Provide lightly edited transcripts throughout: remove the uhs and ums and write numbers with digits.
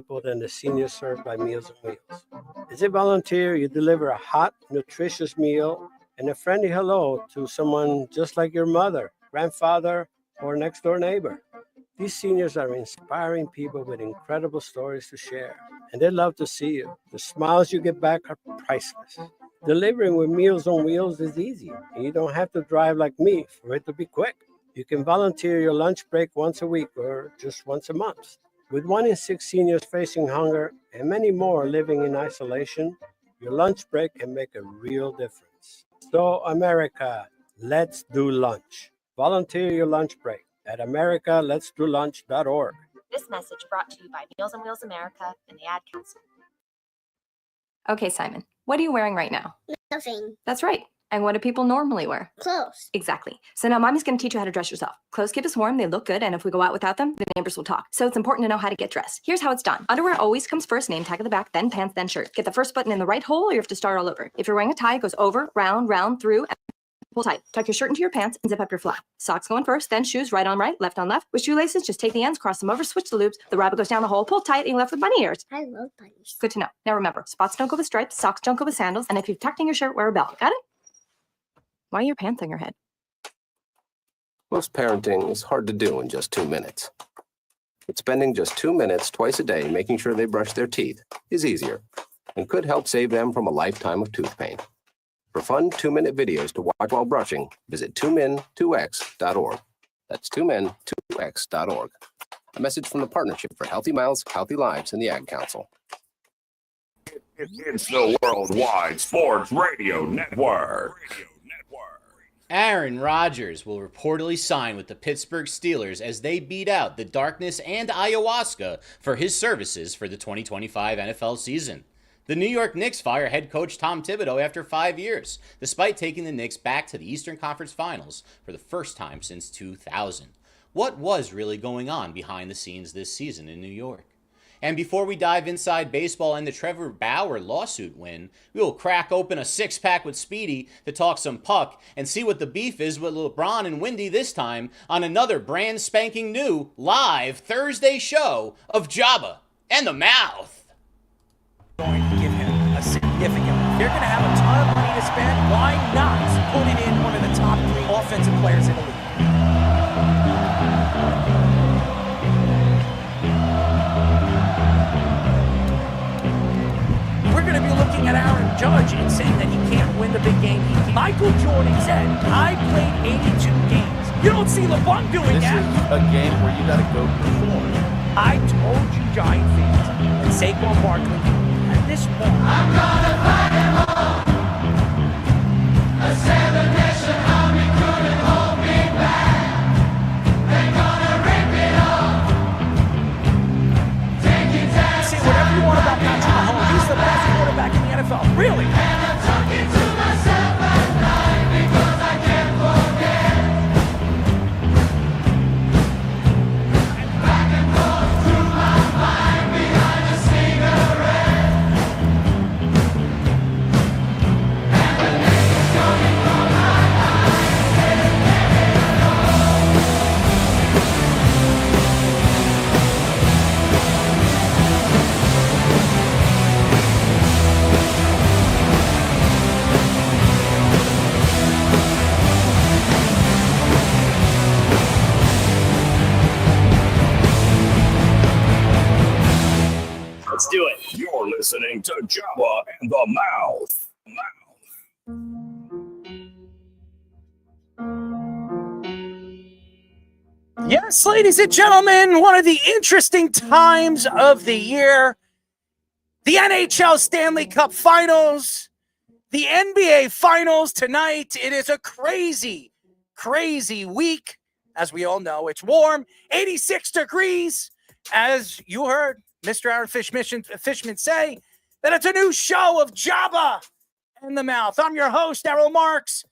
people than the seniors served by Meals on Wheels. As a volunteer, you deliver a hot, nutritious meal and a friendly hello to someone just like your mother, grandfather, or next door neighbor. These seniors are inspiring people with incredible stories to share, and they love to see you. The smiles you get back are priceless. Delivering with Meals on Wheels is easy, and you don't have to drive like me for it to be quick. You can volunteer your lunch break once a week or just once a month. With 1 in 6 seniors facing hunger and many more living in isolation, your lunch break can make a real difference. So, America, let's do lunch. Volunteer your lunch break at americaletsdolunch.org. This message brought to you by Meals on Wheels America and the Ad Council. Okay, Simon, what are you wearing right now? Nothing. That's right. And what do people normally wear? Clothes. Exactly. So now Mommy's going to teach you how to dress yourself. Clothes keep us warm, they look good, and if we go out without them, the neighbors will talk. So it's important to know how to get dressed. Here's how it's done. Underwear always comes first, name tag at the back, then pants, then shirt. Get the first button in the right hole, or you have to start all over. If you're wearing a tie, it goes over, round, through, and pull tight. Tuck your shirt into your pants and zip up your fly. Socks going first, then shoes right on right, left on left. With shoelaces, just take the ends, cross them over, switch the loops. The rabbit goes down the hole, pull tight, and you're left with bunny ears. I love bunnies. Good to know. Now remember, spots don't go with stripes, socks don't go with sandals, and if you've tucked in your shirt, wear a belt. Got it? Why are your pants on your head? Most parenting is hard to do in just 2 minutes. But spending just 2 minutes twice a day making sure they brush their teeth is easier and could help save them from a lifetime of tooth pain. For fun 2-minute videos to watch while brushing, visit 2min2x.org. That's 2min2x.org. A message from the Partnership for Healthy Mouths, Healthy Lives, and the Ad Council. It's the Worldwide Sports Radio Network. AARON Rodgers will reportedly sign with the Pittsburgh Steelers as they beat out the Darkness and Ayahuasca for his services for the 2025 NFL season. The New York Knicks fire head coach Tom Thibodeau after 5 years, despite taking the Knicks back to the Eastern Conference Finals for the first time since 2000. What was really going on behind the scenes this season in New York? And before we dive inside baseball and the Trevor Bauer lawsuit win, we will crack open a six-pack with Speedy to talk some puck and see what the beef is with LeBron and Windy this time on another brand spanking new live Thursday show of Joba and the Mouth. Going to give him a significant. They're going to have a ton of money to spend. Why not put it in one of the top 3 offensive players in the league? We're going to be looking at Aaron Judge and saying that he can't win the big game. Michael Jordan said, I played 82 games. You don't see LeBron doing that. This is a game where you got to go perform. I told you, Giant fans, and Saquon Barkley, at this point, I'm gonna fight him all. A 7-nation army couldn't hold me back. They're gonna rip it off. Take it down. Say whatever you want about Patrick Mahomes. He's the best quarterback in the NFL. Really? And I'm talking to myself at night because I can't forget. And back and forth through my mind behind a cigarette. And the name's coming from my eyes. Can't get it all. Let's do it. You're listening to Joba and the Mouth. Yes, ladies and gentlemen, one of the interesting times of the year. The NHL Stanley Cup Finals, the NBA Finals tonight. It is a crazy, crazy week. As we all know, it's warm, 86 degrees. As you heard Mr. Aaron Fishman say, that it's a new show of Joba and the Mouth. I'm your host, Errol Marks.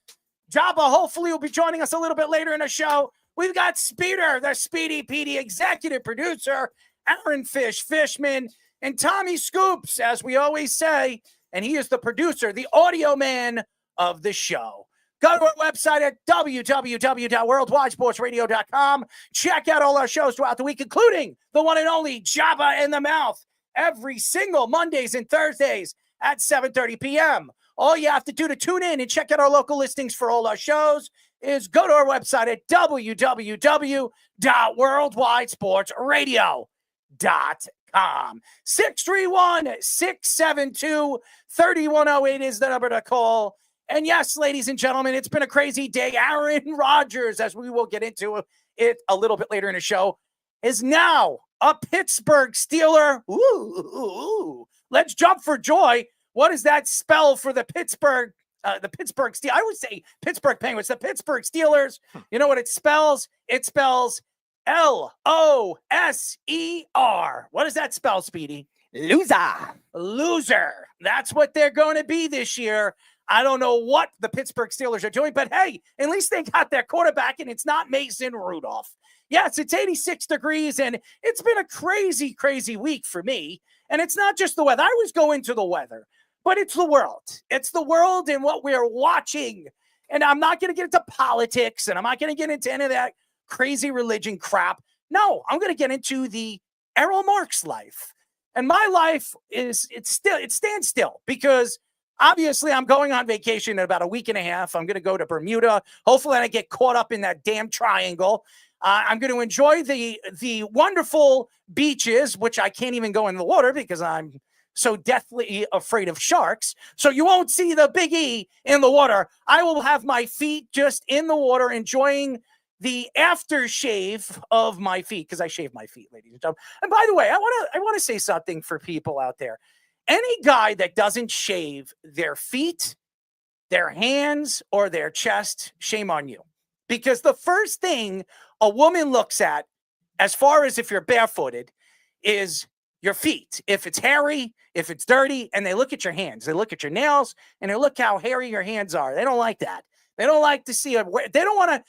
Joba hopefully will be joining us a little bit later in the show. We've got Speeder, the Speedy PD executive producer, Aaron Fishman, and Tommy Scoops, as we always say, and he is the producer, the audio man of the show. Go to our website at www.worldwidesportsradio.com. Check out all our shows throughout the week, including the one and only Joba in the Mouth. every single Mondays and Thursdays at 7:30 p.m. All you have to do to tune in and check out our local listings for all our shows is go to our website at www.worldwidesportsradio.com. 631-672-3108 is the number to call. And yes, ladies and gentlemen, it's been a crazy day. AARON Rodgers, as we will get into it a little bit later in the show, is now a Pittsburgh Steeler. Ooh. Let's jump for joy. What does that spell for the Pittsburgh Steelers? I would say Pittsburgh Penguins, the Pittsburgh Steelers. You know what it spells? It spells L-O-S-E-R. What does that spell, Speedy? Loser. That's what they're going to be this year. I don't know what the Pittsburgh Steelers are doing, but hey, at least they got their quarterback, and it's not Mason Rudolph. Yes, it's 86 degrees, and it's been a crazy, crazy week for me. And it's not just the weather. I always go into the weather, but it's the world. It's the world and what we're watching. And I'm not going to get into politics, and I'm not going to get into any of that crazy religion crap. No, I'm going to get into the Errol Marks life. And my life it stands still because obviously I'm going on vacation in about a week and a half. I'm going to go to Bermuda. Hopefully I get caught up in that damn triangle. I'm going to enjoy the wonderful beaches, which I can't even go in the water because I'm so deathly afraid of sharks. So you won't see the Big E in the water. I will have my feet just in the water, enjoying the aftershave of my feet, because I shave my feet, ladies and gentlemen. And by the way, I want to say something for people out there. Any guy that doesn't shave their feet, their hands, or their chest, shame on you. Because the first thing a woman looks at, as far as if you're barefooted, is your feet. If it's hairy, if it's dirty, and they look at your hands. They look at your nails, and they look how hairy your hands are. They don't like that. They don't like to see they don't want to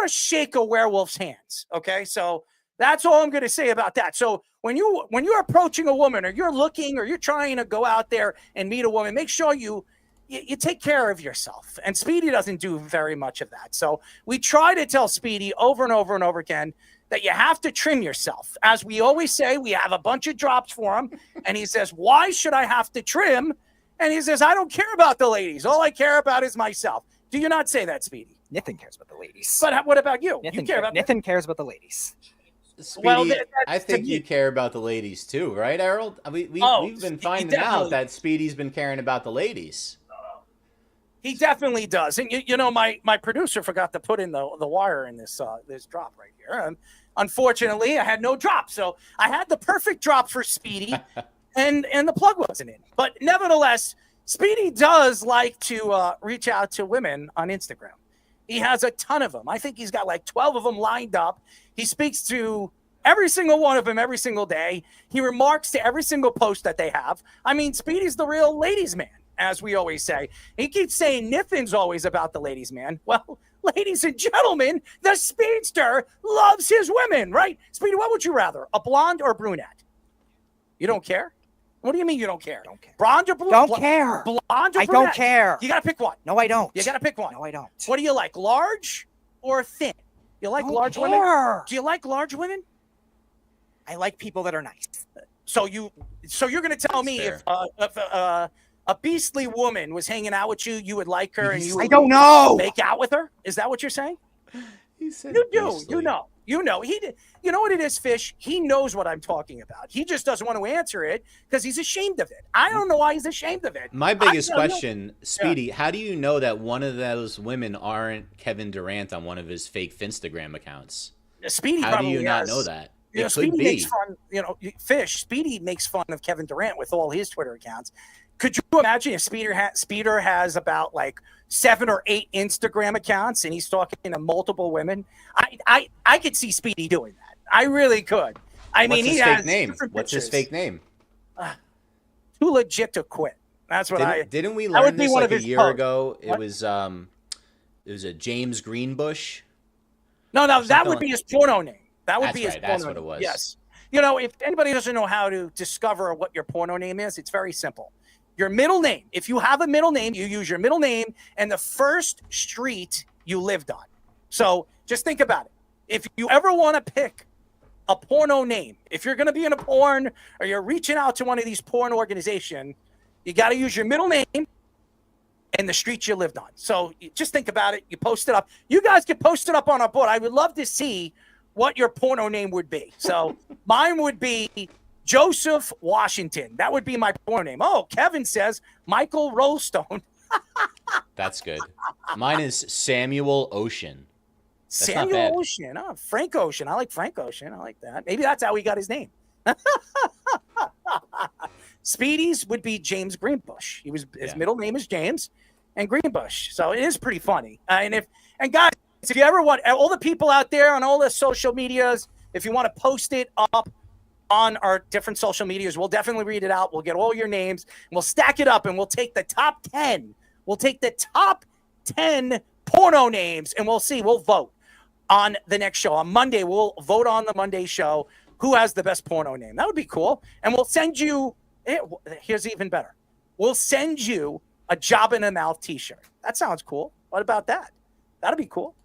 shake a werewolf's hands. Okay, so that's all I'm going to say about that. So when you're approaching a woman, or you're looking, or you're trying to go out there and meet a woman, make sure you take care of yourself. And Speedy doesn't do very much of that. So we try to tell Speedy over and over and over again that you have to trim yourself. As we always say, we have a bunch of drops for him. And he says, why should I have to trim? And he says, I don't care about the ladies. All I care about is myself. Do you not say that, Speedy? Nathan cares about the ladies. But what about you? Nathan, you care about Nathan cares about the ladies. Speedy, I think you care about the ladies too, right, Errol? We've been finding out that Speedy's been caring about the ladies. He definitely does. And, you know, my producer forgot to put in the wire in this drop right here. And unfortunately, I had no drop. So I had the perfect drop for Speedy, and the plug wasn't in. But nevertheless, Speedy does like to reach out to women on Instagram. He has a ton of them. I think he's got like 12 of them lined up. He speaks to every single one of them every single day. He remarks to every single post that they have. I mean, Speedy's the real ladies' man, as we always say. He keeps saying Nathan's always about the ladies' man. Well, ladies and gentlemen, the speedster loves his women, right? Speedy, what would you rather, a blonde or brunette? You don't care? What do you mean you don't care? Don't care. Blonde or brunette? Don't care. Blonde or brunette? I don't care. You got to pick one. No, I don't. You got to pick one. No, I don't. What do you like, large or thin? You like large women? Do you like large women? I like people that are nice. So you're going to tell me if a beastly woman was hanging out with you, you would like her and you would I don't know. Make out with her? Is that what you're saying? He said you do. beastly. You know. He did. You know what it is, Fish? He knows what I'm talking about. He just doesn't want to answer it because he's ashamed of it. I don't know why he's ashamed of it. My biggest question, Speedy, how do you know that one of those women aren't Kevin Durant on one of his fake Instagram accounts? Speedy how probably do you not has, know that? You know, It could Speedy be. makes fun. You know, Fish. Speedy makes fun of Kevin Durant with all his Twitter accounts. Could you imagine if Speeder has about like 7 or 8 Instagram accounts and he's talking to multiple women? I could see Speedy doing that. I really could. What's his fake name? What's his fake name? Too legit to quit. That's what Didn't we learn this like a year ago? It was a James Greenbush. No, that would be his porno name. That would be his porno That's what name. it was. Yes. You know, if anybody doesn't know how to discover what your porno name is, it's very simple. Your middle name. If you have a middle name, you use your middle name and the first street you lived on. So just think about it. If you ever want to pick a porno name. If you're going to be in a porn or you're reaching out to one of these porn organizations, you got to use your middle name and the streets you lived on. So just think about it. You post it up. You guys can post it up on our board. I would love to see what your porno name would be. So mine would be Joseph Washington. That would be my porno name. Oh, Kevin says Michael Rollstone. That's good. Mine is Samuel Ocean. That's not bad. Samuel Ocean. Oh, Frank Ocean. I like Frank Ocean. I like that. Maybe that's how he got his name. Speedy's would be James Greenbush. His middle name is James and Greenbush. So it is pretty funny. And guys, if you ever want, all the people out there on all the social medias, if you want to post it up on our different social medias, we'll definitely read it out. We'll get all your names and we'll stack it up and we'll take the top 10. We'll take the top 10 porno names and we'll see. We'll vote on the next show. On Monday, we'll vote on the Monday show who has the best porno name. That would be cool. And we'll send you, here's even better. We'll send you a Joba in the Mouth t-shirt. That sounds cool. What about that? That'll be cool.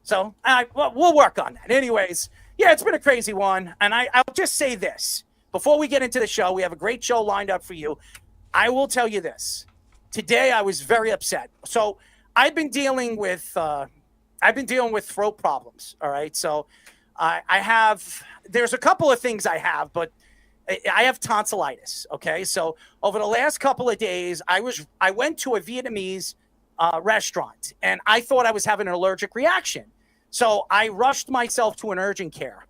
So we'll work on that. Anyways, yeah, it's been a crazy one. And I'll just say this. Before we get into the show, we have a great show lined up for you. I will tell you this. Today, I was very upset. So I've been dealing with throat problems. All right. So there's a couple of things I have, but I have tonsillitis. Okay. So over the last couple of days, I went to a Vietnamese restaurant and I thought I was having an allergic reaction. So I rushed myself to an urgent care.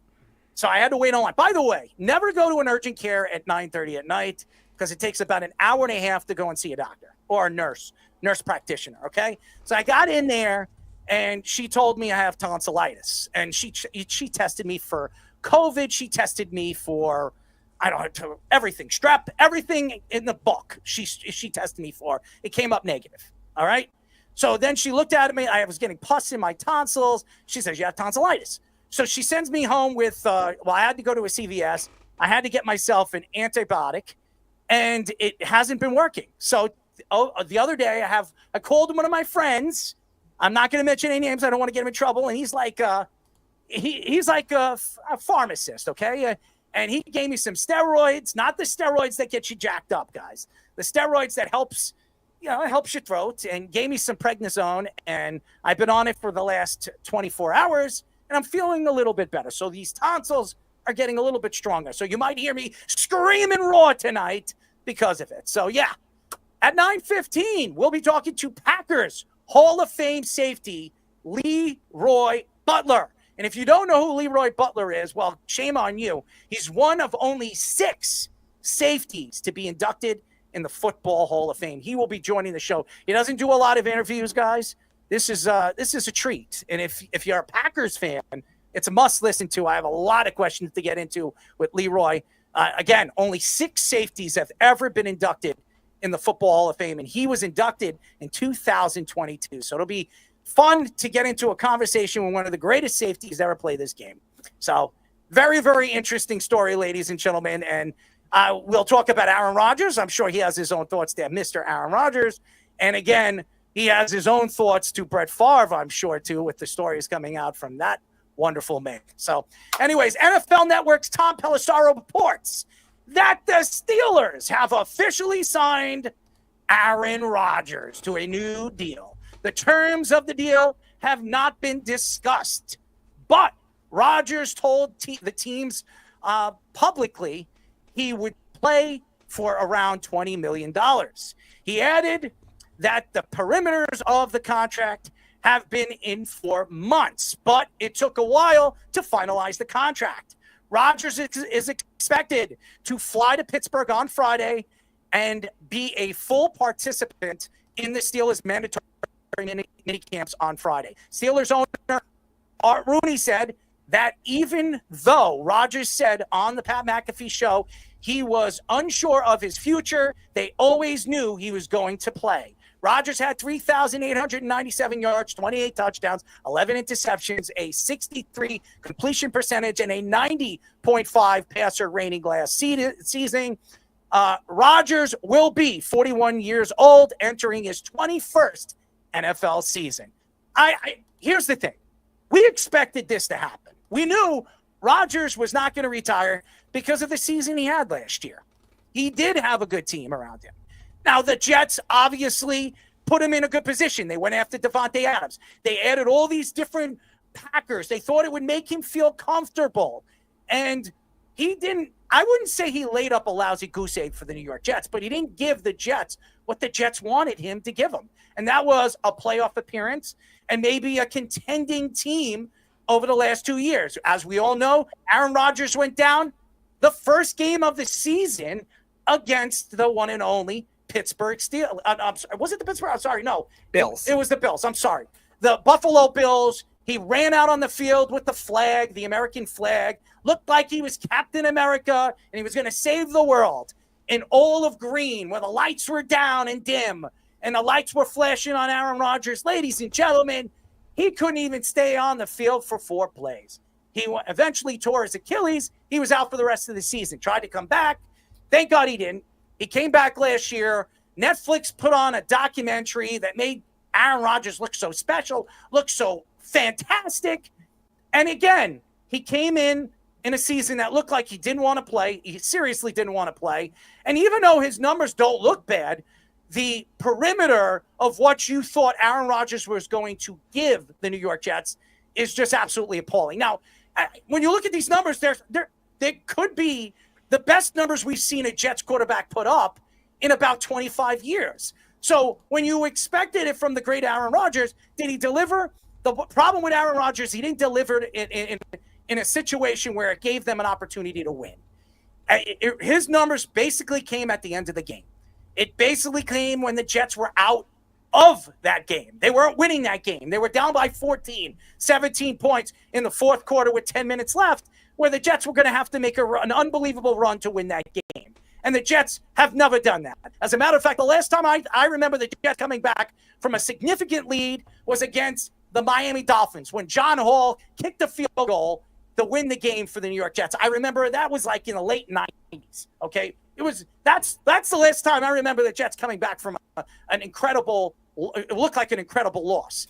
So I had to wait on line. By the way, never go to an urgent care at 9:30 at night because it takes about an hour and a half to go and see a doctor or a nurse practitioner. Okay. So I got in there and she told me I have tonsillitis and she tested me for COVID. She tested me for, I don't know, everything, strep, everything in the book. She tested me for. It came up negative. All right. So then she looked at me. I was getting pus in my tonsils. She says, you have tonsillitis. So she sends me home with, I had to go to a CVS. I had to get myself an antibiotic and it hasn't been working. So the other day I called one of my friends. I'm not going to mention any names. I don't want to get him in trouble. And he's like, he's like a pharmacist. Okay. And he gave me some steroids, not the steroids that get you jacked up, guys. The steroids that helps your throat, and gave me some prednisone. And I've been on it for the last 24 hours and I'm feeling a little bit better. So these tonsils are getting a little bit stronger. So you might hear me screaming raw tonight because of it. So yeah, at 9:15, we'll be talking to Packers Hall of Fame safety, Leroy Butler. And if you don't know who Leroy Butler is, well, shame on you. He's one of only 6 safeties to be inducted in the Football Hall of Fame. He will be joining the show. He doesn't do a lot of interviews, guys. This is a treat. And if you're a Packers fan, it's a must listen to. I have a lot of questions to get into with Leroy. Again, only 6 safeties have ever been inducted in the Football Hall of Fame, and he was inducted in 2022. So it'll be fun to get into a conversation with one of the greatest safeties to ever play this game. So very, very interesting story, ladies and gentlemen. And we'll talk about Aaron Rodgers. I'm sure he has his own thoughts there, Mr. Aaron Rodgers. And again, he has his own thoughts to Brett Favre, I'm sure, too, with the stories coming out from that wonderful man. So anyways, NFL Network's Tom Pelissero reports that the Steelers have officially signed Aaron Rodgers to a new deal. The terms of the deal have not been discussed, but Rodgers told the teams publicly he would play for around $20 million. He added that the perimeters of the contract have been in for months, but it took a while to finalize the contract. Rodgers is expected to fly to Pittsburgh on Friday and be a full participant in the Steelers' mandatory mini camps on Friday. Steelers owner Art Rooney said that even though Rodgers said on the Pat McAfee show he was unsure of his future, they always knew he was going to play. Rodgers had 3,897 yards, 28 touchdowns, 11 interceptions, a 63 completion percentage, and a 90.5 passer rating last season. Rodgers will be 41 years old, entering his 21st NFL season. Here's the thing. We expected this to happen. We knew Rodgers was not going to retire because of the season he had last year. He did have a good team around him. Now, the Jets obviously put him in a good position. They went after Devontae Adams. They added all these different Packers. They thought it would make him feel comfortable. And he didn't, I wouldn't say he laid up a lousy goose egg for the New York Jets, but he didn't give the Jets what the Jets wanted him to give them. And that was a playoff appearance and maybe a contending team over the last 2 years. As we all know, Aaron Rodgers went down the first game of the season against the one and only Pittsburgh Steelers. Was it the Pittsburgh? I'm sorry, no. Bills. It was the Bills. I'm sorry. The Buffalo Bills. He ran out on the field with the flag, the American flag, looked like he was Captain America, and he was going to save the world in all of green where the lights were down and dim, and the lights were flashing on Aaron Rodgers. Ladies and gentlemen, he couldn't even stay on the field for 4 plays. He eventually tore his Achilles. He was out for the rest of the season. Tried to come back. Thank God he didn't. He came back last year. Netflix put on a documentary that made Aaron Rodgers look so special, look so fantastic. And again, he came in a season that looked like he didn't want to play. He seriously didn't want to play. And even though his numbers don't look bad, the perimeter of what you thought Aaron Rodgers was going to give the New York Jets is just absolutely appalling. Now, when you look at these numbers, they could be the best numbers we've seen a Jets quarterback put up in about 25 years. So when you expected it from the great Aaron Rodgers, did he deliver? The problem with Aaron Rodgers, he didn't deliver in a situation where it gave them an opportunity to win. His numbers basically came at the end of the game. It basically came when the Jets were out of that game. They weren't winning that game. They were down by 14, 17 points in the fourth quarter with 10 minutes left, where the Jets were going to have to make an unbelievable run to win that game. And the Jets have never done that. As a matter of fact, the last time I remember the Jets coming back from a significant lead was against the Miami Dolphins when John Hall kicked a field goal to win the game for the New York Jets. I remember that was like in the late 90s, okay? That's the last time I remember the Jets coming back from it looked like an incredible loss.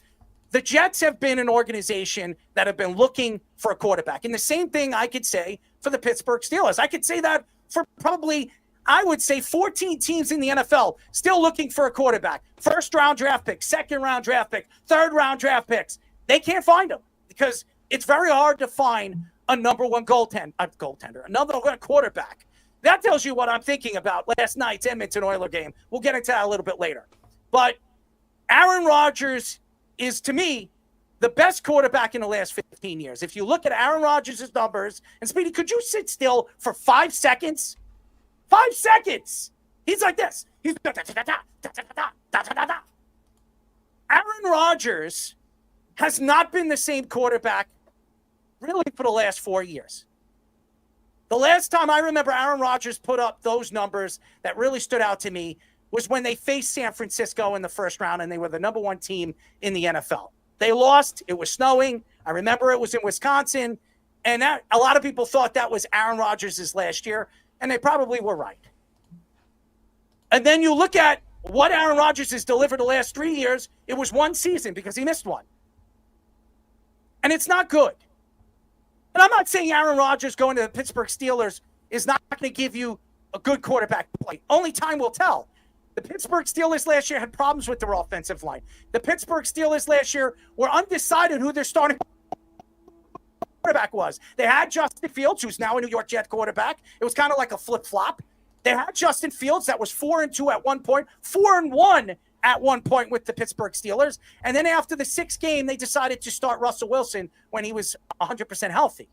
The Jets have been an organization that have been looking for a quarterback. And the same thing I could say for the Pittsburgh Steelers. I could say that for probably, I would say 14 teams in the NFL still looking for a quarterback. First-round draft pick, second-round draft pick, third-round draft picks. They can't find them because it's very hard to find a number one another one quarterback. That tells you what I'm thinking about last night's Edmonton Oilers game. We'll get into that a little bit later. But Aaron Rodgers is, to me, the best quarterback in the last 15 years. If you look at Aaron Rodgers' numbers, and Speedy, could you sit still for 5 seconds? 5 seconds. He's like this. He's Aaron Rodgers has not been the same quarterback really for the last 4 years. The last time I remember Aaron Rodgers put up those numbers that really stood out to me was when they faced San Francisco in the first round, and they were the number one team in the NFL. They lost. It was snowing. I remember it was in Wisconsin, and a lot of people thought that was Aaron Rodgers' last year, and they probably were right. And then you look at what Aaron Rodgers has delivered the last 3 years. It was one season because he missed one. And it's not good. And I'm not saying Aaron Rodgers going to the Pittsburgh Steelers is not going to give you a good quarterback play. Only time will tell. The Pittsburgh Steelers last year had problems with their offensive line. The Pittsburgh Steelers last year were undecided who their starting quarterback was. They had Justin Fields, who's now a New York Jet quarterback. It was kind of like a flip-flop. They had Justin Fields that was 4-2 at one point, 4-1 at one point with the Pittsburgh Steelers. And then after the 6th game, they decided to start Russell Wilson when he was 100% healthy.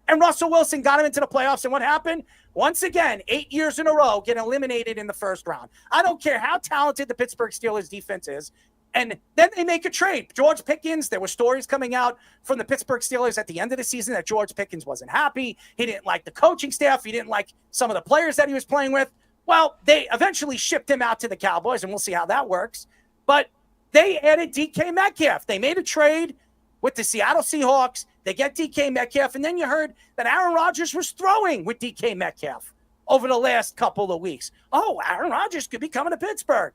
And Russell Wilson got him into the playoffs. And what happened? Once again, 8 years in a row, get eliminated in the first round. I don't care how talented the Pittsburgh Steelers defense is. And then they make a trade. George Pickens, there were stories coming out from the Pittsburgh Steelers at the end of the season that George Pickens wasn't happy. He didn't like the coaching staff. He didn't like some of the players that he was playing with. Well, they eventually shipped him out to the Cowboys, and we'll see how that works. But they added DK Metcalf. They made a trade with the Seattle Seahawks. They get DK Metcalf, and then you heard that Aaron Rodgers was throwing with DK Metcalf over the last couple of weeks. Oh, Aaron Rodgers could be coming to Pittsburgh.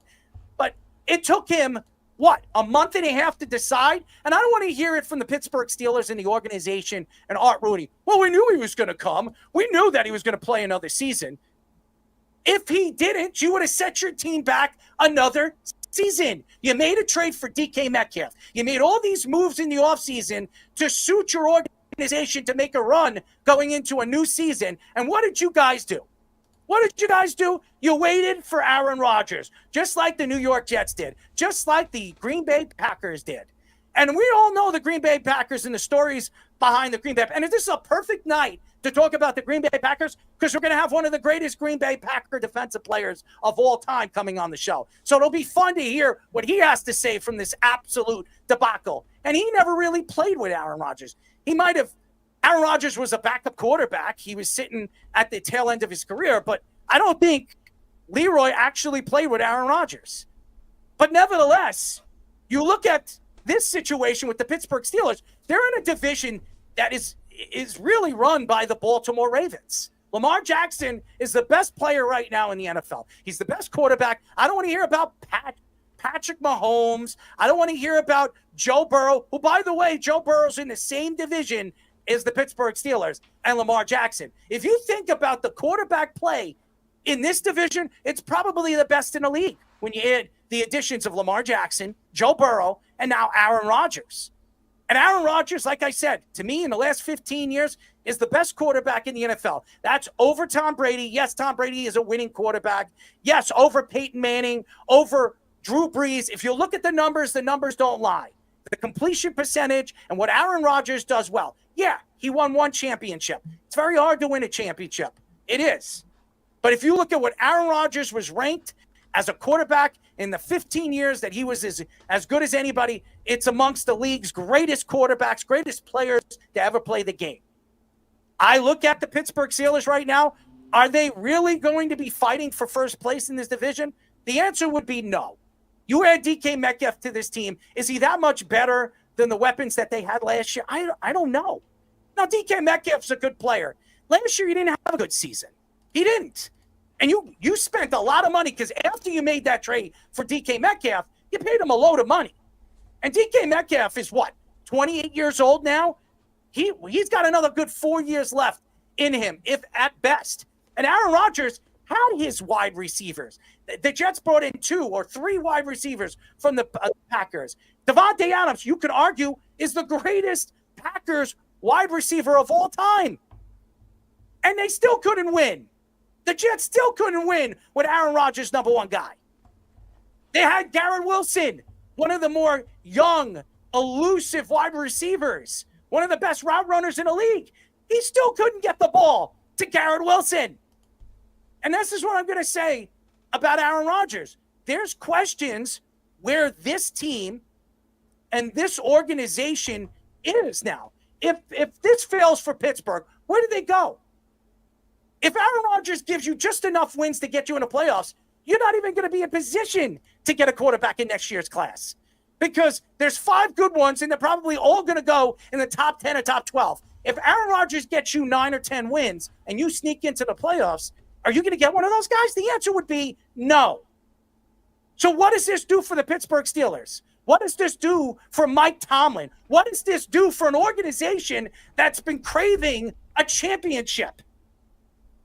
But it took him a month and a half to decide? And I don't want to hear it from the Pittsburgh Steelers and the organization and Art Rooney. Well, we knew he was going to come. We knew that he was going to play another season. If he didn't, you would have set your team back another season. You made a trade for DK Metcalf. You made all these moves in the offseason to suit your organization to make a run going into a new season. And what did you guys do? What did you guys do? You waited for Aaron Rodgers, just like the New York Jets did, just like the Green Bay Packers did. And we all know the Green Bay Packers and the stories behind the Green Bay. And this is a perfect night to talk about the Green Bay Packers because we're going to have one of the greatest Green Bay Packer defensive players of all time coming on the show. So it'll be fun to hear what he has to say from this absolute debacle. And he never really played with Aaron Rodgers. Aaron Rodgers was a backup quarterback. He was sitting at the tail end of his career, but I don't think Leroy actually played with Aaron Rodgers. But nevertheless, you look at this situation with the Pittsburgh Steelers, they're in a division that is really run by the Baltimore Ravens. Lamar Jackson is the best player right now in the NFL. He's the best quarterback. I don't want to hear about Patrick Mahomes. I don't want to hear about Joe Burrow, who, by the way, Joe Burrow's in the same division as the Pittsburgh Steelers and Lamar Jackson. If you think about the quarterback play in this division, it's probably the best in the league when you add the additions of Lamar Jackson, Joe Burrow, and now Aaron Rodgers. And Aaron Rodgers, like I said, to me in the last 15 years, is the best quarterback in the NFL. That's over Tom Brady. Yes, Tom Brady is a winning quarterback. Yes, over Peyton Manning, over Drew Brees. If you look at the numbers don't lie. The completion percentage and what Aaron Rodgers does well. Yeah, he won one championship. It's very hard to win a championship. It is. But if you look at what Aaron Rodgers was ranked as a quarterback in the 15 years that he was as good as anybody, it's amongst the league's greatest quarterbacks, greatest players to ever play the game. I look at the Pittsburgh Steelers right now. Are they really going to be fighting for first place in this division? The answer would be no. You add DK Metcalf to this team. Is he that much better than the weapons that they had last year? I don't know. Now, DK Metcalf's a good player. Last year, he didn't have a good season. He didn't. And you spent a lot of money because after you made that trade for DK Metcalf, you paid him a load of money. And DK Metcalf is what, 28 years old now? He's got another good 4 years left in him, if at best. And Aaron Rodgers had his wide receivers. The Jets brought in 2 or 3 wide receivers from the Packers. Devontae Adams, you could argue, is the greatest Packers wide receiver of all time. And they still couldn't win. The Jets still couldn't win with Aaron Rodgers, number one guy. They had Garrett Wilson, one of the more young, elusive wide receivers, one of the best route runners in the league. He still couldn't get the ball to Garrett Wilson. And this is what I'm going to say about Aaron Rodgers. There's questions where this team and this organization is now. If this fails for Pittsburgh, where do they go? If Aaron Rodgers gives you just enough wins to get you in the playoffs, you're not even going to be in position to get a quarterback in next year's class because there's 5 good ones and they're probably all going to go in the top 10 or top 12. If Aaron Rodgers gets you 9 or 10 wins and you sneak into the playoffs, are you going to get one of those guys? The answer would be no. So what does this do for the Pittsburgh Steelers? What does this do for Mike Tomlin? What does this do for an organization that's been craving a championship?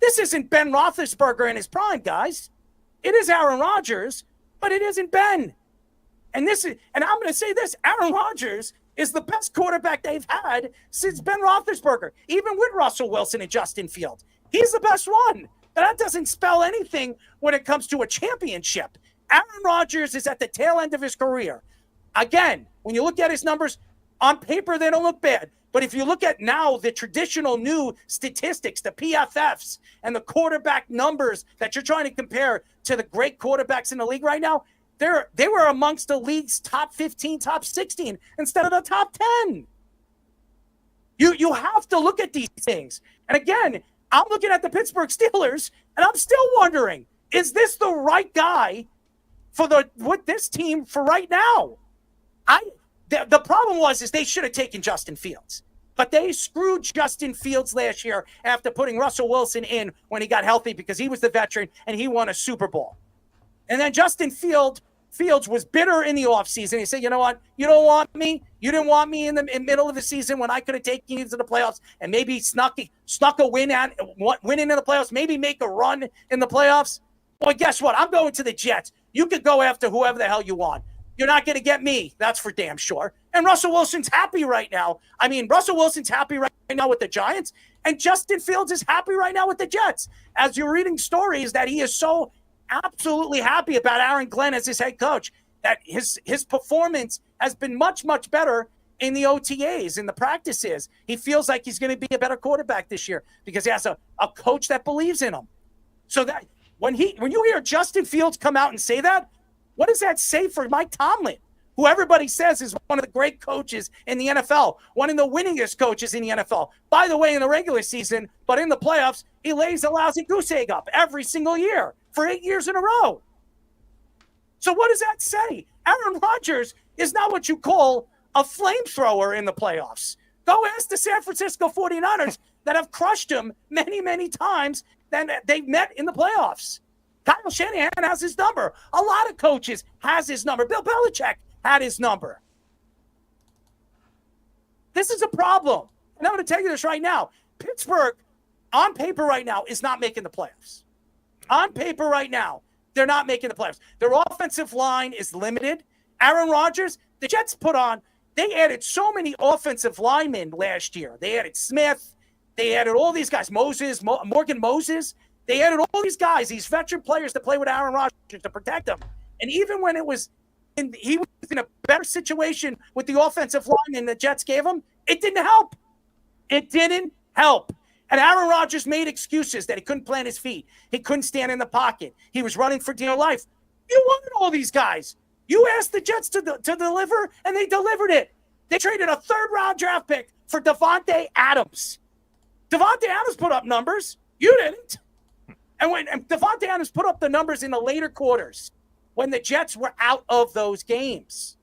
This isn't Ben Roethlisberger in his prime, guys. It is Aaron Rodgers, but it isn't Ben. And I'm going to say this, Aaron Rodgers is the best quarterback they've had since Ben Roethlisberger, even with Russell Wilson and Justin Fields. He's the best one. But that doesn't spell anything when it comes to a championship. Aaron Rodgers is at the tail end of his career. Again, when you look at his numbers, on paper, they don't look bad. But if you look at now the traditional new statistics, the PFFs, and the quarterback numbers that you're trying to compare to the great quarterbacks in the league right now, they were amongst the league's top 15, top 16 instead of the top 10. You have to look at these things. And again, I'm looking at the Pittsburgh Steelers, and I'm still wondering, is this the right guy with this team for right now? The problem is they should have taken Justin Fields. But they screwed Justin Fields last year after putting Russell Wilson in when he got healthy because he was the veteran and he won a Super Bowl. And then Justin Fields Fields was bitter in the offseason. He said, you know what? You don't want me. You didn't want me in the middle of the season when I could have taken you to the playoffs and maybe snuck a win in the playoffs, maybe make a run in the playoffs. Well, guess what? I'm going to the Jets. You could go after whoever the hell you want. You're not going to get me. That's for damn sure. And Russell Wilson's happy right now. I mean, Russell Wilson's happy right now with the Giants, and Justin Fields is happy right now with the Jets. As you're reading stories that he is so absolutely happy about Aaron Glenn as his head coach, that his performance has been much, much better in the OTAs, in the practices. He feels like he's going to be a better quarterback this year because he has a coach that believes in him. So that when you hear Justin Fields come out and say that, what does that say for Mike Tomlin, who everybody says is one of the great coaches in the NFL, one of the winningest coaches in the NFL? By the way, in the regular season, but in the playoffs, he lays a lousy goose egg up every single year for 8 years in a row. So what does that say? Aaron Rodgers is not what you call a flamethrower in the playoffs. Go ask the San Francisco 49ers that have crushed him many, many times that they've met in the playoffs. Kyle Shanahan has his number. A lot of coaches has his number. Bill Belichick had his number. This is a problem. And I'm going to tell you this right now. Pittsburgh, on paper right now, is not making the playoffs. On paper right now, they're not making the playoffs. Their offensive line is limited. Aaron Rodgers, the Jets they added so many offensive linemen last year. They added Smith. They added all these guys, Morgan Moses. They added all these guys, these veteran players to play with Aaron Rodgers to protect him. And even when he was in a better situation with the offensive linemen the Jets gave him, it didn't help. It didn't help. And Aaron Rodgers made excuses that he couldn't plant his feet. He couldn't stand in the pocket. He was running for dear life. You wanted all these guys. You asked the Jets to deliver, and they delivered it. They traded a third-round draft pick for Davante Adams. Davante Adams put up numbers. You didn't. And Davante Adams put up the numbers in the later quarters when the Jets were out of those games.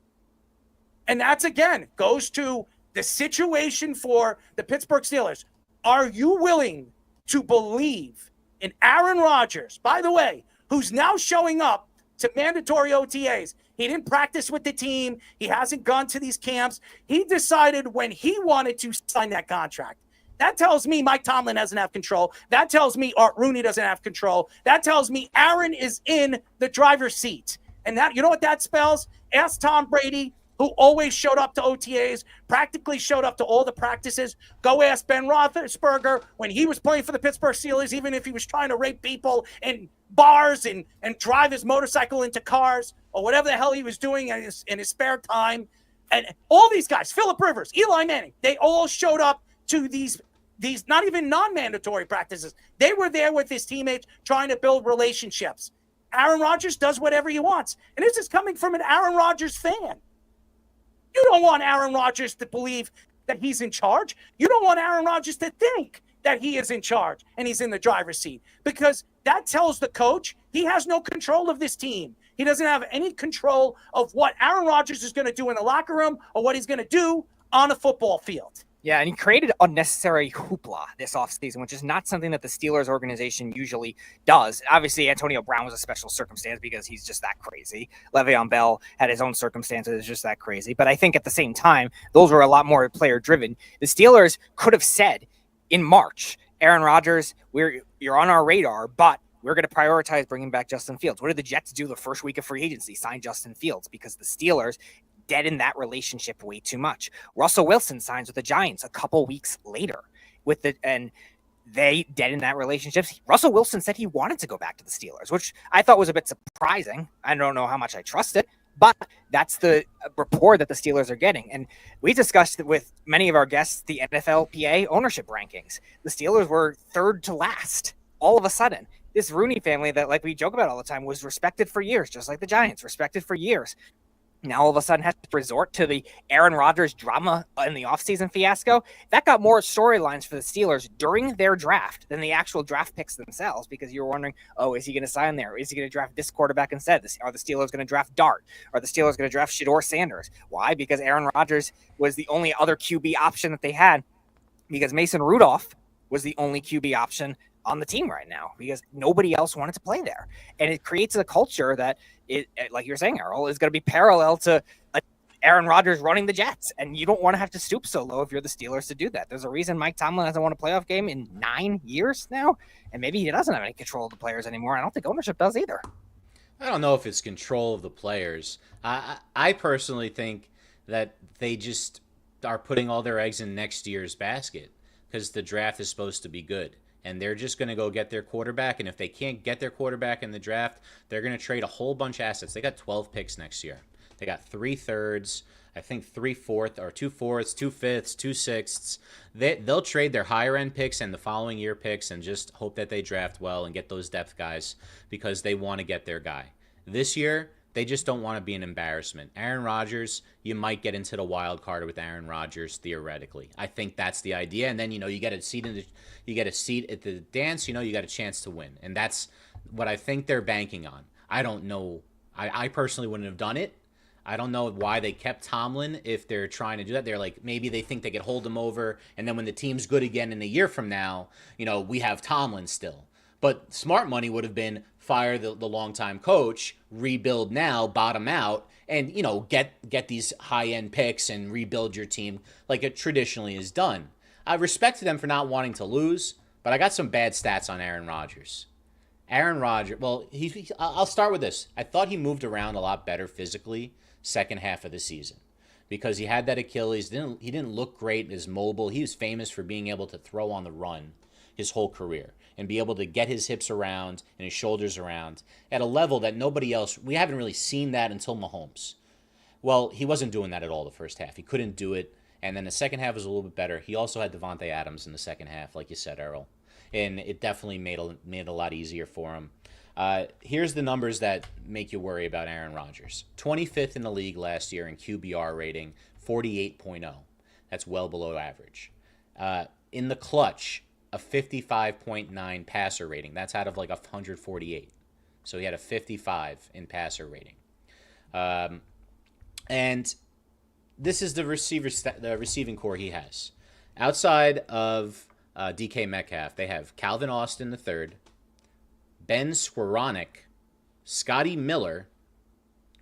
And that's, again, goes to the situation for the Pittsburgh Steelers. Are you willing to believe in Aaron Rodgers, by the way, who's now showing up to mandatory OTAs? He didn't practice with the team. He hasn't gone to these camps. He decided when he wanted to sign that contract. That tells me Mike Tomlin doesn't have control. That tells me Art Rooney doesn't have control. That tells me Aaron is in the driver's seat. And that, you know what that spells? Ask Tom Brady, who always showed up to OTAs, practically showed up to all the practices. Go ask Ben Roethlisberger when he was playing for the Pittsburgh Steelers, even if he was trying to rape people in bars and drive his motorcycle into cars or whatever the hell he was doing in his spare time. And all these guys, Phillip Rivers, Eli Manning, they all showed up to these not even non-mandatory practices. They were there with his teammates trying to build relationships. Aaron Rodgers does whatever he wants. And this is coming from an Aaron Rodgers fan. You don't want Aaron Rodgers to believe that he's in charge. You don't want Aaron Rodgers to think that he is in charge and he's in the driver's seat, because that tells the coach he has no control of this team. He doesn't have any control of what Aaron Rodgers is going to do in the locker room or what he's going to do on a football field. Yeah, and he created unnecessary hoopla this offseason, which is not something that the Steelers organization usually does. Obviously, Antonio Brown was a special circumstance because he's just that crazy. Le'Veon Bell had his own circumstances, just that crazy. But I think at the same time, those were a lot more player-driven. The Steelers could have said in March, Aaron Rodgers, you're on our radar, but we're going to prioritize bringing back Justin Fields. What did the Jets do the first week of free agency? Sign Justin Fields, because the Steelers dead in that relationship way too much. Russell Wilson signs with the Giants a couple weeks later and they dead in that relationship. Russell Wilson said he wanted to go back to the Steelers, which I thought was a bit surprising. I don't know how much I trust it, but that's the rapport that the Steelers are getting. And we discussed with many of our guests the NFLPA ownership rankings. The Steelers were third to last all of a sudden. This Rooney family that, like we joke about all the time, was respected for years, just like the Giants, respected for years. Now all of a sudden has to resort to the Aaron Rodgers drama in the offseason fiasco. That got more storylines for the Steelers during their draft than the actual draft picks themselves, because you were wondering, is he going to sign there? Is he going to draft this quarterback instead? Are the Steelers going to draft Dart? Are the Steelers going to draft Shedeur Sanders? Why? Because Aaron Rodgers was the only other QB option that they had, because Mason Rudolph was the only QB option on the team right now because nobody else wanted to play there. And it creates a culture that, like you're saying, Errol, is going to be parallel to Aaron Rodgers running the Jets. And you don't want to have to stoop so low if you're the Steelers to do that. There's a reason Mike Tomlin hasn't won a playoff game in 9 years now. And maybe he doesn't have any control of the players anymore. I don't think ownership does either. I don't know if it's control of the players. I personally think that they just are putting all their eggs in next year's basket because the draft is supposed to be good. And they're just going to go get their quarterback. And if they can't get their quarterback in the draft, they're going to trade a whole bunch of assets. They got 12 picks next year. They got 3/3, I think 3/4 or 2/4, 2/5, 2/6. They'll trade their higher end picks and the following year picks and just hope that they draft well and get those depth guys because they want to get their guy. This year, they just don't want to be an embarrassment. Aaron Rodgers, you might get into the wild card with Aaron Rodgers theoretically. I think that's the idea. And then, you get a seat at the dance, you got a chance to win. And that's what I think they're banking on. I don't know. I personally wouldn't have done it. I don't know why they kept Tomlin if they're trying to do that. They're like, maybe they think they could hold him over. And then when the team's good again in a year from now, we have Tomlin still. But smart money would have been fire the longtime coach, rebuild now, bottom out, and, get these high-end picks and rebuild your team like it traditionally is done. I respect them for not wanting to lose, but I got some bad stats on Aaron Rodgers. Aaron Rodgers, well, I'll start with this. I thought he moved around a lot better physically second half of the season because he had that Achilles. He didn't look great as mobile. He was famous for being able to throw on the run his whole career and be able to get his hips around and his shoulders around at a level that nobody else, we haven't really seen that until Mahomes. Well, he wasn't doing that at all the first half. He couldn't do it. And then the second half was a little bit better. He also had Devontae Adams in the second half, like you said, Errol. And it definitely made it a lot easier for him. Here's the numbers that make you worry about Aaron Rodgers. 25th in the league last year in QBR rating, 48.0. That's well below average. In the clutch, a 55.9 passer rating. That's out of like 148. So he had a 55 in passer rating. And this is the receiving core he has. Outside of DK Metcalf, they have Calvin Austin III, Ben Skowronek, Scotty Miller,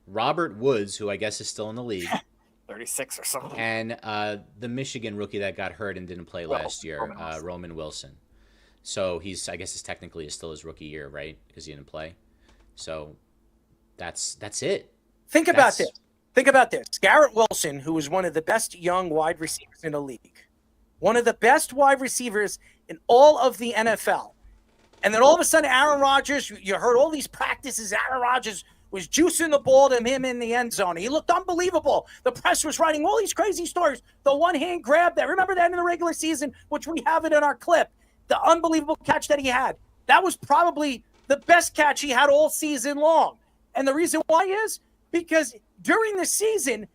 Robert Woods, who I guess is still in the league, 36 or something, and the Michigan rookie that got hurt and didn't play last year, Roman Wilson. So I guess technically is still his rookie year, right? Because he didn't play. So that's it. Think about this. Garrett Wilson, who is one of the best young wide receivers in the league, one of the best wide receivers in all of the NFL. And then all of a sudden, Aaron Rodgers, you heard all these practices, Aaron Rodgers was juicing the ball to him in the end zone. He looked unbelievable. The press was writing all these crazy stories. The one-hand grab that, remember that in the regular season, which we have it in our clip, the unbelievable catch that he had. That was probably the best catch he had all season long. And the reason why is because during the season,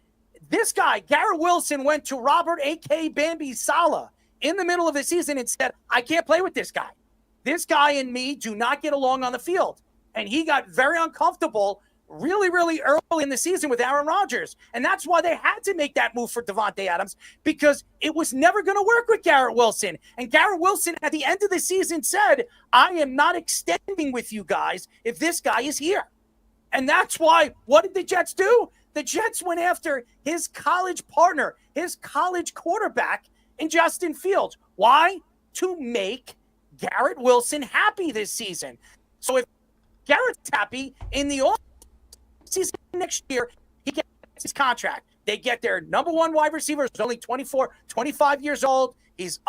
this guy, Garrett Wilson, went to Robert A.K. Bambi Saleh in the middle of the season and said, I can't play with this guy. This guy and me do not get along on the field. And he got very uncomfortable really, really early in the season with Aaron Rodgers. And that's why they had to make that move for Devontae Adams, because it was never going to work with Garrett Wilson. And Garrett Wilson at the end of the season said, I am not extending with you guys if this guy is here. And that's why, what did the Jets do? The Jets went after his college partner, his college quarterback in Justin Fields. Why? To make Garrett Wilson happy this season. So if Garrett's happy in the offseason next year, he gets his contract. They get their number one wide receiver, who's only 24, 25 years old. He's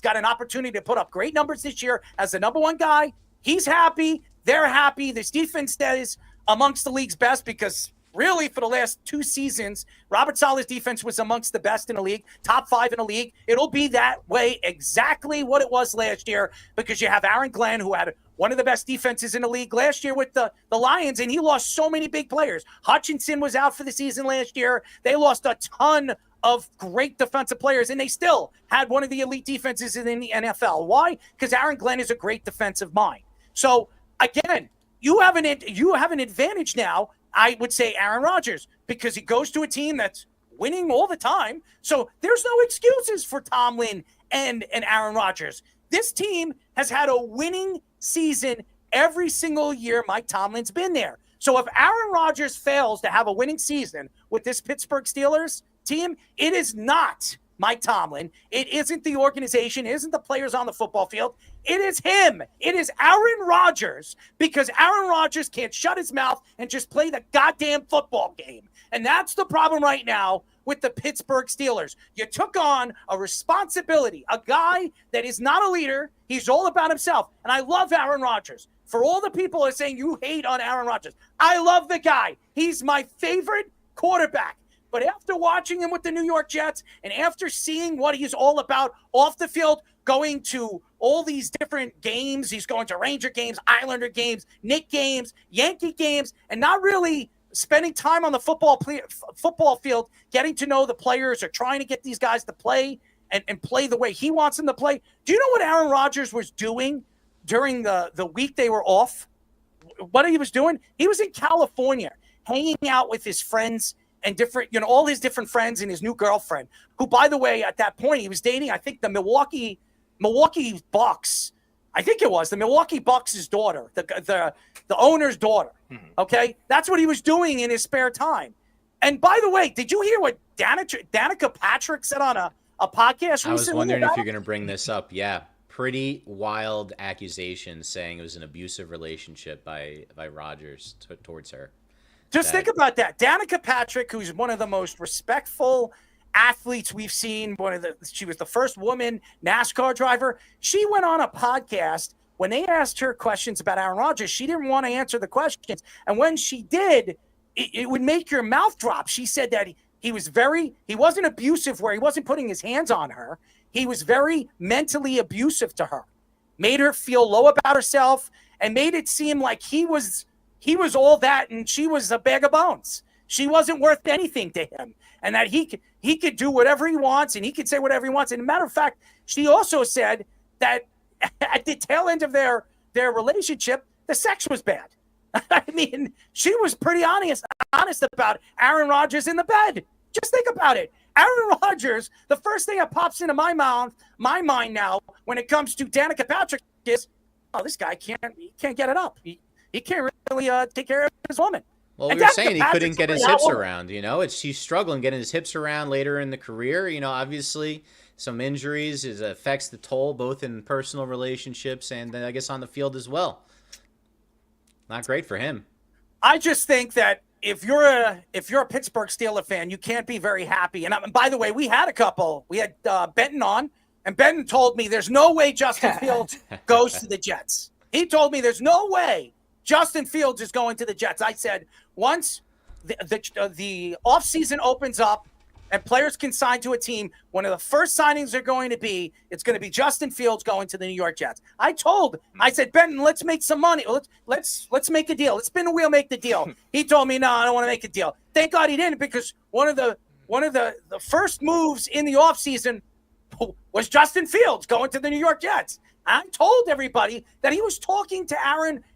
got an opportunity to put up great numbers this year as the number one guy. He's happy. They're happy. This defense is amongst the league's best because really for the last two seasons, Robert Saleh's defense was amongst the best in the league, top 5 in the league. It'll be that way exactly what it was last year because you have Aaron Glenn, who had one of the best defenses in the league last year with the Lions, and he lost so many big players. Hutchinson was out for the season last year. They lost a ton of great defensive players, and they still had one of the elite defenses in the NFL. Why? Because Aaron Glenn is a great defensive mind. So, again, you have an advantage now, I would say Aaron Rodgers, because he goes to a team that's winning all the time. So there's no excuses for Tomlin and Aaron Rodgers. This team has had a winning season every single year Mike Tomlin's been there. So if Aaron Rodgers fails to have a winning season with this Pittsburgh Steelers team, it is not Mike Tomlin. It isn't the organization. It isn't the players on the football field. It is him. It is Aaron Rodgers, because Aaron Rodgers can't shut his mouth and just play the goddamn football game. And that's the problem right now with the Pittsburgh Steelers. You took on a responsibility, a guy that is not a leader. He's all about himself. And I love Aaron Rodgers. For all the people that are saying you hate on Aaron Rodgers, I love the guy. He's my favorite quarterback. But after watching him with the New York Jets and after seeing what he's all about off the field, going to all these different games, he's going to Ranger games, Islander games, Knicks games, Yankee games, and not really spending time on the football field, getting to know the players or trying to get these guys to play and play the way he wants them to play. Do you know what Aaron Rodgers was doing during the week they were off? What he was doing? He was in California hanging out with his friends and different, all his different friends and his new girlfriend, who, by the way, at that point, he was dating, I think, the Milwaukee Bucks. I think it was the Milwaukee Bucks' daughter, the owner's daughter. Okay? That's what he was doing in his spare time. And by the way, did you hear what Danica Patrick said on a podcast recently? I was wondering if you're going to bring this up. Yeah. Pretty wild accusations saying it was an abusive relationship by Rodgers towards her. Just think about that. Danica Patrick, who's one of the most respectful athletes we've seen, she was the first woman NASCAR driver. She went on a podcast. When they asked her questions about Aaron Rodgers, she didn't want to answer the questions. And when she did, it would make your mouth drop. She said that he wasn't abusive where he wasn't putting his hands on her. He was very mentally abusive to her, made her feel low about herself, and made it seem like he was all that and she was a bag of bones. She wasn't worth anything to him, and that he could do whatever he wants and he could say whatever he wants. And as a matter of fact, she also said that at the tail end of their relationship, the sex was bad. I mean, she was pretty honest about Aaron Rodgers in the bed. Just think about it. Aaron Rodgers, the first thing that pops into my mind now when it comes to Danica Patrick is, oh, this guy can't get it up. He can't really take care of his woman. Well, we were saying he couldn't get his hips around. He's struggling getting his hips around later in the career. Obviously some injuries affects the toll both in personal relationships and I guess on the field as well. Not great for him. I just think that if you're a Pittsburgh Steelers fan, you can't be very happy. And by the way, we had Benton on, and Benton told me there's no way Justin Fields goes to the Jets. He told me there's no way Justin Fields is going to the Jets. I said, once the offseason opens up and players can sign to a team, one of the first signings are going to be, it's going to be Justin Fields going to the New York Jets. I said, Benton, let's make some money. Let's make a deal. Let's spin the wheel, make the deal. He told me, no, I don't want to make a deal. Thank God he didn't, because one of the first moves in the offseason was Justin Fields going to the New York Jets. I told everybody that he was talking to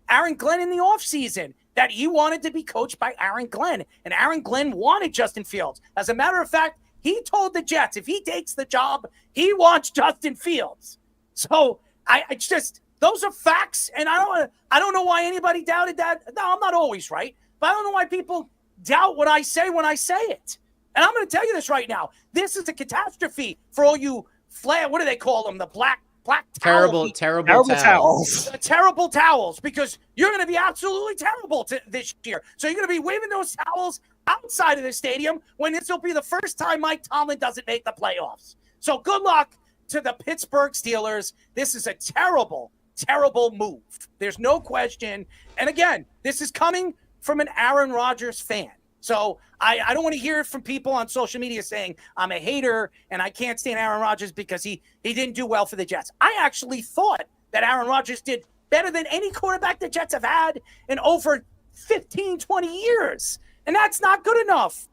Aaron Glenn in the offseason, that he wanted to be coached by Aaron Glenn, and Aaron Glenn wanted Justin Fields. As a matter of fact, he told the Jets if he takes the job, he wants Justin Fields. So I just, those are facts, and I don't know why anybody doubted that. No, I'm not always right, but I don't know why people doubt what I say when I say it. And I'm going to tell you this right now. This is a catastrophe for all you what do they call them? The black terrible towels. Terrible towels, because you're going to be absolutely terrible this year. So you're going to be waving those towels outside of the stadium when this will be the first time Mike Tomlin doesn't make the playoffs. So good luck to the Pittsburgh Steelers. This is a terrible, terrible move. There's no question. And again, this is coming from an Aaron Rodgers fan. So I don't want to hear it from people on social media saying I'm a hater and I can't stand Aaron Rodgers because he didn't do well for the Jets. I actually thought that Aaron Rodgers did better than any quarterback the Jets have had in over 15, 20 years. And that's not good enough.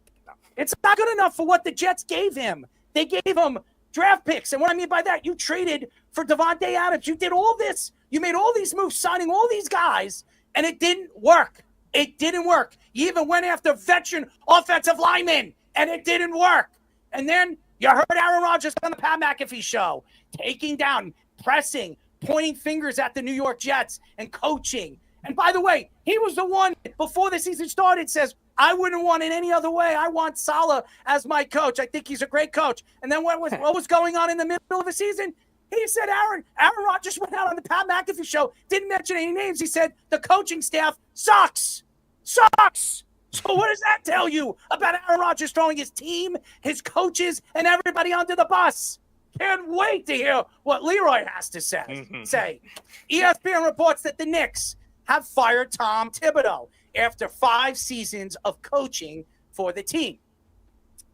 It's not good enough for what the Jets gave him. They gave him draft picks. And what I mean by that, you traded for Devontae Adams. You did all this. You made all these moves, signing all these guys, and it didn't work. It didn't work. You even went after veteran offensive linemen, and it didn't work. And then you heard Aaron Rodgers on the Pat McAfee show, taking down, pressing, pointing fingers at the New York Jets and coaching. And by the way, he was the one before the season started says, I wouldn't want it any other way. I want Saleh as my coach. I think he's a great coach. And then what was going on in the middle of the season? He said Aaron Rodgers went out on the Pat McAfee show, didn't mention any names. He said the coaching staff sucks. So what does that tell you about Aaron Rodgers throwing his team, his coaches, and everybody under the bus? Can't wait to hear what Leroy has to say. ESPN reports that the Knicks have fired Tom Thibodeau after 5 seasons of coaching for the team.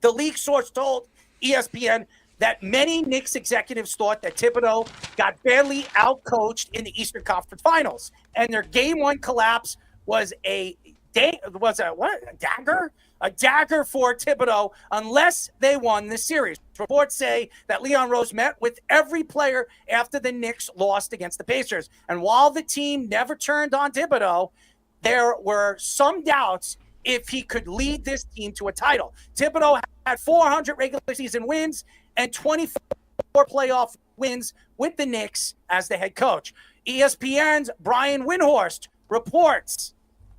The league source told ESPN that many Knicks executives thought that Thibodeau got badly outcoached in the Eastern Conference Finals, and their Game 1 collapse was a dagger? A dagger for Thibodeau unless they won the series. Reports say that Leon Rose met with every player after the Knicks lost against the Pacers. And while the team never turned on Thibodeau, there were some doubts if he could lead this team to a title. Thibodeau had 400 regular season wins and 24 playoff wins with the Knicks as the head coach. ESPN's Brian Windhorst reports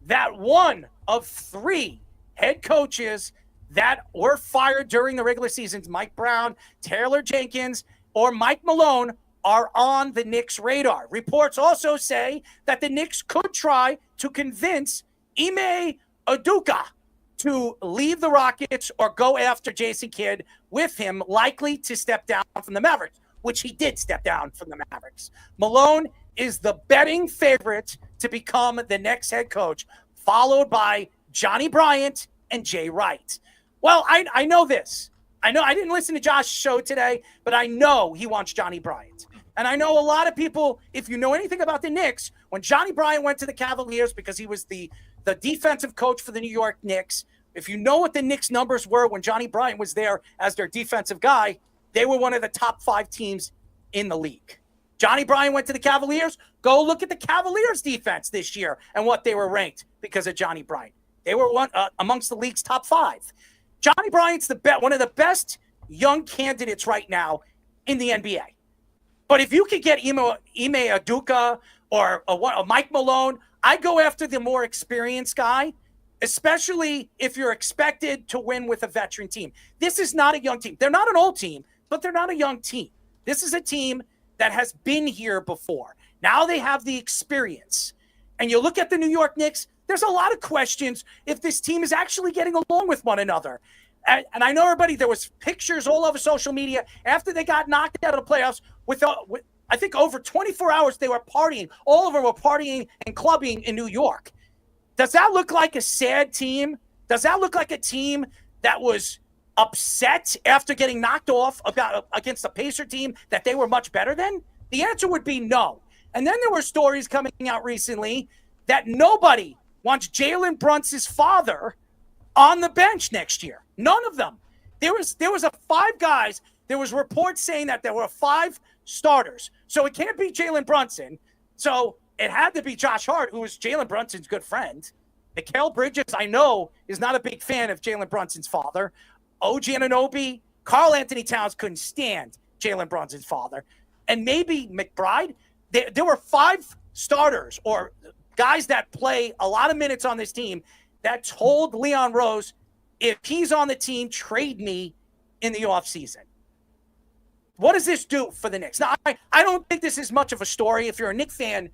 that one of 3 head coaches that were fired during the regular seasons, Mike Brown, Taylor Jenkins, or Mike Malone, are on the Knicks' radar. Reports also say that the Knicks could try to convince Ime Udoka to leave the Rockets or go after Jason Kidd, with him likely to step down from the Mavericks, which he did step down from the Mavericks. Malone is the betting favorite to become the next head coach, followed by Johnny Bryant and Jay Wright. Well, I know this. I didn't listen to Josh's show today, but I know he wants Johnny Bryant. And I know a lot of people, if you know anything about the Knicks, when Johnny Bryant went to the Cavaliers because he was the defensive coach for the New York Knicks, if you know what the Knicks numbers were when Johnny Bryant was there as their defensive guy, they were one of the top 5 teams in the league. Johnny Bryant went to the Cavaliers. Go look at the Cavaliers defense this year and what they were ranked because of Johnny Bryant. They were one amongst the league's top 5. Johnny Bryant's one of the best young candidates right now in the NBA. But if you could get Ime Udoka or Mike Malone, I go after the more experienced guy, especially if you're expected to win with a veteran team. This is not a young team. They're not an old team, but they're not a young team. This is a team that has been here before. Now they have the experience. And you look at the New York Knicks, there's a lot of questions if this team is actually getting along with one another. And I know everybody, there was pictures all over social media after they got knocked out of the playoffs with I think over 24 hours they were partying. All of them were partying and clubbing in New York. Does that look like a sad team? Does that look like a team that was upset after getting knocked off against a Pacer team that they were much better than? The answer would be no. And then there were stories coming out recently that nobody wants Jalen Brunson's father on the bench next year. None of them. There was 5 guys. There was reports saying that there were 5 starters. So it can't be Jalen Brunson. So it had to be Josh Hart, who was Jalen Brunson's good friend. Mikal Bridges, I know, is not a big fan of Jalen Brunson's father. OG Anunoby, Karl Anthony Towns couldn't stand Jalen Brunson's father. And maybe McBride. There were 5 starters or guys that play a lot of minutes on this team that told Leon Rose, if he's on the team, trade me in the offseason. What does this do for the Knicks? Now, I don't think this is much of a story. If you're a Knicks fan,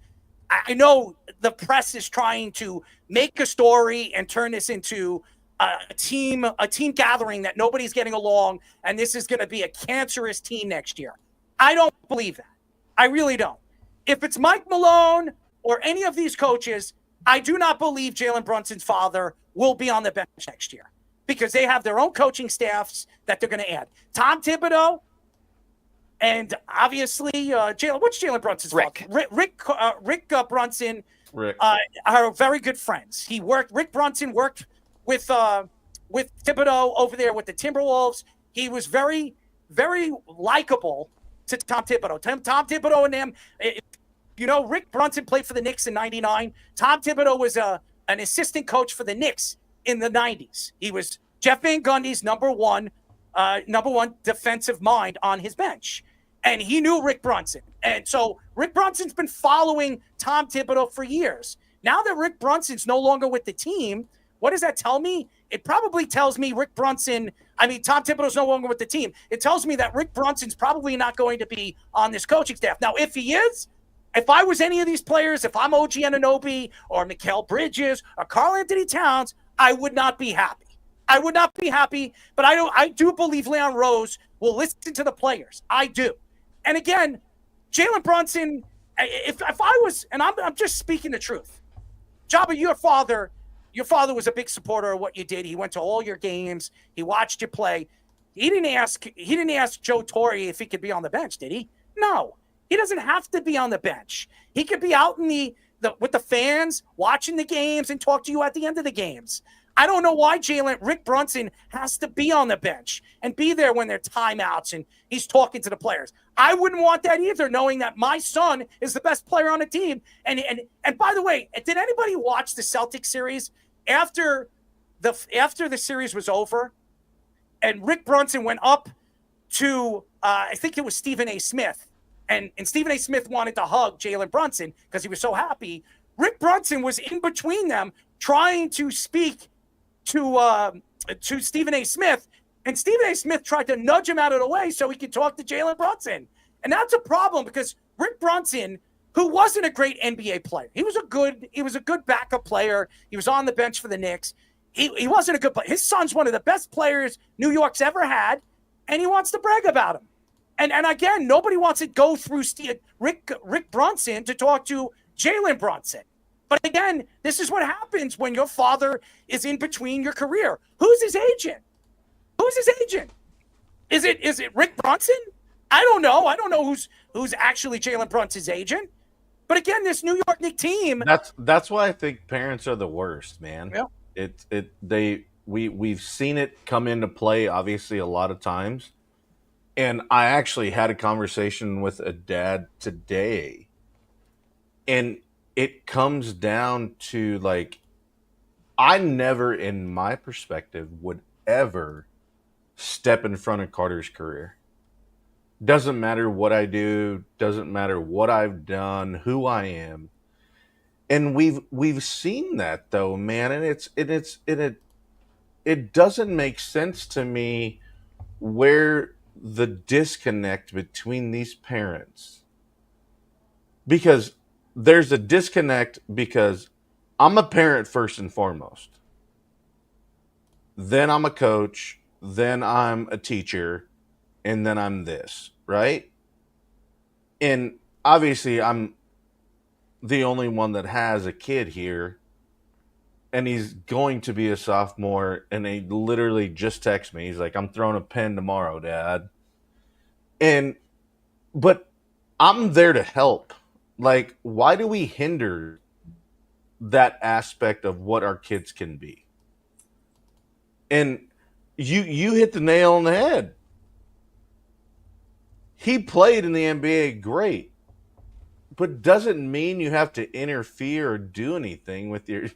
I know the press is trying to make a story and turn this into a team gathering that nobody's getting along, and this is going to be a cancerous team next year. I don't believe that. I really don't. If it's Mike Malone or any of these coaches, I do not believe Jalen Brunson's father will be on the bench next year because they have their own coaching staffs that they're going to add. Tom Thibodeau and obviously what's Jalen Brunson's father? Rick Brunson are very good friends. Rick Brunson worked with Thibodeau over there with the Timberwolves. He was very, very likable to Tom Thibodeau. Tom Thibodeau and them, Rick Brunson played for the Knicks in '99. Tom Thibodeau was an assistant coach for the Knicks in the '90s. He was Jeff Van Gundy's number one defensive mind on his bench. and he knew Rick Brunson. And so Rick Brunson's been following Tom Thibodeau for years. Now that Rick Brunson's no longer with the team, what does that tell me? It probably tells me Tom Thibodeau's no longer with the team. It tells me that Rick Brunson's probably not going to be on this coaching staff. Now, if he is, if I was any of these players, if I'm OG Anunoby or Mikal Bridges or Karl Anthony Towns, I would not be happy. I would not be happy, but I do believe Leon Rose will listen to the players. I do. And again, Jalen Brunson, if I was, and I'm just speaking the truth, Joba, your father was a big supporter of what you did. He went to all your games. He watched you play. He didn't ask Joe Torre if he could be on the bench, did he? No. He doesn't have to be on the bench. He could be out in with the fans, watching the games, and talk to you at the end of the games. I don't know why Rick Brunson has to be on the bench and be there when there are timeouts and he's talking to the players. I wouldn't want that either, knowing that my son is the best player on the team. And by the way, did anybody watch the Celtics series after the series was over and Rick Brunson went up to I think it was Stephen A. Smith, and Stephen A. Smith wanted to hug Jalen Brunson because he was so happy. Rick Brunson was in between them trying to speak to Stephen A. Smith, and Stephen A. Smith tried to nudge him out of the way so he could talk to Jalen Brunson. And that's a problem because Rick Brunson, who wasn't a great NBA player, he was a good backup player. He was on the bench for the Knicks. He wasn't a good player. His son's one of the best players New York's ever had, and he wants to brag about him. And again, nobody wants to go through Rick Brunson to talk to Jalen Brunson. But again, this is what happens when your father is in between your career. Who's his agent? Is it Rick Brunson? I don't know. I don't know who's actually Jalen Brunson's agent. But again, this New York Knicks team. That's why I think parents are the worst, man. Yeah. We've seen it come into play obviously a lot of times. And I actually had a conversation with a dad today. And it comes down to, like, I never, in my perspective, would ever step in front of Carter's career. Doesn't matter what I do, doesn't matter what I've done, who I am. And we've seen that though, man, and it doesn't make sense to me where the disconnect between these parents, because there's a disconnect because I'm a parent first and foremost. Then I'm a coach. Then I'm a teacher. And then I'm this, right? And obviously I'm the only one that has a kid here. And he's going to be a sophomore. And he literally just texted me. He's like, I'm throwing a pen tomorrow, Dad. But I'm there to help. Like, why do we hinder that aspect of what our kids can be? And you hit the nail on the head. He played in the NBA great, but doesn't mean you have to interfere or do anything with your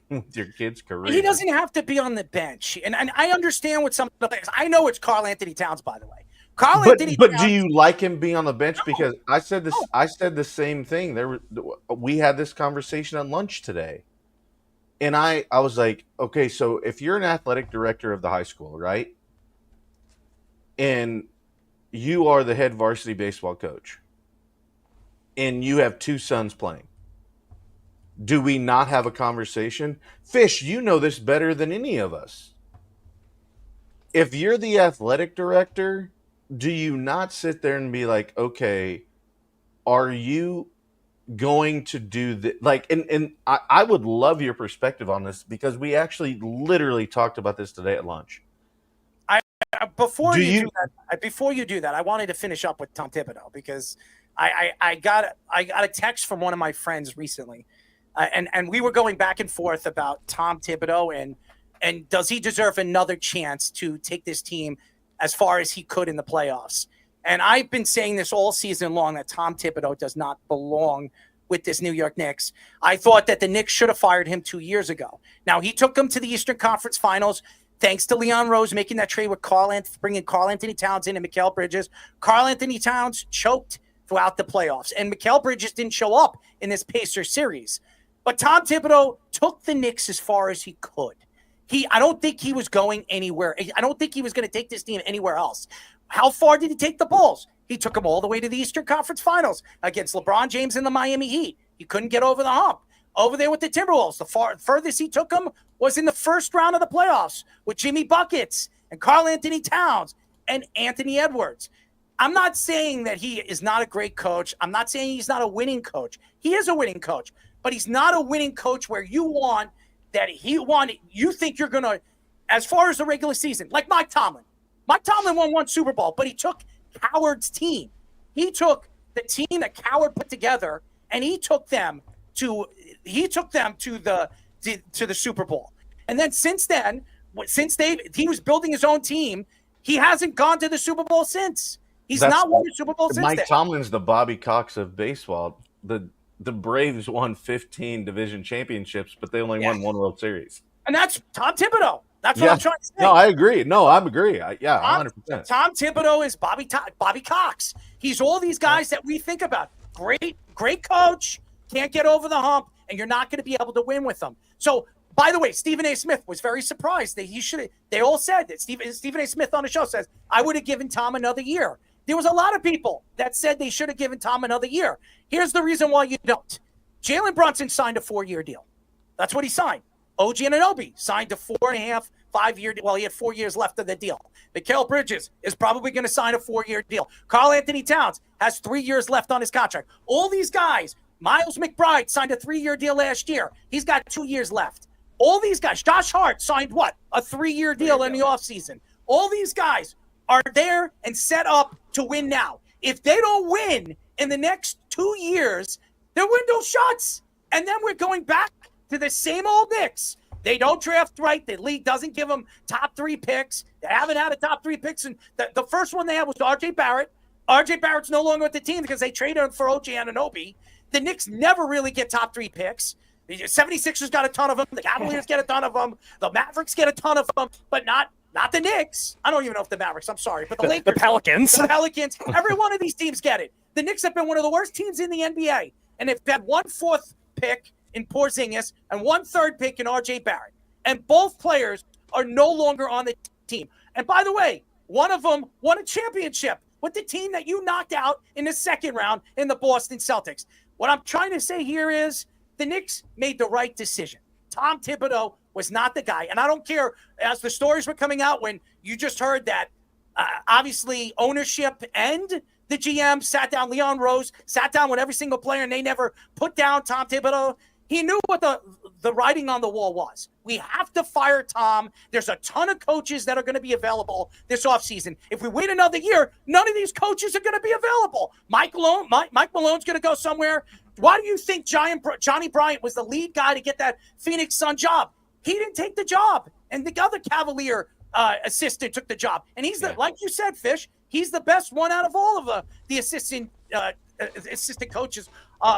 kid's career. He doesn't have to be on the bench. And I understand what some of the players. I know it's Karl Anthony Towns, by the way. But do you like him being on the bench? No, because I said this. No. I said the same thing. We had this conversation at lunch today, and I was like, okay, so if you're an athletic director of the high school, right, and you are the head varsity baseball coach, and you have two sons playing, do we not have a conversation? Fish, you know this better than any of us. If you're the athletic director, do you not sit there and be like, okay, are you going to do that? Like, and I would love your perspective on this because we actually literally talked about this today at lunch. Before you do that, I wanted to finish up with Tom Thibodeau because I got a text from one of my friends recently, and we were going back and forth about Tom Thibodeau and does he deserve another chance to take this team as far as he could in the playoffs. And I've been saying this all season long that Tom Thibodeau does not belong with this New York Knicks. I thought that the Knicks should have fired him 2 years ago. Now, he took them to the Eastern Conference Finals. thanks to Leon Rose making that trade with bringing Karl Anthony Towns in and Mikal Bridges. Karl Anthony Towns choked throughout the playoffs, and Mikal Bridges didn't show up in this Pacers series. But Tom Thibodeau took the Knicks as far as he could. I don't think he was going anywhere. I don't think he was going to take this team anywhere else. How far did he take the Bulls? He took them all the way to the Eastern Conference Finals against LeBron James and the Miami Heat. He couldn't get over the hump. Over there with the Timberwolves, the furthest he took them was in the first round of the playoffs with Jimmy Buckets and Karl Anthony Towns and Anthony Edwards. I'm not saying that he is not a great coach. I'm not saying he's not a winning coach. He is a winning coach, but he's not a winning coach where you think you're going to, as far as the regular season, like Mike Tomlin. Mike Tomlin won one Super Bowl, but he took Coward's team. He took the team that Coward put together, and he took them to the Super Bowl. And then since he was building his own team, he hasn't gone to the Super Bowl since. He's not won the Super Bowl since Mike then. Tomlin's the Bobby Cox of baseball. The Braves won 15 division championships, but they only won one World Series. And that's Tom Thibodeau. That's what I'm trying to say. No, I agree. No, I agree. 100%. Tom Thibodeau is Bobby Cox. He's all these guys that we think about. Great coach, can't get over the hump, and you're not going to be able to win with them. So, by the way, Stephen A. Smith was very surprised that they all said that Stephen A. Smith on the show says, I would have given Tom another year. There was a lot of people that said they should have given Tom another year. Here's the reason why you don't. Jalen Brunson signed a 4-year deal. That's what he signed. OG Anunoby signed a 4.5, 5-year deal. Well, he had 4 years left of the deal. Mikal Bridges is probably going to sign a 4-year deal. Karl Anthony Towns has 3 years left on his contract. All these guys, Miles McBride signed a 3-year deal last year. He's got 2 years left. All these guys, Josh Hart signed what? A 3-year deal in the offseason. All these guys are there and set up to win now. If they don't win in the next 2 years, their window shuts. And then we're going back to the same old Knicks. They don't draft right. The league doesn't give them top 3 picks. They haven't had a top 3 picks. And the first one they had was R.J. Barrett. R.J. Barrett's no longer with the team because they traded him for OG Anunoby. The Knicks never really get top 3 picks. The 76ers got a ton of them. The Cavaliers get a ton of them. The Mavericks get a ton of them, but not the Knicks. I don't even know if the Mavericks, I'm sorry, but the Lakers. The Pelicans. The Pelicans. Every one of these teams get it. The Knicks have been one of the worst teams in the NBA, and they've had 1 4th pick in Porzingis and 1 3rd pick in R.J. Barrett. And both players are no longer on the team. And by the way, one of them won a championship with the team that you knocked out in the second round in the Boston Celtics. What I'm trying to say here is the Knicks made the right decision. Tom Thibodeau was not the guy. And I don't care, as the stories were coming out when you just heard that, obviously ownership and the GM sat down, Leon Rose sat down with every single player, and they never put down Tom Thibodeau. He knew what the writing on the wall was. We have to fire Tom. There's a ton of coaches that are going to be available this offseason. If we wait another year, none of these coaches are going to be available. Mike Malone's going to go somewhere. Why do you think Johnny Bryant was the lead guy to get that Phoenix Sun job? He didn't take the job. And the other Cavalier assistant took the job. And he's like you said, Fish, he's the best one out of all of the assistant coaches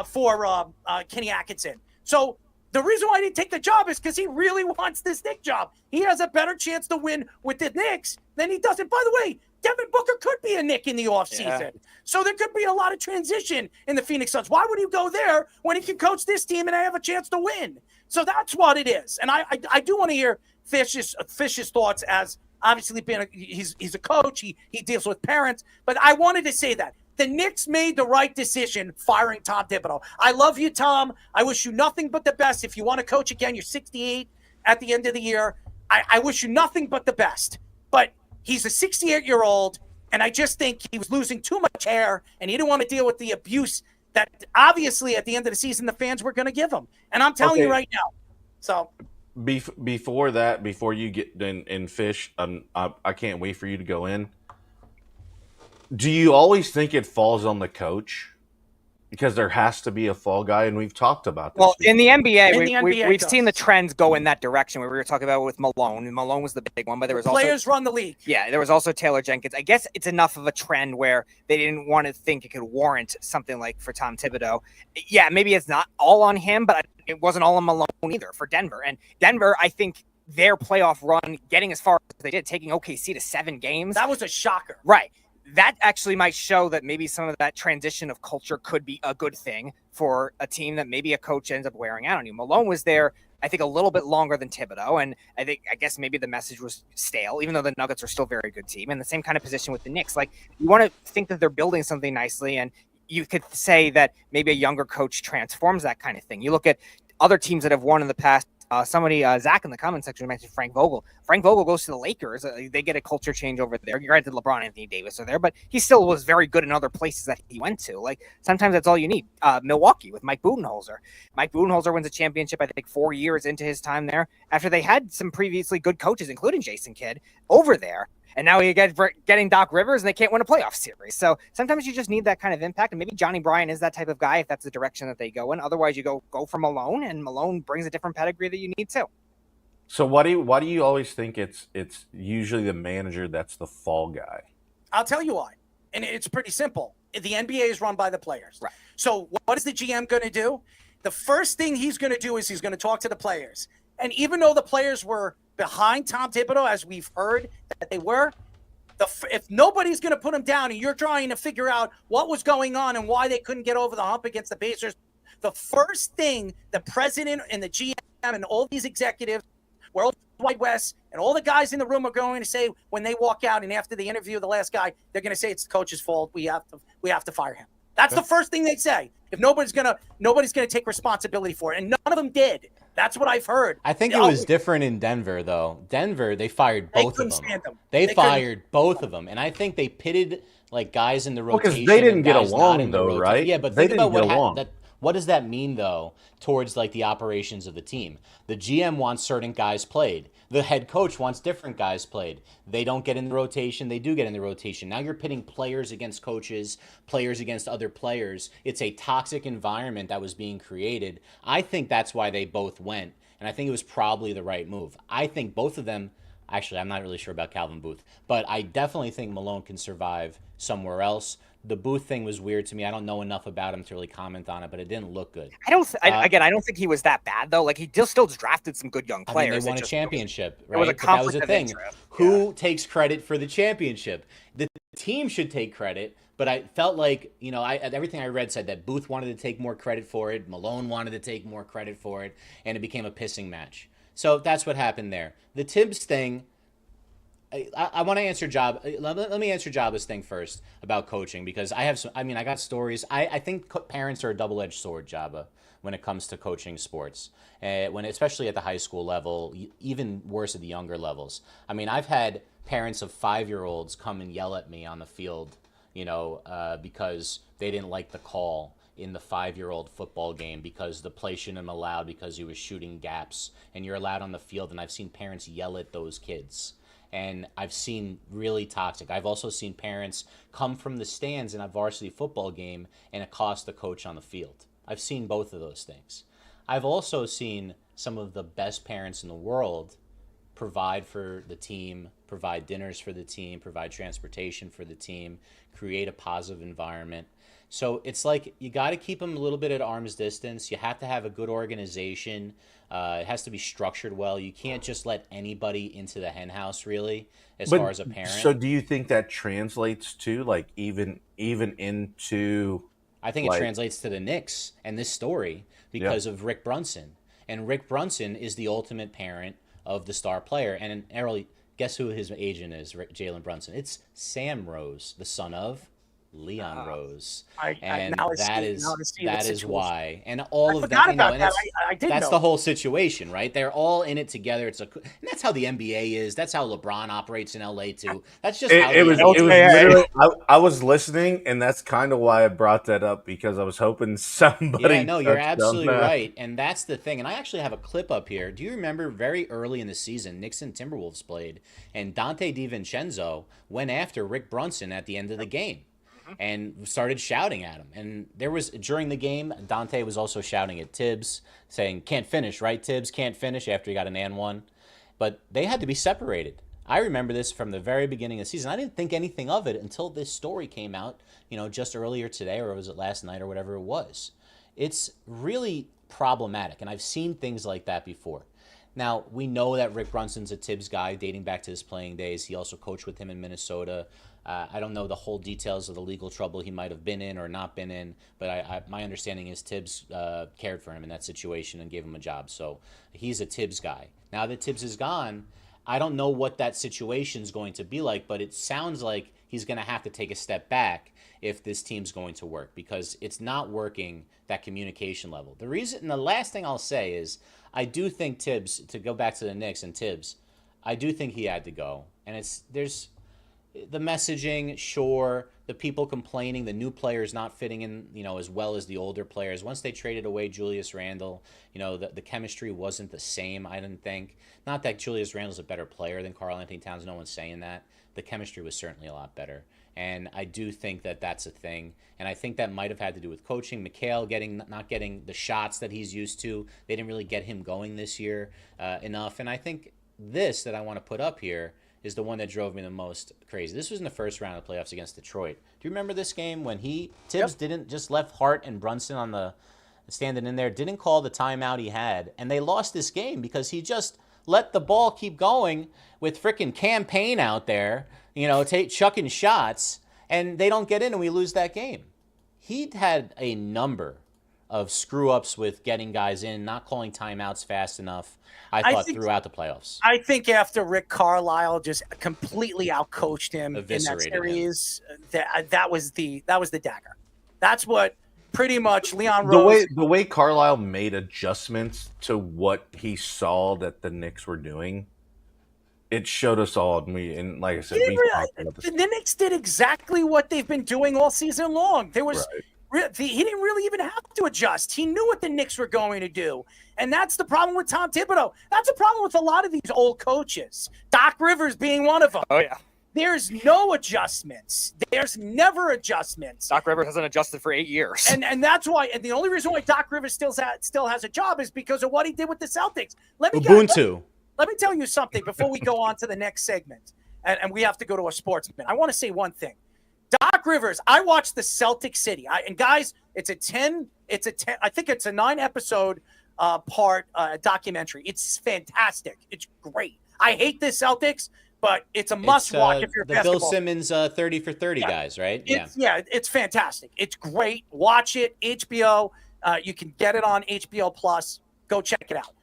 for Kenny Atkinson. So the reason why he didn't take the job is because he really wants this Knicks job. He has a better chance to win with the Knicks than he does. And by the way, Devin Booker could be a Knick in the offseason. Yeah. So there could be a lot of transition in the Phoenix Suns. Why would he go there when he can coach this team and have a chance to win? So that's what it is. And I do want to hear Fish's thoughts, as obviously he's a coach. He deals with parents. But I wanted to say that. The Knicks made the right decision firing Tom Thibodeau. I love you, Tom. I wish you nothing but the best. If you want to coach again, you're 68 at the end of the year. I wish you nothing but the best. But he's a 68-year-old, and I just think he was losing too much hair, and he didn't want to deal with the abuse that obviously at the end of the season the fans were going to give him. And I'm telling you right now. So before that, before you get in Fish, I can't wait for you to go in. Do you always think it falls on the coach? Because there has to be a fall guy, and we've talked about this. Well, in the NBA, we've seen the trends go in that direction. Where we were talking about with Malone, and Malone was the big one, but there was players run the league. Yeah, there was also Taylor Jenkins. I guess it's enough of a trend where they didn't want to think it could warrant something like for Tom Thibodeau. Yeah, maybe it's not all on him, but it wasn't all on Malone either for Denver. And Denver, I think their playoff run, getting as far as they did, taking OKC to 7 games. That was a shocker. Right. That actually might show that maybe some of that transition of culture could be a good thing for a team that maybe a coach ends up wearing out on you. Malone was there, I think, a little bit longer than Thibodeau, and I guess maybe the message was stale, even though the Nuggets are still a very good team. And the same kind of position with the Knicks. Like, you want to think that they're building something nicely, and you could say that maybe a younger coach transforms that kind of thing. You look at other teams that have won in the past. Zach in the comment section mentioned Frank Vogel. Frank Vogel goes to the Lakers. They get a culture change over there. Granted, LeBron and Anthony Davis are there, but he still was very good in other places that he went to. Like, sometimes that's all you need. Milwaukee with Mike Budenholzer. Mike Budenholzer wins a championship, I think, 4 years into his time there, after they had some previously good coaches, including Jason Kidd, over there. And now you get getting Doc Rivers, and they can't win a playoff series. So sometimes you just need that kind of impact. And maybe Johnny Bryan is that type of guy if that's the direction that they go in. Otherwise, you go for Malone, and Malone brings a different pedigree that you need too. So why do you always think it's usually the manager that's the fall guy? I'll tell you why. And it's pretty simple. The NBA is run by the players. Right. So what is the GM going to do? The first thing he's going to do is he's going to talk to the players. And even though the players were behind Tom Thibodeau, as we've heard that they were, if nobody's going to put him down and you're trying to figure out what was going on and why they couldn't get over the hump against the Pacers, the first thing the president and the GM and all these executives, Worldwide West, and all the guys in the room are going to say when they walk out and after the interview of the last guy, they're going to say it's the coach's fault. We have to fire him. That's the first thing they say. If nobody's gonna take responsibility for it, and none of them did. That's what I've heard. I think it was different in Denver, though. Denver, they fired both of them. They fired both of them, and I think they pitted like guys in the rotation. Because they didn't get along, though, right? Yeah, but think about what does that mean, though, towards like the operations of the team? The GM wants certain guys played. The head coach wants different guys played. They don't get in the rotation. They do get in the rotation. Now you're pitting players against coaches, players against other players. It's a toxic environment that was being created. I think that's why they both went, and I think it was probably the right move. I think both of them, actually, I'm not really sure about Calvin Booth, but I definitely think Malone can survive somewhere else. The Booth thing was weird to me. I don't know enough about him to really comment on it, but it didn't look good. I don't think he was that bad, though. Like, he still drafted some good young players. I mean, they won a championship, right? It was a that was the thing. Interest. Who takes credit for the championship? The team should take credit, but I felt like, everything I read said that Booth wanted to take more credit for it, Malone wanted to take more credit for it, and it became a pissing match. So that's what happened there. The Thibs thing, I want to answer let me answer Joba's thing first about coaching, because I got stories. I think parents are a double-edged sword, Joba, when it comes to coaching sports, especially at the high school level, even worse at the younger levels. I mean, I've had parents of 5-year-olds come and yell at me on the field, because they didn't like the call in the 5-year-old football game because the play shouldn't have been allowed because he was shooting gaps, and you're allowed on the field. And I've seen parents yell at those kids. And I've seen really toxic. I've also seen parents come from the stands in a varsity football game and accost the coach on the field. I've seen both of those things. I've also seen some of the best parents in the world provide for the team, provide dinners for the team, provide transportation for the team, create a positive environment. So it's like you got to keep them a little bit at arm's distance. You have to have a good organization. It has to be structured well. You can't just let anybody into the henhouse, really, as far as a parent. So do you think that translates to, like, even into... I think it translates to the Knicks and this story because of Rick Brunson. And Rick Brunson is the ultimate parent of the star player. And Errol, guess who his agent is, Jalen Brunson? It's Sam Rose, the son of Leon Rose, and that is why, and all of that. That's the whole situation, right? They're all in it together. And that's how the NBA is. That's how LeBron operates in LA too. That's just how it was. Literally, I was listening, and that's kind of why I brought that up, because I was hoping somebody. Yeah, no, you're absolutely right, and that's the thing. And I actually have a clip up here. Do you remember very early in the season, Knicks and Timberwolves played, and Dante DiVincenzo went after Rick Brunson at the end of the game and started shouting at him. And there was, during the game, Dante was also shouting at Thibs, saying, "Can't finish, right, Thibs? Can't finish," after he got an and one. But they had to be separated. I remember this from the very beginning of the season. I didn't think anything of it until this story came out, just earlier today, or was it last night, or whatever it was. It's really problematic, and I've seen things like that before. Now, we know that Rick Brunson's a Thibs guy dating back to his playing days. He also coached with him in Minnesota. I don't know the whole details of the legal trouble he might have been in or not been in, but my understanding is Thibs cared for him in that situation and gave him a job. So he's a Thibs guy. Now that Thibs is gone, I don't know what that situation's going to be like, but it sounds like he's going to have to take a step back if this team's going to work, because it's not working, that communication level. The last thing I'll say is I do think Thibs, to go back to the Knicks and Thibs, I do think he had to go. And there's the messaging, sure, the people complaining, the new players not fitting in, as well as the older players. Once they traded away Julius Randle, the chemistry wasn't the same, I didn't think. Not that Julius Randle's a better player than Karl Anthony Towns, no one's saying that. The chemistry was certainly a lot better. And I do think that that's a thing. And I think that might have had to do with coaching. Mikal not getting the shots that he's used to. They didn't really get him going this year enough. And I think this that I want to put up here is the one that drove me the most crazy. This was in the first round of the playoffs against Detroit. Do you remember this game when Thibs didn't just left Hart and Brunson on the standing in there, didn't call the timeout he had, and they lost this game because he just let the ball keep going with frickin' campaign out there, chucking shots, and they don't get in and we lose that game. He'd had a number of screw-ups with getting guys in, not calling timeouts fast enough, I thought, throughout the playoffs. I think after Rick Carlisle just completely outcoached him in that series, that was the dagger. That's what pretty much Leon Rose... The way Carlisle made adjustments to what he saw that the Knicks were doing, it showed us all. And like I said, the Knicks did exactly what they've been doing all season long. There was... Right. He didn't really even have to adjust. He knew what the Knicks were going to do. And that's the problem with Tom Thibodeau. That's a problem with a lot of these old coaches. Doc Rivers being one of them. Oh, yeah. There's no adjustments. There's never adjustments. Doc Rivers hasn't adjusted for 8 years. And that's why, and the only reason why Doc Rivers still has a job is because of what he did with the Celtics. Let me tell you something before we go on to the next segment. And we have to go to a sportsman. I want to say one thing. Doc Rivers, I watched the Celtic City. And guys, I think it's a 9-episode part documentary. It's fantastic. It's great. I hate the Celtics, but it's a must watch if you're the basketball. Bill Simmons 30 for 30 guys, right? It's fantastic. It's great. Watch it. HBO. You can get it on HBO Plus. Go check it out.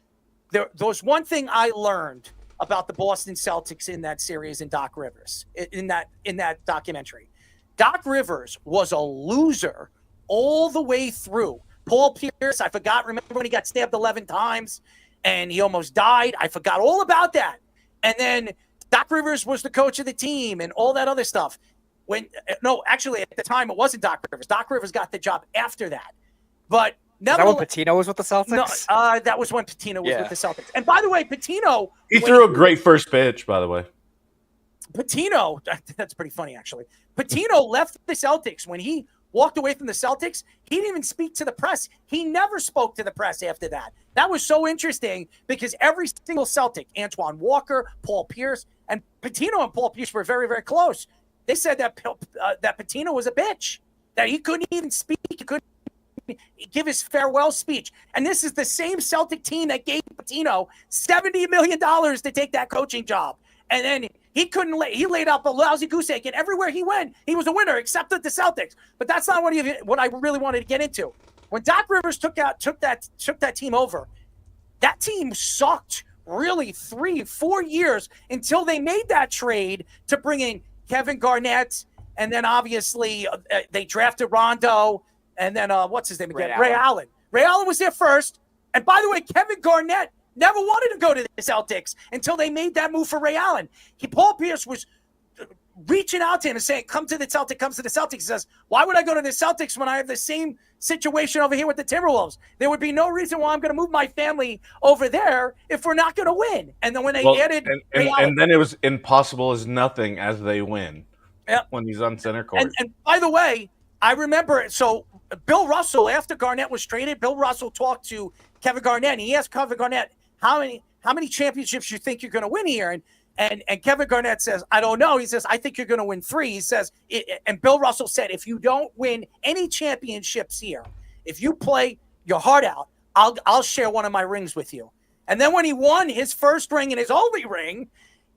There was one thing I learned about the Boston Celtics in that series and Doc Rivers in that documentary. Doc Rivers was a loser all the way through. Paul Pierce, remember when he got stabbed 11 times and he almost died? I forgot all about that. And then Doc Rivers was the coach of the team and all that other stuff. Actually, at the time, it wasn't Doc Rivers. Doc Rivers got the job after that. But is that when Pitino was with the Celtics? No, that was when Pitino was with the Celtics. And by the way, Pitino... He threw a great first pitch, by the way. Pitino, that's pretty funny, actually. Pitino left the Celtics. When he walked away from the Celtics, he didn't even speak to the press. He never spoke to the press after that. That was so interesting because every single Celtic, Antoine Walker, Paul Pierce, and Pitino and Paul Pierce were very, very close. They said that Pitino was a bitch, that he couldn't even speak. He couldn't give his farewell speech. And this is the same Celtic team that gave Pitino $70 million to take that coaching job. And then he laid out the lousy goose egg, and everywhere he went, he was a winner, except at the Celtics. But that's not what I really wanted to get into. When Doc Rivers took that team over, that team sucked really 3-4 years until they made that trade to bring in Kevin Garnett, and then obviously they drafted Rondo, and then what's his name again? Ray Allen. Ray Allen was there first, and by the way, Kevin Garnett never wanted to go to the Celtics until they made that move for Ray Allen. Paul Pierce was reaching out to him and saying, come to the Celtics. He says, why would I go to the Celtics when I have the same situation over here with the Timberwolves? There would be no reason why I'm going to move my family over there if we're not going to win. And then when they added and then it was impossible as nothing as they win when he's on center court. And by the way, I remember, so Bill Russell, after Garnett was traded, Bill Russell talked to Kevin Garnett, and he asked Kevin Garnett, how many championships you think you're going to win here? And Kevin Garnett says, I don't know. He says, I think you're going to win 3. He says, and Bill Russell said, if you don't win any championships here, if you play your heart out, I'll share one of my rings with you. And then when he won his first ring and his only ring,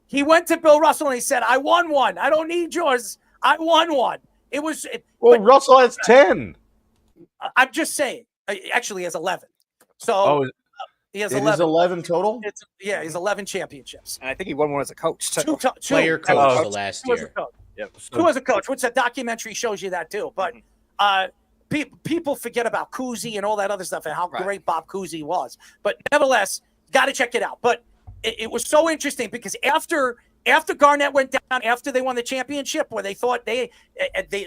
he went to Bill Russell and he said, I won one. I don't need yours. I won one. Russell has 10. I'm just saying. Actually, he has 11. So he has 11. It is 11 total? He's 11 championships. And I think he won one as a coach, too. Two Player coach the last year. Yep. Two as a coach, which the documentary shows you that too. But people forget about Cousy and all that other stuff and how great Bob Cousy was. But nevertheless, got to check it out. But it was so interesting because after Garnett went down, after they won the championship, where they thought the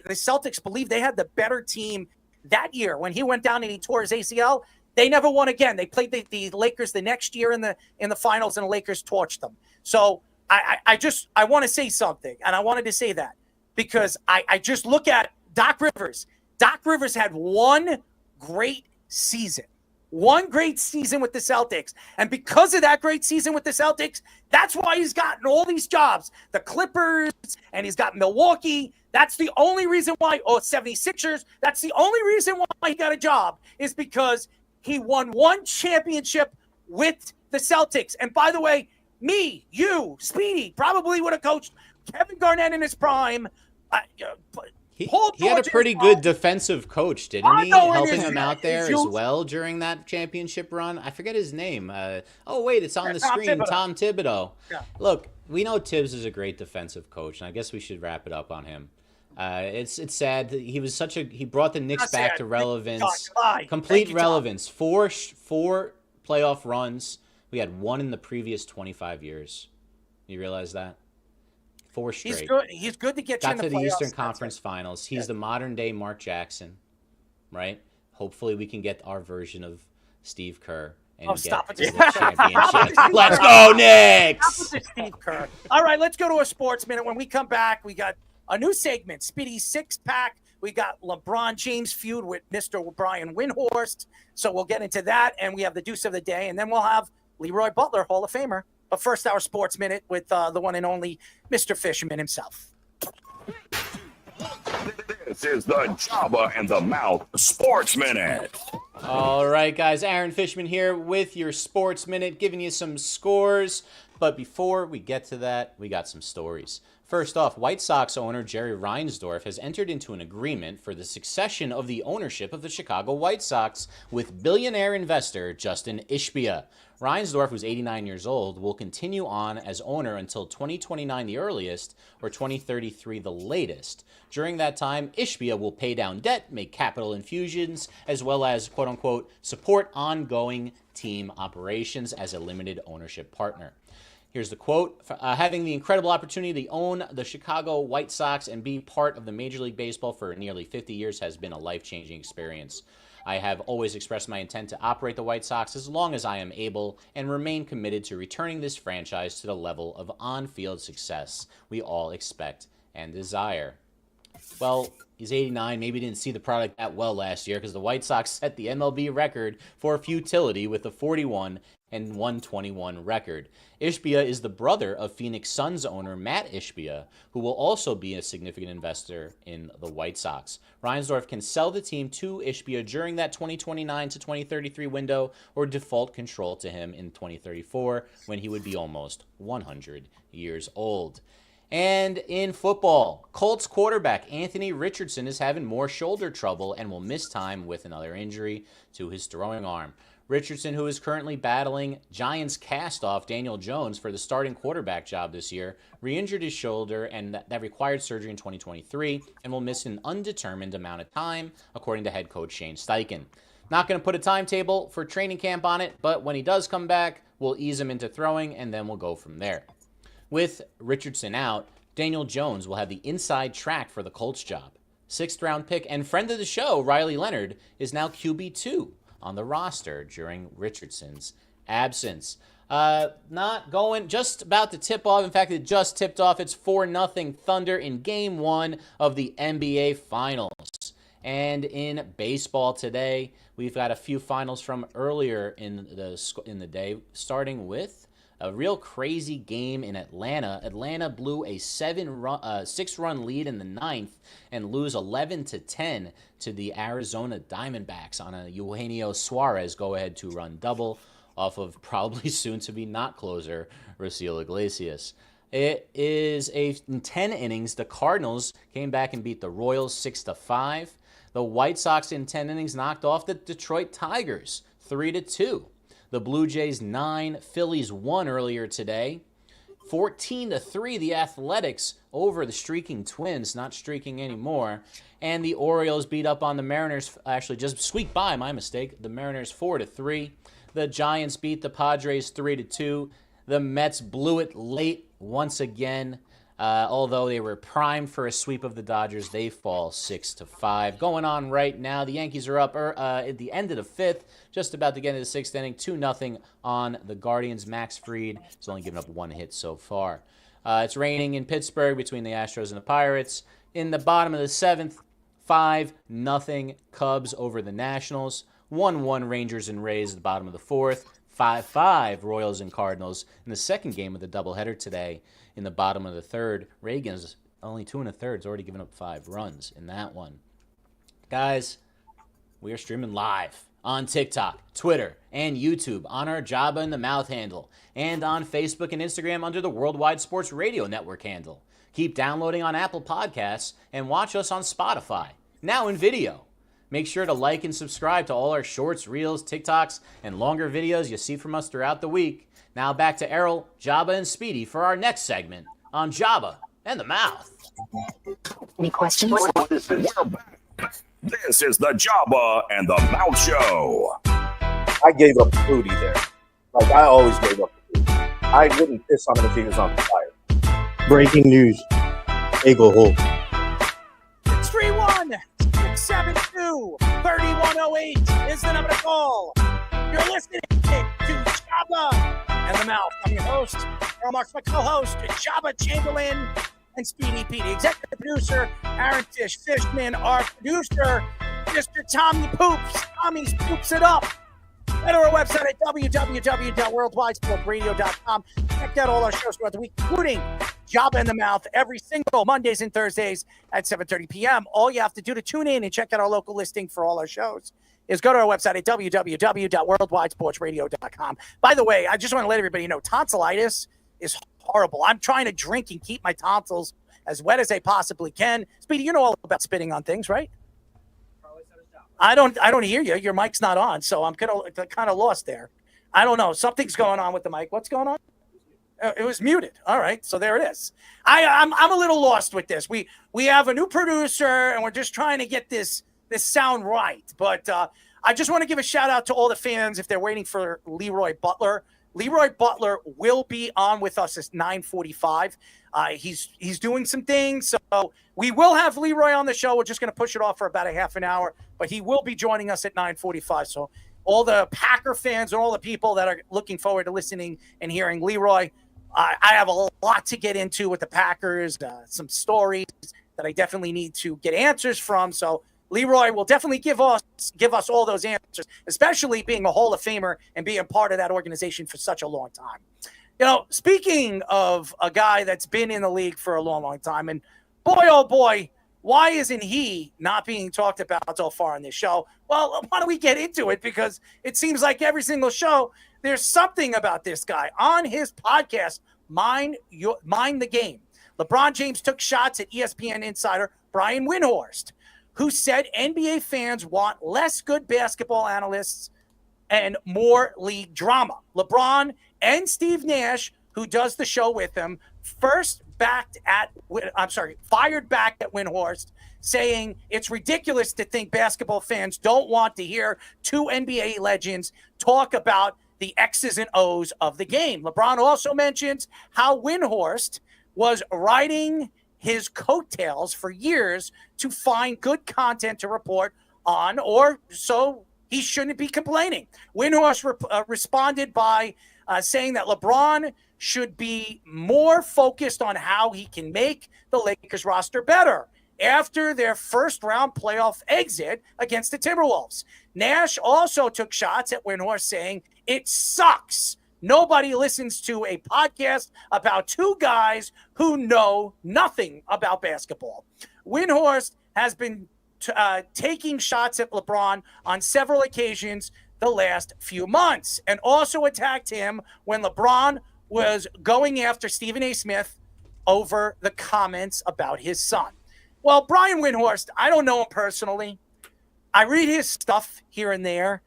Celtics believed they had the better team that year, when he went down and he tore his ACL, they never won again. They played the Lakers the next year in the finals, and the Lakers torched them. So I want to say something, and I wanted to say that because I just look at Doc Rivers. Doc Rivers had one great season with the Celtics. And because of that great season with the Celtics, that's why he's gotten all these jobs. The Clippers, and he's got Milwaukee. That's the only reason why, 76ers, that's the only reason why he got a job is because he won one championship with the Celtics. And by the way, me, you, Speedy, probably would have coached Kevin Garnett in his prime. He had a pretty good defensive coach, didn't he? Helping him out there as well during that championship run. I forget his name. It's on the screen. Tom Thibodeau. Yeah. Look, we know Thibs is a great defensive coach, and I guess we should wrap it up on him. It's sad that he brought the Knicks back to relevance, complete relevance. Four playoff runs. We had one in the previous 25 years. You realize that? 4 straight. He's good to get you in the playoffs. Got to the Eastern Conference Finals. He's the modern day Mark Jackson, right? Hopefully we can get our version of Steve Kerr and get the championship. Let's go, Knicks! Stop with Steve Kerr. All right, let's go to a sports minute. When we come back, we got a new segment, Speedy's Six Pack. We got LeBron James feud with Mr. Brian Windhorst. So we'll get into that, and we have the Deuce of the Day, and then we'll have Leroy Butler, Hall of Famer. But first, our sports minute with the one and only Mr. Fisherman himself. This is the Joba and the Mouth Sports Minute. All right, guys. Aaron Fishman here with your Sports Minute, giving you some scores. But before we get to that, we got some stories. First off, White Sox owner Jerry Reinsdorf has entered into an agreement for the succession of the ownership of the Chicago White Sox with billionaire investor Justin Ishbia. Reinsdorf, who's 89 years old, will continue on as owner until 2029 the earliest or 2033 the latest. During that time, Ishbia will pay down debt, make capital infusions, as well as, quote-unquote, support ongoing team operations as a limited ownership partner. Here's the quote. Having the incredible opportunity to own the Chicago White Sox and be part of the Major League Baseball for nearly 50 years has been a life-changing experience. I have always expressed my intent to operate the White Sox as long as I am able and remain committed to returning this franchise to the level of on-field success we all expect and desire. Well, he's 89. Maybe didn't see the product that well last year because the White Sox set the MLB record for futility with a 41 and 121 record. Ishbia is the brother of Phoenix Suns owner Matt Ishbia, who will also be a significant investor in the White Sox. Reinsdorf can sell the team to Ishbia during that 2029 to 2033 window or default control to him in 2034 when he would be almost 100 years old. And in football, Colts quarterback Anthony Richardson is having more shoulder trouble and will miss time with another injury to his throwing arm. Richardson, who is currently battling Giants cast-off Daniel Jones for the starting quarterback job this year, re-injured his shoulder and that required surgery in 2023 and will miss an undetermined amount of time, according to head coach Shane Steichen. Not going to put a timetable for training camp on it, but when he does come back, we'll ease him into throwing and then we'll go from there. With Richardson out, Daniel Jones will have the inside track for the Colts job. 6th-round pick and friend of the show, Riley Leonard, is now QB2 on the roster during Richardson's absence. Not going, just about to tip off. In fact, it just tipped off. It's 4-0 Thunder in Game 1 of the NBA Finals. And in baseball today, we've got a few finals from earlier in the day, starting with a real crazy game in Atlanta. Atlanta blew a 6-run lead in the 9th and lose 11-10 to the Arizona Diamondbacks on a Eugenio Suarez go-ahead 2-run double. off of probably soon to be not closer Raciel Iglesias. It is in 10 innings. The Cardinals came back and beat the Royals 6-5. The White Sox in 10 innings knocked off the Detroit Tigers 3-2. The Blue Jays 9, Phillies 1 earlier today. 14-3, the Athletics over the streaking Twins, not streaking anymore. And the Orioles beat up on the Mariners, actually just squeaked by, my mistake. The Mariners 4-3. The Giants beat the Padres 3-2. The Mets blew it late once again. Although they were primed for a sweep of the Dodgers, they fall 6-5. Going on right now, the Yankees are up at the end of the fifth, just about to get into the sixth inning, 2-0 on the Guardians. Max Fried has only given up one hit so far. It's raining in Pittsburgh between the Astros and the Pirates. In the bottom of the seventh, 5-0 Cubs over the Nationals. 1-1 Rangers and Rays at the bottom of the fourth. 5-5 Royals and Cardinals in the second game of the doubleheader today. In the bottom of the third, Reagan's only 2 1/3. Has already given up 5 runs in that one. Guys, we are streaming live on TikTok, Twitter, and YouTube on our Joba in the Mouth handle, and on Facebook and Instagram under the Worldwide Sports Radio Network handle. Keep downloading on Apple Podcasts and watch us on Spotify, now in video. Make sure to like and subscribe to all our shorts, reels, TikToks, and longer videos you see from us throughout the week. Now back to Errol, Joba, and Speedy for our next segment on Joba and the Mouth. Any questions? We're back. This is the Joba and the Mouth Show. I gave up Fruity there. Like, I always gave up Fruity. I wouldn't piss on him if he was on fire. Breaking news. Eagle Hole. 672-3108 is the number to call. You're listening to Joba and the Mouth. I'm your host, Errol Marks, my co-host, Joba Chamberlain and Speedy P. The executive producer, Aaron Fishman, our producer, Mr. Tommy Poops. Tommy's Poops It Up. Head to our website at www.worldwidesportradio.com. Check out all our shows throughout the week, including Joba in the Mouth every single Mondays and Thursdays at 7:30 p.m. All you have to do to tune in and check out our local listing for all our shows is go to our website at www.worldwidesportradio.com. By the way, I just want to let everybody know tonsillitis is horrible. I'm trying to drink and keep my tonsils as wet as they possibly can. Speedy, you know all about spitting on things, right? I don't hear you. Your mic's not on, so I'm kind of lost there. I don't know. Something's going on with the mic. What's going on? It was muted. All right, so there it is. I'm a little lost with this. We have a new producer, and we're just trying to get this sound right. But I just want to give a shout out to all the fans if they're waiting for Leroy Butler. Leroy Butler will be on with us at 9:45. He's doing some things, so we will have Leroy on the show. We're just going to push it off for about a half an hour, but he will be joining us at 9:45. So all the Packer fans and all the people that are looking forward to listening and hearing Leroy, I have a lot to get into with the Packers, some stories that I definitely need to get answers from. So Leroy will definitely give us all those answers, especially being a Hall of Famer and being part of that organization for such a long time. You know, speaking of a guy that's been in the league for a long, long time, and boy, oh boy, why isn't he not being talked about so far on this show? Well, why don't we get into it? Because it seems like every single show, there's something about this guy. On his podcast, Mind the Game, LeBron James took shots at ESPN insider Brian Windhorst, who said NBA fans want less good basketball analysts and more league drama. LeBron and Steve Nash, who does the show with him, fired back at Windhorst, saying it's ridiculous to think basketball fans don't want to hear two NBA legends talk about the X's and O's of the game. LeBron also mentions how Windhorst was riding his coattails for years to find good content to report on, or so he shouldn't be complaining. Windhorst responded by saying that LeBron should be more focused on how he can make the Lakers roster better after their first-round playoff exit against the Timberwolves. Nash also took shots at Windhorst, saying, "It sucks. Nobody listens to a podcast about two guys who know nothing about basketball." Windhorst has been taking shots at LeBron on several occasions. the last few months, and also attacked him when LeBron was going after Stephen A. Smith over the comments about his son. Well, Brian Windhorst, I don't know him personally. I read his stuff here and there.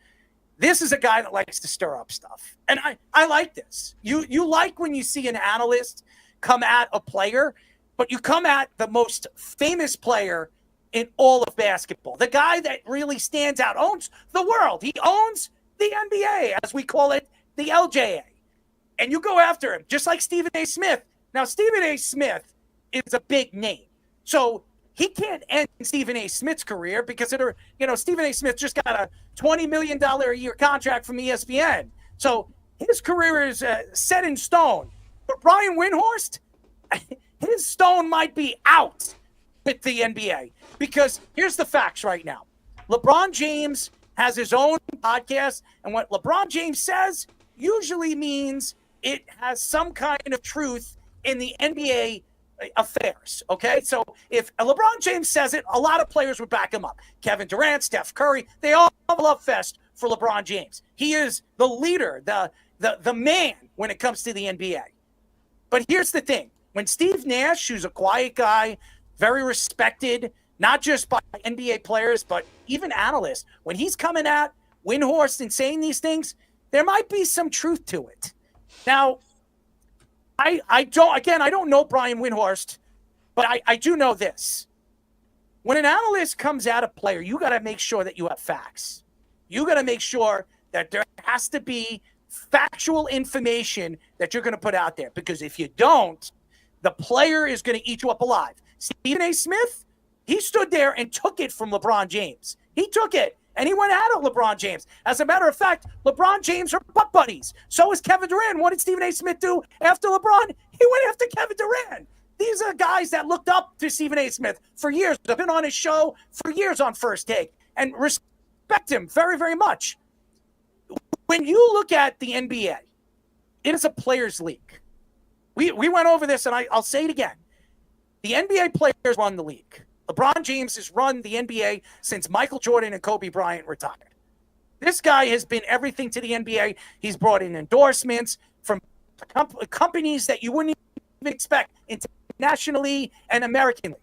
This is a guy that likes to stir up stuff. And I like this. You like when you see an analyst come at a player, but you come at the most famous player in all of basketball. The guy that really stands out, owns the world. He owns the NBA, as we call it, the LJA. And you go after him, just like Stephen A. Smith. Now, Stephen A. Smith is a big name. So he can't end Stephen A. Smith's career because Stephen A. Smith just got a $20 million a year contract from ESPN. So his career is set in stone. But Brian Windhorst, his stone might be out with the NBA. Because here's the facts right now. LeBron James has his own podcast, and what LeBron James says usually means it has some kind of truth in the NBA affairs, okay? So if LeBron James says it, a lot of players would back him up. Kevin Durant, Steph Curry, they all have a love fest for LeBron James. He is the leader, the man when it comes to the NBA. But here's the thing. When Steve Nash, who's a quiet guy, very respected, not just by NBA players, but even analysts, when he's coming at Windhorst and saying these things, there might be some truth to it. Now, I don't know Brian Windhorst, but I do know this. When an analyst comes at a player, you got to make sure that you have facts. You got to make sure that there has to be factual information that you're going to put out there. Because if you don't, the player is going to eat you up alive. Stephen A. Smith, he stood there and took it from LeBron James. He took it, and he went at LeBron James. As a matter of fact, LeBron James are butt buddies. So is Kevin Durant. What did Stephen A. Smith do after LeBron? He went after Kevin Durant. These are guys that looked up to Stephen A. Smith for years. I've been on his show for years on First Take and respect him very, very much. When you look at the NBA, it is a players' league. We went over this, and I'll say it again. The NBA players run the league. LeBron James has run the NBA since Michael Jordan and Kobe Bryant retired. This guy has been everything to the NBA. He's brought in endorsements from companies that you wouldn't even expect internationally and Americanly.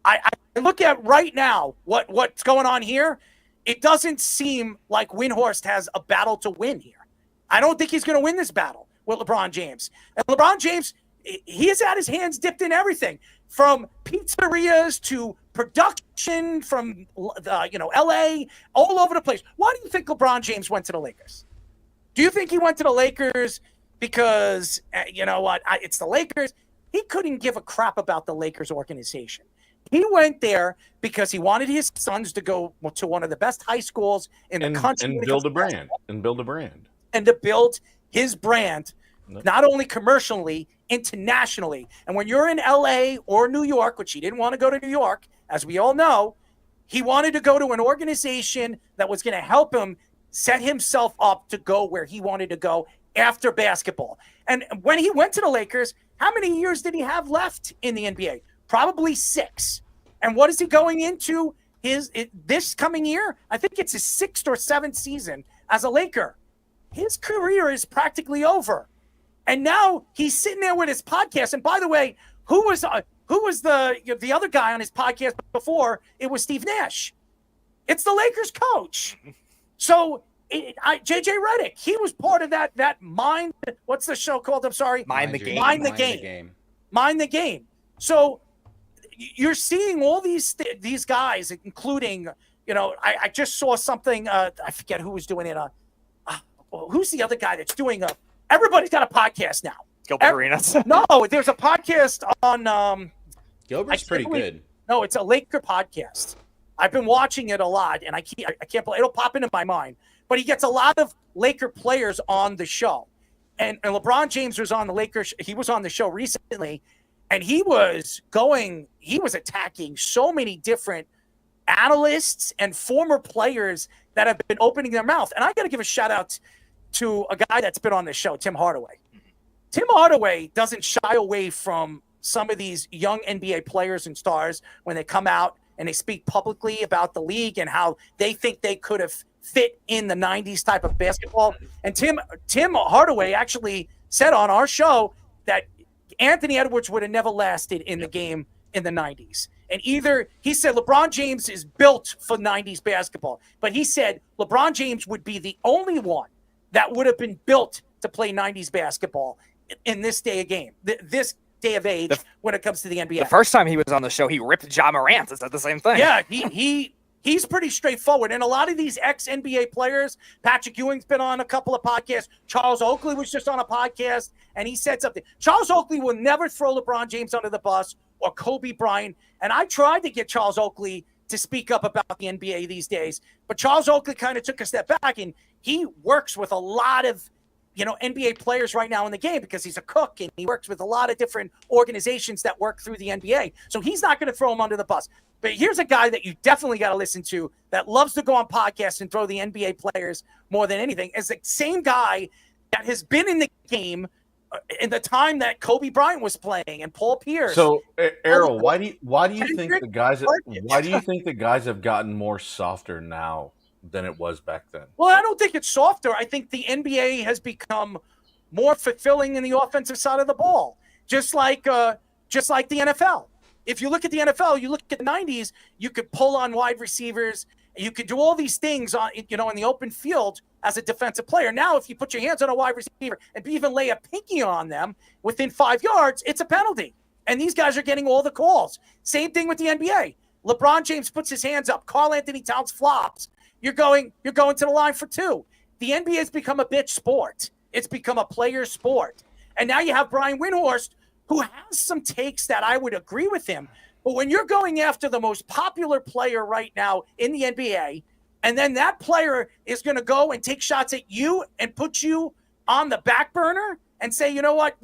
I look at right now what's going on here. It doesn't seem like Windhorst has a battle to win here. I don't think he's going to win this battle with LeBron James. And LeBron James, he has had his hands dipped in everything from pizzerias to production from LA, all over the place. Why do you think LeBron James went to the Lakers? Do you think he went to the Lakers because, it's the Lakers? He couldn't give a crap about the Lakers organization. He went there because he wanted his sons to go to one of the best high schools in the country. And build a brand. And to build his brand, not only commercially, internationally. And when you're in LA or New York, which he didn't want to go to New York, as we all know, he wanted to go to an organization that was going to help him set himself up to go where he wanted to go after basketball. And when he went to the Lakers, how many years did he have left in the NBA? Probably 6. And what is he going into this coming year? I think it's his 6th or 7th season as a Laker. His career is practically over. And now he's sitting there with his podcast. And by the way, who was the other guy on his podcast before? It was Steve Nash. It's the Lakers coach. So JJ Redick, he was part of that mind. What's the show called? I'm sorry. Mind the Game. Mind the Game. So you're seeing all these guys, including, I just saw something. I forget who was doing it. Who's the other guy that's doing everybody's got a podcast now. Gilbert Arenas. No, there's a podcast on. Gilbert's pretty good. No, it's a Laker podcast. I've been watching it a lot, and I can't believe it'll pop into my mind. But he gets a lot of Laker players on the show, and LeBron James was on the Lakers. He was on the show recently, and he was attacking so many different analysts and former players that have been opening their mouth. And I got to give a shout out to a guy that's been on the show, Tim Hardaway. Tim Hardaway doesn't shy away from some of these young NBA players and stars when they come out and they speak publicly about the league and how they think they could have fit in the 90s type of basketball. And Tim Hardaway actually said on our show that Anthony Edwards would have never lasted in the game in the 90s. And he said LeBron James is built for 90s basketball, but he said LeBron James would be the only one that would have been built to play 90s basketball in this day of game, this day of age when it comes to the NBA. The first time he was on the show, he ripped Ja Morant. Is that the same thing? Yeah, he's pretty straightforward. And a lot of these ex-NBA players, Patrick Ewing's been on a couple of podcasts. Charles Oakley was just on a podcast, and he said something. Charles Oakley will never throw LeBron James under the bus or Kobe Bryant. And I tried to get Charles Oakley to speak up about the NBA these days, but Charles Oakley kind of took a step back, and he works with a lot of NBA players right now in the game because he's a cook and he works with a lot of different organizations that work through the NBA. So he's not going to throw him under the bus. But here's a guy that you definitely got to listen to that loves to go on podcasts and throw the NBA players more than anything. Is the same guy that has been in the game in the time that Kobe Bryant was playing and Paul Pierce. So, Errol, why do you think the guys have gotten more softer now than it was back then? Well, I don't think it's softer. I think the NBA has become more fulfilling in the offensive side of the ball, just like the NFL. If you look at the NFL, you look at the 90s, you could pull on wide receivers, and you could do all these things on in the open field as a defensive player. Now, if you put your hands on a wide receiver and even lay a pinky on them within 5 yards, it's a penalty. And these guys are getting all the calls. Same thing with the NBA. LeBron James puts his hands up. Karl Anthony Towns flops. You're going to the line for two. The NBA has become a bitch sport. It's become a player sport. And now you have Brian Windhorst, who has some takes that I would agree with him. But when you're going after the most popular player right now in the NBA, and then that player is going to go and take shots at you and put you on the back burner and say, you know what,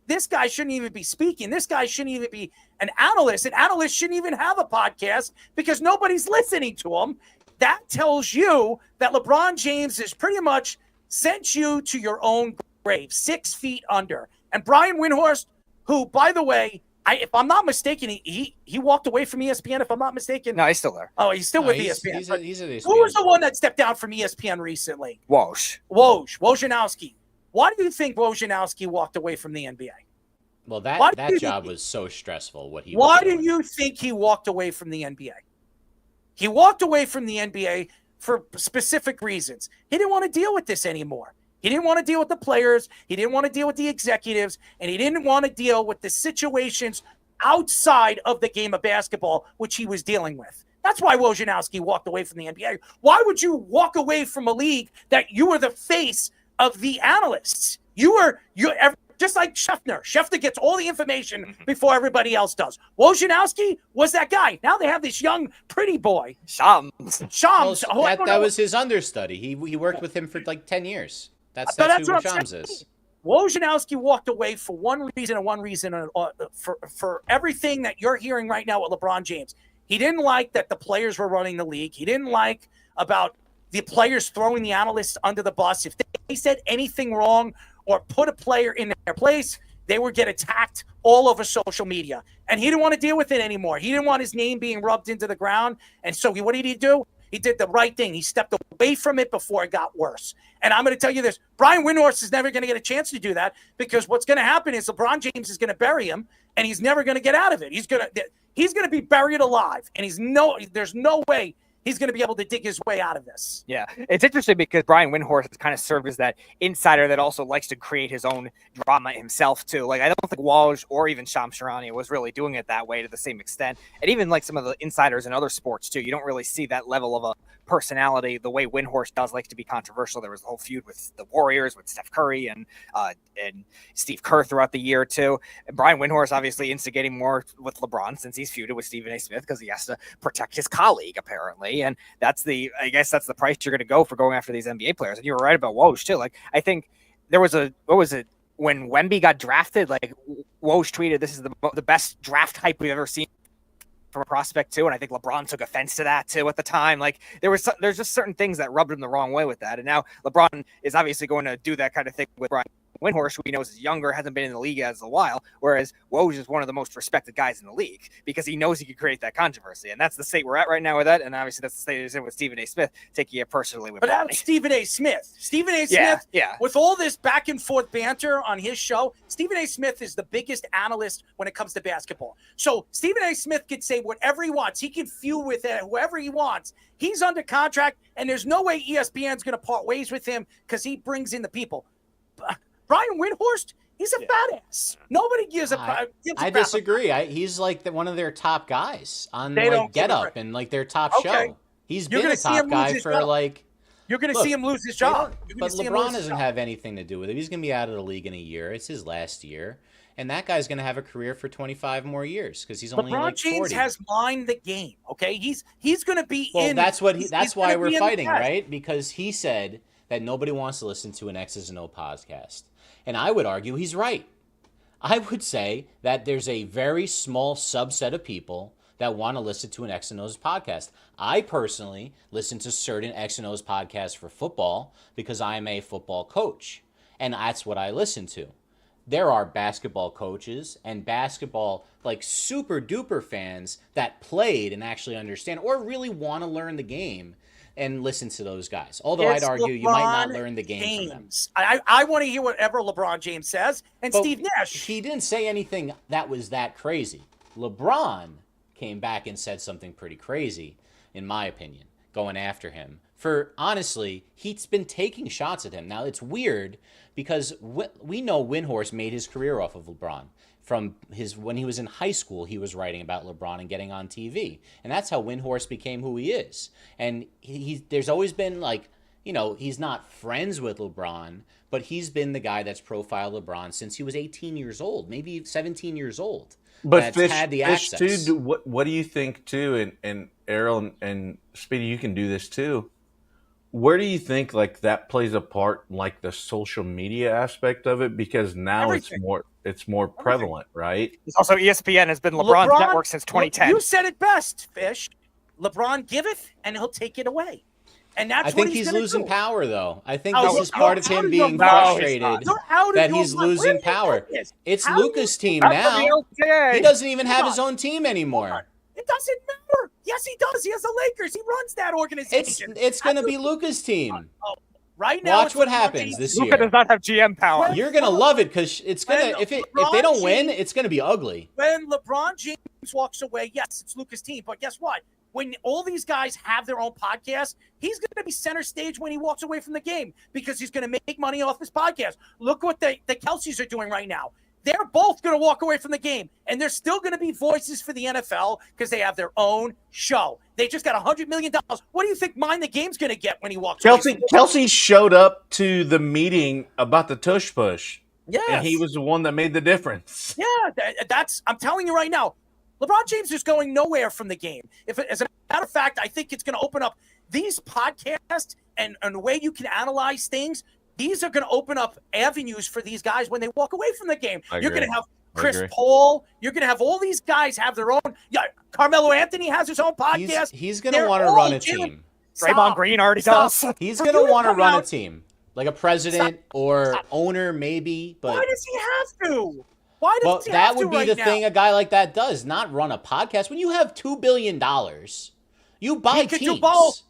this guy shouldn't even be speaking. This guy shouldn't even be an analyst. An analyst shouldn't even have a podcast because nobody's listening to him. That tells you that LeBron James has pretty much sent you to your own grave, 6 feet under. And Brian Windhorst, who, by the way, if I'm not mistaken, he walked away from ESPN, if I'm not mistaken. No, he's still there. Oh, he's still with ESPN. He's at ESPN. Who was the one that stepped down from ESPN recently? Wojnarowski. Why do you think Wojnarowski walked away from the NBA? Well, that job was so stressful. Why do you think he walked away from the NBA? He walked away from the NBA for specific reasons. He didn't want to deal with this anymore. He didn't want to deal with the players. He didn't want to deal with the executives. And he didn't want to deal with the situations outside of the game of basketball, which he was dealing with. That's why Wojnarowski walked away from the NBA. Why would you walk away from a league that you were the face of the analysts? You're just like Schefter. Schefter gets all the information before everybody else does. Wojnarowski was that guy. Now they have this young, pretty boy. Shams. That was his understudy. He worked with him for like 10 years. That's who Shams is. Wojnarowski walked away for one reason for everything that you're hearing right now with LeBron James. He didn't like that the players were running the league. He didn't like about the players throwing the analysts under the bus. If they said anything wrong or put a player in their place, they would get attacked all over social media. And he didn't want to deal with it anymore. He didn't want his name being rubbed into the ground. And so what did he do? He did the right thing. He stepped away from it before it got worse. And I'm going to tell you this. Brian Windhorst is never going to get a chance to do that because what's going to happen is LeBron James is going to bury him, and he's never going to get out of it. He's going to be buried alive, and there's no way he's going to be able to dig his way out of this. Yeah, it's interesting because Brian Windhorst has kind of served as that insider that also likes to create his own drama himself too. Like I don't think Woj or even Shams Charania was really doing it that way to the same extent. And even like some of the insiders in other sports too, you don't really see that level of a personality the way Windhorst does like to be controversial. There was the whole feud with the Warriors with Steph Curry and Steve Kerr throughout the year too. And Brian Windhorst obviously instigating more with LeBron since he's feuded with Stephen A. Smith because he has to protect his colleague apparently. And I guess that's the price you're going to go for going after these NBA players. And you were right about Woj too. Like I think there was when Wemby got drafted, like Woj tweeted, "This is the best draft hype we've ever seen from a prospect too." And I think LeBron took offense to that too at the time. Like there's just certain things that rubbed him the wrong way with that. And now LeBron is obviously going to do that kind of thing with Brian Windhorst, who we know is younger, hasn't been in the league as a while, whereas Woj is one of the most respected guys in the league because he knows he could create that controversy. And that's the state we're at right now with that. And obviously that's the state it's in with Stephen A. Smith taking it personally with But Bronny. that's Stephen A. Smith. Stephen A. Yeah, Smith, yeah. with all this back and forth banter on his show, Stephen A. Smith is the biggest analyst when it comes to basketball. So Stephen A. Smith can say whatever he wants. He can feud with whoever he wants. He's under contract, and there's no way ESPN's going to part ways with him because he brings in the people. Brian Windhorst, he's a fat ass. Nobody gives a crap. I disagree. He's like one of their top guys on They don't like Get give a Up crap. and like their top Okay. show. He's You're been gonna a see top him lose guy his for job. like. You're going to Look, see him lose his job. You're gonna But see him LeBron lose his doesn't job. have anything to do with it. He's going to be out of the league in a year. It's his last year. And that guy's going to have a career for 25 more years because he's only LeBron like James 40. has mined the game. Okay, he's going to be Well, in. that's what he's that's gonna why be we're in the fighting, test. right? Because he said that nobody wants to listen to an X's and O podcast. And I would argue he's right. I would say that there's a very small subset of people that want to listen to an X and O's podcast. I personally listen to certain X and O's podcasts for football because I am a football coach, and that's what I listen to. There are basketball coaches and basketball like super duper fans that played and actually understand or really want to learn the game and listen to those guys. Although It's I'd argue you might not LeBron learn the game from them. James. I want to hear whatever LeBron James says, and But Steve Nash. He didn't say anything that was that crazy. LeBron came back and said something pretty crazy, in my opinion, going after him. For honestly, he's been taking shots at him. Now, it's weird because we know Windhorst made his career off of LeBron. From when he was in high school, he was writing about LeBron and getting on TV. And that's how Windhorst became who he is. And there's always been like, he's not friends with LeBron, but he's been the guy that's profiled LeBron since he was 18 years old, maybe 17 years old. But that's had the access. Too, what do you think too? And Errol and Speedy, you can do this too. Where do you think like that plays a part, like the social media aspect of it? Because now it's more prevalent, right? Also, ESPN has been LeBron's network since 2010. You said it best, Fish. LeBron giveth, and he'll take it away. And that's I think what he's losing do. power, though. I think Oh, this is you're part of out him of being your mind. frustrated You're out of that your he's mind. Where losing do you power. get this? It's How do Luca's you- team That's now. the LTA. He doesn't even have Hold his on. own team anymore. It doesn't matter. Yes, he does. He has the Lakers. He runs that organization. It's going to be Luca's team. Right now. Watch it's what LeBron happens James. this Luka year. does not have GM power. You're going to love it because it's going to if they don't win, James- it's going to be ugly. When LeBron James walks away, yes, it's Luca's team. But guess what? When all these guys have their own podcasts, he's going to be center stage when he walks away from the game because he's going to make money off his podcast. Look what the Kelseys are doing right now. They're both going to walk away from the game, and they're still going to be voices for the NFL because they have their own show. They just got $100 million. What do you think Mind the Game's going to get when he walks away? Kelsey showed up to the meeting about the tush push. Yes. And he was the one that made the difference. Yeah, that's. I'm telling you right now, LeBron James is going nowhere from the game. As a matter of fact, I think it's going to open up these podcasts and the way you can analyze things. These are going to open up avenues for these guys when they walk away from the game. You're going to have Chris Paul. You're going to have all these guys have their own. Yeah, Carmelo Anthony has his own podcast. He's going to want to run a team. Draymond Green already does. He's going to want to run a team, like a president or owner, maybe. But why does he have to? Why does he that have to would be right the now? thing a guy like that does, not run a podcast. When you have $2 billion, you buy He could teams. do both.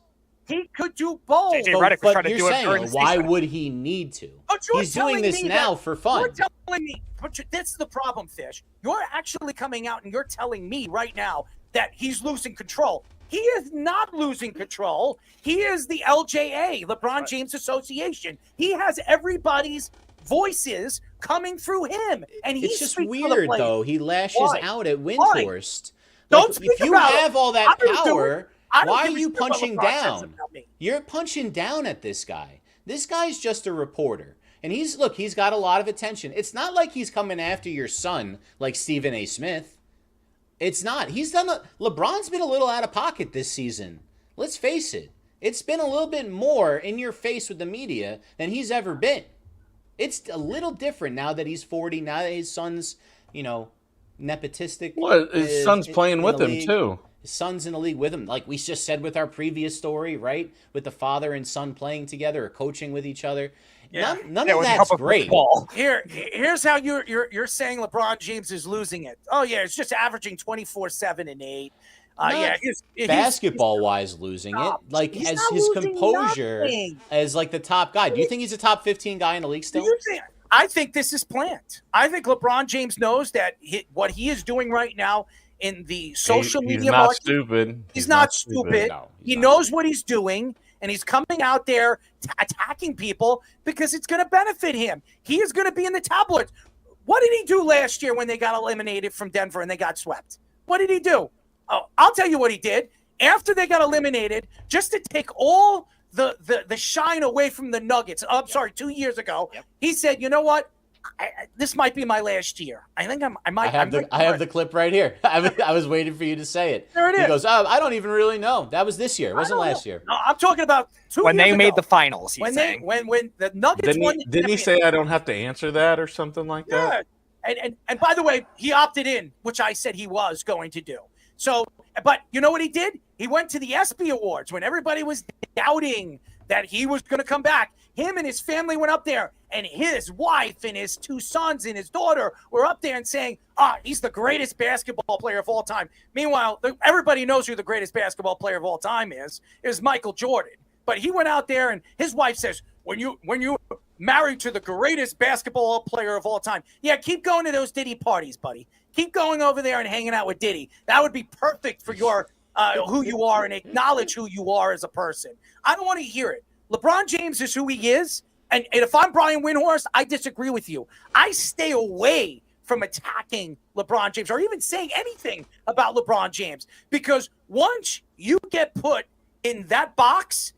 He could do both. JJ Redick was trying to you're do it during saying, the why season. would he need to? But you're He's doing telling this me now that- for fun. You're telling me, but that's the problem, Fish. You're actually coming out and you're telling me right now that he's losing control. He is not losing control. He is the LJA, LeBron James Association. He has everybody's voices coming through him, and It's he's just speaking for the weird, players. though. He lashes Why? out at Why? Windhorst. Don't Like, speak if you about it. have all that I don't do power, it. I don't why are give a you shit what punching LeBron says down? about me. You're punching down at this guy. This guy's just a reporter. And he's got a lot of attention. It's not like he's coming after your son like Stephen A. Smith. It's not. LeBron's been a little out of pocket this season. Let's face it. It's been a little bit more in your face with the media than he's ever been. It's a little different now that he's 40, now that his son's, nepotistic. Well, his son's playing with him, too. His son's in the league with him. Like we just said with our previous story, right? With the father and son playing together or coaching with each other. Yeah. None Yeah, of with the that's help of great. football. Here's how you're saying LeBron James is losing it. Oh yeah, it's just averaging 24, 7, and 8. Not basketball wise losing it, like he's as not his losing composure nothing. as like the top guy. Do you think he's a top 15 guy in the league still? I think this is planned. I think LeBron James knows that what he is doing right now in the social media He's not market, stupid. He's not stupid. No, he knows what he's doing, and he's coming out there attacking people because it's going to benefit him. He is going to be in the tabloids. What did he do last year when they got eliminated from Denver and they got swept? What did he do? Oh, I'll tell you what he did. After they got eliminated, just to take all the shine away from the Nuggets. Oh, I'm sorry, 2 years ago, he said, "You know what? This might be my last year. I think I might." I have the clip right here. I was waiting for you to say it. There it is. He goes, "Oh, I don't even really know. That was this year. It wasn't last year." No, I'm talking about 2 When years they made ago. the finals, he's When saying. when the Nuggets won. Didn't he say I don't have to answer that or something like that? And by the way, he opted in, which I said he was going to do. So, but you know what he did? He went to the ESPY Awards when everybody was doubting that he was going to come back. Him and his family went up there, and his wife and his 2 sons and his daughter were up there and saying, he's the greatest basketball player of all time. Meanwhile, everybody knows who the greatest basketball player of all time is Michael Jordan. But he went out there, and his wife says, when you married to the greatest basketball player of all time, yeah, keep going to those Diddy parties, buddy. Keep going over there and hanging out with Diddy. That would be perfect for your who you are and acknowledge who you are as a person. I don't want to hear it. LeBron James is who he is. And if I'm Brian Windhorst, I disagree with you. I stay away from attacking LeBron James or even saying anything about LeBron James, because once you get put in that box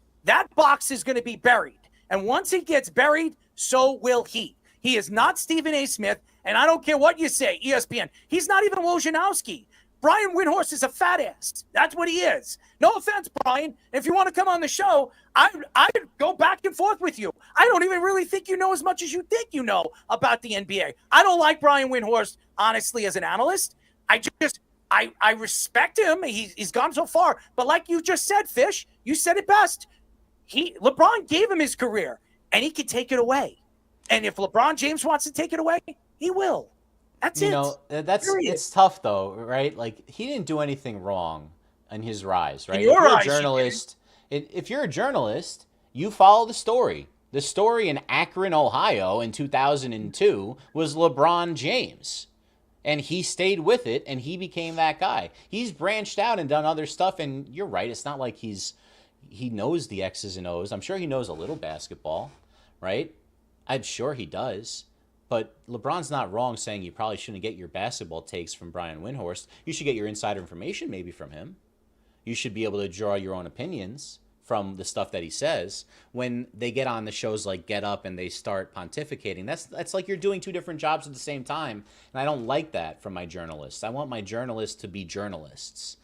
is going to be buried. And once it gets buried, so will he. He is not Stephen A. Smith, and I don't care what you say, ESPN. He's not even Wojnarowski. Brian Windhorst is a fat ass. That's what he is. No offense, Brian. If you want to come on the show, I'd go back and forth with you. I don't even really think you know as much as you think you know about the NBA. I don't like Brian Windhorst, honestly, as an analyst. I respect him. He's gone so far. But like you just said, Fish, you said it best. LeBron gave him his career, and he could take it away. And if LeBron James wants to take it away, he will. That's you know, it's tough though, right? Like, he didn't do anything wrong in his rise, right? If you're a journalist, if you're a journalist, you follow the story. The story in Akron, Ohio in 2002 was LeBron James. And he stayed with it, and he became that guy. He's branched out and done other stuff, and you're right. It's not like he knows the X's and O's. I'm sure he knows a little basketball, right? I'm sure he does. But LeBron's not wrong saying you probably shouldn't get your basketball takes from Brian Windhorst. You should get your insider information maybe from him. You should be able to draw your own opinions from the stuff that he says. When they get on the shows like Get Up and they start pontificating, that's like you're doing 2 different jobs at the same time. And I don't like that from my journalists. I want my journalists to be journalists.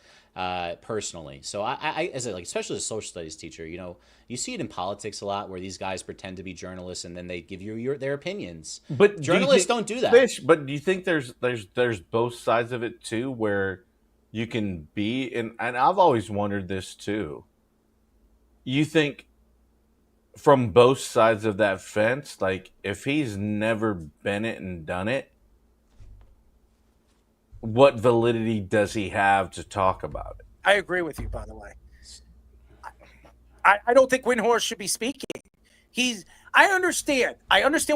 Personally. So I as especially as a social studies teacher, you know, you see it in politics a lot where these guys pretend to be journalists and then they give you their opinions. But journalists don't do that. But do you think there's both sides of it too, where you can be and I've always wondered this too. You think from both sides of that fence, like if he's never been it and done it, what validity does he have to talk about it? I agree with you, by the way. I don't think Windhorst should be speaking. I understand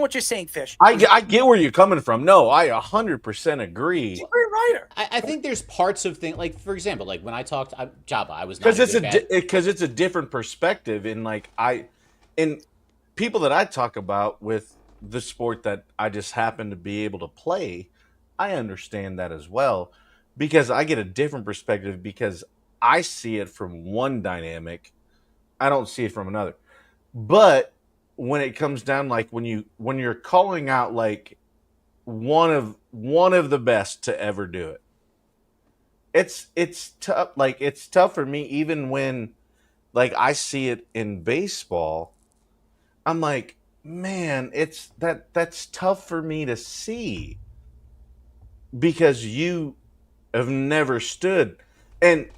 what you're saying, Fish. I get where you're coming from. No, I 100% agree. He's a great writer. I think there's parts of things, like, for example, like when I talked to Joba, I was not because it's a different perspective, and people that I talk about with the sport that I just happen to be able to play, I understand that as well, because I get a different perspective because I see it from one dynamic. I don't see it from another. But when it comes down, like when you're calling out like one of the best to ever do it, it's tough. Like it's tough for me even when like I see it in baseball. I'm like, man, that's tough for me to see because you have never stood. And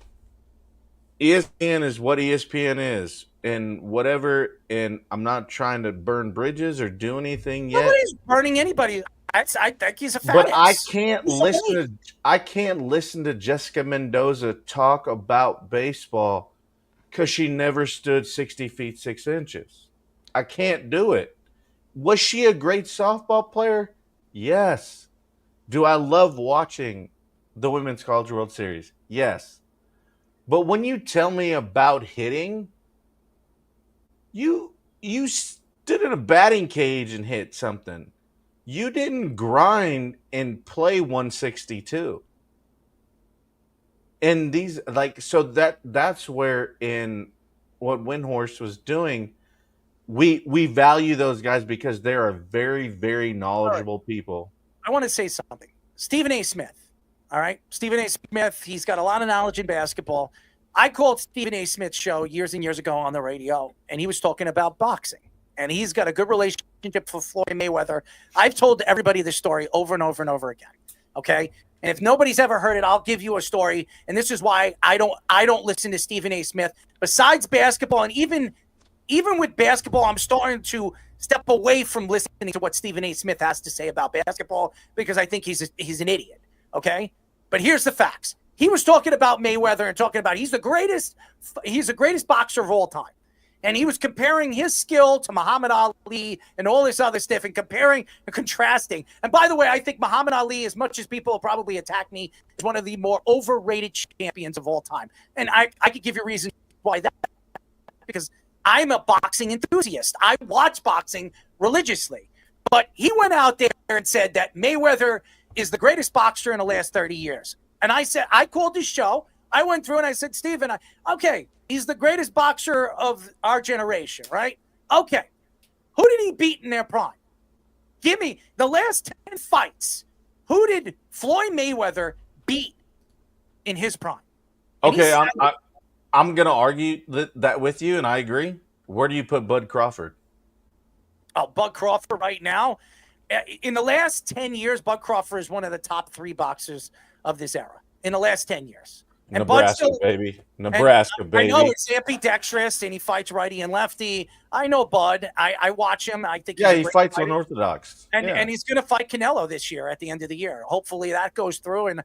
ESPN is what ESPN is. and whatever, and I'm not trying to burn bridges or do anything yet. Nobody's burning anybody. I think he's a fat But I ass. can't He's so listen late. to Jessica Mendoza talk about baseball because she never stood 60 feet 6 inches. I can't do it. Was she a great softball player? Yes. Do I love watching the Women's College World Series? Yes. But when you tell me about hitting, you stood in a batting cage and hit something. You didn't grind and play 162. And these that's where in what Windhorst was doing, we value those guys because they are very, very knowledgeable people. I want to say something. Stephen A. Smith. All right. Stephen A. Smith, he's got a lot of knowledge in basketball. I called Stephen A. Smith's show years and years ago on the radio, and he was talking about boxing. And he's got a good relationship with Floyd Mayweather. I've told everybody this story over and over and over again. Okay. And if nobody's ever heard it, I'll give you a story. And this is why I don't listen to Stephen A. Smith. Besides basketball, and even with basketball, I'm starting to step away from listening to what Stephen A. Smith has to say about basketball because I think he's an idiot. Okay. But here's the facts. He was talking about Mayweather and talking about he's the greatest boxer of all time. And he was comparing his skill to Muhammad Ali and all this other stuff and comparing and contrasting. And by the way, I think Muhammad Ali, as much as people probably attack me, is one of the more overrated champions of all time. And I could give you reasons why that, because I'm a boxing enthusiast. I watch boxing religiously. But he went out there and said that Mayweather is the greatest boxer in the last 30 years. And I said, I called his show. I went through and I said, Steven, okay, he's the greatest boxer of our generation, right? Okay. Who did he beat in their prime? Give me the last 10 fights. Who did Floyd Mayweather beat in his prime? And Okay, I'm going to argue that with you, and I agree. Where do you put Bud Crawford? Oh, Bud Crawford right now. In the last 10 years, Bud Crawford is one of the top 3 boxers of this era. In the last 10 years. And Nebraska, baby. Nebraska, baby. I know it's ambidextrous, and he fights righty and lefty. I know Bud. I watch him. I think he fights unorthodox. And he's going to fight Canelo this year at the end of the year. Hopefully that goes through. And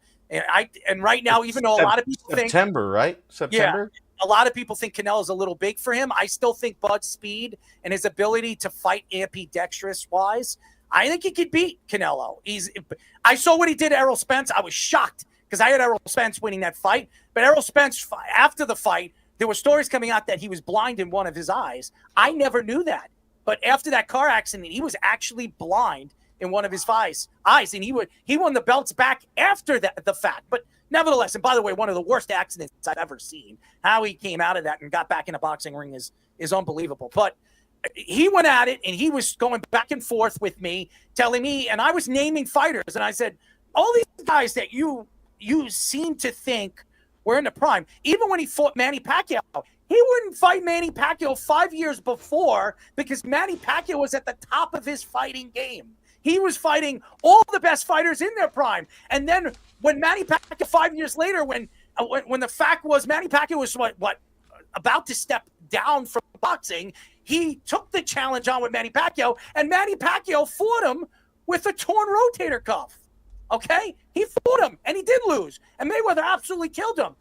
right now, even though a lot of people think September, right? September. Yeah, a lot of people think Canelo's a little big for him. I still think Bud's speed and his ability to fight ambidextrous wise, I think he could beat Canelo. I saw what he did to Errol Spence. I was shocked because I had Errol Spence winning that fight. But Errol Spence, after the fight, there were stories coming out that he was blind in one of his eyes. I never knew that. But after that car accident, he was actually blind in one of his eyes. And he won the belts back after the fact. But nevertheless, and by the way, one of the worst accidents I've ever seen. How he came out of that and got back in a boxing ring is unbelievable. But he went at it, and he was going back and forth with me, telling me, and I was naming fighters, and I said, all these guys that you seem to think were in the prime, even when he fought Manny Pacquiao, he wouldn't fight Manny Pacquiao 5 years before because Manny Pacquiao was at the top of his fighting game. He was fighting all the best fighters in their prime. And then when Manny Pacquiao 5 years later, when the fact was Manny Pacquiao was what about to step down from boxing, he took the challenge on with Manny Pacquiao, and Manny Pacquiao fought him with a torn rotator cuff. Okay? He fought him, and he did lose. And Mayweather absolutely killed him.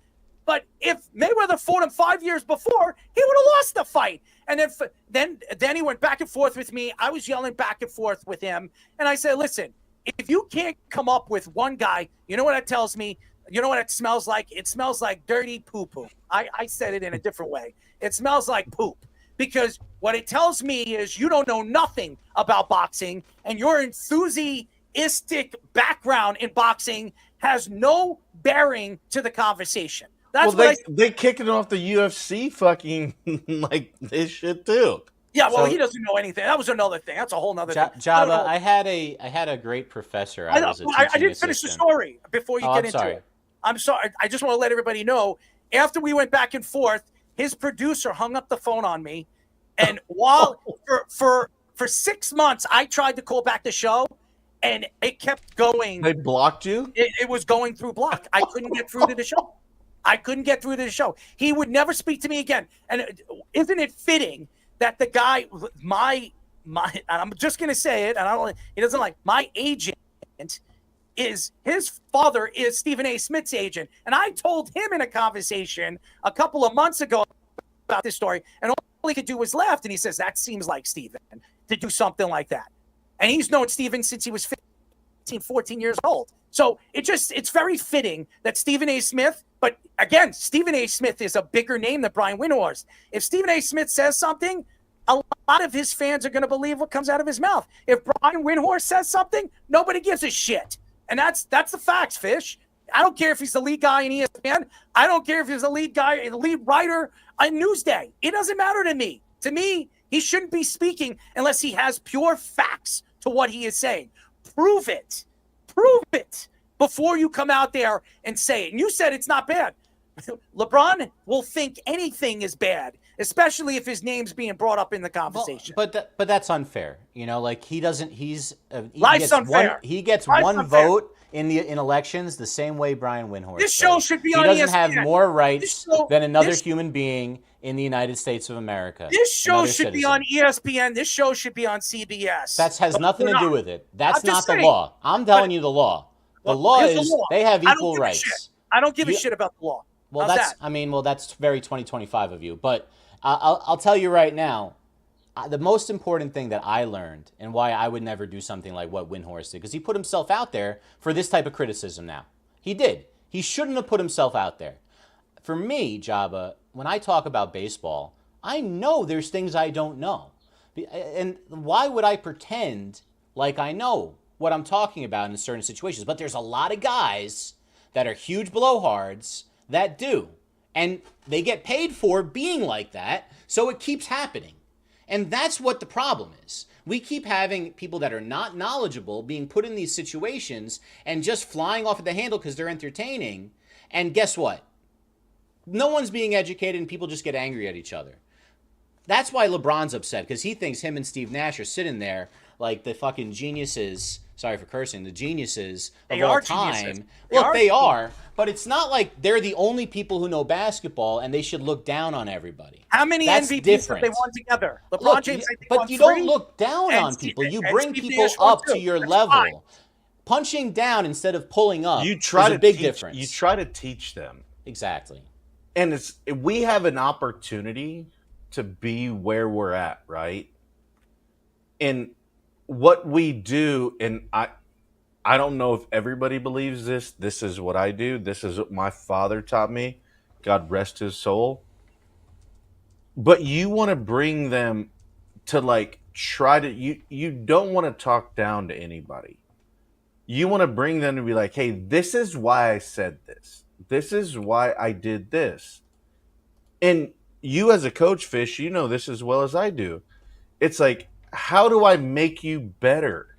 But if Mayweather fought him 5 years before, he would have lost the fight. And then he went back and forth with me. I was yelling back and forth with him. And I said, listen, if you can't come up with one guy, you know what that tells me? You know what it smells like? It smells like dirty poo-poo. I said it in a different way. It smells like poop. Because what it tells me is you don't know nothing about boxing, and your enthusiastic background in boxing has no bearing to the conversation. That's they kicking off the UFC fucking like this shit too. Yeah, well, he doesn't know anything. That was another thing. That's a whole nother thing. Jabba, I had a great professor. I didn't finish the story before you get into it. I'm sorry. I just want to let everybody know. After we went back and forth, his producer hung up the phone on me, and while for 6 months I tried to call back the show, and it kept going. They blocked you? It was going through block. I couldn't get through to the show. I couldn't get through to the show. He would never speak to me again. And isn't it fitting that the guy, my, and I'm just going to say it, and he doesn't like, my agent is, his father is Stephen A. Smith's agent. And I told him in a conversation a couple of months ago about this story, and all he could do was laugh. And he says, that seems like Stephen to do something like that. And he's known Stephen since he was 15, 14 years old. So it's very fitting that Stephen A. Smith, but again, Stephen A. Smith is a bigger name than Brian Windhorst. If Stephen A. Smith says something, a lot of his fans are going to believe what comes out of his mouth. If Brian Windhorst says something, nobody gives a shit. And that's the facts, Fish. I don't care if he's the lead guy in ESPN. I don't care if he's the lead writer on Newsday. It doesn't matter to me. To me, he shouldn't be speaking unless he has pure facts to what he is saying. Prove it. Prove it before you come out there and say it. And you said it's not bad. LeBron will think anything is bad, especially if his name's being brought up in the conversation. Well, but that's unfair. You know, like he doesn't. He Life's unfair. He gets Life's one unfair. vote in elections the same way Brian Windhorst. This show does. should be he on doesn't ESPN. have more rights than another this- human being in the United States of America. This show another should be citizen. on ESPN. This show should be on CBS. That has But nothing we're to do not. with it. That's I'm just not the saying. law. I'm telling you the law. The Well, law here's the is law. they have I don't equal give a rights. shit. I don't give a You- shit about the law. Well, How's that's that? that's very 2025 of you. But I'll tell you right now, the most important thing that I learned and why I would never do something like what Windhorst did, because he put himself out there for this type of criticism now. He did. He shouldn't have put himself out there. For me, Joba, when I talk about baseball, I know there's things I don't know. And why would I pretend like I know what I'm talking about in certain situations? But there's a lot of guys that are huge blowhards that do. And they get paid for being like that, so it keeps happening. And that's what the problem is. We keep having people that are not knowledgeable being put in these situations and just flying off at the handle because they're entertaining. And guess what? No one's being educated and people just get angry at each other. That's why LeBron's upset, because he thinks him and Steve Nash are sitting there like the fucking geniuses. Sorry for cursing. The geniuses of all time. Look, they are, but it's not like they're the only people who know basketball and they should look down on everybody. How many That's MVPs different. have they won together? LeBron Look, James, I think, but won you 3, don't look down and on Steve- people. You and bring Steve people Nash won up to 2. your That's level. fine. Punching down instead of pulling up You try is to a big teach, difference. You try to teach them. Exactly. And we have an opportunity to be where we're at, right? And what we do, and I don't know if everybody believes this. This is what I do. This is what my father taught me. God rest his soul. But you want to bring them to try to, you don't want to talk down to anybody. You want to bring them to be like, hey, this is why I said this. This is why I did this. And you as a coach, Fish, you know this as well as I do. It's like, how do I make you better?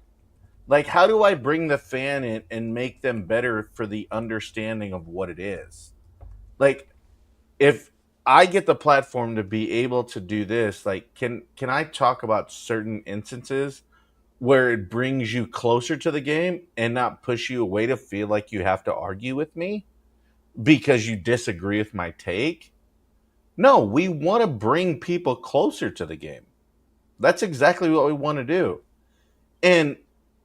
Like, how do I bring the fan in and make them better for the understanding of what it is? Like, if I get the platform to be able to do this, like, can I talk about certain instances where it brings you closer to the game and not push you away to feel like you have to argue with me because you disagree with my take? No, we want to bring people closer to the game. That's exactly what we want to do. And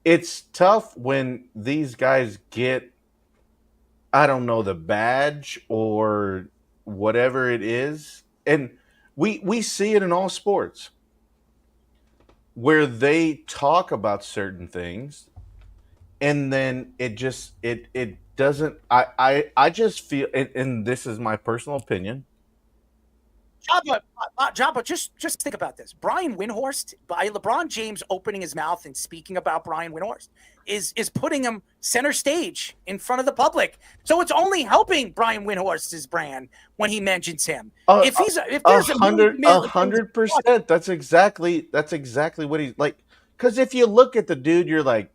it's tough when these guys get, I don't know, the badge or whatever it is. And we see it in all sports where they talk about certain things and then it doesn't, I just feel, and this is my personal opinion. Joba, just think about this. Brian Windhorst, by LeBron James opening his mouth and speaking about Brian Windhorst, is putting him center stage in front of the public. So it's only helping Brian Windhorst's brand when he mentions him. If there's 100%, that's exactly what he's like. Because if you look at the dude, you're like,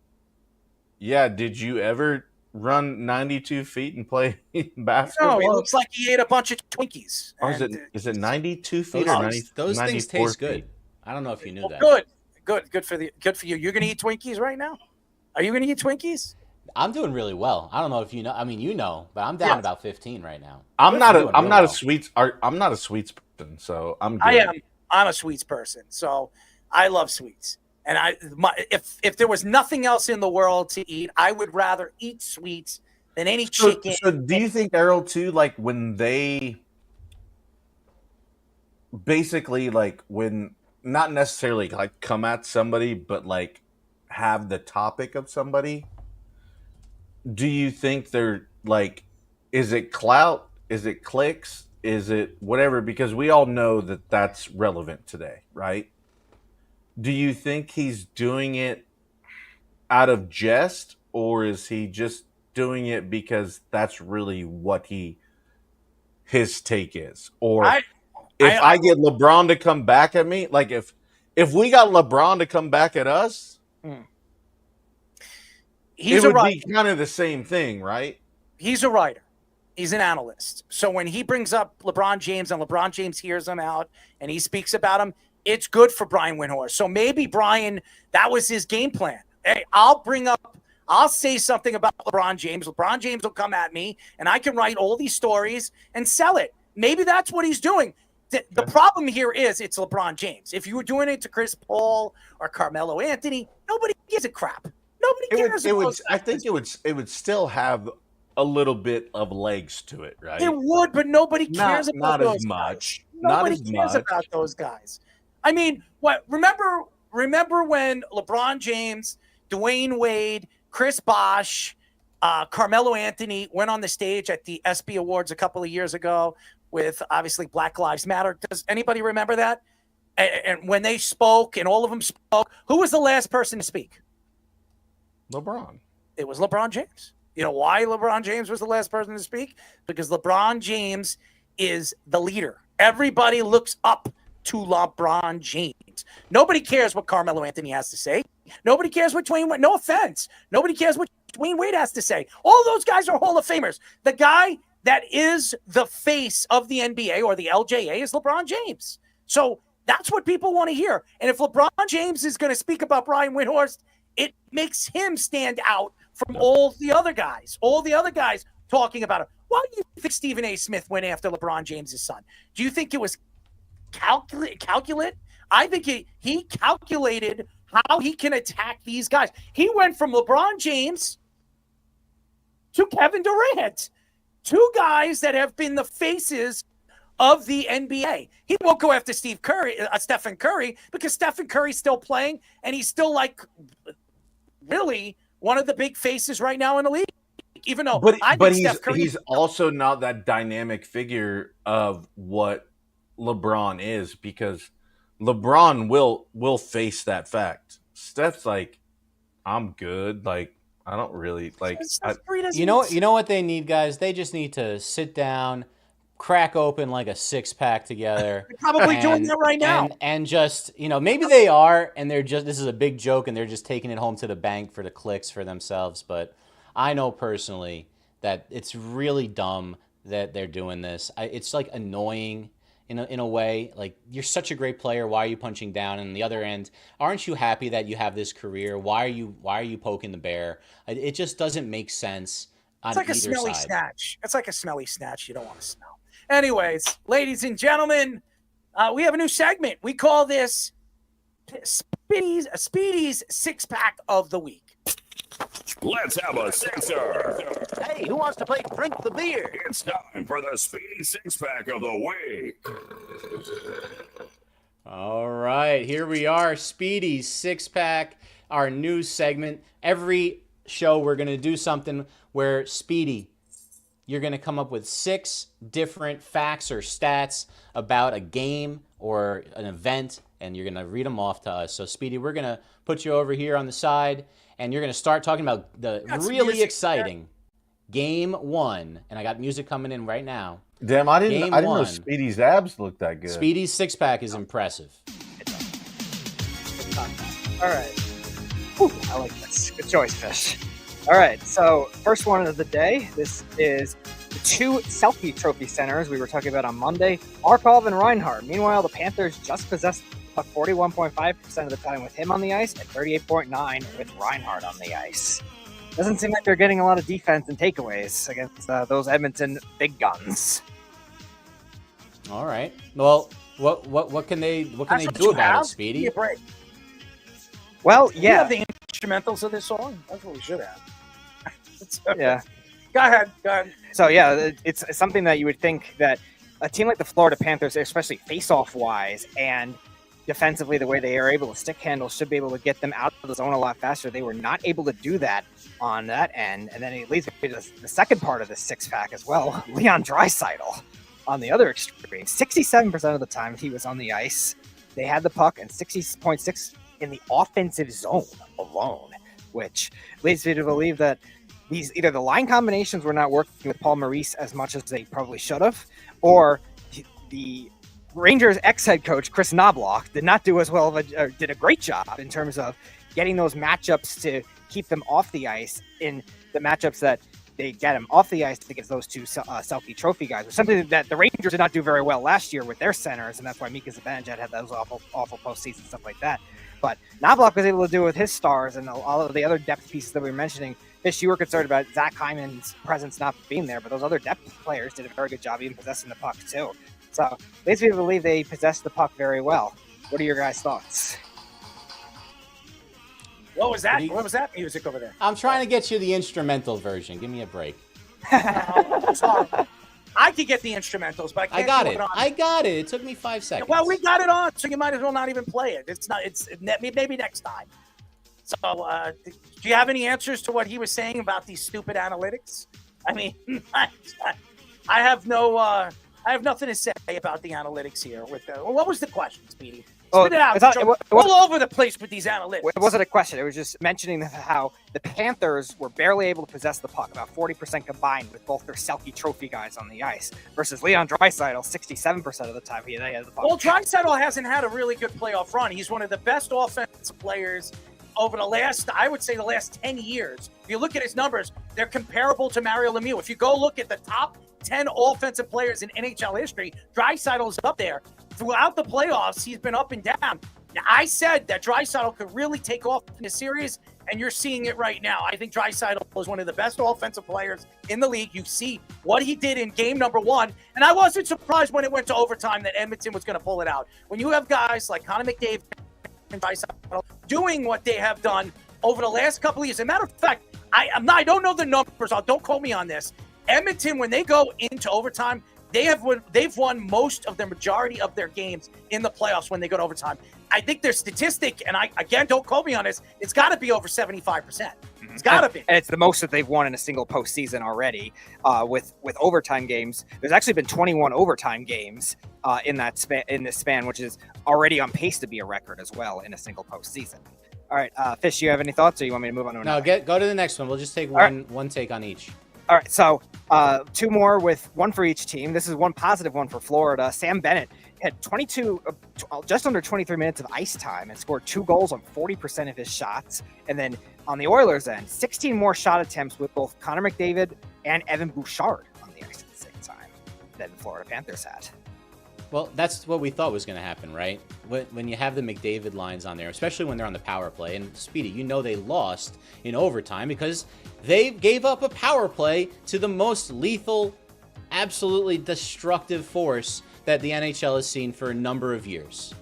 yeah, did you ever run 92 feet and play basketball? No, it looks like he ate a bunch of Twinkies. Or is it 92 feet or 90, those things 94 taste good. feet? I don't know if you knew that. Good for you. You're gonna eat Twinkies right now? Are you gonna eat Twinkies? I'm doing really well. I don't know if you know. I mean, but I'm down about 15 right now. I'm not a sweets person, so I'm good. I'm a sweets person, so I love sweets. And if there was nothing else in the world to eat, I would rather eat sweets than any chicken. So do you think, Errol, too, like when they basically like when not necessarily like come at somebody, but like have the topic of somebody, do you think they're like, is it clout? Is it clicks? Is it whatever? Because we all know that that's relevant today, right? Do you think he's doing it out of jest, or is he just doing it because that's really what his take is? Or if I get LeBron to come back at me, like if we got LeBron to come back at us, it would be kind of the same thing, right? He's a writer. He's an analyst. So when he brings up LeBron James and LeBron James hears him out and he speaks about him, it's good for Brian Windhorst. So maybe Brian, that was his game plan. Hey, I'll say something about LeBron James. LeBron James will come at me and I can write all these stories and sell it. Maybe that's what he's doing. The problem here is it's LeBron James. If you were doing it to Chris Paul or Carmelo Anthony, nobody gives a crap. Nobody cares. I think it would still have a little bit of legs to it, right? It would, but nobody cares about those as much. Guys. Nobody cares about those guys. I mean, what? Remember when LeBron James, Dwayne Wade, Chris Bosh, Carmelo Anthony went on the stage at the ESPY Awards a couple of years ago with obviously Black Lives Matter. Does anybody remember that? And when they spoke, and all of them spoke, who was the last person to speak? LeBron. It was LeBron James. You know why LeBron James was the last person to speak? Because LeBron James is the leader. Everybody looks up to LeBron James. Nobody cares what Carmelo Anthony has to say. Nobody cares what Dwayne Wade. No offense. Nobody cares what Dwayne Wade has to say. All those guys are Hall of Famers. The guy that is the face of the NBA or the LJA is LeBron James. So that's what people want to hear. And if LeBron James is going to speak about Brian Windhorst, it makes him stand out from all the other guys talking about him. Why do you think Stephen A. Smith went after LeBron James' son? Do you think it was calculate? I think he calculated how he can attack these guys. He went from LeBron James to Kevin Durant, two guys that have been the faces of the NBA. He won't go after Stephen Curry, because Stephen Curry's still playing, and he's still like really one of the big faces right now in the league. Even though, he's also not that dynamic figure of what LeBron is, because LeBron will face that fact. Steph's like, I'm good. Like, I don't really like. You know what they need, guys? They just need to sit down, crack open like a 6-pack together. They're probably doing that right now. And just, maybe they are, and this is a big joke, and they're just taking it home to the bank for the clicks for themselves. But I know personally that it's really dumb that they're doing this. It's like annoying in a way. Like, you're such a great player. Why are you punching down? And on the other end, aren't you happy that you have this career? Why are you poking the bear? It just doesn't make sense. It's like a smelly snatch. It's like a smelly snatch you don't want to smell. Anyways, ladies and gentlemen, we have a new segment. We call this Speedy's 6-pack of the week. Let's have a sixer. Hey, who wants to play Drink the Beer? It's time for the Speedy 6-pack of the week. All right, here we are, Speedy's 6-pack, our new segment. Every show we're going to do something where Speedy, you're going to come up with 6 different facts or stats about a game or an event, and you're going to read them off to us. So, Speedy, we're going to put you over here on the side, and you're going to start talking about the really exciting Game 1. And I got music coming in right now. Damn, I didn't know Speedy's abs looked that good. Speedy's 6-pack is impressive. All right. Whew, I like this. Good choice, Fish. All right, so first one of the day. This is the 2 selfie trophy centers we were talking about on Monday, Markov and Reinhardt. Meanwhile, the Panthers just possessed 41.5% of the time with him on the ice and 38.9% with Reinhardt on the ice. doesn't seem like they're getting a lot of defense and takeaways against those Edmonton big guns. All right. Well, what can they do about it, Speedy? Give me a break. Well, We yeah. have the instrumentals of this song. That's what we should have. Yeah. Go ahead. So, yeah, it's something that you would think that a team like the Florida Panthers, especially face-off wise and defensively, the way they are able to stick handle, should be able to get them out of the zone a lot faster. They were not able to do that on that end. And then it leads me to the second part of the six-pack as well. Leon Draisaitl on the other extreme. 67% of the time he was on the ice. They had the puck, and 60.6 in the offensive zone alone, which leads me to believe that either the line combinations were not working with Paul Maurice as much as they probably should have, or the Rangers ex-head coach Chris Knobloch did not do as well or did a great job in terms of getting those matchups to keep them off the ice in the matchups that they get them off the ice against those two Selke Trophy guys, which is something that the Rangers did not do very well last year with their centers, and that's why Mika Zibanejad had those awful postseason stuff like that. But Knobloch was able to do it with his stars and all of the other depth pieces that we were mentioning. Fish, you were concerned about Zach Hyman's presence not being there, but those other depth players did a very good job even possessing the puck too. So leads me to believe they possessed the puck very well. What are your guys' thoughts? What was that? What was that music over there? I'm trying to get you the instrumental version. Give me a break. Sorry. I could get the instrumentals, but I can't. I got it. It took me 5 seconds. Well, we got it on, so you might as well not even play it. It's maybe next time. So, do you have any answers to what he was saying about these stupid analytics? I mean, I have nothing to say about the analytics here. What was the question, Speedy? Spit it out. All over the place with these analytics. It wasn't a question. It was just mentioning how the Panthers were barely able to possess the puck, about 40% combined with both their Selke Trophy guys on the ice, versus Leon Draisaitl, 67% of the time he had the puck. Well, Draisaitl hasn't had a really good playoff run. He's one of the best offensive players over the last 10 years. If you look at his numbers, they're comparable to Mario Lemieux. If you go look at the top 10 offensive players in NHL history, Draisaitl's up there. Throughout the playoffs, he's been up and down. Now, I said that Draisaitl could really take off in a series, and you're seeing it right now. I think Draisaitl is one of the best offensive players in the league. You see what he did in game number 1, and I wasn't surprised when it went to overtime that Edmonton was going to pull it out. When you have guys like Connor McDavid and Draisaitl doing what they have done over the last couple of years. As a matter of fact, I don't know the numbers. Don't quote me on this. Edmonton, when they go into overtime, they've won most of the majority of their games in the playoffs when they go to overtime. I think their statistic, and don't quote me on this, it's got to be over 75%. It's got to be. And it's the most that they've won in a single postseason already with overtime games. There's actually been 21 overtime games in this span, which is already on pace to be a record as well in a single postseason. All right, Fish, you have any thoughts, or you want me to move on to another? No, go to the next one. We'll just take one take on each. All right, so two more with one for each team. This is one positive one for Florida. Sam Bennett had just under 23 minutes of ice time and scored 2 goals on 40% of his shots. And then on the Oilers' end, 16 more shot attempts with both Connor McDavid and Evan Bouchard on the ice at the same time than the Florida Panthers had. Well, that's what we thought was going to happen, right? When you have the McDavid lines on there, especially when they're on the power play. And Speedy, they lost in overtime because they gave up a power play to the most lethal, absolutely destructive force that the NHL has seen for a number of years.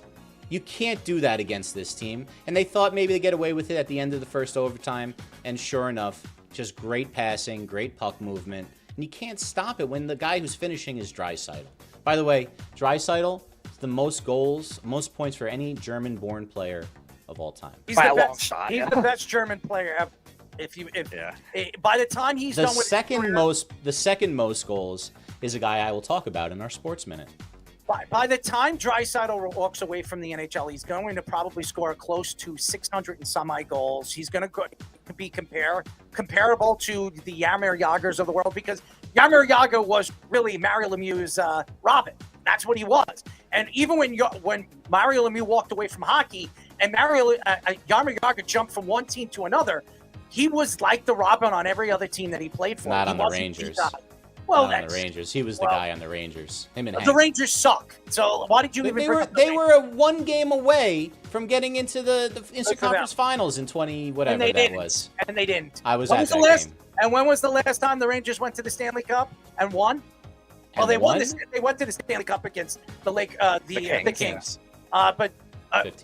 You can't do that against this team. And they thought maybe they'd get away with it at the end of the first overtime. And sure enough, just great passing, great puck movement. And you can't stop it when the guy who's finishing is Draisaitl. By the way, Draisaitl is the most goals, most points for any German-born player of all time. He's by a long shot. He's the best German player ever. By the time he's done with the second most goals is a guy I will talk about in our Sports Minute. By the time Draisaitl walks away from the NHL, he's going to probably score close to 600 and some odd goals. He's going to be comparable to the Jaromir Jagrs of the world, because Jaromir Jagr was really Mario Lemieux's Robin. That's what he was. And even when Mario Lemieux walked away from hockey and Jaromir Jagr jumped from one team to another, he was like the Robin on every other team that he played for. Not on the Rangers. Well, Not on the Rangers. He was the guy on the Rangers. Him and the Hank. Rangers suck. So why did you even? They were one game away from getting into the Eastern Conference Finals in 20 whatever that was. And they didn't. I was at that game. And when was the last time the Rangers went to the Stanley Cup and won? Well, they won. They went to the Stanley Cup against the Kings. But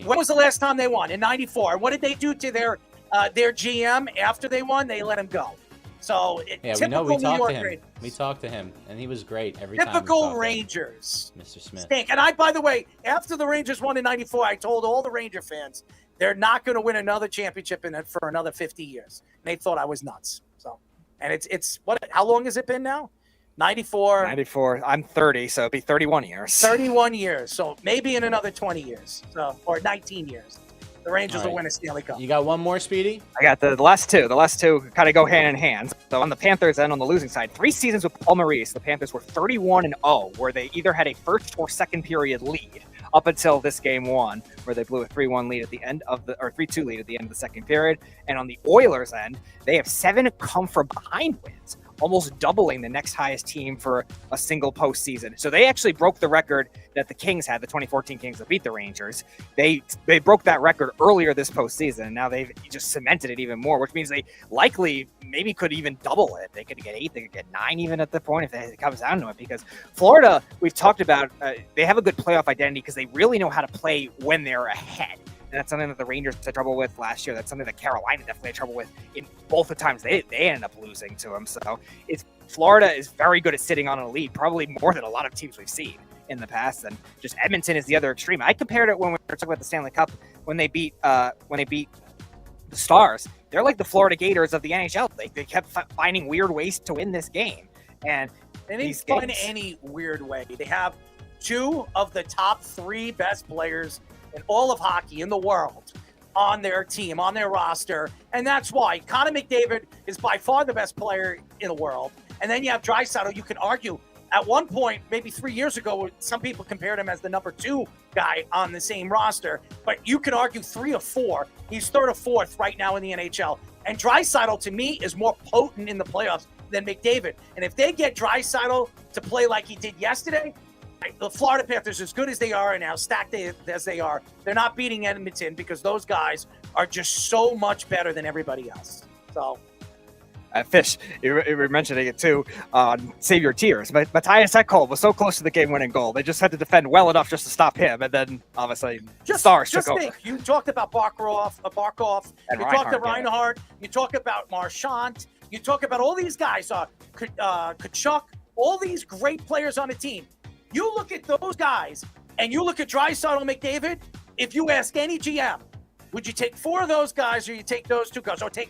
when was the last time they won? In '94. What did they do to their GM after they won? They let him go. So we know. We talked to him. Rangers. We talked to him, and he was great every time. Typical Rangers, Mr. Smith. Stink. And by the way, after the Rangers won in '94, I told all the Ranger fans they're not going to win another championship for another 50 years. And they thought I was nuts. So, and it's what? How long has it been now? 94. 94. I'm 30, so it'd be 31 years. 31 years. So maybe in another 20 years, or 19 years, the Rangers will win a Stanley Cup. You got one more, Speedy? I got the last two. The last two kind of go hand in hand. So on the Panthers and on the losing side, 3 seasons with Paul Maurice, the Panthers were 31-0, where they either had a first or second period lead up until this game 1, where they blew a 3-1 lead at the end of or 3-2 lead at the end of the second period. And on the Oilers end, they have 7 come from behind wins, almost doubling the next highest team for a single postseason. So they actually broke the record that the Kings had, the 2014 Kings that beat the Rangers. They broke that record earlier this postseason, and now they've just cemented it even more, which means they likely maybe could even double it. They could get 8, they could get 9 even at the point if it comes down to it, because Florida, we've talked about, they have a good playoff identity because they really know how to play when they're ahead. And that's something that the Rangers had trouble with last year. That's something that Carolina definitely had trouble with in both the times they ended up losing to them. So Florida is very good at sitting on a lead, probably more than a lot of teams we've seen in the past. And just Edmonton is the other extreme. I compared it when we were talking about the Stanley Cup when they beat the Stars. They're like the Florida Gators of the NHL. They kept finding weird ways to win this game. And they didn't find any weird way. They have 2 of the top 3 best players in all of hockey in the world on their team, on their roster. And that's why Connor McDavid is by far the best player in the world. And then you have Draisaitl. You can argue at one point, maybe 3 years ago, some people compared him as the number 2 guy on the same roster. But you can argue 3 or 4. He's 3rd or 4th right now in the NHL. And Draisaitl, to me, is more potent in the playoffs than McDavid. And if they get Draisaitl to play like he did yesterday, the Florida Panthers, as good as they are and now stacked as they are, they're not beating Edmonton because those guys are just so much better than everybody else. So, Fish, you were mentioning it too. Save your tears. But Matthias Ekholm was so close to the game-winning goal. They just had to defend well enough just to stop him, and then obviously Stars took over. You talked about Barkov. You talked about Reinhart. You talk about Marchand. You talk about all these guys. Kachuk. All these great players on the team. You look at those guys, and you look at Draisaitl, McDavid. If you ask any GM, would you take 4 of those guys, or you take those 2 guys, or take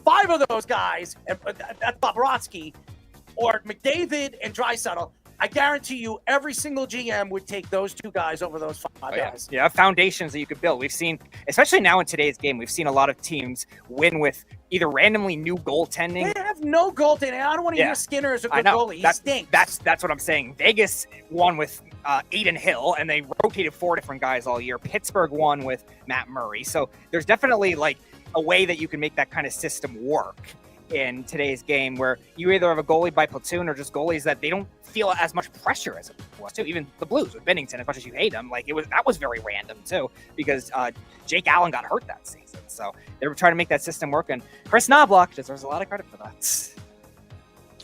5 of those guys, and that's Bobrovsky, or McDavid and Draisaitl? I guarantee you, every single GM would take those 2 guys over those 5 guys. Yeah, foundations that you could build. We've seen, especially now in today's game, we've seen a lot of teams win with either randomly new goaltending. They have no goaltending. I don't want to hear Skinner as a good goalie. He stinks. That's what I'm saying. Vegas won with Aiden Hill, and they rotated 4 different guys all year. Pittsburgh won with Matt Murray. So there's definitely like a way that you can make that kind of system work in today's game, where you either have a goalie by platoon or just goalies that they don't feel as much pressure as it was too. Even the Blues with Binnington, as much as you hate him, that was very random too, because Jake Allen got hurt that season. So they were trying to make that system work, and Chris Knobloch deserves a lot of credit for that.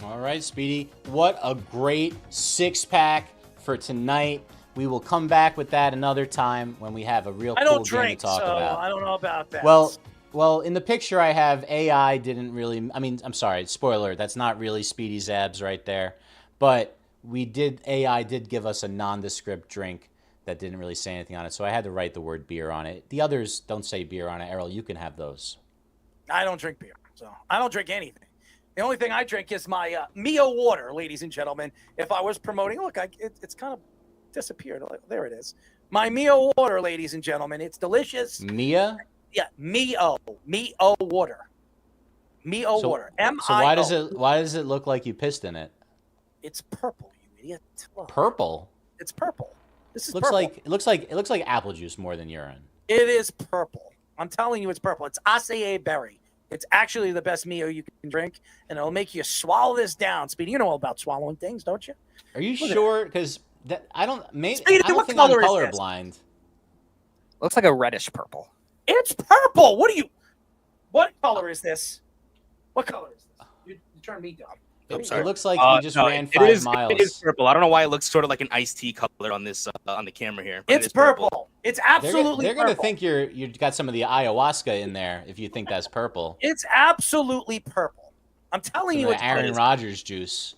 All right, Speedy. What a great 6-pack for tonight. We will come back with that another time when we have a real cool game to talk about. I don't know about that. Well, in the picture I have, AI didn't really, I'm sorry, spoiler, that's not really Speedy's abs right there. But AI did give us a nondescript drink that didn't really say anything on it, so I had to write the word beer on it. The others don't say beer on it. Errol, you can have those. I don't drink beer, so I don't drink anything. The only thing I drink is my Mio water, ladies and gentlemen. If I was promoting, look, it's kind of disappeared. There it is. My Mio water, ladies and gentlemen. It's delicious. Mia? Yeah, Mio water. Mio water. M-I-O. So why does it look like you pissed in it? It's purple, you idiot. Look. Purple? It's purple. This is looks purple. It looks like apple juice more than urine. It is purple. I'm telling you, it's purple. It's acai berry. It's actually the best Mio you can drink, and it'll make you swallow this down. Speedy, you know all about swallowing things, don't you? Are you sure? Because I don't. Maybe Speedy, I don't what think I'm color is this? colorblind. Looks like a reddish purple. It's purple. What color is this? What color is this? You turn me dumb. It looks like you just ran 5 miles. It is purple. I don't know why it looks sort of like an iced tea color on this on the camera here. But It's purple. It's absolutely They're going to purple. think you got some of the ayahuasca in there if you think that's purple. It's absolutely purple. I'm telling you, Some it's of the Aaron purple. Rodgers juice.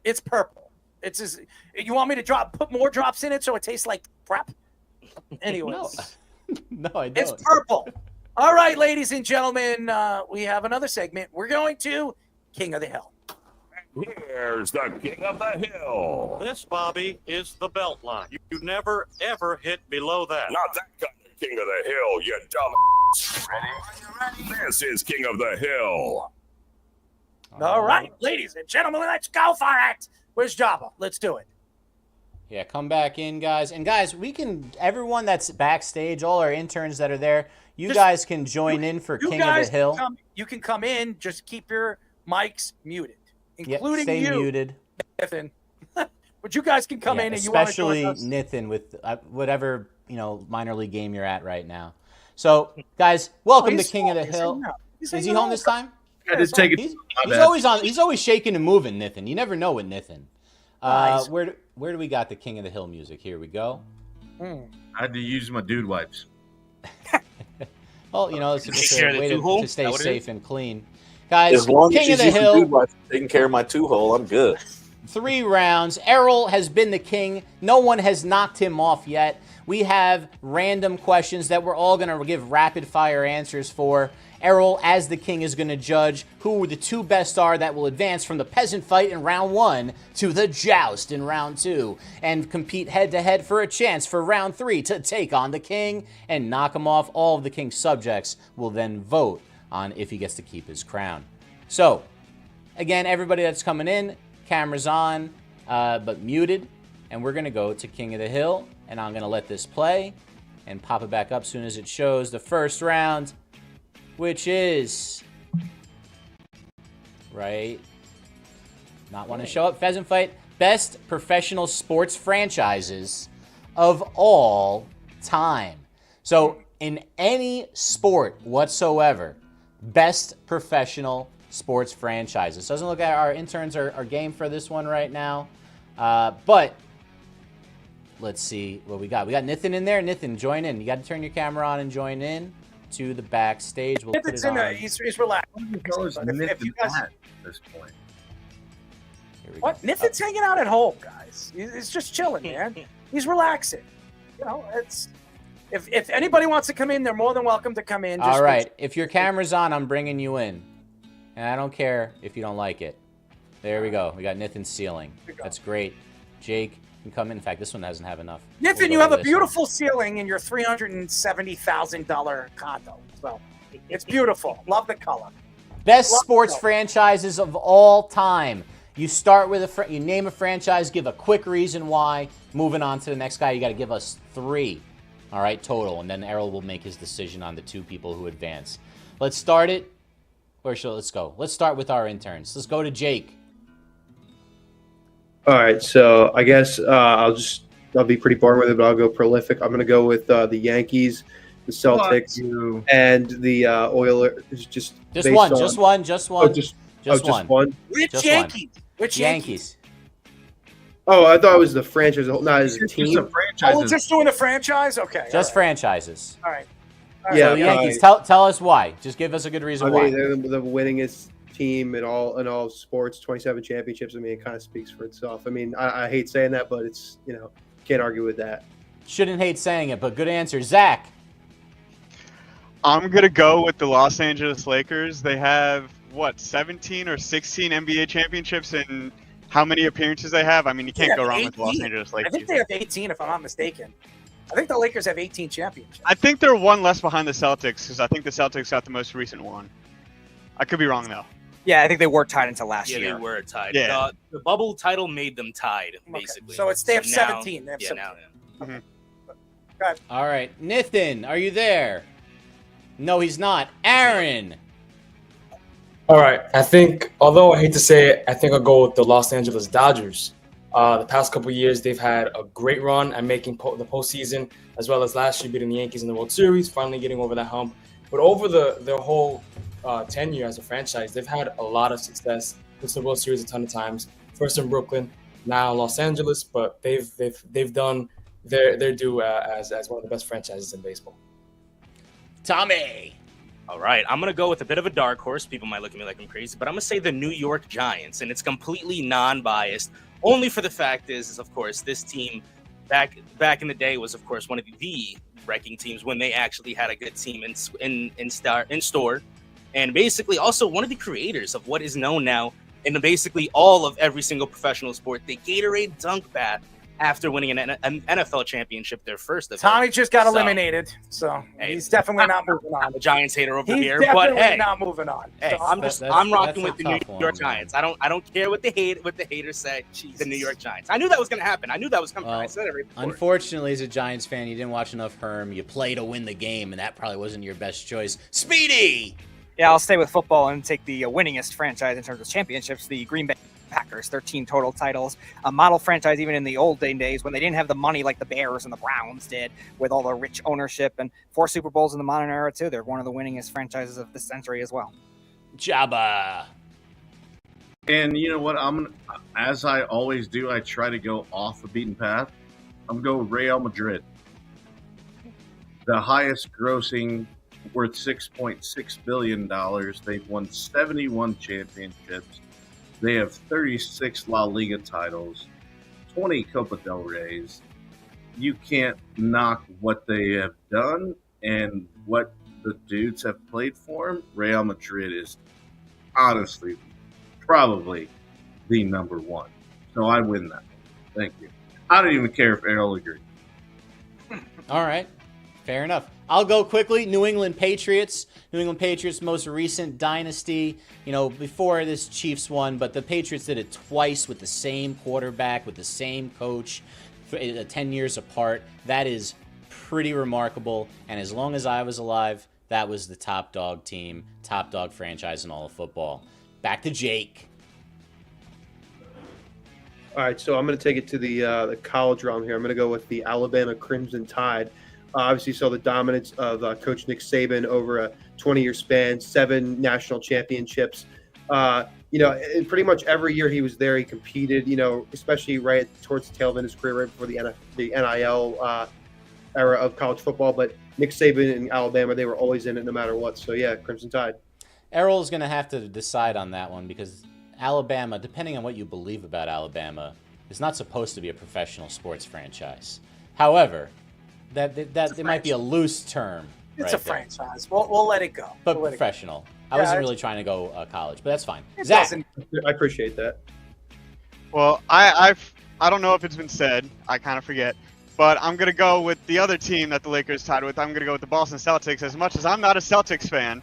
It's purple. It's just, you want me to put more drops in it so it tastes like crap? Anyways, No, I don't. it's purple. All right, ladies and gentlemen, we have another segment. We're going to King of the Hill. Here's the King of the Hill. This, Bobby, is the belt line. You never, ever hit below that. Not that kind of King of the Hill, you dumb. Ready? This is King of the Hill. All right, ladies and gentlemen, let's go for it. Where's Joba? Let's do it. Yeah, come back in, guys. And guys, everyone that's backstage, all our interns that are there, guys can join in for King of the Hill. You can come in, just keep your mics muted, including stay you. muted. Nathan. But you guys can come in and you want to especially join us. Nathan with whatever minor league game you're at right now. So, guys, welcome to King of the Hill. Is he home this time? I did take it. He's always on. He's always shaking and moving, Nathan. You never know with Nathan. Where do we got the King of the Hill music? Here we go. I had to use my dude wipes. Well, it's just care a of the way two-hole? to stay Is that what it safe is? and clean. Guys, As long King as of she's the using dude Hill. wipes, taking care of my 2-hole, I'm good. 3 rounds. Errol has been the king. No one has knocked him off yet. We have random questions that we're all going to give rapid fire answers for. Errol, as the king, is going to judge who the 2 best are that will advance from the peasant fight in round 1 to the joust in round 2 and compete head-to-head for a chance for round 3 to take on the king and knock him off. All of the king's subjects will then vote on if he gets to keep his crown. So, again, everybody that's coming in, cameras on, but muted, and we're going to go to King of the Hill, and I'm going to let this play and pop it back up as soon as it shows the first round, which is not want to show up. Pheasant fight, best professional sports franchises of all time. So in any sport whatsoever, best professional sports franchises. Doesn't look like our interns are game for this one right now, but let's see what we got. We got Nathan in there. Nathan, join in. You got to turn your camera on and join in to the backstage. We'll put it on. He's relaxed. At this point. What? Nathan's hanging out at home, guys. He's just chilling, man. He's relaxing. It's if anybody wants to come in, they're more than welcome to come in. All right. If your camera's on, I'm bringing you in. And I don't care if you don't like it. There we go. We got Nathan's ceiling. That's great. Jake can come in. In fact, this one doesn't have enough. Nathan, you have a beautiful ceiling in your $370,000 condo. So it's beautiful. Love the color. Best sports franchises of all time. You start with you name a franchise, give a quick reason why. Moving on to the next guy, you got to give us 3. All right, total. And then Errol will make his decision on the 2 people who advance. Let's start it. Let's go. Let's start with our interns. Let's go to Jake. All right, so I guess I'll be pretty boring with it, but I'll go prolific. I'm going to go with the Yankees, the Celtics, and the Oilers. Just one. Oh, just one. just one. Which Yankees? Which Yankees? Oh, I thought it was the franchise. Not as a team. Oh, we're just doing a franchise? Okay. Just franchises. All right. Yeah, so the Yankees. Tell us why. Just give us a good reason why. I mean, they're the winningest team in all sports, 27 championships. I mean, it kind of speaks for itself. I mean, I hate saying that, but it's, can't argue with that. Shouldn't hate saying it, but good answer. Zach. I'm going to go with the Los Angeles Lakers. They have, 17 or 16 NBA championships, and how many appearances they have? I mean, you can't go wrong with the Los Angeles Lakers. I think they have 18, if I'm not mistaken. I think the Lakers have 18 championships. I think they're one less behind the Celtics, because I think the Celtics got the most recent one. I could be wrong, though. Yeah, I think they were tied until last year. Yeah, they were tied. Yeah. The bubble title made them tied, basically. So they have 17. They have 17. Now. All right. Nathan, are you there? No, he's not. Aaron. All right. I think, although I hate to say it, I think I'll go with the Los Angeles Dodgers. The past couple of years, they've had a great run at making the postseason, as well as last year beating the Yankees in the World Series, finally getting over that hump. But over their whole tenure as a franchise, they've had a lot of success. It's the World Series a ton of times. First in Brooklyn, now in Los Angeles, but they've done their due as one of the best franchises in baseball. Tommy. All right, I'm going to go with a bit of a dark horse. People might look at me like I'm crazy, but I'm going to say the New York Giants, and it's completely non-biased. Only for the fact is of course, this team back in the day was, of course, one of the wrecking teams when they actually had a good team in store, and basically also one of the creators of what is known now in basically all of every single professional sport, the Gatorade dunk bath, after winning an NFL championship, their first of it. Tommy just got eliminated, so he's definitely not moving on. I'm a Giants hater over He's here, definitely but hey, not moving on. Hey, So I'm rocking with the New York Giants. I don't care what the haters say. The New York Giants. I knew that was going to happen. I knew that was coming. I said it right before. Unfortunately, as a Giants fan, you didn't watch enough Herm. You play to win the game, and that probably wasn't your best choice. Speedy! Yeah, I'll stay with football and take the winningest franchise in terms of championships, the Green Bay Packers, 13 total titles, a model franchise even in the olden days when they didn't have the money like the Bears and the Browns did with all the rich ownership, and 4 Super Bowls in the modern era too. They're one of the winningest franchises of this century as well. Joba. And you know what? As I always do, I try to go off the beaten path. I'm going to go Real Madrid. The highest grossing, worth $6.6 billion. They've won 71 championships. They have 36 La Liga titles, 20 Copa del Reys. You can't knock what they have done and what the dudes have played for them. Real Madrid is honestly probably the number one. So I win that. Thank you. I don't even care if Errol agrees. All right. Fair enough. I'll go quickly. New England Patriots. New England Patriots' most recent dynasty. You know, before this Chiefs won, but the Patriots did it twice with the same quarterback, with the same coach, 10 years apart. That is pretty remarkable. And as long as I was alive, that was the top dog team, top dog franchise in all of football. Back to Jake. All right, so I'm going to take it to the college realm here. I'm going to go with the Alabama Crimson Tide. Obviously, saw the dominance of Coach Nick Saban over a 20-year span, 7 national championships. And pretty much every year he was there, he competed. Especially right towards the tail end of his career, right before the NIL era of college football. But Nick Saban in Alabama, they were always in it no matter what. So yeah, Crimson Tide. Errol's going to have to decide on that one because Alabama, depending on what you believe about Alabama, is not supposed to be a professional sports franchise. However, that it might be a loose term. It's a franchise. We'll let it go. But professional. I wasn't really trying to go college, but that's fine. Zach. I appreciate that. Well, I don't know if it's been said. I kind of forget. But I'm going to go with the other team that the Lakers tied with. I'm going to go with the Boston Celtics. As much as I'm not a Celtics fan,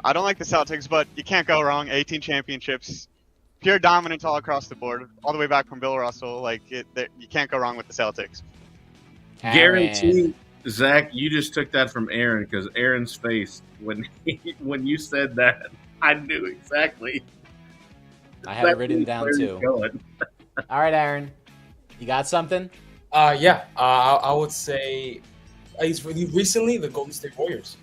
I don't like the Celtics, but you can't go wrong. 18 championships. Pure dominance all across the board, all the way back from Bill Russell. You can't go wrong with the Celtics. Guaranteed, Zach, you just took that from Aaron because Aaron's face when you said that, I knew exactly. I have it written down too. All right, Aaron, you got something? I would say at least recently the Golden State Warriors.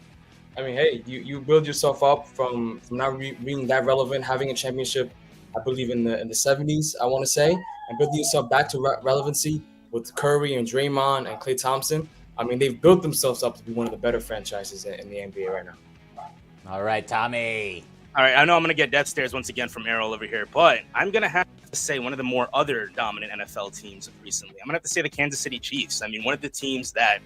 I mean, hey, you build yourself up from not being that relevant, having a championship, I believe in the 70s, I want to say, and building yourself back to relevancy with Curry and Draymond and Klay Thompson. I mean, they've built themselves up to be one of the better franchises in the NBA right now. All right, Tommy. All right, I know I'm going to get death stares once again from Errol over here, but I'm going to have to say one of the more other dominant NFL teams recently. I'm going to have to say the Kansas City Chiefs. I mean, one of the teams that,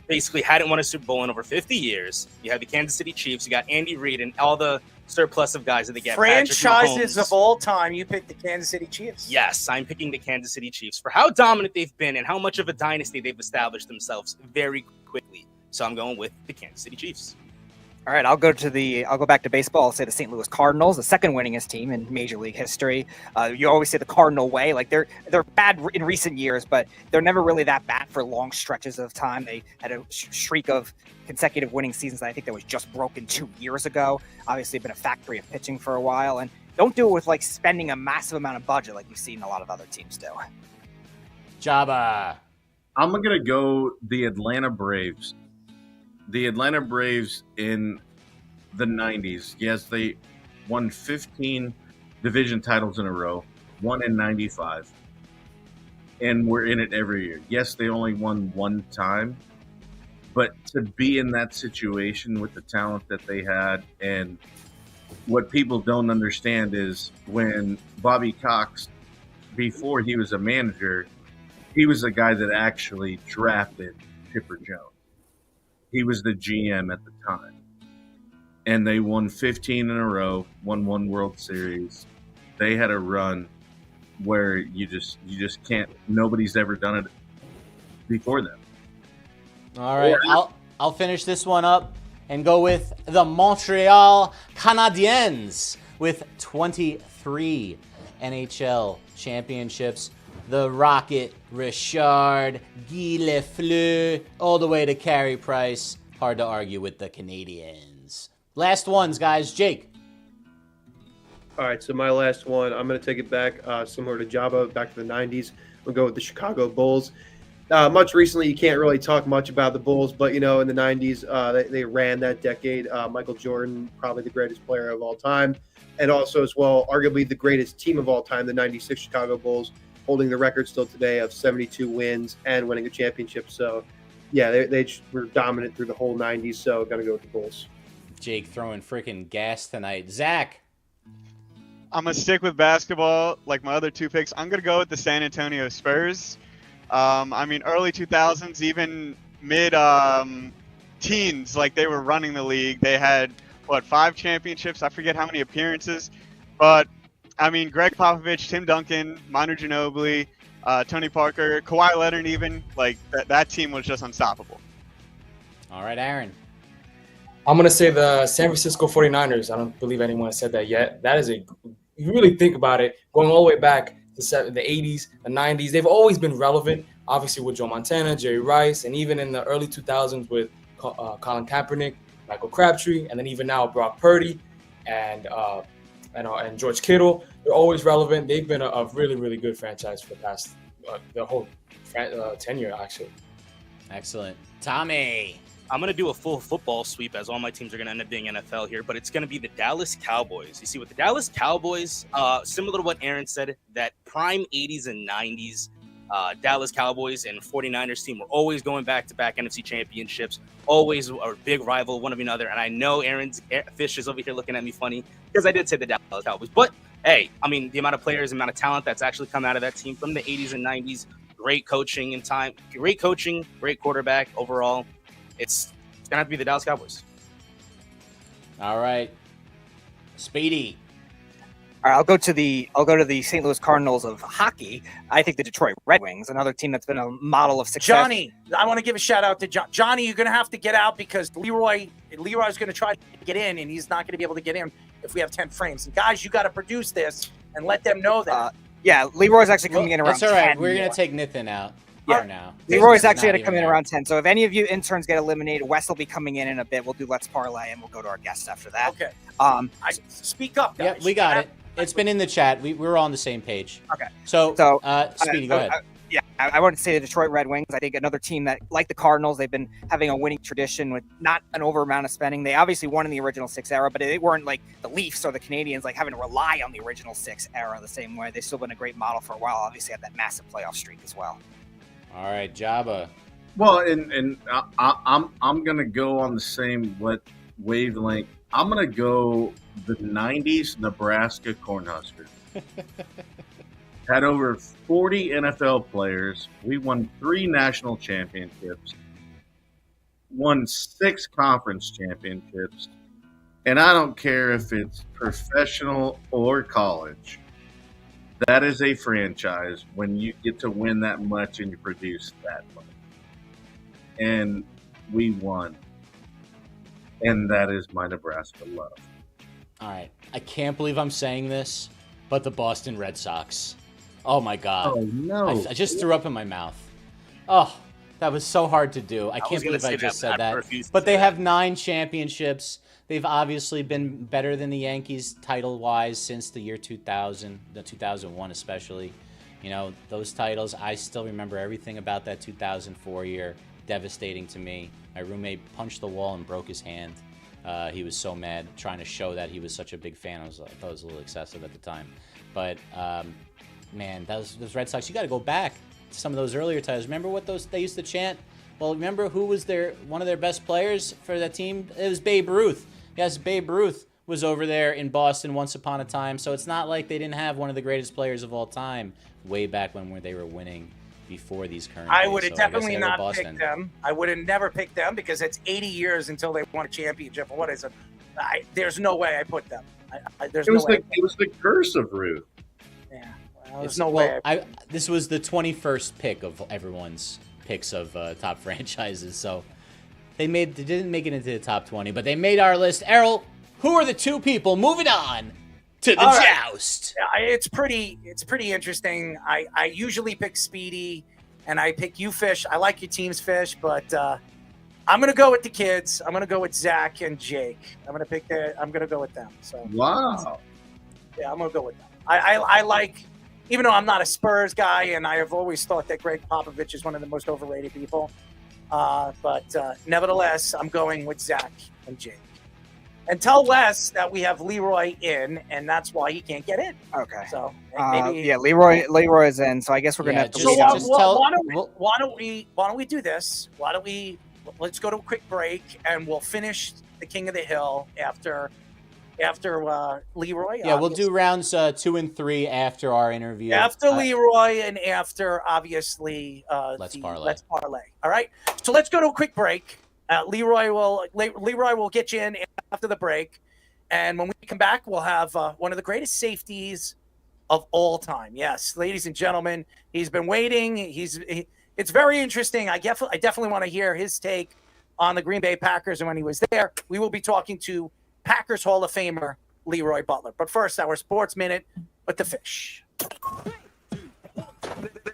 basically hadn't won a Super Bowl in over 50 years. You have the Kansas City Chiefs. You got Andy Reid and all the surplus of guys that they get. Franchises of all time, you picked the Kansas City Chiefs. Yes, I'm picking the Kansas City Chiefs for how dominant they've been and how much of a dynasty they've established themselves very quickly. So I'm going with the Kansas City Chiefs. All right, I'll go back to baseball. I'll say the St. Louis Cardinals, the second winningest team in Major League history. You always say the Cardinal way, like they're bad in recent years, but they're never really that bad for long stretches of time. They had a streak of consecutive winning seasons that I think that was just broken 2 years ago. Obviously, been a factory of pitching for a while, and don't do it with like spending a massive amount of budget like you've seen a lot of other teams do. Joba. I'm gonna go the Atlanta Braves. The Atlanta Braves in the 90s, yes, they won 15 division titles in a row, one in 95, and we're in it every year. Yes, they only won one time, but to be in that situation with the talent that they had, and what people don't understand is when Bobby Cox, before he was a manager, he was the guy that actually drafted Chipper Jones. He was the GM at the time. And they won 15 in a row, won one World Series. They had a run where you just can't. Nobody's ever done it before them. All right, I'll finish this one up and go with the Montreal Canadiens with 23 NHL championships. The Rocket, Richard, Guy Lafleur, all the way to Carey Price. Hard to argue with the Canadiens. Last ones, guys. Jake. All right, so my last one, I'm going to take it back, similar to Joba, back to the 90s. We'll go with the Chicago Bulls. Much recently, you can't really talk much about the Bulls, but, in the 90s, they ran that decade. Michael Jordan, probably the greatest player of all time, and also as well, arguably the greatest team of all time, the 96 Chicago Bulls, holding the record still today of 72 wins and winning a championship. So, yeah, they were dominant through the whole 90s, so going to go with the Bulls. Jake throwing freaking gas tonight. Zach. I'm going to stick with basketball like my other two picks. I'm going to go with the San Antonio Spurs. Early 2000s, even mid-teens, like they were running the league. They had, 5 championships? I forget how many appearances. But, Greg Popovich, Tim Duncan, Manu Ginobili, Tony Parker, Kawhi Leonard even, like that team was just unstoppable. All right, Aaron. I'm going to say the San Francisco 49ers. I don't believe anyone has said that yet. That is you really think about it, going all the way back to the 80s, the 90s, they've always been relevant, obviously with Joe Montana, Jerry Rice, and even in the early 2000s with Colin Kaepernick, Michael Crabtree, and then even now Brock Purdy and George Kittle. They're always relevant. They've been a really, really good franchise for the past, the whole tenure, actually. Excellent. Tommy. I'm going to do a full football sweep, as all my teams are going to end up being NFL here, but it's going to be the Dallas Cowboys. You see, with the Dallas Cowboys, similar to what Aaron said, that prime 80s and 90s Dallas Cowboys and 49ers team were always going back-to-back NFC championships, always a big rival, one of another. And I know Fish is over here looking at me funny because I did say the Dallas Cowboys. But, hey, the amount of players, the amount of talent that's actually come out of that team from the 80s and 90s, great coaching in time, great coaching, great quarterback overall. It's gonna have to be the Dallas Cowboys. All right, Speedy. All right, I'll go to the St. Louis Cardinals of hockey. I think the Detroit Red Wings, another team that's been a model of success. Johnny, I want to give a shout out to Johnny. You're going to have to get out because Leroy's going to try to get in, and he's not going to be able to get in if we have 10 frames. And guys, you got to produce this and let them know that. Yeah, Leroy's actually coming in around 10. That's all right. We're going to take Nathan out. Yeah, now. Leroy's actually going to come in around 10. So if any of you interns get eliminated, Wes will be coming in a bit. We'll do Let's Parlay, and we'll go to our guests after that. Okay. Speak up, guys. Yeah, we got it. It's been in the chat. We're all on the same page. Okay. So Speedy, go ahead. I want to say the Detroit Red Wings. I think another team that, like the Cardinals, they've been having a winning tradition with not an over amount of spending. They obviously won in the original 6 era, but they weren't like the Leafs or the Canadians, like having to rely on the original 6 era the same way. They've still been a great model for a while. Obviously, had that massive playoff streak as well. All right, Joba. Well, and I'm gonna go on the same wavelength. I'm gonna go the '90s Nebraska Cornhuskers. Had over 40 NFL players. We won 3 national championships, won 6 conference championships, and I don't care if it's professional or college. That is a franchise when you get to win that much and you produce that much. And we won. And that is my Nebraska love. All right. I can't believe I'm saying this, but the Boston Red Sox. Oh, my God. Oh, no. I just threw up in my mouth. Oh, that was so hard to do. I can't believe I just said that. But they have 9 championships. They've obviously been better than the Yankees title-wise since the year 2000, the 2001 especially. You know, those titles, I still remember everything about that 2004 year. Devastating to me. My roommate punched the wall and broke his hand. He was so mad, trying to show that he was such a big fan. I thought it was a little excessive at the time. But, man, those Red Sox, you got to go back to some of those earlier titles. Remember what they used to chant? Well, remember who was one of their best players for that team? It was Babe Ruth. Yes, Babe Ruth was over there in Boston once upon a time. So it's not like they didn't have one of the greatest players of all time way back when they were winning before these current I days. would have So I guess definitely they gotta go not Boston. picked them. I would have never picked them because it's 80 years until they won a championship. What is it? There's no way I put them. There's It was no way. it was the curse of Ruth. Yeah, well, there's no way. This was the 21st pick of everyone's picks of top franchises, so they didn't make it into the top 20, but they made our list. Errol, who are the 2 people moving on to the All right. joust? Yeah, it's pretty interesting. I usually pick Speedy, and I pick you, Fish. I like your team's Fish, but I'm gonna go with the kids. I'm gonna go with Zach and Jake. I'm gonna go with them. So Wow. yeah, I'm gonna go with them. I like, even though I'm not a Spurs guy, and I have always thought that Greg Popovich is one of the most overrated people. But nevertheless, I'm going with Zach and Jake. And tell Wes that we have Leroy in, and that's why he can't get in. Okay. So Yeah, Leroy is in, so I guess we're gonna have to. why don't we do this? Let's go to a quick break, and we'll finish the King of the Hill after Leroy. Yeah, we'll do rounds 2 and 3 after our interview. After Leroy and after, obviously, Let's Parlay. Let's Parlay. All right. So let's go to a quick break. Leroy will get you in after the break. And when we come back, we'll have one of the greatest safeties of all time. Yes, ladies and gentlemen, he's been waiting. It's very interesting. I definitely want to hear his take on the Green Bay Packers. And when he was there, we will be talking to Packers Hall of Famer Leroy Butler. But first, our Sports Minute with the Fish.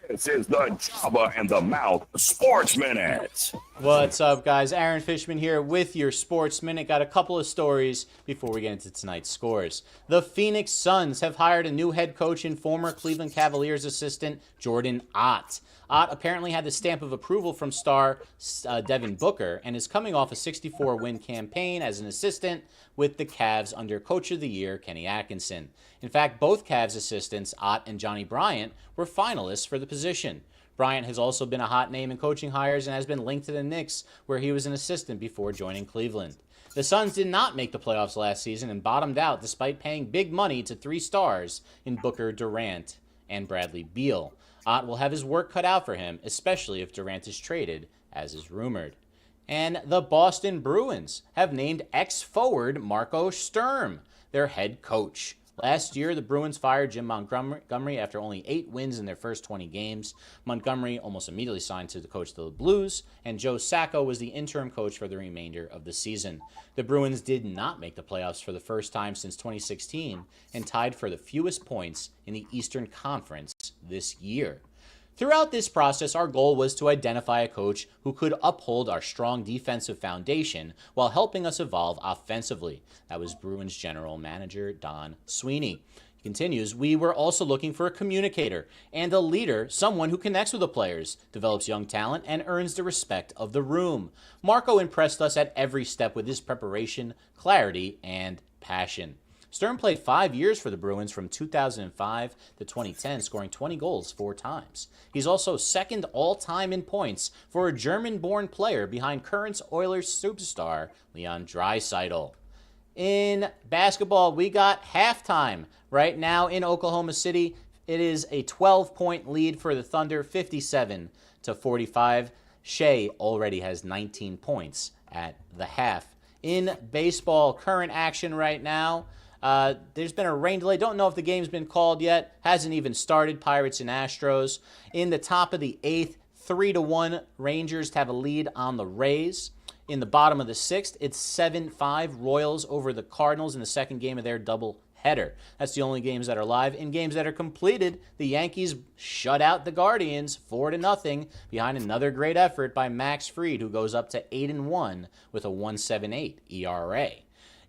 This is the Joba and the Mouth Sports Minute. What's up, guys? Aaron Fishman here with your Sports Minute. Got a couple of stories before we get into tonight's scores. The Phoenix Suns have hired a new head coach and former Cleveland Cavaliers assistant, Jordan Ott. Ott apparently had the stamp of approval from star Devin Booker and is coming off a 64-win campaign as an assistant with the Cavs under Coach of the Year, Kenny Atkinson. In fact, both Cavs assistants, Ott and Johnny Bryant, were finalists for the position. Bryant has also been a hot name in coaching hires and has been linked to the Knicks, where he was an assistant before joining Cleveland. The Suns did not make the playoffs last season and bottomed out despite paying big money to 3 stars in Booker, Durant, and Bradley Beal. Ott will have his work cut out for him, especially if Durant is traded, as is rumored. And the Boston Bruins have named ex-forward Marco Sturm their head coach. Last year, the Bruins fired Jim Montgomery after only 8 wins in their first 20 games. Montgomery almost immediately signed to the coach of the Blues, and Joe Sacco was the interim coach for the remainder of the season. The Bruins did not make the playoffs for the first time since 2016 and tied for the fewest points in the Eastern Conference this year. Throughout this process, our goal was to identify a coach who could uphold our strong defensive foundation while helping us evolve offensively. That was Bruins general manager Don Sweeney. He continues, we were also looking for a communicator and a leader, someone who connects with the players, develops young talent, and earns the respect of the room. Marco impressed us at every step with his preparation, clarity, and passion. Sturm played 5 years for the Bruins from 2005 to 2010, scoring 20 goals 4 times. He's also second all-time in points for a German-born player behind current Oilers superstar Leon Draisaitl. In basketball, we got halftime right now in Oklahoma City. It is a 12-point lead for the Thunder, 57-45. Shea already has 19 points at the half. In baseball, current action right now. There's been a rain delay. Don't know if the game's been called yet. Hasn't even started. Pirates and Astros. In the top of the 8th, 3-1 Rangers have a lead on the Rays. In the bottom of the 6th, it's 7-5 Royals over the Cardinals in the second game of their double header. That's the only games that are live. In games that are completed, the Yankees shut out the Guardians 4-0 behind another great effort by Max Fried, who goes up to 8-1 with a 1.78 ERA.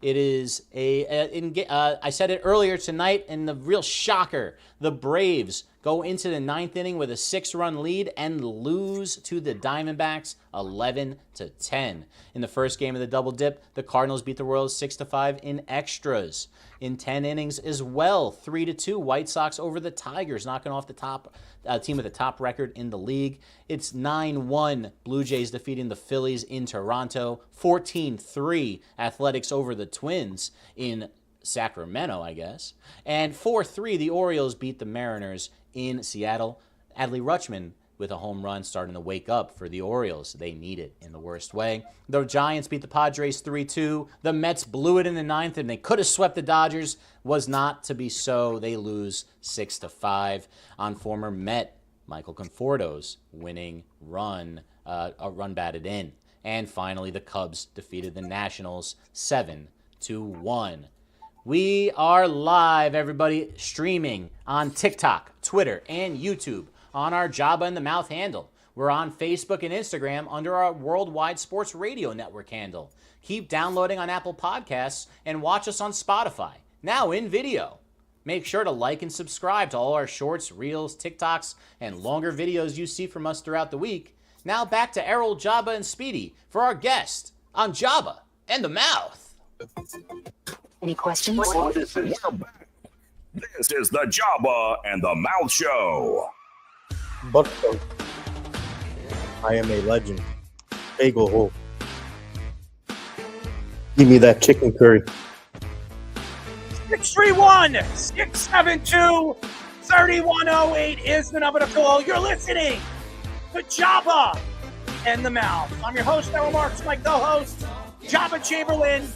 It is I said it earlier tonight, and the real shocker, the Braves go into the 9th inning with a 6-run lead and lose to the Diamondbacks 11-10. In the first game of the double dip, the Cardinals beat the Royals 6-5 in extras. In 10 innings as well, 3-2 White Sox over the Tigers, knocking off the top team with the top record in the league. It's 9-1 Blue Jays defeating the Phillies in Toronto, 14-3 Athletics over the Twins in Sacramento, I guess, and 4-3 the Orioles beat the Mariners in Seattle. Adley Rutschman with a home run starting to wake up for the Orioles. They need it in the worst way. The Giants beat the Padres 3-2. The Mets blew it in the 9th, and they could have swept the Dodgers. Was not to be so. They lose 6-5 on former Met Michael Conforto's winning run, a run batted in. And finally, the Cubs defeated the Nationals 7-1. We are live, everybody, streaming on TikTok, Twitter, and YouTube on our Joba in the Mouth handle. We're on Facebook and Instagram under our Worldwide Sports Radio Network handle. Keep downloading on Apple Podcasts and watch us on Spotify, now in video. Make sure to like and subscribe to all our shorts, reels, TikToks, and longer videos you see from us throughout the week. Now back to Errol, Joba, and Speedy for our guest on Joba and the Mouth. Any questions? This is the Joba and the Mouth Show. Buckshot. I am a legend. Bagel hole. Give me that chicken curry. 631-672-3108 is the number to call. You're listening to Joba and the Mouth. I'm your host, Errol Marks, my co-host, Joba Chamberlain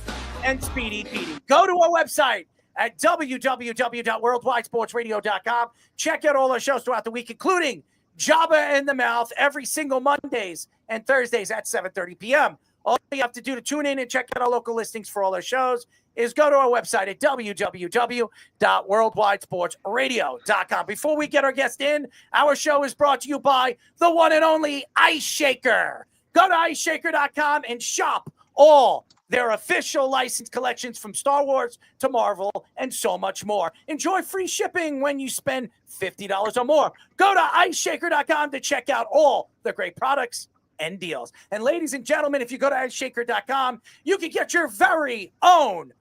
and Speedy Petey. Go to our website at www.worldwidesportsradio.com. Check out all our shows throughout the week, including Joba and the Mouth every single Mondays and Thursdays at 7:30 p.m. All you have to do to tune in and check out our local listings for all our shows is go to our website at www.worldwidesportsradio.com. Before we get our guest in, our show is brought to you by the one and only Ice Shaker. Go to iceshaker.com and shop all their official licensed collections from Star Wars to Marvel and so much more. Enjoy free shipping when you spend $50 or more. Go to iceshaker.com to check out all the great products and deals. And ladies and gentlemen, if you go to iceshaker.com, you can get your very own,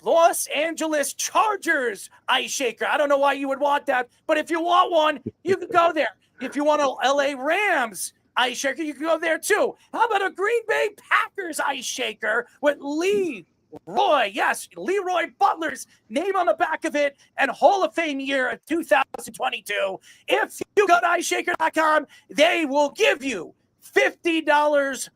Los Angeles Chargers Ice Shaker. I don't know why you would want that, but if you want one, you can go there. If you want a LA Rams Ice Shaker, you can go there too. How about a Green Bay Packers Ice Shaker with Leroy Butler's name on the back of it and Hall of Fame year of 2022. If you go to iceshaker.com, they will give you $50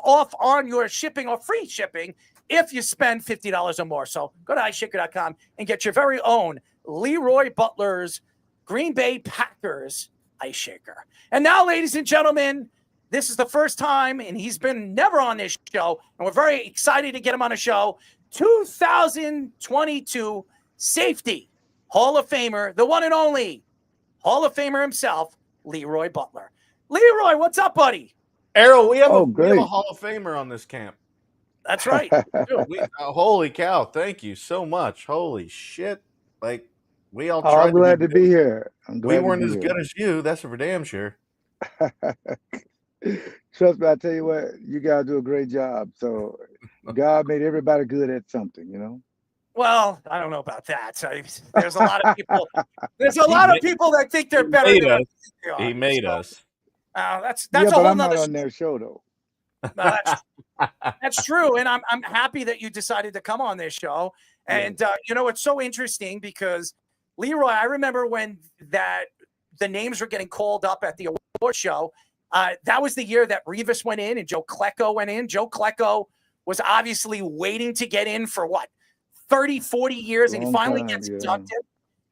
off on your shipping or free shipping if you spend $50 or more. So go to iceshaker.com and get your very own Leroy Butler's Green Bay Packers Ice Shaker. And now, ladies and gentlemen, this is the first time, and he's been never on this show, and we're very excited to get him on the show. 2022 Safety Hall of Famer, the one and only Hall of Famer himself, Leroy Butler. Leroy, what's up, buddy? Errol, we have a Hall of Famer on this camp. That's right. Holy cow! Thank you so much. Holy shit! Like we all. I'm glad to be here. We weren't as good as you. That's for damn sure. Trust me, I tell you what, you guys do a great job. So God made everybody good at something, you know. Well, I don't know about that. So there's a lot of people. There's a lot of people that think they're better than us. He made us. That's yeah, a but whole I'm not nother on their show though. No, that's true, and I'm happy that you decided to come on this show. And it's so interesting because Leroy, I remember when the names were getting called up at the award show. That was the year that Revis went in and Joe Klecko went in. Joe Klecko was obviously waiting to get in for 30, 40 years, and he finally gets inducted.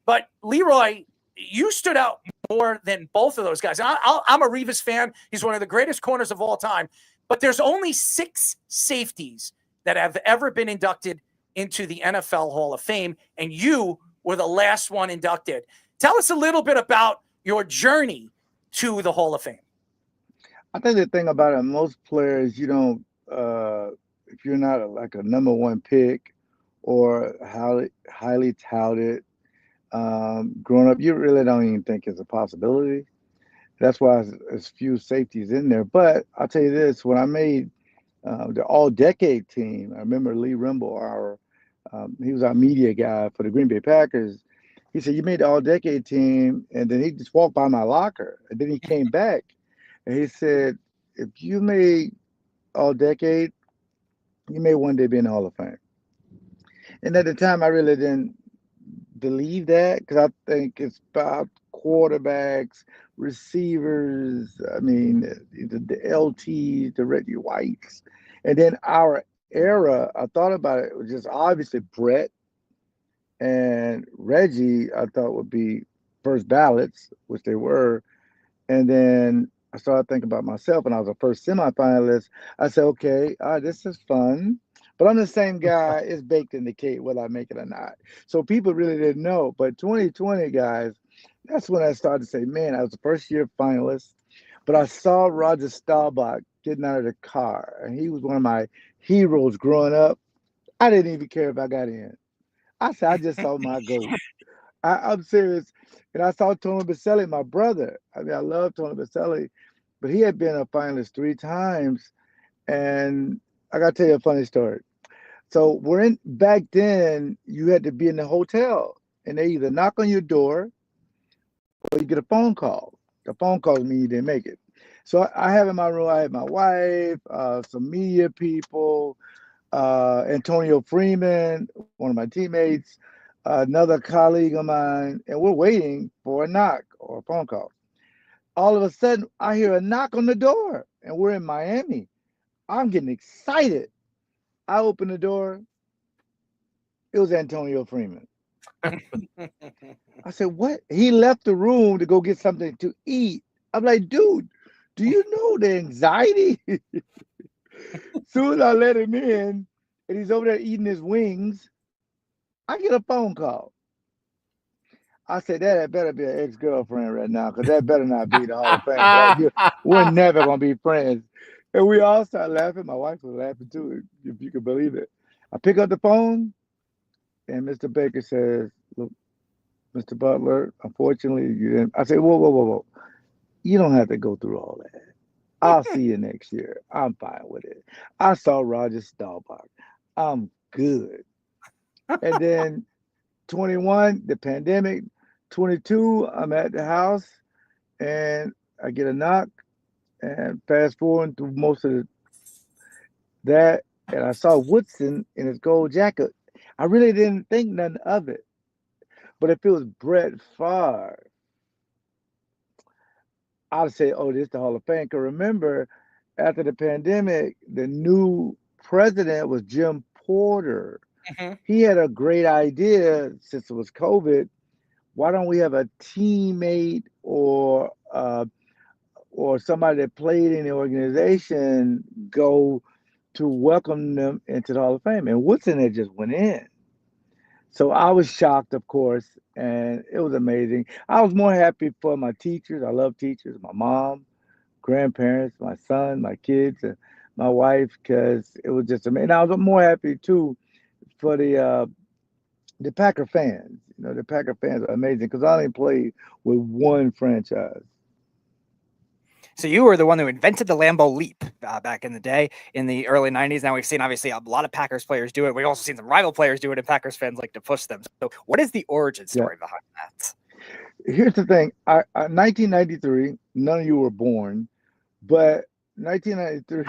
But Leroy, you stood out more than both of those guys. I'm a Revis fan. He's one of the greatest corners of all time. But there's only 6 safeties that have ever been inducted into the NFL Hall of Fame, and you were the last one inducted. Tell us a little bit about your journey to the Hall of Fame. I think the thing about it, most players, you don't, if you're not like a number 1 pick or highly touted, growing up, you really don't even think it's a possibility. That's why there's few safeties in there. But I'll tell you this, when I made the all-decade team, I remember Lee Rimble, he was our media guy for the Green Bay Packers. He said, you made the all-decade team, and then he just walked by my locker. And then he came back, and he said, if you made all-decade, you may one day be in the Hall of Fame. And at the time, I really didn't believe that, because I think it's about quarterbacks, receivers, I mean, the LTs, the Reggie Whites. And then our era, I thought about it was just obviously Brett and Reggie, I thought would be first ballots, which they were. And then I started thinking about myself, and I was a first semifinalist. I said, okay, this is fun. But I'm the same guy. It's baked in the cake, whether I make it or not. So people really didn't know. But 2020, guys, that's when I started to say, man, I was a first-year finalist. But I saw Roger Staubach getting out of the car, and he was one of my heroes growing up. I didn't even care if I got in. I said, I just saw my goal. I'm serious. And I saw Tony Baselli, my brother. I mean, I love Tony Baselli, but he had been a finalist 3 times. And I got to tell you a funny story. So back then, you had to be in the hotel, and they either knock on your door or you get a phone call. The phone calls mean you didn't make it. So I have in my room, I have my wife, some media people, Antonio Freeman, one of my teammates, another colleague of mine, and we're waiting for a knock or a phone call. All of a sudden, I hear a knock on the door, and we're in Miami. I'm getting excited. I open the door. It was Antonio Freeman. I said, what? He left the room to go get something to eat. I'm like, dude, do you know the anxiety? Soon as I let him in, and he's over there eating his wings, I get a phone call. I said, that better be an ex-girlfriend right now, because that better not be the Hall of Fame. We're never going to be friends. And we all started laughing. My wife was laughing too, if you could believe it. I pick up the phone, and Mr. Baker says, look, Mr. Butler, unfortunately, you didn't. I said, whoa. You don't have to go through all that. I'll see you next year. I'm fine with it. I saw Roger Staubach. I'm good. And then 21, the pandemic. 22, I'm at the house, and I get a knock. And fast forward through most of that, and I saw Woodson in his gold jacket. I really didn't think nothing of it. But if it was Brett Favre, I'd say, oh, this is the Hall of Fame. Because remember, after the pandemic, the new president was Jim Porter. Mm-hmm. He had a great idea, since it was COVID. Why don't we have a teammate or somebody that played in the organization go to welcome them into the Hall of Fame? And Woodson had just went in. So I was shocked, of course, and it was amazing. I was more happy for my teachers. I love teachers, my mom, grandparents, my son, my kids, and my wife, because it was just amazing. I was more happy, too, for the Packer fans. You know, the Packer fans are amazing, because I only played with one franchise. So you were the one who invented the Lambeau leap back in the day, in the early 90s. Now we've seen, obviously, a lot of Packers players do it. We've also seen some rival players do it, and Packers fans like to push them. So what is the origin story behind that? Here's the thing. 1993, none of you were born, but 1993...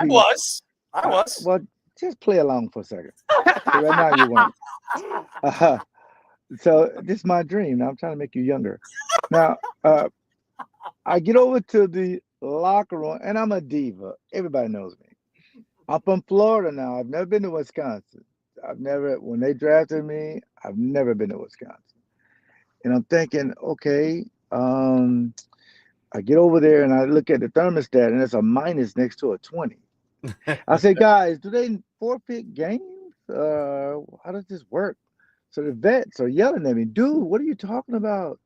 I was. Well, just play along for a second. Right now you weren't. So this is my dream. Now I'm trying to make you younger. Now, I get over to the locker room, and I'm a diva. Everybody knows me. I'm from Florida now. I've never been to Wisconsin. When they drafted me, I've never been to Wisconsin. And I'm thinking, okay, I get over there and I look at the thermostat and it's a minus next to a 20. I say, guys, do they forfeit games? How does this work? So the vets are yelling at me, dude, what are you talking about?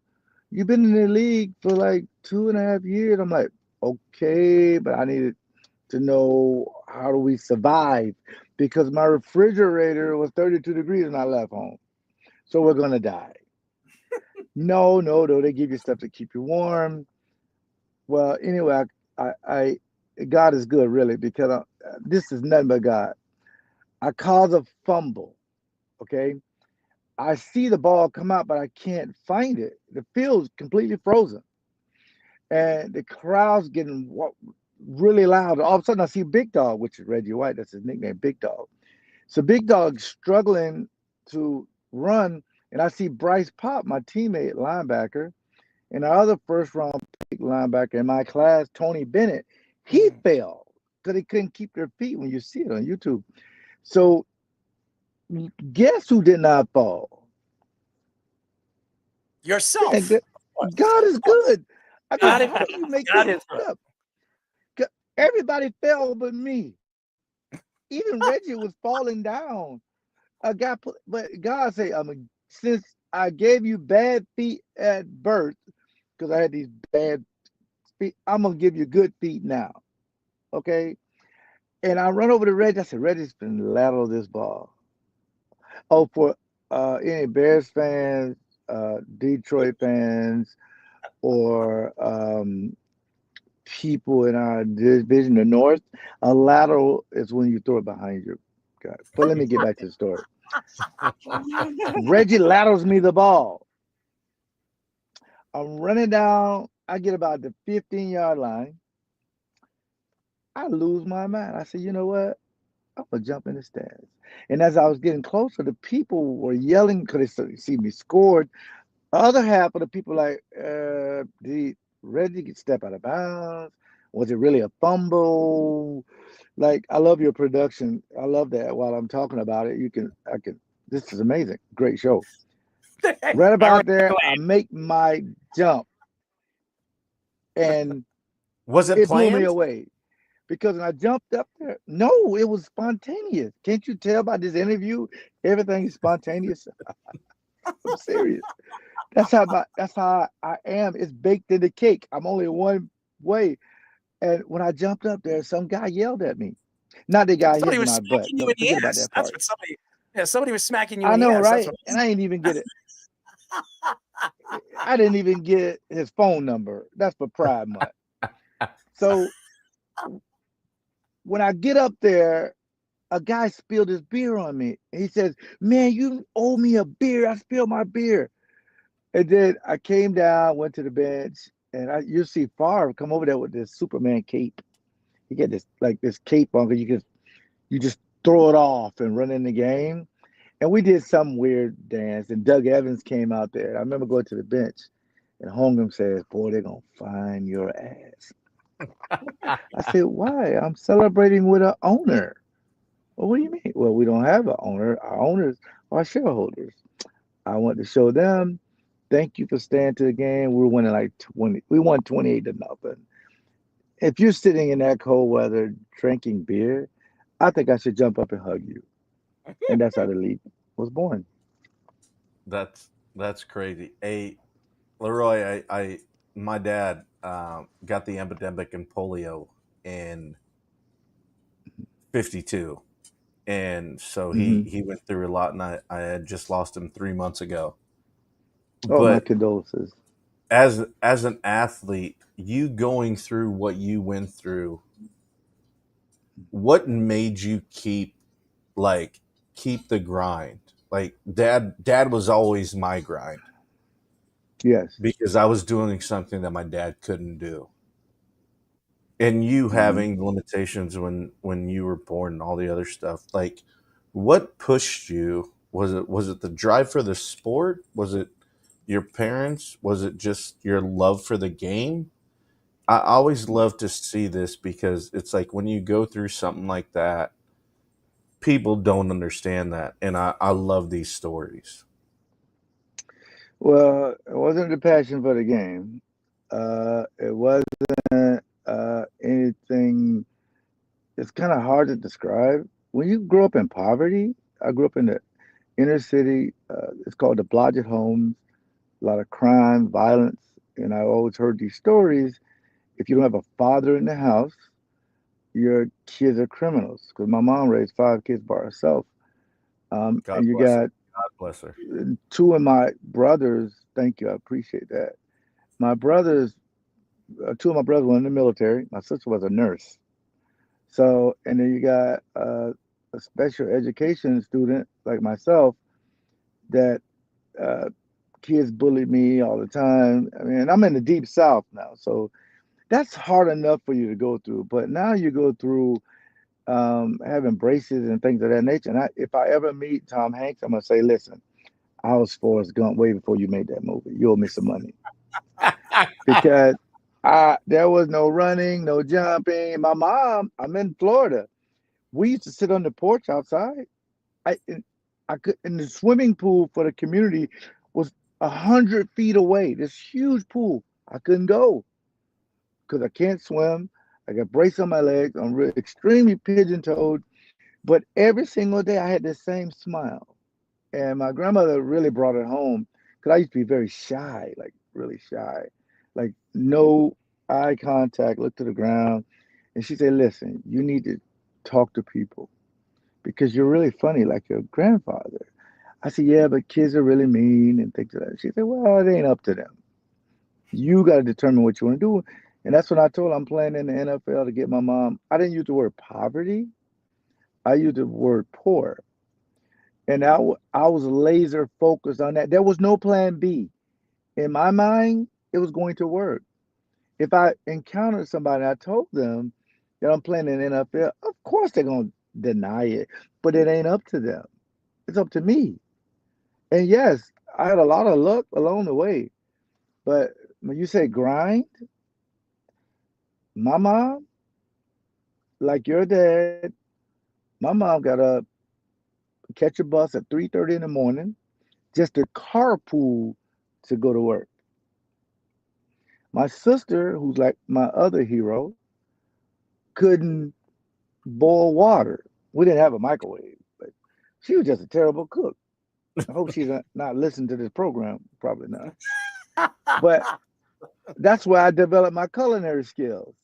You've been in the league for like 2.5 years. I'm like, okay, but I needed to know how do we survive because my refrigerator was 32 degrees when I left home. So we're going to die. No, they give you stuff to keep you warm. Well, anyway, I God is good, really, because this is nothing but God. I cause a fumble, okay? I see the ball come out, but I can't find it. The field's completely frozen. And the crowd's getting really loud. All of a sudden, I see Big Dog, which is Reggie White. That's his nickname, Big Dog. So Big Dog's struggling to run, and I see Bryce Pop, my teammate linebacker, and our other first-round pick linebacker in my class, Tony Bennett, he fell because he couldn't keep their feet when you see it on YouTube. So guess who did not fall? Yourself. God is good. I mean, God how do you make God this is up? Everybody fell but me. Even Reggie was falling down. But God say, since I gave you bad feet at birth, because I had these bad feet, I'm gonna give you good feet now. Okay. And I run over to Reggie. I said, Reggie's been lateral this ball. Oh, for any Bears fans, Detroit fans, or people in our division, the North, a lateral is when you throw it behind your guy. But let me get back to the story. Reggie laterals me the ball. I'm running down. I get about the 15-yard line. I lose my mind. I said, you know what? I'm going to jump in the stands. And as I was getting closer, the people were yelling because they see me scored. The other half of the people like, did Reggie step out of bounds? Was it really a fumble? Like, I love your production. I love that. While I'm talking about it, this is amazing. Great show. Right about there, I make my jump. And was it blew me planned? away. Because when I jumped up there, no, it was spontaneous. Can't you tell by this interview? Everything is spontaneous. I'm serious. That's how I am. It's baked in the cake. I'm only one way. And when I jumped up there, some guy yelled at me. Not the guy Somebody hit was my butt. smacking you in the Forget about ass. that part. That's what somebody was smacking you I in the know, ass. right? That's what And I didn't even get it. I didn't even get his phone number. That's for Pride Month. So when I get up there, a guy spilled his beer on me. He says, man, you owe me a beer. I spilled my beer. And then I came down, went to the bench, and you see Favre come over there with this Superman cape. He get this cape on because you just throw it off and run in the game. And we did some weird dance, and Doug Evans came out there. I remember going to the bench, and Holmgren says, boy, they're going to find your ass. I said, why? I'm celebrating with an owner. Well, what do you mean? Well, we don't have an owner. Our owners are shareholders. I want to show them, thank you for staying to the game. We were winning like 20. We won 28-0. If you're sitting in that cold weather drinking beer, I think I should jump up and hug you. And that's how the league was born. That's crazy. Leroy, my dad got the epidemic in polio in 52. And so he went through a lot, and I had just lost him 3 months ago. Oh, my condolences. As an athlete, you going through what you went through, what made you keep the grind? Like dad was always my grind. Yes. Because I was doing something that my dad couldn't do. And you having limitations when you were born and all the other stuff, like what pushed you? Was it the drive for the sport? Was it your parents? Was it just your love for the game? I always love to see this because it's like when you go through something like that, people don't understand that. And I love these stories. Well, it wasn't the passion for the game. It wasn't anything. It's kind of hard to describe. When you grow up in poverty, I grew up in the inner city. It's called the Blodgett Homes. A lot of crime, violence, and I always heard these stories. If you don't have a father in the house, your kids are criminals. Because my mom raised 5 kids by herself, God and you bless her. got God bless her. 2 of my brothers. Thank you, I appreciate that. My brothers, 2 of my brothers were in the military. My sister was a nurse. So, and then you got a special education student like myself that kids bullied me all the time. I mean, I'm in the deep South now, so that's hard enough for you to go through. But now you go through having braces and things of that nature. And if I ever meet Tom Hanks, I'm gonna say, listen, I was Forrest Gump way before you made that movie. You owe me some money because there was no running, no jumping. My mom, I'm in Florida. We used to sit on the porch outside. I could, in the swimming pool for the community was 100 feet away. This huge pool. I couldn't go because I can't swim. I got brace on my legs. I'm extremely pigeon-toed. But every single day I had the same smile. And my grandmother really brought it home because I used to be very shy, like really shy, like no eye contact, look to the ground. And she said, listen, you need to talk to people because you're really funny like your grandfather. I said, yeah, but kids are really mean and things like that. She said, well, it ain't up to them. You got to determine what you want to do. And that's when I told her I'm playing in the NFL to get my mom. I didn't use the word poverty. I used the word poor. And I was laser focused on that. There was no plan B. In my mind, it was going to work. If I encountered somebody, I told them that I'm playing in the NFL, of course they're going to deny it, but it ain't up to them. It's up to me. And yes, I had a lot of luck along the way. But when you say grind, my mom, like your dad, my mom got up, catch a bus at 3:30 in the morning, just to carpool to go to work. My sister, who's like my other hero, couldn't boil water. We didn't have a microwave, but she was just a terrible cook. I hope she's not listening to this program. Probably not. But that's where I developed my culinary skills.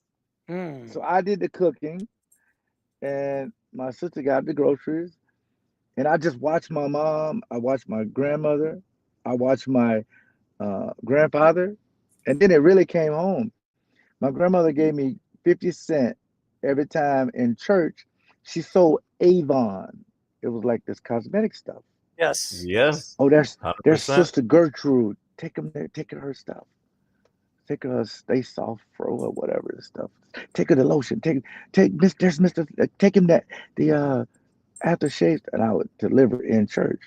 So I did the cooking, and my sister got the groceries. And I just watched my mom. I watched my grandmother. I watched my grandfather. And then it really came home. My grandmother gave me 50 cents every time in church. She sold Avon. It was like this cosmetic stuff. Yes. Yes. Oh, there's 100%. Sister Gertrude. Take them there. Take her stuff. Take her Stay Soft Fro or whatever the stuff. Take her the lotion. Take there's Mr. Take him the aftershave, and I would deliver in church,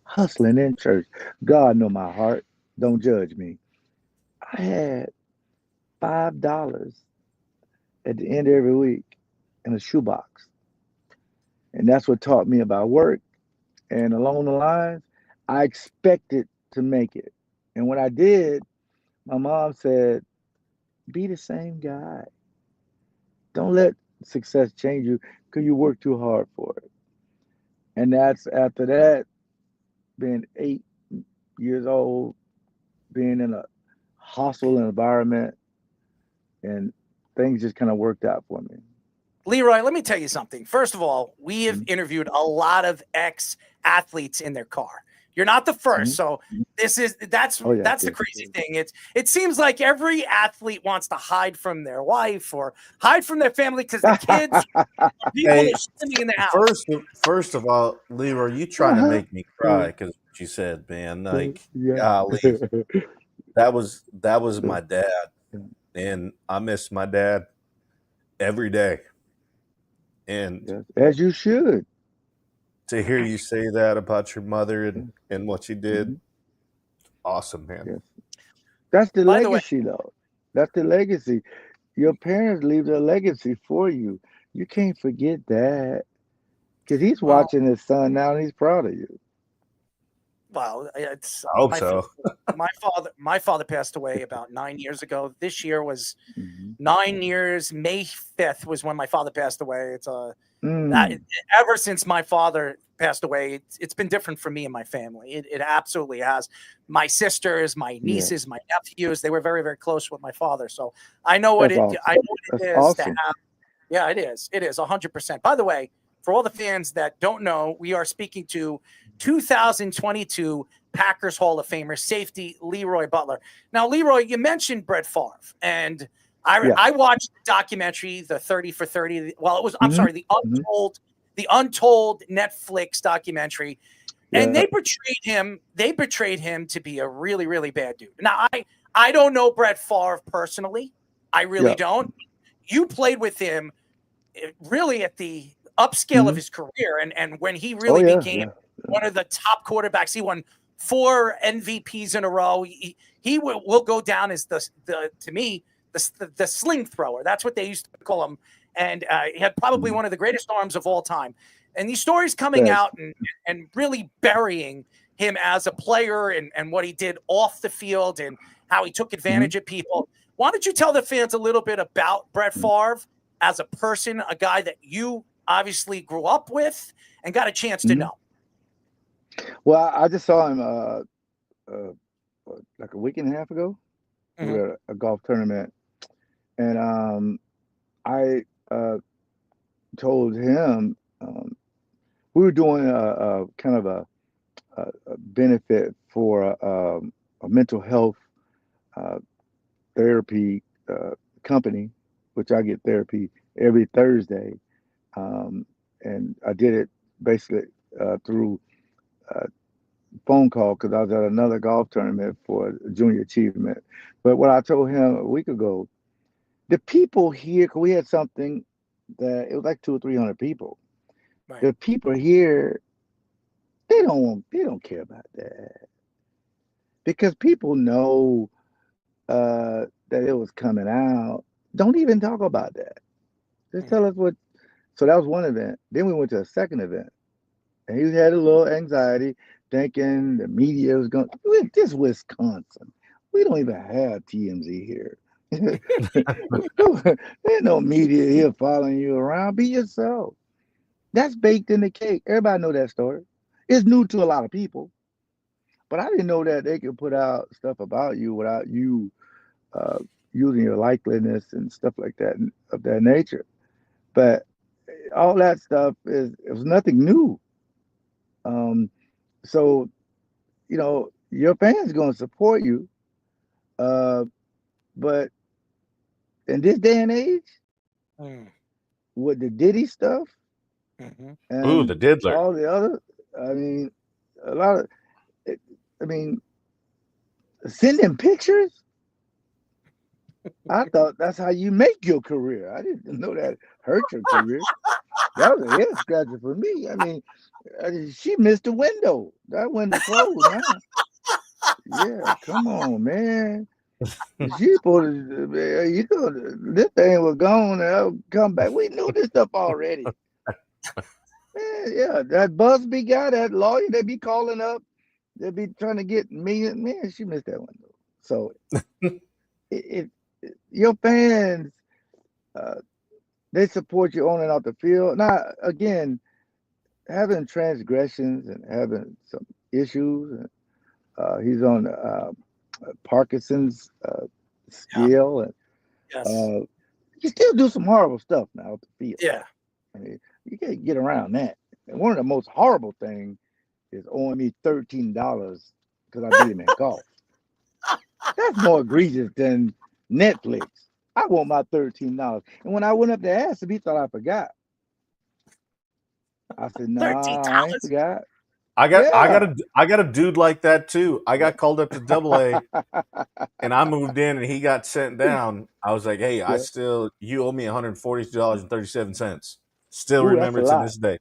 hustling in church. God know my heart. Don't judge me. I had $5 at the end of every week in a shoebox, and that's what taught me about work. And along the lines, I expected to make it, and when I did, my mom said, "Be the same guy. Don't let success change you because you work too hard for it." And that's after that, being 8 years old, being in a hostile environment, and things just kind of worked out for me. Leroy, let me tell you something. First of all, we have interviewed a lot of ex-athletes in their car. You're not the first, so that's the crazy thing. It seems like every athlete wants to hide from their wife or hide from their family because the kids, people Hey, are sitting in the house. First of all, Leroy, you trying to make me cry because what you said, man. Like, golly, that was my dad, and I miss my dad every day. And as you should. To hear you say that about your mother and what you did, awesome, man. Yes. That's the By the way- legacy, though. That's the legacy. Your parents leave their legacy for you. You can't forget that because he's watching his son now and he's proud of you. Well, it's I hope my, so. my father passed away about 9 years ago. This year was Mhm. 9 years. May 5th was when my father passed away. It's Mm. ever since my father passed away, it's been different for me and my family. It absolutely has. My sisters, my Yeah. nieces, my nephews, they were very, very close with my father. So I know That's awesome. I know what That's it is to awesome. have. Yeah, it is. It is 100%. By the way, for all the fans that don't know, we are speaking to 2022 Packers Hall of Famer safety Leroy Butler. Now, Leroy, you mentioned Brett Favre, and Yeah. I watched the documentary, the 30 for 30. Well, it was I'm Mhm. sorry, the Mhm. Untold Netflix documentary, and Yeah. they portrayed him to be a really, really bad dude. Now, I don't know Brett Favre personally. I really Yeah. don't. You played with him really at the upscale of Mhm. his career, and when he Oh really yeah. became Yeah. one of the top quarterbacks. He won 4 MVPs in a row. He will go down as the to me the sling thrower. That's what they used to call him, and he had probably one of the greatest arms of all time. And these stories coming Facts. out and really burying him as a player and what he did off the field and how he took advantage of people. Why don't you tell the fans a little bit about Brett Favre as a person, a guy that you obviously grew up with and got a chance to Mhm. know? Well, I just saw him like a week and a half ago. We Mhm. were at a golf tournament, and I told him we were doing a kind of a benefit for a mental health therapy company, which I get therapy every Thursday, and I did it basically through phone call because I was at another golf tournament for junior achievement. But what I told him a week ago, the people here, 'cause we had something that it was like 200 or 300 people. Right. The people here, they don't care about that because people know that it was coming out. Don't even talk about that. Just tell us what. So that was one event. Then we went to a second event, and he had a little anxiety, thinking the media was going. This Wisconsin, we don't even have TMZ here. There's no media here following you around. Be yourself. That's baked in the cake. Everybody know that story. It's new to a lot of people, but I didn't know that they could put out stuff about you without you using your likeliness and stuff like that of that nature. But all that stuff it was nothing new. So your fans gonna support you, but in this day and age, with the Diddy stuff Mhm. Ooh, the and diddler. all the other, I mean, a lot of, I mean, sending pictures. I thought that's how you make your career. I didn't know that hurt your career. That was a head scratcher for me. I mean, she missed the window. That window closed now. Yeah, come on, man. She supposed to, this thing was gone and I'll come back. We knew this stuff already. Man, yeah, that Busby guy, that lawyer, they be calling up. They be trying to get me. Man, she missed that window. So your fans, they support you on and off the field. Now, again, having transgressions and having some issues. He's on Parkinson's scale, and Yes. you still do some horrible stuff now at the field. Yeah. I mean, you can't get around that. And one of the most horrible things is owing me $13 because I beat him in golf. That's more egregious than Netflix. I want my $13. And when I went up to ask him, he thought I forgot. I said, nah, I ain't forgot. I got a dude like that too. I got called up to AA, and I moved in, and he got sent down. I was like, "Hey, Yeah. you owe me $142.37." Still Ooh, that's remember a it to lot. this day.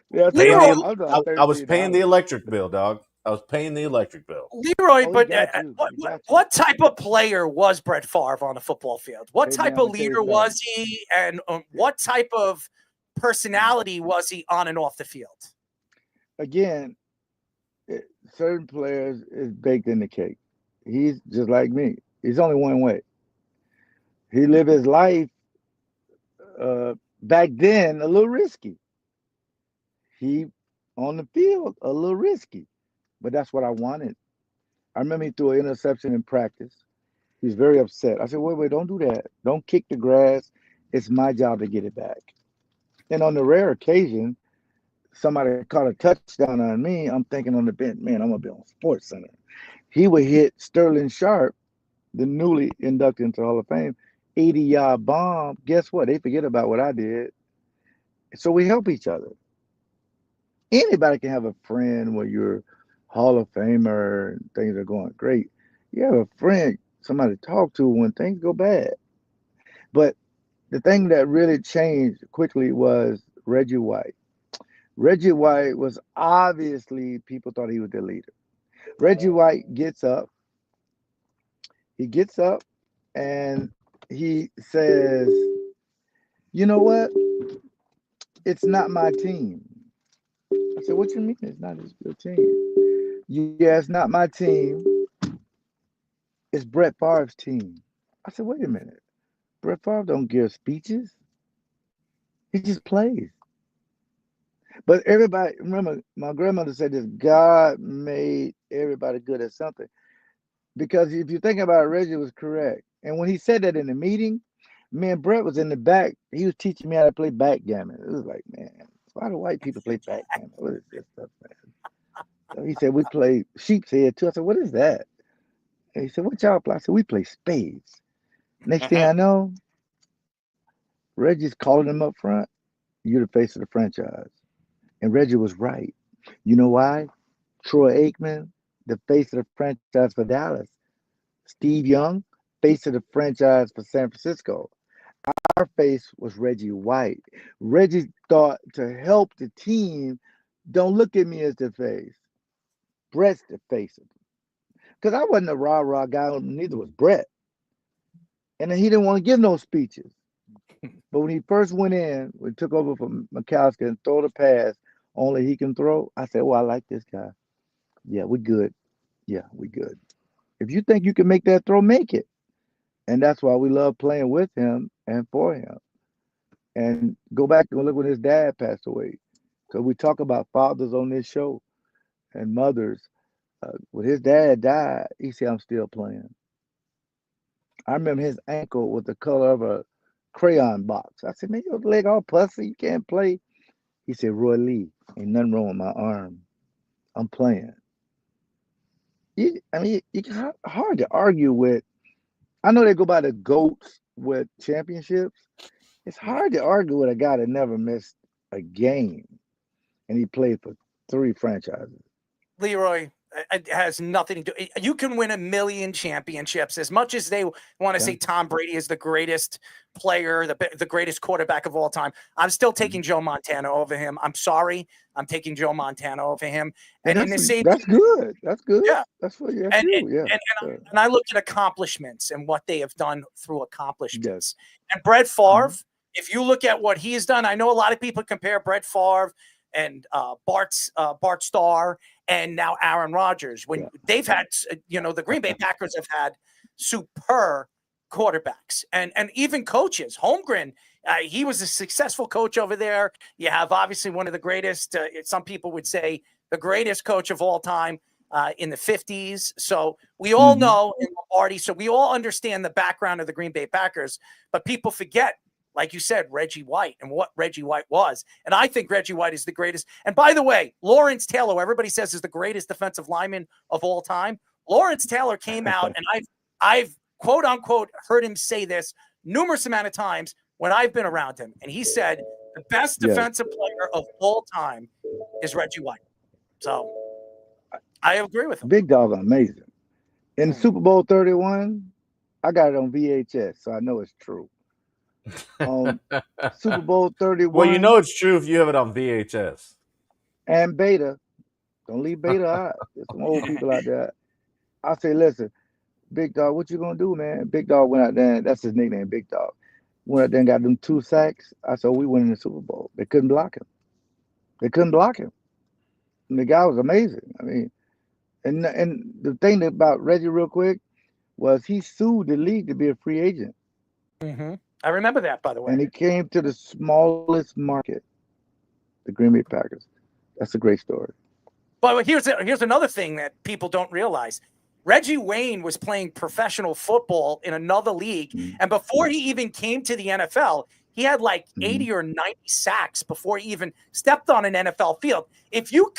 That's a Paying lot. I was paying the $13. electric bill, dog. I was paying the electric bill. Leroy, Oh, but he got you. what type of player was Brett Favre on the football field? What Hey, type man, I'm of gonna tell you leader something. was he, and what type of personality was he on and off the field? Again, certain players is baked in the cake. He's just like me. He's only one way. He lived his life back then a little risky. He on the field a little risky, but that's what I wanted. I remember he threw an interception in practice. He was very upset. I said, wait, don't do that. Don't kick the grass. It's my job to get it back. And on the rare occasion, somebody caught a touchdown on me, I'm thinking on the bench, man, I'm going to be on Sports Center. He would hit Sterling Sharp, the newly inducted into Hall of Fame, 80-yard bomb. Guess what? They forget about what I did. So we help each other. Anybody can have a friend where you're Hall of Famer and things are going great. You have a friend, somebody to talk to when things go bad. But the thing that really changed quickly was Reggie White. Reggie White was obviously, people thought he was the leader. Reggie White gets up. He gets up and he says, you know what? It's not my team. I said, what you mean it's not your team? Yeah, it's not my team. It's Brett Favre's team. I said, wait a minute. Brett Favre don't give speeches. He just plays. But everybody, remember, my grandmother said this, God made everybody good at something. Because if you think about it, Reggie was correct. And when he said that in the meeting, me and Brett was in the back. He was teaching me how to play backgammon. It was like, man, why do white people play backgammon? What is this stuff, man? So he said, we play sheep's head too. I said, what is that? And he said, what y'all play? I said, we play spades. Next thing I know, Reggie's calling him up front. You're the face of the franchise. And Reggie was right. You know why? Troy Aikman, the face of the franchise for Dallas. Steve Young, face of the franchise for San Francisco. Our face was Reggie White. Reggie thought to help the team, don't look at me as the face. Brett's the face of it. Because I wasn't a rah-rah guy, neither was Brett. And then he didn't want to give no speeches. But when he first went in, we took over from McCaskill and throw the pass, only he can throw, I said, oh, I like this guy. Yeah, we good. Yeah, we good. If you think you can make that throw, make it. And that's why we love playing with him and for him. And go back and look when his dad passed away. Because we talk about fathers on this show and mothers. When his dad died, he said, I'm still playing. I remember his ankle was the color of a crayon box. I said, man, your leg all pussy. You can't play. He said, Roy Lee, ain't nothing wrong with my arm. I'm playing. It's hard to argue with. I know they go by the GOATs with championships. It's hard to argue with a guy that never missed a game. And he played for 3 franchises. Leroy, it has nothing to do. You can win 1 million championships. As much as they want to say Tom Brady is the greatest player, the greatest quarterback of all time, I'm still taking Joe Montana over him. I'm sorry. I'm taking Joe Montana over him. And in the same, that's good. That's good. Yeah. That's what you have to do. Yeah. And I look at accomplishments and what they have done through accomplishments. Yes. And Brett Favre, if you look at what he has done, I know a lot of people compare Brett Favre and Bart Starr and now Aaron Rodgers. When they've had, the Green Bay Packers have had superb quarterbacks and even coaches. Holmgren, he was a successful coach over there. You have obviously one of the greatest, some people would say the greatest coach of all time in the 50s. So we all know in Lombardi, so we all understand the background of the Green Bay Packers, but people forget, like you said, Reggie White and what Reggie White was. And I think Reggie White is the greatest. And by the way, Lawrence Taylor, everybody says is the greatest defensive lineman of all time. Lawrence Taylor came out, and I've quote unquote heard him say this numerous amount of times when I've been around him. And he said the best defensive player of all time is Reggie White. So I agree with him. Big dog, amazing. In Super Bowl 31, I got it on VHS, so I know it's true. Super Bowl 31. Well, you know it's true if you have it on VHS. And Beta. Don't leave Beta out. There's some old people out there. I say, listen, Big Dog, what you gonna do, man? Big Dog went out there, that's his nickname, Big Dog. Went out there and got them 2 sacks. I said, we win in the Super Bowl. They couldn't block him. the guy was amazing. I mean, and the thing about Reggie, real quick, was he sued the league to be a free agent. Mm-hmm. I remember that, by the way. And he came to the smallest market, the Green Bay Packers. That's a great story. But here's another thing that people don't realize. Reggie Wayne was playing professional football in another league. And before he even came to the NFL, he had like 80 or 90 sacks before he even stepped on an NFL field. If you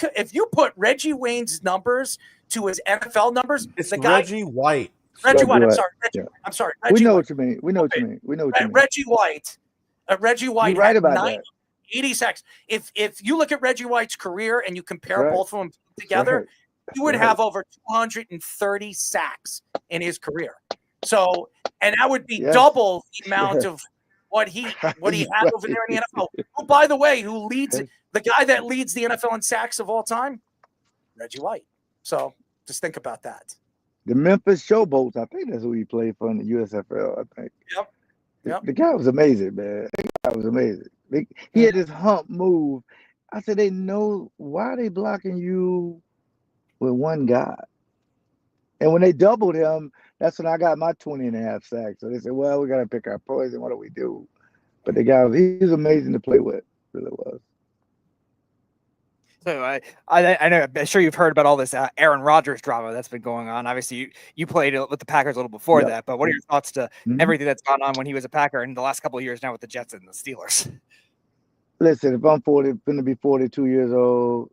put Reggie Wayne's numbers to his NFL numbers, It's the guy Reggie White. Reggie White. I'm White. sorry. Yeah. I'm sorry. We Reggie know White. what you mean. We know what you mean. We know what you mean. Reggie White. Reggie White You're right had about that. 80 sacks. If you look at Reggie White's career and you compare Right. both of them together, Right. he would Right. have over 230 sacks in his career. So, and that would be Yes. double the amount Yes. of what he had Right. over there in the NFL. Who, by the way, who leads the guy that leads the NFL in sacks of all time? Reggie White. So just think about that. The Memphis Showboats, I think that's who he played for in the USFL, I think. Yep. The guy was amazing, man. The guy was amazing. He had this hump move. I said, they know why they blocking you with one guy. And when they doubled him, that's when I got my 20 and a half sacks. So they said, well, we got to pick our poison. What do we do? But the guy, he was amazing to play with. Really was. So I know, I'm sure you've heard about all this Aaron Rodgers drama that's been going on. Obviously, you played with the Packers a little before Yep. that, but what are your thoughts to everything that's gone on when he was a Packer and the last couple of years now with the Jets and the Steelers? Listen, if I'm going to be 42 years old,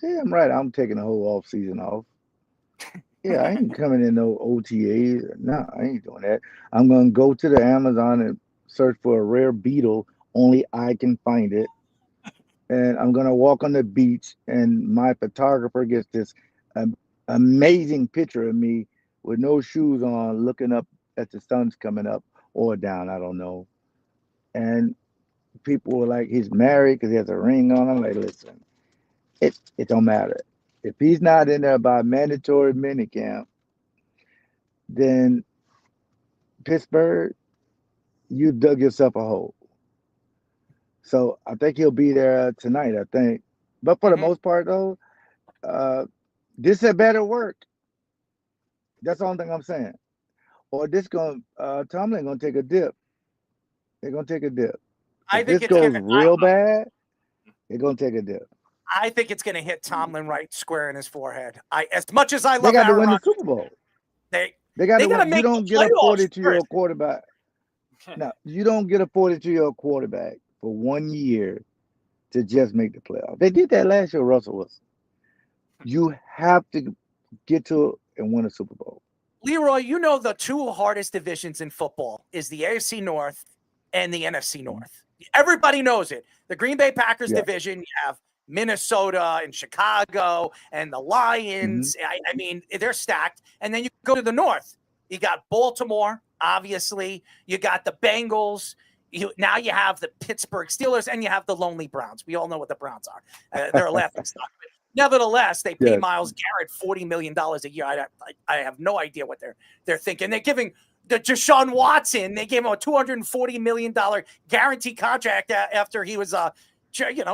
damn right, I'm taking the whole off season off. Yeah, I ain't coming in no OTAs. No, I ain't doing that. I'm going to go to the Amazon and search for a rare beetle. Only I can find it. And I'm going to walk on the beach, and my photographer gets this amazing picture of me with no shoes on, looking up at the sun's coming up or down. I don't know. And people were like, he's married because he has a ring on. I'm like, listen, it don't matter. If he's not in there by mandatory minicamp, then Pittsburgh, you dug yourself a hole. So I think he'll be there tonight, I think. But for the most part, though, this had better work. That's the only thing I'm saying. Or Tomlin gonna take a dip. They're gonna take a dip. I If think this it's goes gonna- real bad, they're gonna take a dip. I think it's going to hit Tomlin right square in his forehead. As much as I They love got to Aaron win the Rodgers, Super Bowl. they They got to gotta win. You make don't the get a playoffs 42-year-old first. quarterback. No, you don't get a 42-year-old quarterback for 1 year to just make the playoff. They did that last year, Russell Wilson. You have to get to and win a Super Bowl. Leroy, you know the two hardest divisions in football is the AFC North and the NFC North. Everybody knows it. The Green Bay Packers division, you have Minnesota and Chicago and the Lions. I mean, they're stacked. And then you go to the North. You got Baltimore, obviously. You got the Bengals. Now you have the Pittsburgh Steelers, and you have the lonely Browns. We all know what the Browns are. They're a laughing stock. But nevertheless, they pay Myles Garrett $40 million a year. I have no idea what they're thinking. They're giving the Deshaun Watson, they gave him a $240 million guarantee contract after he was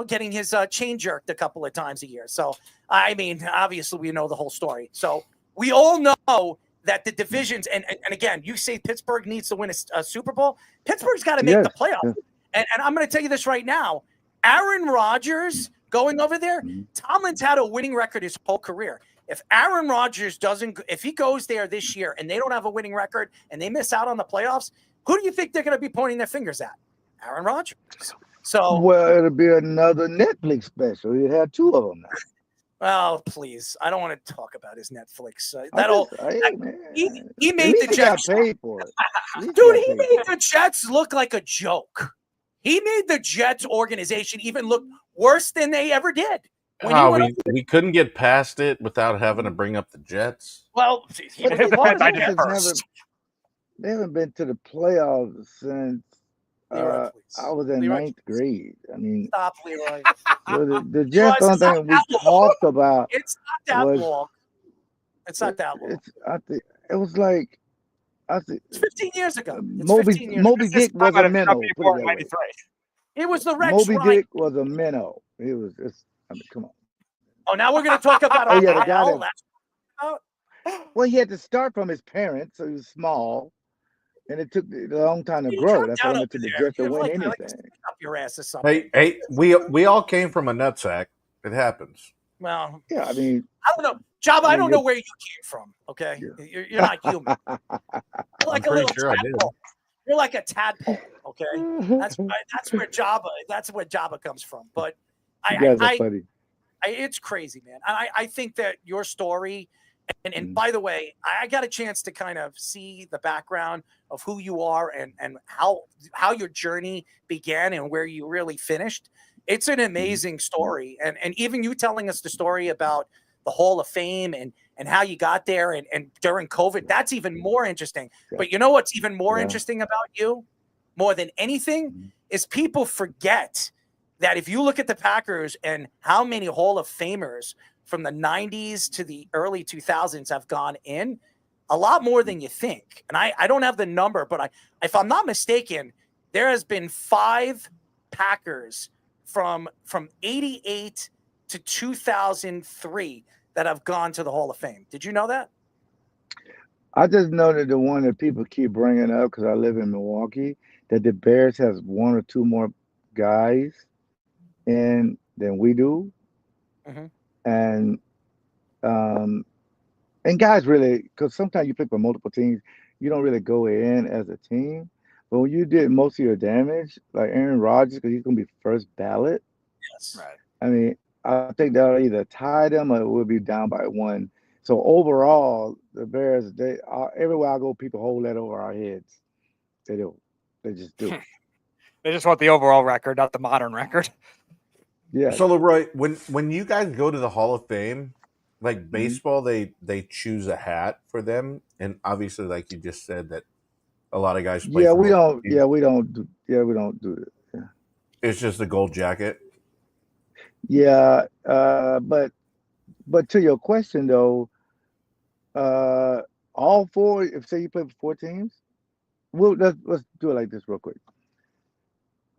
getting his chain jerked a couple of times a year. So, I mean, obviously we know the whole story. So we all know that the divisions, and again, you say Pittsburgh needs to win a Super Bowl. Pittsburgh's got to make the playoffs. And I'm going to tell you this right now. Aaron Rodgers going over there, Tomlin's had a winning record his whole career. If Aaron Rodgers if he goes there this year and they don't have a winning record and they miss out on the playoffs, who do you think they're going to be pointing their fingers at? Aaron Rodgers. So, well, it'll be another Netflix special. You have two of them now. Well, please, I don't want to talk about his Netflix. He made the Jets paid for it. Dude, he made the Jets look like a joke. He made the Jets organization even look worse than they ever did. We couldn't get past it without having to bring up the Jets. Well, they haven't been to the playoffs since I was in ninth grade. I mean, stop, Leroy. The Jets on thing we talked about. It's not that long. It's not that long. It was like it's 15 years ago. Moby Dick was a minnow. It was the Rex Moby Ryan. Dick was a minnow. It was just, I mean, come on. Oh, now we're going to talk about Oh yeah, the guy Odell. that. That's Well, he had to start from his parents, so he was small, and it took a long time to you grow. dropped That's how down long over it took to there. just to You win like anything. stick up your ass or something. Hey, we all came from a nutsack. It happens. Well, Yeah, I mean, I don't know, Job. I mean, don't know where you came from. Okay, you're not human. You're like a pretty little sure I did. tadpole. You're like a tadpole. Okay, that's where Jabba comes from. But You guys are I funny. it's crazy, man. And I think that your story, and Mm. by the way, I got a chance to kind of see the background of who you are and how your journey began and where you really finished. It's an amazing story. And even you telling us the story about the Hall of Fame and how you got there and during COVID, that's even more interesting. Yeah. But you know what's even more Yeah. interesting about you, more than anything, is people forget that if you look at the Packers and how many Hall of Famers from the 90s to the early 2000s have gone in, a lot more than you think. And I don't have the number, but if I'm not mistaken, there has been 5 Packers from 88 to 2003 that have gone to the Hall of Fame. Did you know that? I just know that the one that people keep bringing up because I live in Milwaukee, that the Bears has 1 or 2 more guys in than we do, Mhm. and guys really, because sometimes you play for multiple teams, you don't really go in as a team. But when you did most of your damage, like Aaron Rodgers, because he's gonna be first ballot. Yes. Right. I mean, I think that'll either tie them or we'll be down by 1. So overall, the Bears, they everywhere I go, people hold that over our heads. They do. They just do. They just want the overall record, not the modern record. Yeah. So Leroy, when you guys go to the Hall of Fame, like Mm-hmm. baseball, they choose a hat for them, and obviously, like you just said, that a lot of guys play. Yeah, for we both don't. teams. Yeah, we don't do. Yeah, we don't do it. Yeah. It's just a gold jacket. Yeah, but to your question though, all 4. If say you play for 4 teams, let's do it like this real quick.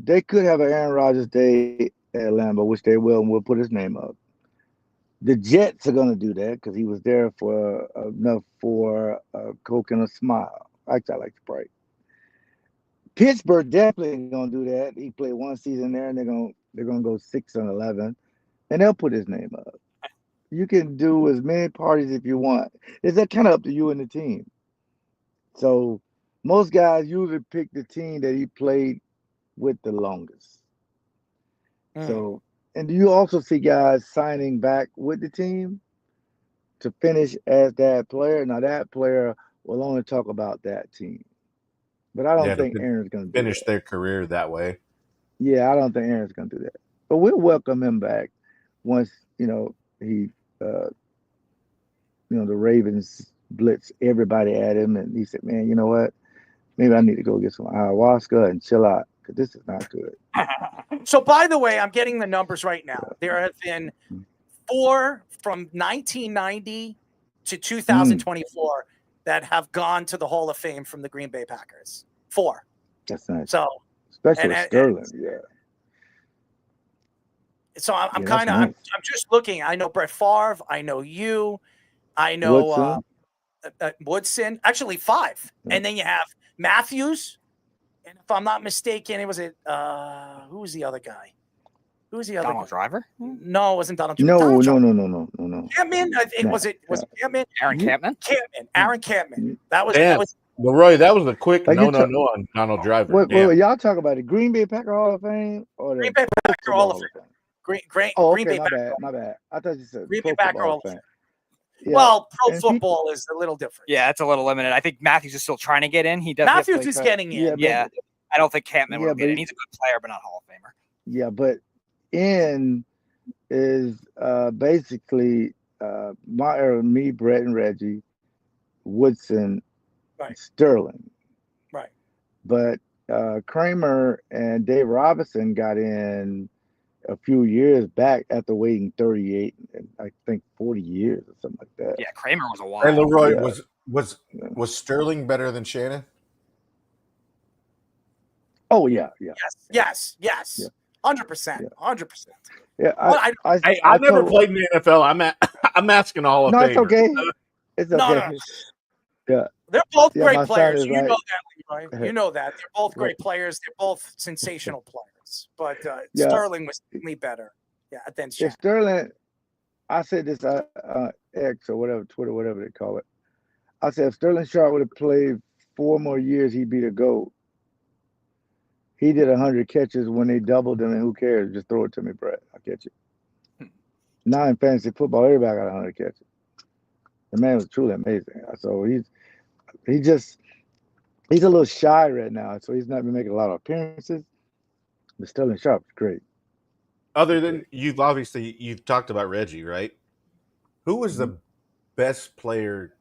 They could have an Aaron Rodgers day at Lambeau, which they will, and we'll put his name up. The Jets are going to do that because he was there for enough for a Coke and a smile. Actually, I like the break. Pittsburgh definitely going to do that. He played 1 season there, and they're gonna go 6-11, and they'll put his name up. You can do as many parties if you want. It's that kind of up to you and the team. So most guys usually pick the team that he played with the longest. So, and you also see guys signing back with the team to finish as that player. Now that player will only talk about that team. But I don't think Aaron's going to finish their career that way. Yeah, I don't think Aaron's going to do that. But we'll welcome him back once, he the Ravens blitz everybody at him, and he said, "Man, you know what? Maybe I need to go get some ayahuasca and chill out because this is not good." So, by the way, I'm getting the numbers right now. There have been 4 from 1990 to 2024 that have gone to the Hall of Fame from the Green Bay Packers. 4. That's nice. So, especially with Sterling, yeah. So I'm Yeah, kind of that's nice. I'm just looking. I know Brett Favre. I know you. I know Woodson. Actually, 5. And then you have Matthews. And if I'm not mistaken, it was who was the other guy? Who was the other Donald guy? Driver? No, it wasn't Donald. No. Campman. I think was it Campman? Aaron Campman? Aaron Campman. That was Damn. Leroy, that was a quick Like no you talk- on Donald Driver. Wait, y'all talk about the Green Bay Packer Hall of Fame or the Green Bay Pro Packer Football Hall of Fame. Green Okay, Bay my Packer. bad, my bad. I thought you said Green Pro Bay Packer Football Hall of Fame. Fame. Well, pro football is a little different. Yeah, it's a little limited. I think Matthews is still trying to get in. He does. Matthews is getting in. Yeah, I don't think Campman will but get in. He's a good player, but not Hall of Famer. Yeah, but in is basically my era, me, Brett and Reggie, Woodson, Sterling. Right. But Kramer and Dave Robinson got in a few years back after waiting 38 and I think 40 years or something like that. Yeah, Kramer was a while. And Leroy, Yeah. was Sterling better than Shannon? Oh yeah. Yes. 100%. 100%. Yeah, Well, I never told. played in the NFL. I'm asking all of No, it's favor. okay. It's No, okay. Yeah, they're both yeah. great My son players. is You know that, Leroy. You know that. They're both Well, great players. They're both sensational players. But yeah. Sterling was certainly better. Yeah, than Shaq. If Sterling, I said this X or whatever, Twitter, whatever they call it. I said if Sterling Sharp would have played 4 more years, he'd be the GOAT. He did 100 catches when they doubled him, and who cares? Just throw it to me, Brett. I'll catch it. Now in fantasy football, everybody got 100 catches. The man was truly amazing. So he's a little shy right now, so he's not been making a lot of appearances. But Sterling Sharp is great. Other than you've talked about Reggie, right? Who was the best player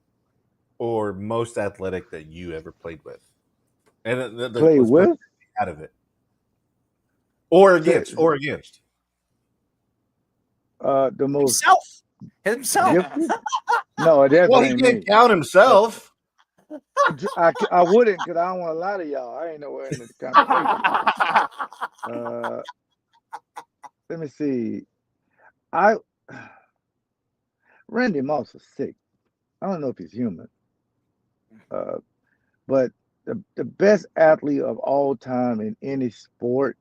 or most athletic that you ever played with? And Play with? Out of it. Or against. The most Himself. No, definitely well, he ain't can't me. count himself. I wouldn't, because I don't want to lie to y'all. I ain't nowhere in this conversation. Let me see. Randy Moss is sick. I don't know if he's human. But the best athlete of all time in any sport,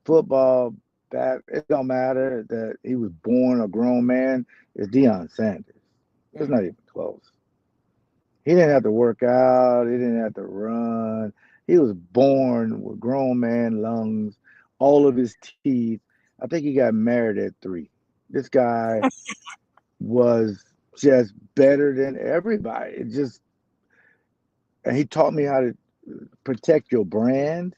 football, it don't matter that he was born a grown man, is Deion Sanders. It's not even close. He didn't have to work out. He didn't have to run. He was born with grown man lungs, all of his teeth. I think he got married at 3. This guy was just better than everybody. And he taught me how to protect your brand.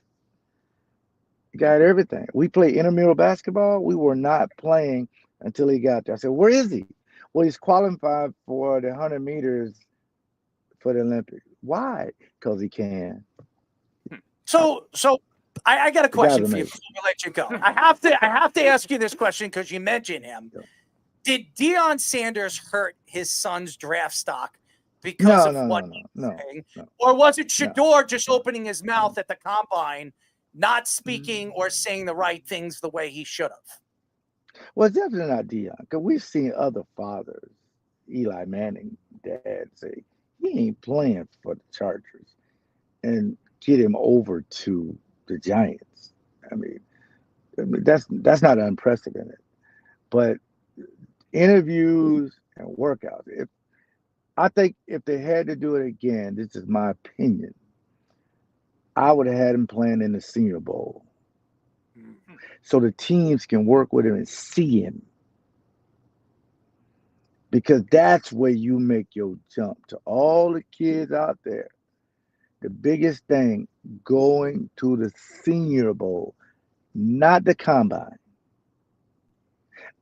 He got everything. We played intramural basketball. We were not playing until he got there. I said, where is he? Well, he's qualified for the 100 meters for the Olympics. Why? Because he can. So I got a question for you before we let you go. I have to ask you this question because you mentioned him. Did Deion Sanders hurt his son's draft stock because of what he was saying? Or was it Shador just opening his mouth at the combine, not speaking or saying the right things the way he should have? Well, it's definitely not Deion, because we've seen other fathers, Eli Manning, dad, say he ain't playing for the Chargers and get him over to the Giants. I mean that's not unprecedented. But interviews and workouts, I think if they had to do it again, this is my opinion, I would have had him playing in the Senior Bowl. So the teams can work with him and see him. Because that's where you make your jump. To all the kids out there, the biggest thing, going to the Senior Bowl, not the combine.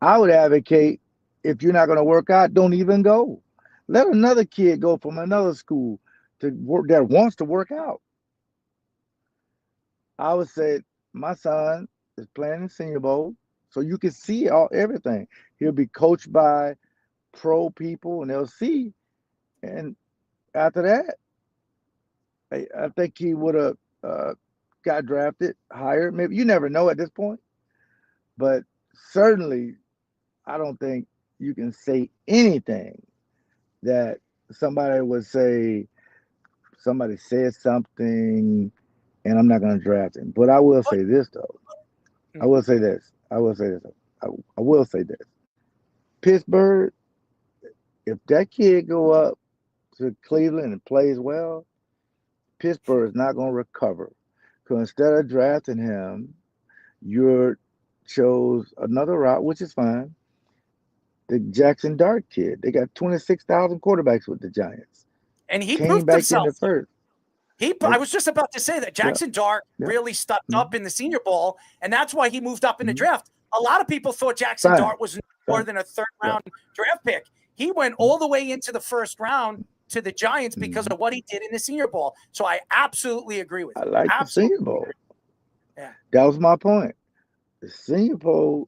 I would advocate, if you're not going to work out, don't even go. Let another kid go from another school to work that wants to work out. I would say my son is playing in Senior Bowl, so you can see everything. He'll be coached by pro people, and they'll see. And after that, I think he would have got drafted higher. Maybe, you never know at this point. But certainly, I don't think you can say anything that somebody would say, somebody said something, and I'm not going to draft him. But I will say this, though. I will say this. Pittsburgh, if that kid go up to Cleveland and plays well, Pittsburgh is not going to recover. Because instead of drafting him, you chose another route, which is fine. The Jackson Dart kid. They got 26,000 quarterbacks with the Giants. And he came proved back himself. in the first. I was just about to say that Jackson Dart really stepped up in the Senior Bowl, and that's why he moved up in the draft. A lot of people thought Jackson Dart was more than a third-round draft pick. He went all the way into the first round to the Giants because of what he did in the Senior Bowl. So I absolutely agree with you. I like the Senior Bowl. Yeah. That was my point. The Senior Bowl,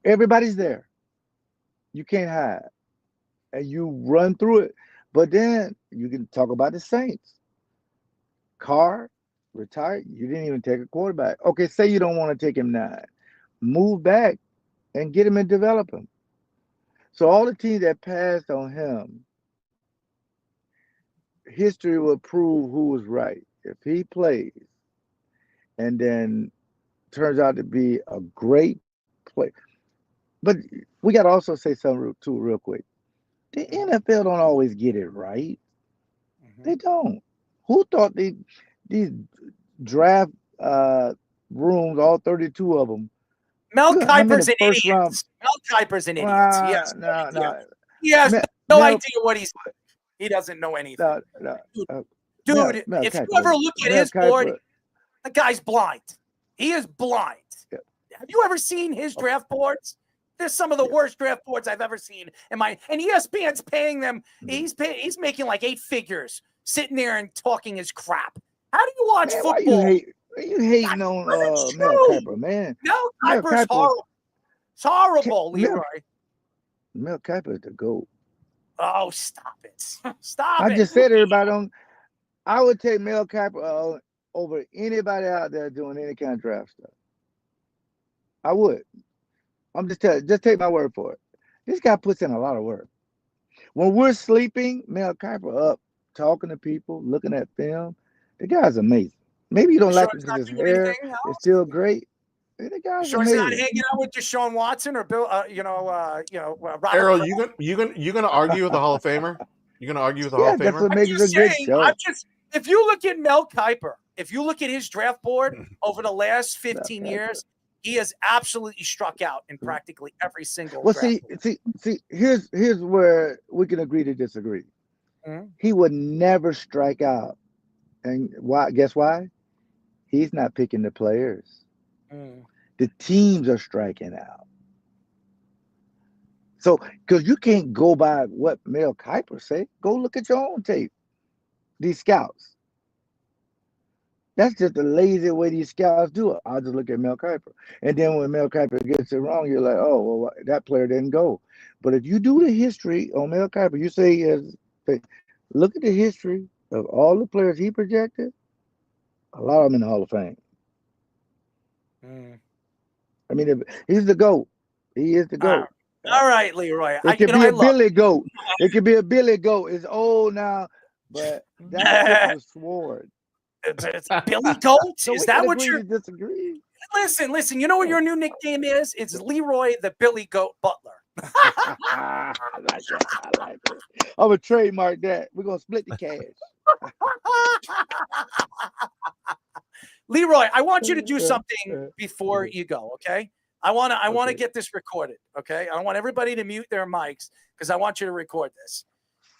everybody's there. You can't hide. And you run through it. But then you can talk about the Saints. Carr retired. You didn't even take a quarterback. Okay, say you don't want to take him 9. move back and get him and develop him. So all the teams that passed on him, history will prove who was right. If he plays and then turns out to be a great player. But we got to also say something too real quick. The NFL don't always get it right. They don't. Who thought these draft rooms, all 32 of them? Mel Look, how many Kiper's an first idiot. round- Mel Kiper's an idiot. He has no idea. He has no idea what he's. He doesn't know anything. Dude, Mel if Kiper, you ever look at Mel his board, Kiper- the guy's blind. He is blind. Have you ever seen his draft boards? They're some of the worst draft boards I've ever seen in my. And ESPN's paying them. He's making like 8 figures, sitting there and talking his crap. How do you watch Man, football? why you hating on Mel Kiper, man? Mel Mel Kiper's Kiper- horrible. It's horrible, Mel- Leroy. Mel Kiper is the GOAT. Oh, stop it. Stop I it. just said everybody on. I would take Mel Kiper over anybody out there doing any kind of draft stuff. I would. I'm just telling. Just take my word for it. This guy puts in a lot of work. When we're sleeping, Mel Kiper up, talking to people, looking at film. The guy's amazing. Maybe you don't like him because his hair is still great. The guy's Sure, he's not amazing. hanging out with Deshaun Watson or Bill. Robert Errol, Kraft. you gonna argue with the Hall of Famer? You gonna argue with the Yeah, Hall of that's Famer? what makes it a good show. If you look at Mel Kiper, if you look at his draft board over the last 15 years, he has absolutely struck out in practically every single. Well, draft see. Here's where we can agree to disagree. Mhm. He would never strike out, and why? Guess why? He's not picking the players. The teams are striking out. So, because you can't go by what Mel Kiper say, go look at your own tape. These scouts. That's just a lazy way these scouts do it. I'll just look at Mel Kiper. And then when Mel Kiper gets it wrong, you're like, oh, well, that player didn't go. But if you do the history on Mel Kiper, you say, look at the history of all the players he projected, a lot of them in the Hall of Fame. I mean, he's the GOAT. He is the GOAT. All right, Leroy. It could be a Billy Goat. It could be a Billy Goat. It's old now, but that's the sword. It's Billy Goat. So Is we that can what agree you're? to disagree? Listen. You know what your new nickname is? It's Leroy the Billy Goat Butler. I like it. I'm gonna trademark that. We're gonna split the cash. Leroy, I want you to do something before you go, okay? I want to get this recorded, okay? I want everybody to mute their mics because I want you to record this.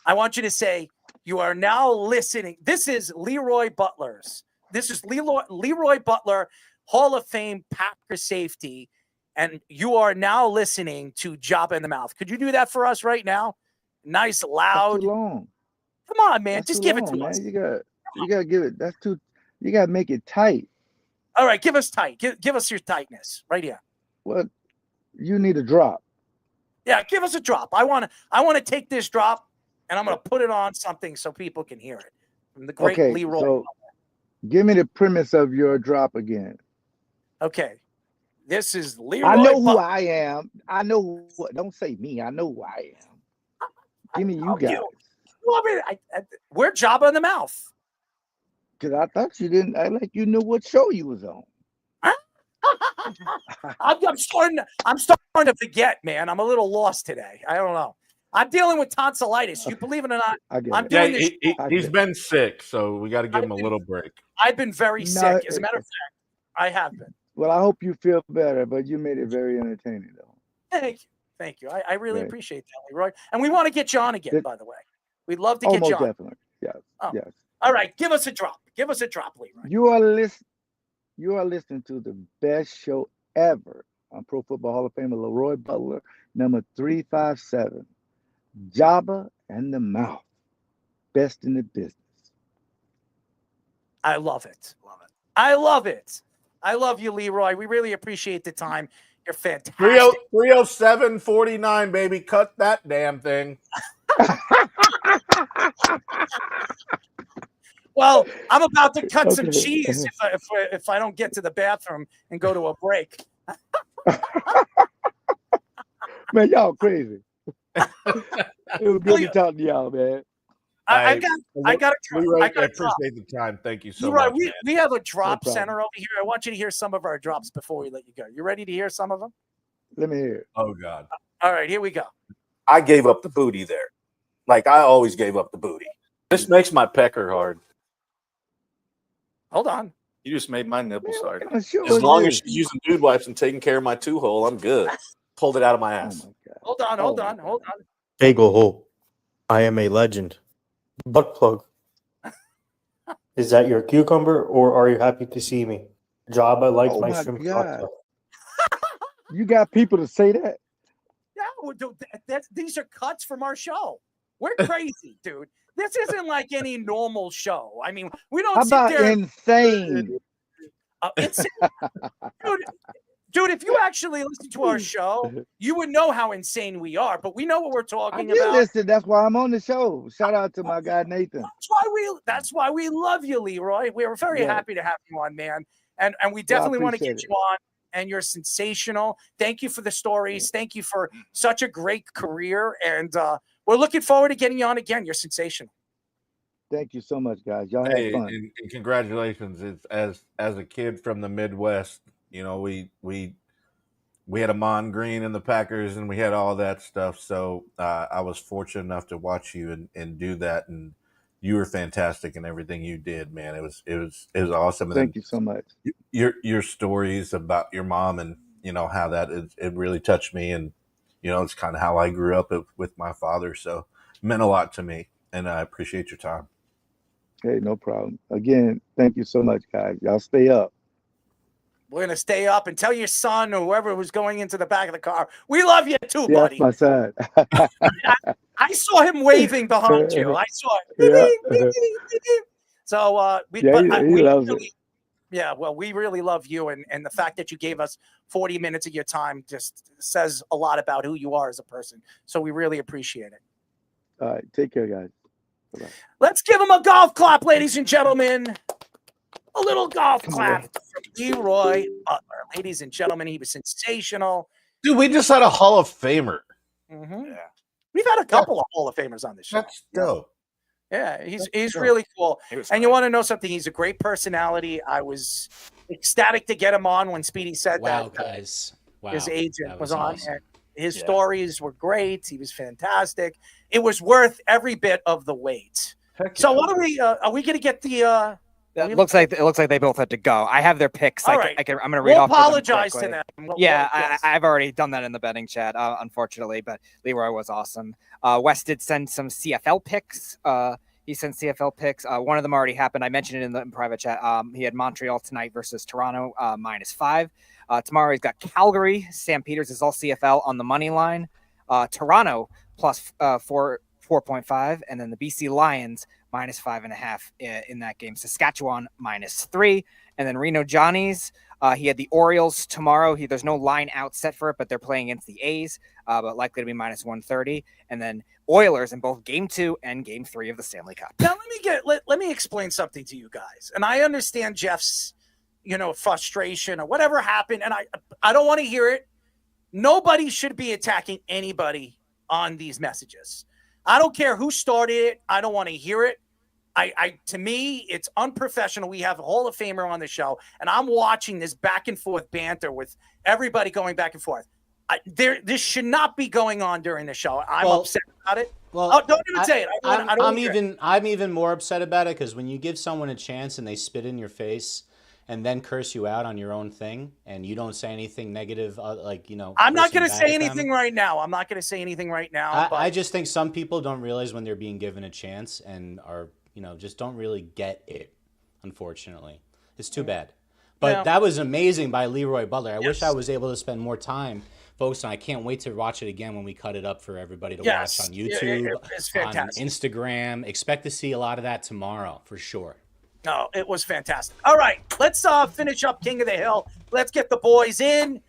I want you to say, you are now listening. This is Leroy Butler's. This is Leroy Butler, Hall of Fame Packer safety, and you are now listening to Joba in the Mouth. Could you do that for us right now? Nice, loud. That's too long. Come on, man. That's Just too give it long, to man. us. You gotta give it. That's too. You gotta make it tight. All right, give us tight. Give us your tightness right here. Well, you need a drop. Yeah, give us a drop. I want to take this drop and I'm going to put it on something so people can hear it. From the great Okay, Leroy. so give me the premise of your drop again. Okay. This is Leroy. I know who I am. I know who. Don't say me. I know who I am. Give me you guys. Well, we're Joba in the Mouth. Because I thought you didn't. I like you knew what show you was on. I'm starting to forget, man. I'm a little lost today. I don't know. I'm dealing with tonsillitis. You believe it or not? I'm doing this. He's been sick, so we got to give him a little break. I've been very sick. As a matter of fact, I have been. Well, I hope you feel better, but you made it very entertaining, though. Thank you. I really appreciate that, Leroy. And we want to get you on again, by the way. We'd love to get most you on. definitely. Yes. Oh. Yes. All right, give us a drop. Give us a drop, Leroy. You are listening to the best show ever on Pro Football Hall of Famer Leroy Butler, number 357. Joba and the Mouth. Best in the business. I love it. I love it. I love you, Leroy. We really appreciate the time. You're fantastic. 307.49, baby. Cut that damn thing. Well, I'm about to cut some cheese if I don't get to the bathroom and go to a break. Man, y'all crazy. It was good to talk to y'all, man. I got to Leroy, I I got to appreciate the time. Thank you so Leroy, much, man. we have a drop problem. center over here. I want you to hear some of our drops before we let you go. You ready to hear some of them? Let me hear it. Oh God. All right, here we go. I gave up the booty there. Like I always gave up the booty. This makes my pecker hard. Hold on. You just made my nipples hard. Sure As long did. as she's using dude wipes and taking care of my 2-hole, I'm good. Pulled it out of my ass. Hold on. Hold on. Bagel hole. I am a legend. Butt plug. Is that your cucumber, or are you happy to see me? Joba likes Oh my my shrimp God. cocktail. You got people to say that? Yeah, well, dude, these are cuts from our show. We're crazy, dude. This isn't like any normal show. I mean, we don't How sit about there. insane? It's dude. If you actually listen to our show, you would know how insane we are. But we know what we're I talking did about. listen. That's why I'm on the show. Shout out to my guy Nathan. That's why we love you, Leroy. We're very Yeah. happy to have you on, man. And we Well, I definitely want to appreciate get it. you on. And you're sensational. Thank you for the stories. Thank you for such a great career. And we're looking forward to getting you on again. You're sensational. Thank you so much, guys. Y'all Hey, have fun. and congratulations! It's as a kid from the Midwest, you know, we had Amon Green and the Packers, and we had all that stuff. So I was fortunate enough to watch you and do that, and you were fantastic in everything you did, man. It was awesome. And Thank you so much. your stories about your mom and you know how that it really touched me, and you know it's kind of how I grew up with my father. So it meant a lot to me, and I appreciate your time. Hey, no problem. Again, thank you so much, guys. Y'all stay up. We're going to stay up and tell your son or whoever was going into the back of the car, we love you too, Yeah, buddy. that's my son. I saw him waving behind you. I saw it. Yeah. So, Yeah, he loves it. Yeah, well, we really love you. And the fact that you gave us 40 minutes of your time just says a lot about who you are as a person. So we really appreciate it. All right. Take care, guys. Bye-bye. Let's give him a golf clap, ladies and gentlemen. A little golf clap from Leroy Butler. Ladies and gentlemen, he was sensational. Dude, we just had a Hall of Famer. Mm-hmm. Yeah. We've had a couple of Hall of Famers on this show. That's dope. Yeah, he's really cool. And you want to know something? He's a great personality. I was ecstatic to get him on when Speedy said Wow, that. guys. Wow. His agent That was was on. awesome. And his stories were great. He was fantastic. It was worth every bit of the wait. So what are we going to get the It looks like they both had to go. I have their picks. All right. I'm going to read We'll off. of them apologize to quickly. them. Yeah, I've already done that in the betting chat, unfortunately. But Leroy was awesome. Wes did send some CFL picks. He sent CFL picks. One of them already happened. I mentioned it in the private chat. He had Montreal tonight versus Toronto -5. Tomorrow he's got Calgary. Sam Peters is all CFL on the money line. Toronto plus 4.5, and then the BC Lions -5.5 in that game. Saskatchewan -3, and then Reno Johnnies. He had the Orioles tomorrow. There's no line out set for it, but they're playing against the A's, but likely to be -130. And then Oilers in both Game 2 and Game 3 of the Stanley Cup. Now let me explain something to you guys. And I understand Jeff's, frustration or whatever happened, and I don't want to hear it. Nobody should be attacking anybody on these messages. I don't care who started it. I don't want to hear it. To me, it's unprofessional. We have a Hall of Famer on the show, and I'm watching this back and forth banter with everybody going back and forth. This should not be going on during the show. I'm upset about it. Well, don't even say it. I'm even more upset about it because when you give someone a chance and they spit in your face and then curse you out on your own thing, and you don't say anything negative, I'm not going to say anything right now. I just think some people don't realize when they're being given a chance and are, just don't really get it. Unfortunately, it's too bad. But that was amazing by Leroy Butler. I wish I was able to spend more time focused on. I can't wait to watch it again when we cut it up for everybody to watch on YouTube, on Instagram. Expect to see a lot of that tomorrow for sure. No, it was fantastic. All right, let's finish up King of the Hill. Let's get the boys in.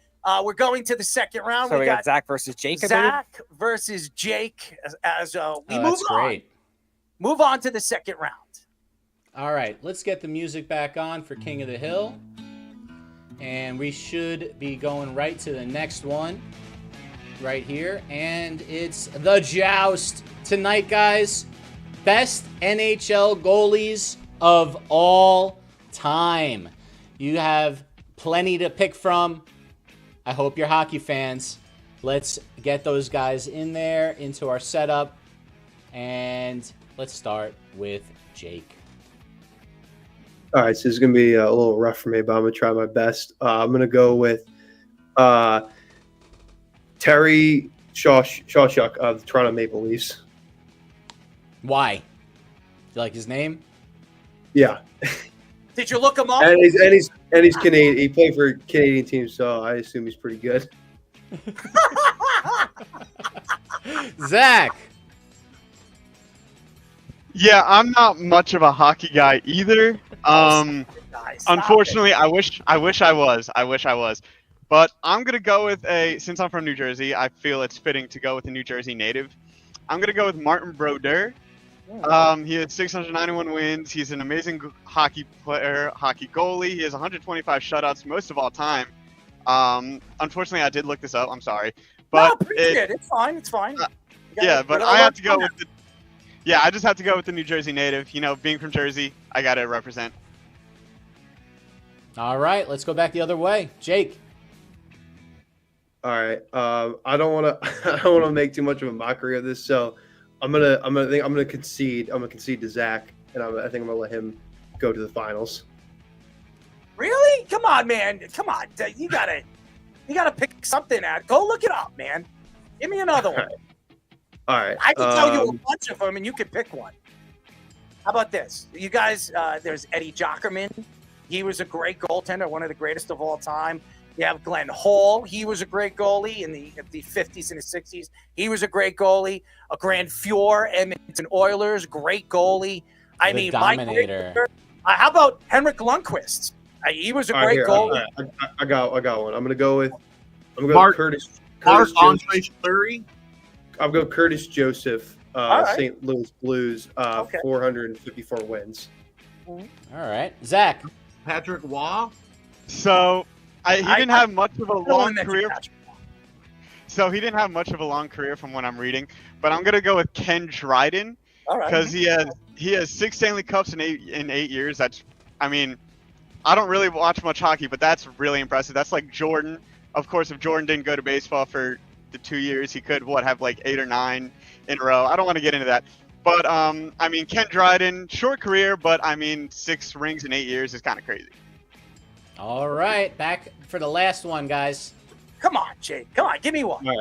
We're going to the second round. So we got Zach versus Jake. Zach versus Jake as we move on. Great. Move on to the second round. All right, let's get the music back on for King of the Hill. And we should be going right to the next one right here. And it's the Joust tonight, guys. Best NHL goalies of all time. You have plenty to pick from. I hope you're hockey fans. Let's get those guys in there into our setup. And let's start with Jake. All right, so this is going to be a little rough for me, but I'm going to try my best. I'm going to go with Terry Shawshuck of the Toronto Maple Leafs. Why? Do you like his name? Yeah. Did you look him up? And he's Canadian. He played for Canadian teams, so I assume he's pretty good. Zach. Yeah, I'm not much of a hockey guy either. Unfortunately, I wish I was. But I'm gonna go with since I'm from New Jersey, I feel it's fitting to go with a New Jersey native. I'm gonna go with Martin Brodeur. He has 691 wins. He's an amazing hockey player, hockey goalie. He has 125 shutouts, most of all time. Unfortunately, I did look this up. I'm sorry, but It's fine. It's fine. Yeah, but I have to go with I just have to go with the New Jersey native. You know, being from Jersey, I got to represent. All right, let's go back the other way. Jake. All right. I don't want to make too much of a mockery of this, so I'm gonna concede. I'm gonna concede to Zach, and I think I'm gonna let him go to the finals. Really? Come on, man. Come on. You gotta pick something out. Go look it up, man. Give me another one. All right. I can tell you a bunch of them, and you can pick one. How about this? You guys, there's Eddie Jockerman. He was a great goaltender, one of the greatest of all time. You have Glenn Hall. He was a great goalie in the 50s and the 60s. He was a great goalie. A Grand Fjord, Edmonton Oilers, great goalie. I mean, Dominator. How about Henrik Lundqvist? He was a great goalie. I got one. I'm gonna go with Curtis Andre Fleury. I'll go Curtis Joseph, right. St. Louis Blues, 454 wins. All right, Zach. Patrick Waugh. So he didn't have much of a long career. So he didn't have much of a long career from what I'm reading, but I'm gonna go with Ken Dryden because he has 6 Stanley Cups in 8 years. I don't really watch much hockey, but that's really impressive. That's like Jordan. Of course, if Jordan didn't go to baseball for the 2 years, he could have like 8 or 9 in a row. I don't want to get into that, but Ken Dryden, short career, but 6 rings in 8 years is kind of crazy. All right, back for the last one, guys. Come on, Jake. Come on, give me one. All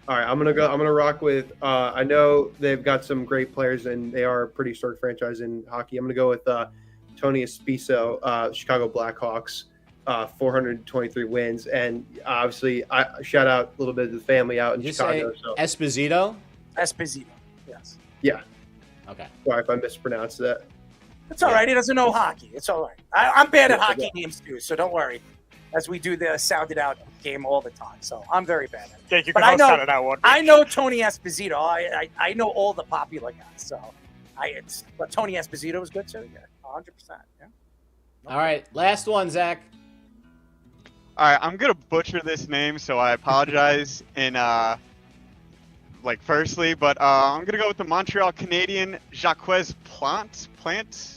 right. I'm gonna rock with. I know they've got some great players, and they are a pretty storied franchise in hockey. I'm gonna go with Tony Espiso, Chicago Blackhawks, 423 wins, and obviously I shout out a little bit of the family out in Chicago. Esposito. Esposito. Yes. Yeah. Okay. Sorry if I mispronounced that. It's all right. He doesn't know hockey. It's all right. I'm bad at hockey names too, so don't worry. As we do the sounded out game all the time, so I'm very bad at it. Yeah, you but can sound it out one. I know Tony Esposito. I know all the popular guys, so but Tony Esposito was good too. Yeah, 100%. Yeah. All right, last one, Zach. All right, I'm gonna butcher this name, so I apologize in firstly, but I'm gonna go with the Montreal Canadian Jacques Plante.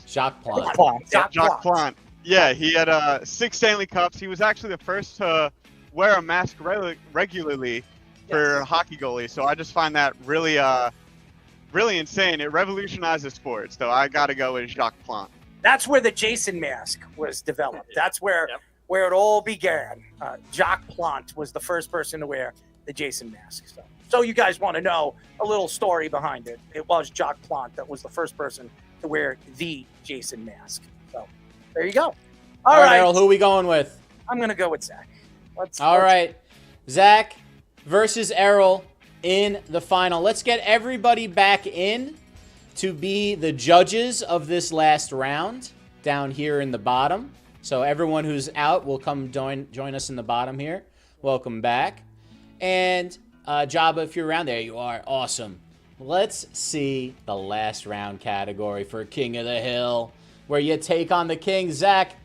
Jacques Plante. Jacques Plante. Yeah, he had 6 Stanley Cups. He was actually the first to wear a mask regularly for hockey goalies. So I just find that really insane. It revolutionized the sport. So I got to go with Jacques Plante. That's where the Jason mask was developed. That's where it all began. Jacques Plante was the first person to wear the Jason mask. So you guys want to know a little story behind it. It was Jacques Plante that was the first person to wear the Jason mask. So there you go. All right, Errol, who are we going with? I'm going to go with Zach. All right. Zach versus Errol in the final. Let's get everybody back in to be the judges of this last round down here in the bottom. So everyone who's out will come join us in the bottom here. Welcome back. And Joba, if you're around, there you are. Awesome. Let's see the last round category for King of the Hill, where you take on the king. Zach,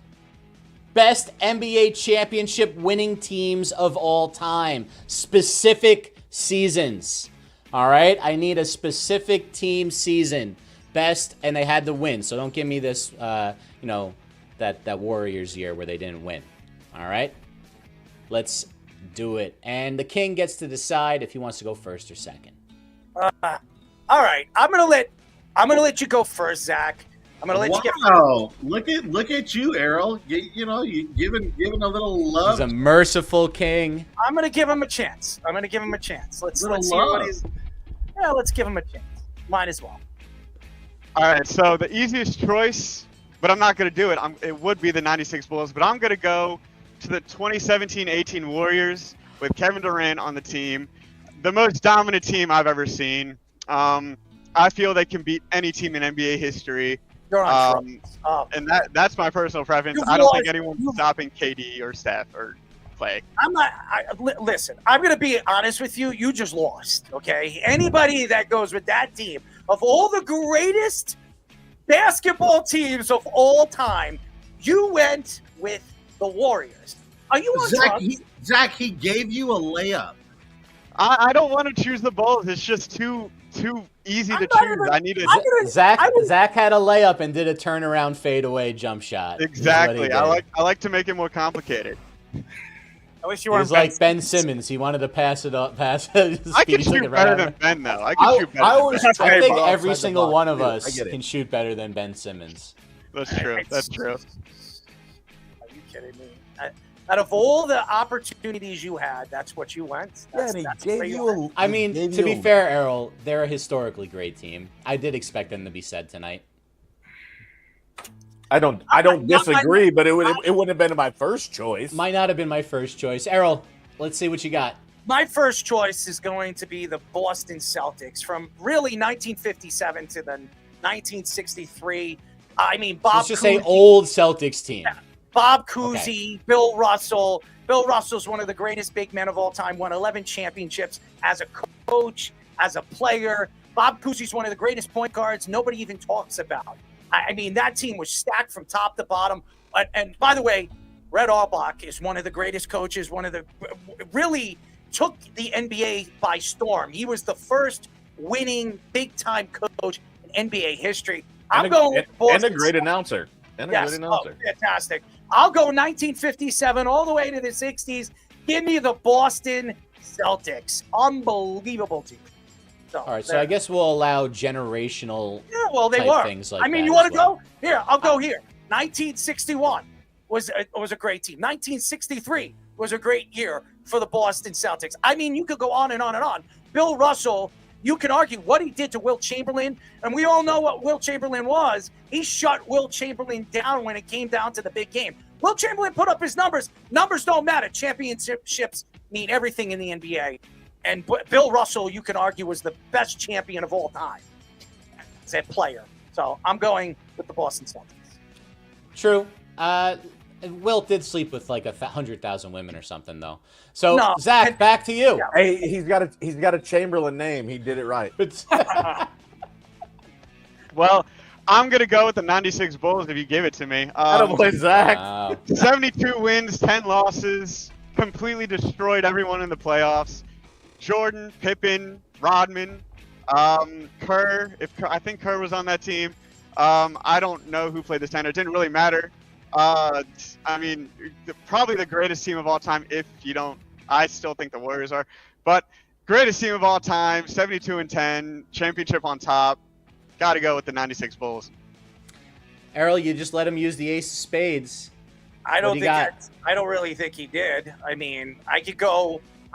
best NBA championship winning teams of all time. Specific seasons. All right? I need a specific team season. Best, and they had to win. So don't give me this, that Warriors year where they didn't win. All right? Let's do it. And the king gets to decide if he wants to go first or second. All right. I'm gonna let you go first, Zach. I'm gonna let you get first. Wow! Look at you, Errol. You giving a little love. He's a merciful king. I'm gonna give him a chance. Let's Little see what love. he's. Yeah, let's give him a chance. Might as well. All right, so the easiest choice, but I'm not going to do it. It would be the 96 Bulls, but I'm going to go to the 2017-18 Warriors with Kevin Durant on the team. The most dominant team I've ever seen. I feel they can beat any team in NBA history. You're on and that's my personal preference. You've I don't lost- think anyone's stopping KD or Steph or Clay. I'm not. Listen, I'm going to be honest with you. You just lost, okay? Anybody that goes with that team, of all the greatest basketball teams of all time, you went with the Warriors. Are you on drugs? Zach, he gave you a layup. I don't want to choose the Bulls. It's just too easy to choose. I need a Zach had a layup and did a turnaround fadeaway jump shot. Exactly. I like to make it more complicated. I wish He was like Ben Simmons. He wanted to pass it up. I can shoot better than Ben, though. I can shoot better. I think every single one of us can shoot better than Ben Simmons. That's true. That's true. Are you kidding me? Out of all the opportunities you had, that's what you went? I mean, to be fair, Errol, they're a historically great team. I did expect them to be said tonight. I don't disagree, but it wouldn't have been my first choice. Might not have been my first choice. Errol, let's see what you got. My first choice is going to be the Boston Celtics from really 1957 to the 1963. I mean, Bob. Let's just say old Celtics team. Yeah. Bob Cousy, Bill Russell. Bill Russell's one of the greatest big men of all time. Won 11 championships as a coach, as a player. Bob Cousy's one of the greatest point guards nobody even talks about. I mean, that team was stacked from top to bottom. And by the way, Red Auerbach is one of the greatest coaches, really took the NBA by storm. He was the first winning big-time coach in NBA history. I'm going with Boston. And a great announcer. Fantastic. I'll go 1957 all the way to the 60s. Give me the Boston Celtics. Unbelievable team. All right, so I guess we'll allow generational they type were. things like I mean, that you want to as well. go? Here, I'll go here. 1961 was a great team. 1963 was a great year for the Boston Celtics. I mean, you could go on and on and on. Bill Russell, you can argue what he did to Wilt Chamberlain, and we all know what Wilt Chamberlain was. He shut Wilt Chamberlain down when it came down to the big game. Wilt Chamberlain put up his numbers. Numbers don't matter. Championships mean everything in the NBA. And Bill Russell, you can argue, was the best champion of all time as a player. So I'm going with the Boston Celtics. True. Wilt did sleep with like 100,000 women or something, though. So No. Zach, back to you. Hey, he's got a Chamberlain name. He did it right. Well, I'm going to go with the 96 Bulls if you give it to me. Attaboy, Zach. Wow. 72 wins, 10 losses, completely destroyed everyone in the playoffs. Jordan, Pippen, Rodman, Kerr. I think Kerr was on that team. I don't know who played the center. It didn't really matter. I mean, probably the greatest team of all time. If you don't, I still think the Warriors are. But greatest team of all time, 72-10, championship on top. Got to go with the 96 Bulls. Errol, you just let him use the ace of spades. I don't really think he did. I mean, I'm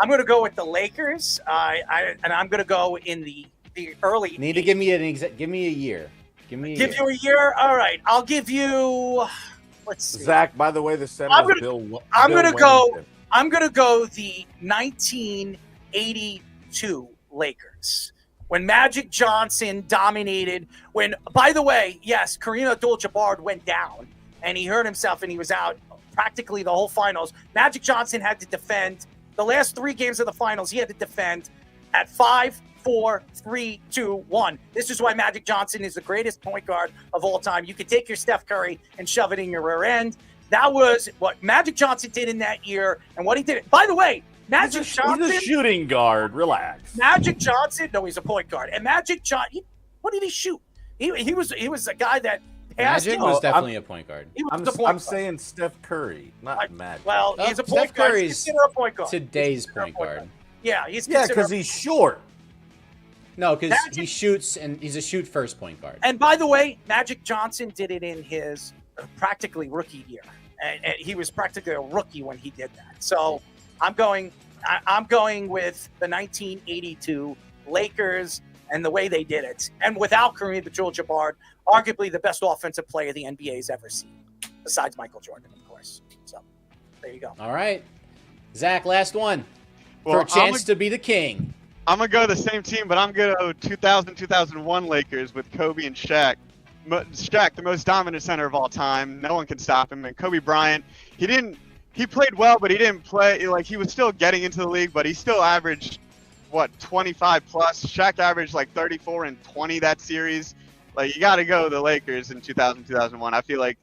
going to go with the Lakers, and I'm going to go in the early. Need to give me a year. Give you a year. All right, I'll give you. Let's see. Zach, by the way, the center I'm is gonna Bill I'm going to go the 1982 Lakers. When Magic Johnson dominated, by the way, yes, Kareem Abdul-Jabbar went down and he hurt himself and he was out practically the whole finals. Magic Johnson had to defend the last 3 games of the finals. He had to defend at 5, 4, 3, 2, 1. This is why Magic Johnson is the greatest point guard of all time. You could take your Steph Curry and shove it in your rear end. That was what Magic Johnson did in that year and what he did. By the way, Magic Johnson. He's a shooting guard. Relax. Magic Johnson. No, he's a point guard. And Magic Johnson. What did he shoot? He was a guy that passed. Magic was definitely a point guard. I'm saying Steph Curry, not Magic. Well, he's a point Steph guard. Curry's He's considered a point guard. Today's point guard. Yeah, he's because he's short. No, because he shoots and he's a shoot first point guard. And by the way, Magic Johnson did it in his practically rookie year, and he was practically a rookie when he did that. So I'm going with the 1982 Lakers and the way they did it, and without Kareem Abdul-Jabbar, arguably the best offensive player the NBA's ever seen, besides Michael Jordan, of course. So there you go. All right, Zach, last one for Well, a chance to be the king. I'm going to go the same team, but I'm going to go 2000-2001 Lakers with Kobe and Shaq. Shaq, the most dominant center of all time. No one can stop him. And Kobe Bryant, he played well, but he didn't play. Like, he was still getting into the league, but he still averaged, 25 plus. Shaq averaged like 34 and 20 that series. Like, you got to go the Lakers in 2000-2001. I feel like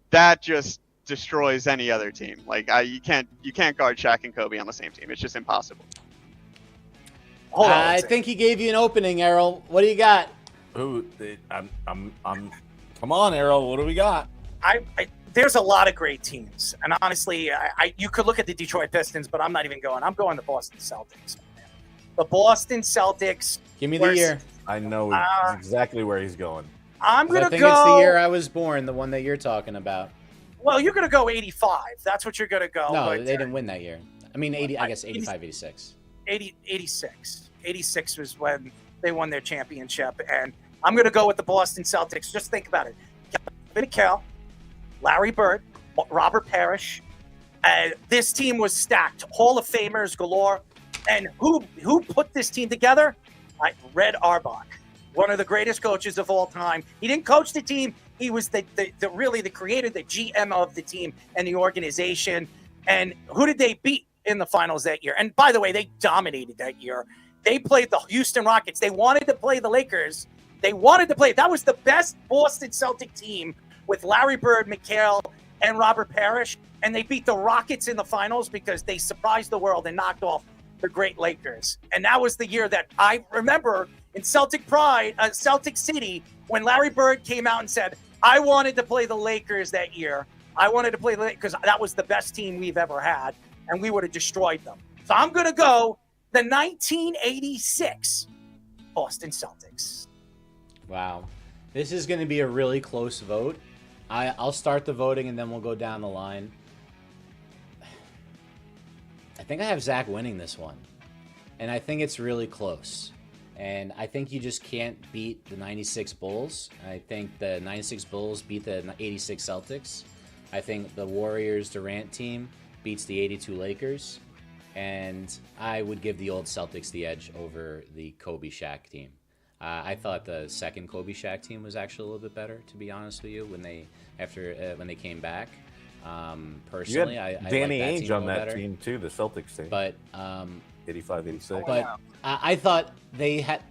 that just destroys any other team. Like, you can't guard Shaq and Kobe on the same team. It's just impossible. I think he gave you an opening, Errol. What do you got? I'm come on, Errol. What do we got? There's a lot of great teams, and honestly, you could look at the Detroit Pistons, but I'm not even going. I'm going the Boston Celtics. The Boston Celtics. Give me the year. I know exactly where he's going. I'm going to go. I think it's the year I was born, the one that you're talking about. Well, you're going to go 85. That's what you're going to go. No, but, they didn't win that year. I mean, 80. I guess 85, 86. 86. 86 was when they won their championship, and I'm going to go with the Boston Celtics. Just think about it. Kevin McHale, Larry Bird, Robert Parrish. This team was stacked. Hall of Famers galore. And who put this team together? Red Auerbach, one of the greatest coaches of all time. He didn't coach the team. He was the creator, the GM of the team and the organization. And who did they beat in the finals that year? And by the way, they dominated that year. They played the Houston Rockets. They wanted to play the Lakers. They wanted to play. That was the best Boston Celtic team with Larry Bird, McHale, and Robert Parrish. And they beat the Rockets in the finals because they surprised the world and knocked off the great Lakers. And that was the year that I remember in Celtic Pride, Celtic City, when Larry Bird came out and said, I wanted to play the Lakers that year. I wanted to play the Lakers because that was the best team we've ever had, and we would have destroyed them. So I'm going to go the 1986 Boston Celtics. Wow. This is going to be a really close vote. I'll start the voting, and then we'll go down the line. I think I have Zach winning this one. And I think it's really close. And I think you just can't beat the 96 Bulls. I think the 96 Bulls beat the 86 Celtics. I think the Warriors Durant team beats the 82 Lakers. And I would give the old Celtics the edge over the Kobe Shaq team. I thought the second Kobe Shaq team was actually a little bit better, to be honest with you, when they came back. Personally, I Danny like Ainge that on that better. team too, the Celtics team. But 85, 86. But I thought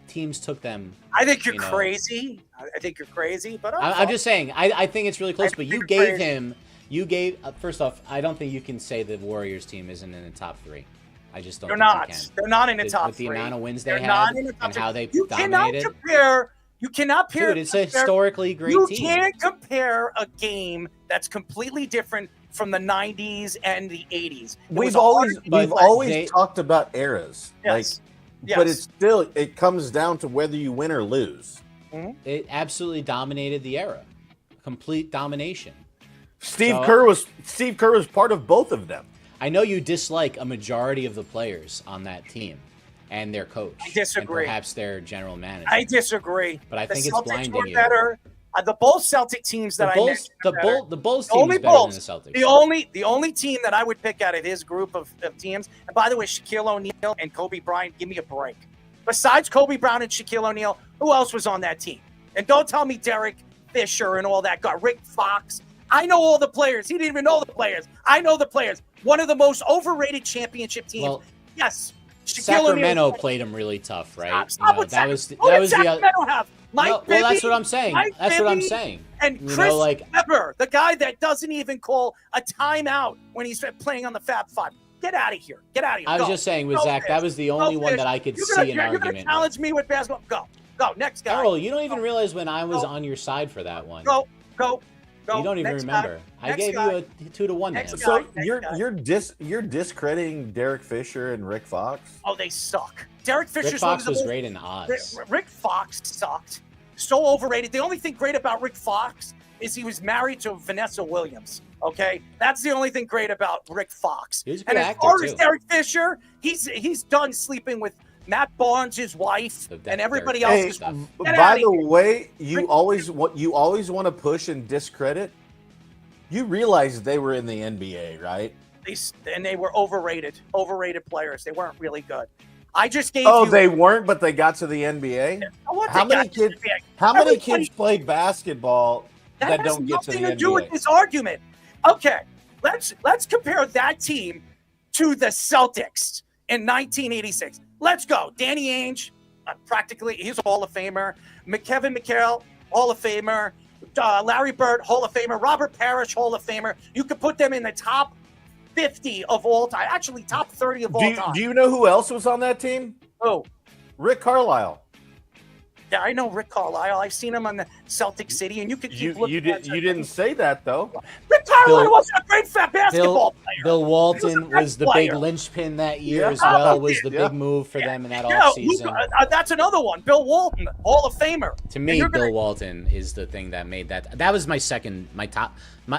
teams took them. I think you're crazy. I think you're crazy, but I'm just saying. I think it's really close. But you gave him. You gave first off. I don't think you can say the Warriors team isn't in the top three. I just don't. They're think not. you can. They're not in the top with the three. amount of wins They're they not had in the top and three. how they You dominated. You cannot compare. Dude, it's a historically great you team. You can't compare a game that's completely different from the 90s and the 80s. We've always talked about eras. Yes. But it comes down to whether you win or lose. Mm-hmm. It absolutely dominated the era. Complete domination. Steve Kerr was part of both of them. I know you dislike a majority of the players on that team and their coach. I disagree. And perhaps their general manager. I disagree. But I think the it's Celtics blinding were you. better. The both Celtic teams that I mentioned. The Bulls team is better than the Celtics. The only team that I would pick out of his group of teams, and by the way, Shaquille O'Neal and Kobe Bryant, give me a break. Besides Kobe Bryant and Shaquille O'Neal, who else was on that team? And don't tell me Derek Fisher and all that guy, Rick Fox. I know all the players. He didn't even know the players. I know the players. One of the most overrated championship teams. Well, yes. Sacramento played him really tough, right? Stop with that was Sacramento the other. Mike well, that's Bibby, what I'm saying. Mike That's what I'm Bibby, saying. And You Chris know, like- Webber, the guy that doesn't even call a timeout when he's playing on the Fab Five. Get out of here. Get out of here. I was Go. just saying with Go, Zach, Fish. that was the Go, only one Fish. that I could You're see gonna, an you're argument gonna challenge me with basketball. Go. Go. Next guy. Errol, you don't even realize when I was on your side for that one. Go. You don't even Next remember. guy. I Next gave guy. you a 2-1 to Next him. guy. So Next you're discrediting Derek Fisher and Rick Fox? Oh, they suck. Derek Fisher's Rick one Fox of the was most- great in odds. Rick Fox sucked. So overrated. The only thing great about Rick Fox is he was married to Vanessa Williams. Okay, that's the only thing great about Rick Fox. He was a And good as actor, far as too. Derek Fisher, he's done sleeping with Matt Barnes, his wife, and everybody else. Hey, Get by outta the here. way, you always want to push and discredit. You realize they were in the NBA, right? They were overrated players. They weren't really good. I just gave Oh, you. they weren't, but they got to the NBA. What How they many got to the kids? NBA? How many Everybody- kids play basketball that has don't get to the nothing to do NBA? with this argument. Okay, let's compare that team to the Celtics in 1986. Let's go. Danny Ainge, practically he's a Hall of Famer. Kevin McHale, Hall of Famer. Larry Bird, Hall of Famer. Robert Parrish, Hall of Famer. You could put them in the top 50 of all time. Actually, top 30 of all time. Do you know who else was on that team? Who? Rick Carlisle. Yeah, I know Rick Carlisle. I've seen him on the Celtic City, and you could keep looking at You didn't say that though. Rick Carlisle Bill- wasn't a great fat basketball player. Bill Walton great was the player. big linchpin that year Yeah. as well. Was the Yeah. big move for them in that Yeah, offseason. that's another one. Bill Walton, Hall of Famer. To And me, you're Bill gonna- Walton is the thing that made that. That was my top.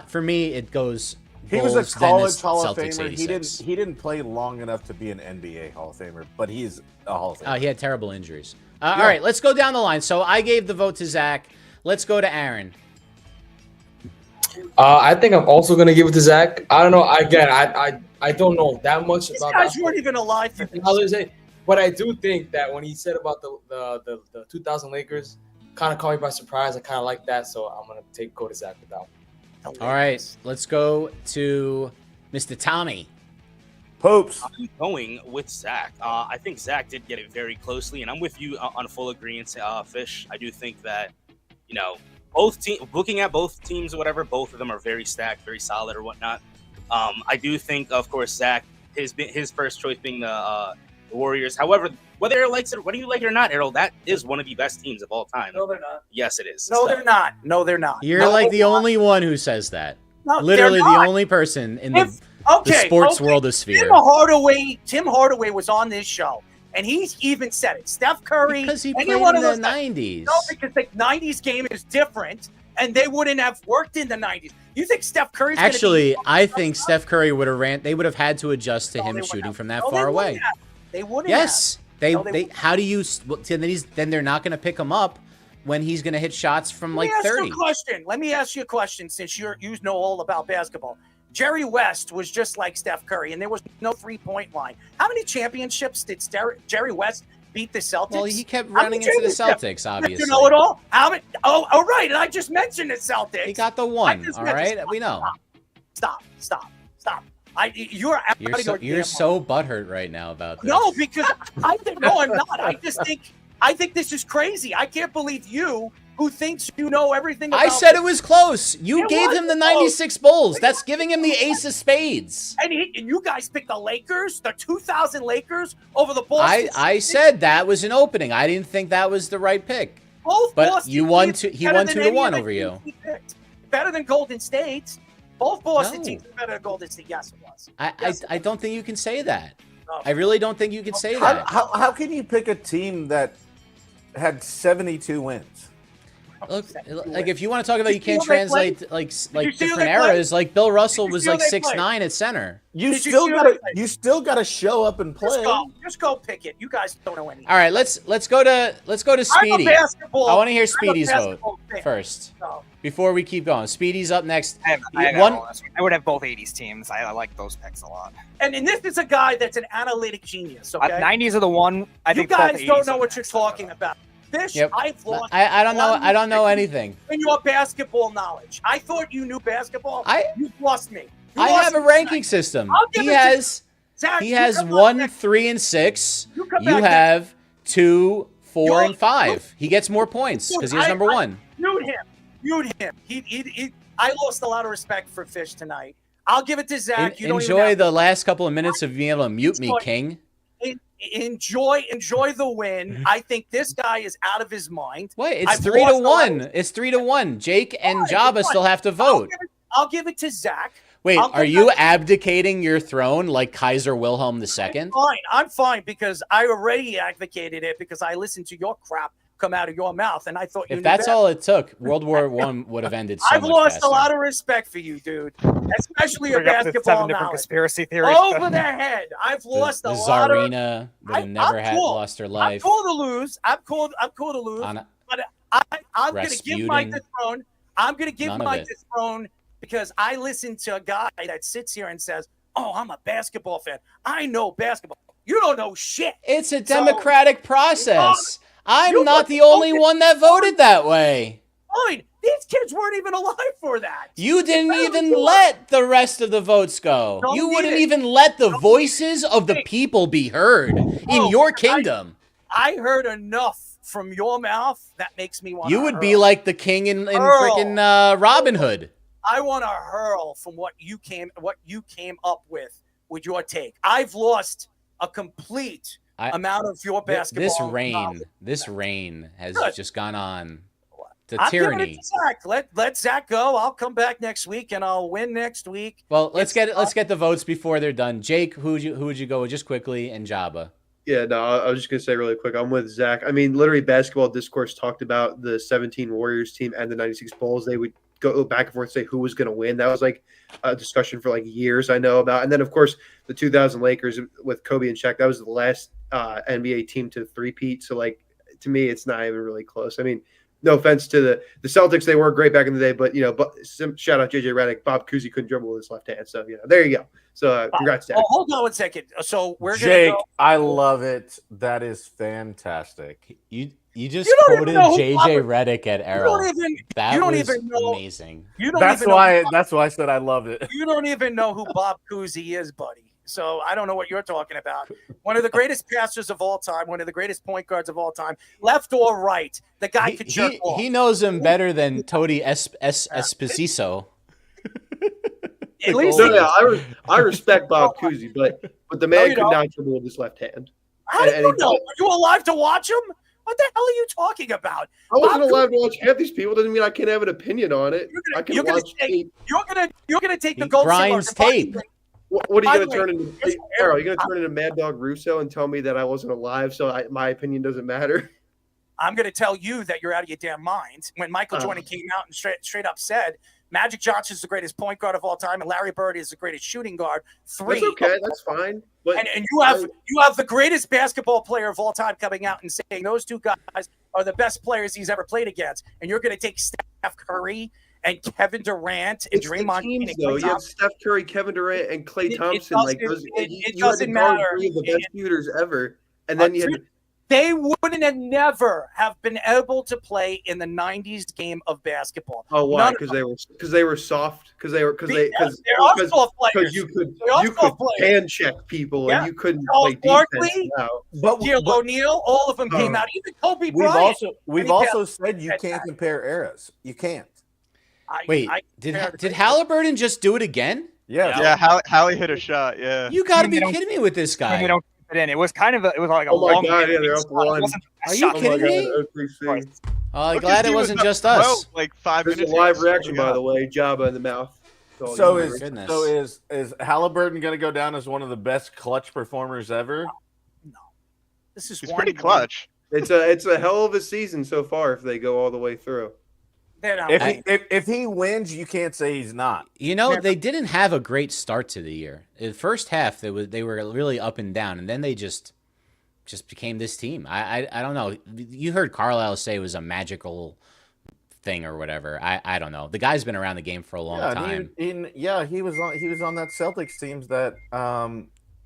For me, it goes. He was Bulls, a college Dennis, Hall of Celtics, Famer. 86. He didn't play long enough to be an NBA Hall of Famer, but he's a Hall of Famer. He had terrible injuries. All right, let's go down the line. So I gave the vote to Zach. Let's go to Aaron. I think I'm also gonna give it to Zach. I don't know. Again, I don't know that much These about guys that. weren't even alive for this. But I do think that when he said about the 2000 Lakers, kind of caught me by surprise. I kind of like that, so I'm gonna go to Zach with that one. All right, let's go to Mr. Tommy. Popes. I'm going with Zach. I think Zach did get it very closely, and I'm with you on full agreement, Fish. I do think that, looking at both teams or whatever, both of them are very stacked, very solid or whatnot. I do think, of course, Zach, his first choice being the Warriors. However, whether you like it or not, Errol, that is one of the best teams of all time. No, they're not. Yes, it is. No, they're not. No, they're not. You're No, like they're the not. only one who says that. No, Literally they're the not. only person in the Okay, sports okay. worldosphere. Tim Hardaway was on this show, and he's even said it. Steph Curry, Because he any played one in of the those guys. 90s. No, because the 90s game is different, and they wouldn't have worked in the 90s. You think Steph Curry's Actually, gonna be I think Steph Curry would have ran. They would have had to adjust to him shooting from that No, they far wouldn't away. have. They wouldn't Yes, have. they. No, They. How do you? Then they're not going to pick him up when he's going to hit shots from like Let me ask 30. you a question. Let me ask you a question since you know all about basketball. Jerry West was just like Steph Curry, and there was no three-point line. How many championships did Jerry West beat the Celtics? Well, he kept How many running into the championships? Celtics, obviously. You know it all? How many? Oh, all right. And I just mentioned the Celtics. He got the one. All right, we know. Stop. You're so butthurt right now about this. No, because I think no, I'm not. I think this is crazy. I can't believe you, who thinks you know everything about I said it was close. You gave him the wasn't 96 Bulls. That's giving him the ace of spades. And you guys picked the Lakers, the 2000 Lakers, over the Bulls. I said that was an opening. I didn't think that was the right pick. Both But Boston you won teams two. are He better won than 2-1 any other over you. team he picked. Better than Golden State. Both Boston No. teams are better than Golden State. Yes, it was. I don't think you can say that. I really don't think you can say How, that. how can you pick a team that had 72 wins? Look, like if you want to talk about you can't see who they translate like you see who different they play? eras. Like Bill Russell Did you was see who like they play? 6'9" at center. You Did you still see gotta what you still gotta show up and play. Just go pick it. You guys don't know anything. All right, let's go to Speedy. basketball- I want to hear I'm a Speedy's vote basketball fan. first So, before we keep going. Speedy's up next. I would have both 80s teams. I like those picks a lot. and this is a guy that's an analytic genius. Okay, 90s are the one. I you think both guys 80s don't know are what you're talking about. Fish, Yep. I've lost. I don't know. I don't know anything. In your basketball knowledge, I thought you knew basketball. You've lost me. You I lost have a me ranking system. I'll give He it to has Zach, he you has come 1, back 3, and 6. You come You back have 2, 4 and 5. He gets more points because he was number 1. Mute him. I lost a lot of respect for Fish tonight. I'll give it to Zach. Enjoy the last couple of minutes of being able to mute me, King. Enjoy the win. I think this guy is out of his mind. Wait, it's 3-1. It's 3-1. Jake and Joba still have to vote. I'll give it to Zach. Wait, are you abdicating your throne like Kaiser Wilhelm II? I'm fine because I already advocated it because I listened to your crap come out of your mouth, and I thought you If knew that's better. all it took, World War I would have ended so I've much lost faster. a lot of respect for you, dude, especially your Bring up the basketball 7 different knowledge. conspiracy theories. Over the head. I've lost The a lot of. Czarina would have never had lost her life. I'm cool to lose. I'm cool to lose. But I'm going to give Mike the throne. I'm going to give None of Mike it. the throne because I listen to a guy that sits here and says, "Oh, I'm a basketball fan. I know basketball. You don't know shit." It's a democratic process. I'm not the only one that voted that way. Fine. These kids weren't even alive for that. You didn't even let the rest of the votes go. Don't You need wouldn't it. even let the voices of the people be heard in your kingdom. I heard enough from your mouth that makes me want. You would be like the king in freaking Robin Hood. I want to hurl from what you came up with your take. I've lost a complete amount of your basketball. This reign has just gone on to I'm giving tyranny. it to Zach. Let Zach go. I'll come back next week and I'll win next week. Well, let's get the votes before they're done. Jake, who would you go with just quickly, and Joba? Yeah, no, I was just going to say really quick, I'm with Zach. I mean, literally Basketball Discourse talked about the 17 Warriors team and the 96 Bulls. They would go back and forth, say who was going to win. That was like a discussion for like years I know about. And then, of course, the 2000 Lakers with Kobe and Shaq, that was the last NBA team to three-peat. So, like, to me, it's not even really close. I mean, no offense to the Celtics. They were great back in the day, but, shout out JJ Redick. Bob Cousy couldn't dribble with his left hand. So, there you go. So, congrats, Zach. Oh, hold on one second. So, we're going to Jake, go. I love it. That is fantastic. You just don't even quoted know who JJ Bob- Redick at Errol. That you don't was even know- amazing. You don't That's even why. know, That's why I said I love it. You don't even know who Bob Cousy is, buddy. So I don't know what you're talking about. One of the greatest passers of all time, one of the greatest point guards of all time, left or right. The guy could jerk off. He knows him better than Tony Esposito. At least I respect Bob Cousy, but the man could not dribble with his left hand. How do you know? Were you alive to watch him? What the hell are you talking about? I wasn't allowed to watch half these people. Doesn't mean I can't have an opinion on it. I can You're gonna watch tape. take the gold grinds tape. What are you going By to the turn into? Errol, are you going to turn into Mad Dog Russo and tell me that I wasn't alive, so my opinion doesn't matter? I'm going to tell you that you're out of your damn mind. When Michael Jordan came out and straight up said, Magic Johnson's the greatest point guard of all time, and Larry Bird is the greatest shooting guard. That's okay. That's fine. But and you have the greatest basketball player of all time coming out and saying those two guys are the best players he's ever played against, and you're going to take Steph Curry and Kevin Durant and Draymond Green and though. Klay You have Thompson. Steph Curry, Kevin Durant, and Klay Thompson. It you had doesn't to guard matter. three of the best shooters ever, and then you had. They wouldn't have never have been able to play in the '90s game of basketball. Oh, why? None of Because they were soft. Because they are soft players. Because you could players. hand check people Yeah. and you couldn't Charles play defense. Barkley, now. Shaquille O'Neal, all of them came out. Even Kobe Bryant. We've also said you can't compare eras. You can't. Wait, did Halliburton just do it again? Yeah. Hallie hit a shot. Yeah. You got to be kidding me with this guy. They don't keep it in. It was like a Oh my long. God! Yeah, they're up one. Are you kidding me? I'm glad it wasn't just us. Like 5 There's minutes. a live reaction, by the way. Jabba in the mouth. So is Halliburton going to go down as one of the best clutch performers ever? This is He's pretty clutch. It's a hell of a season so far if they go all the way through. If he wins, you can't say he's not. You know, they didn't have a great start to the year. In the first half, they were really up and down, and then they just became this team. I don't know. You heard Carlisle say it was a magical thing or whatever. I don't know. The guy's been around the game for a long time. He was on that Celtics teams that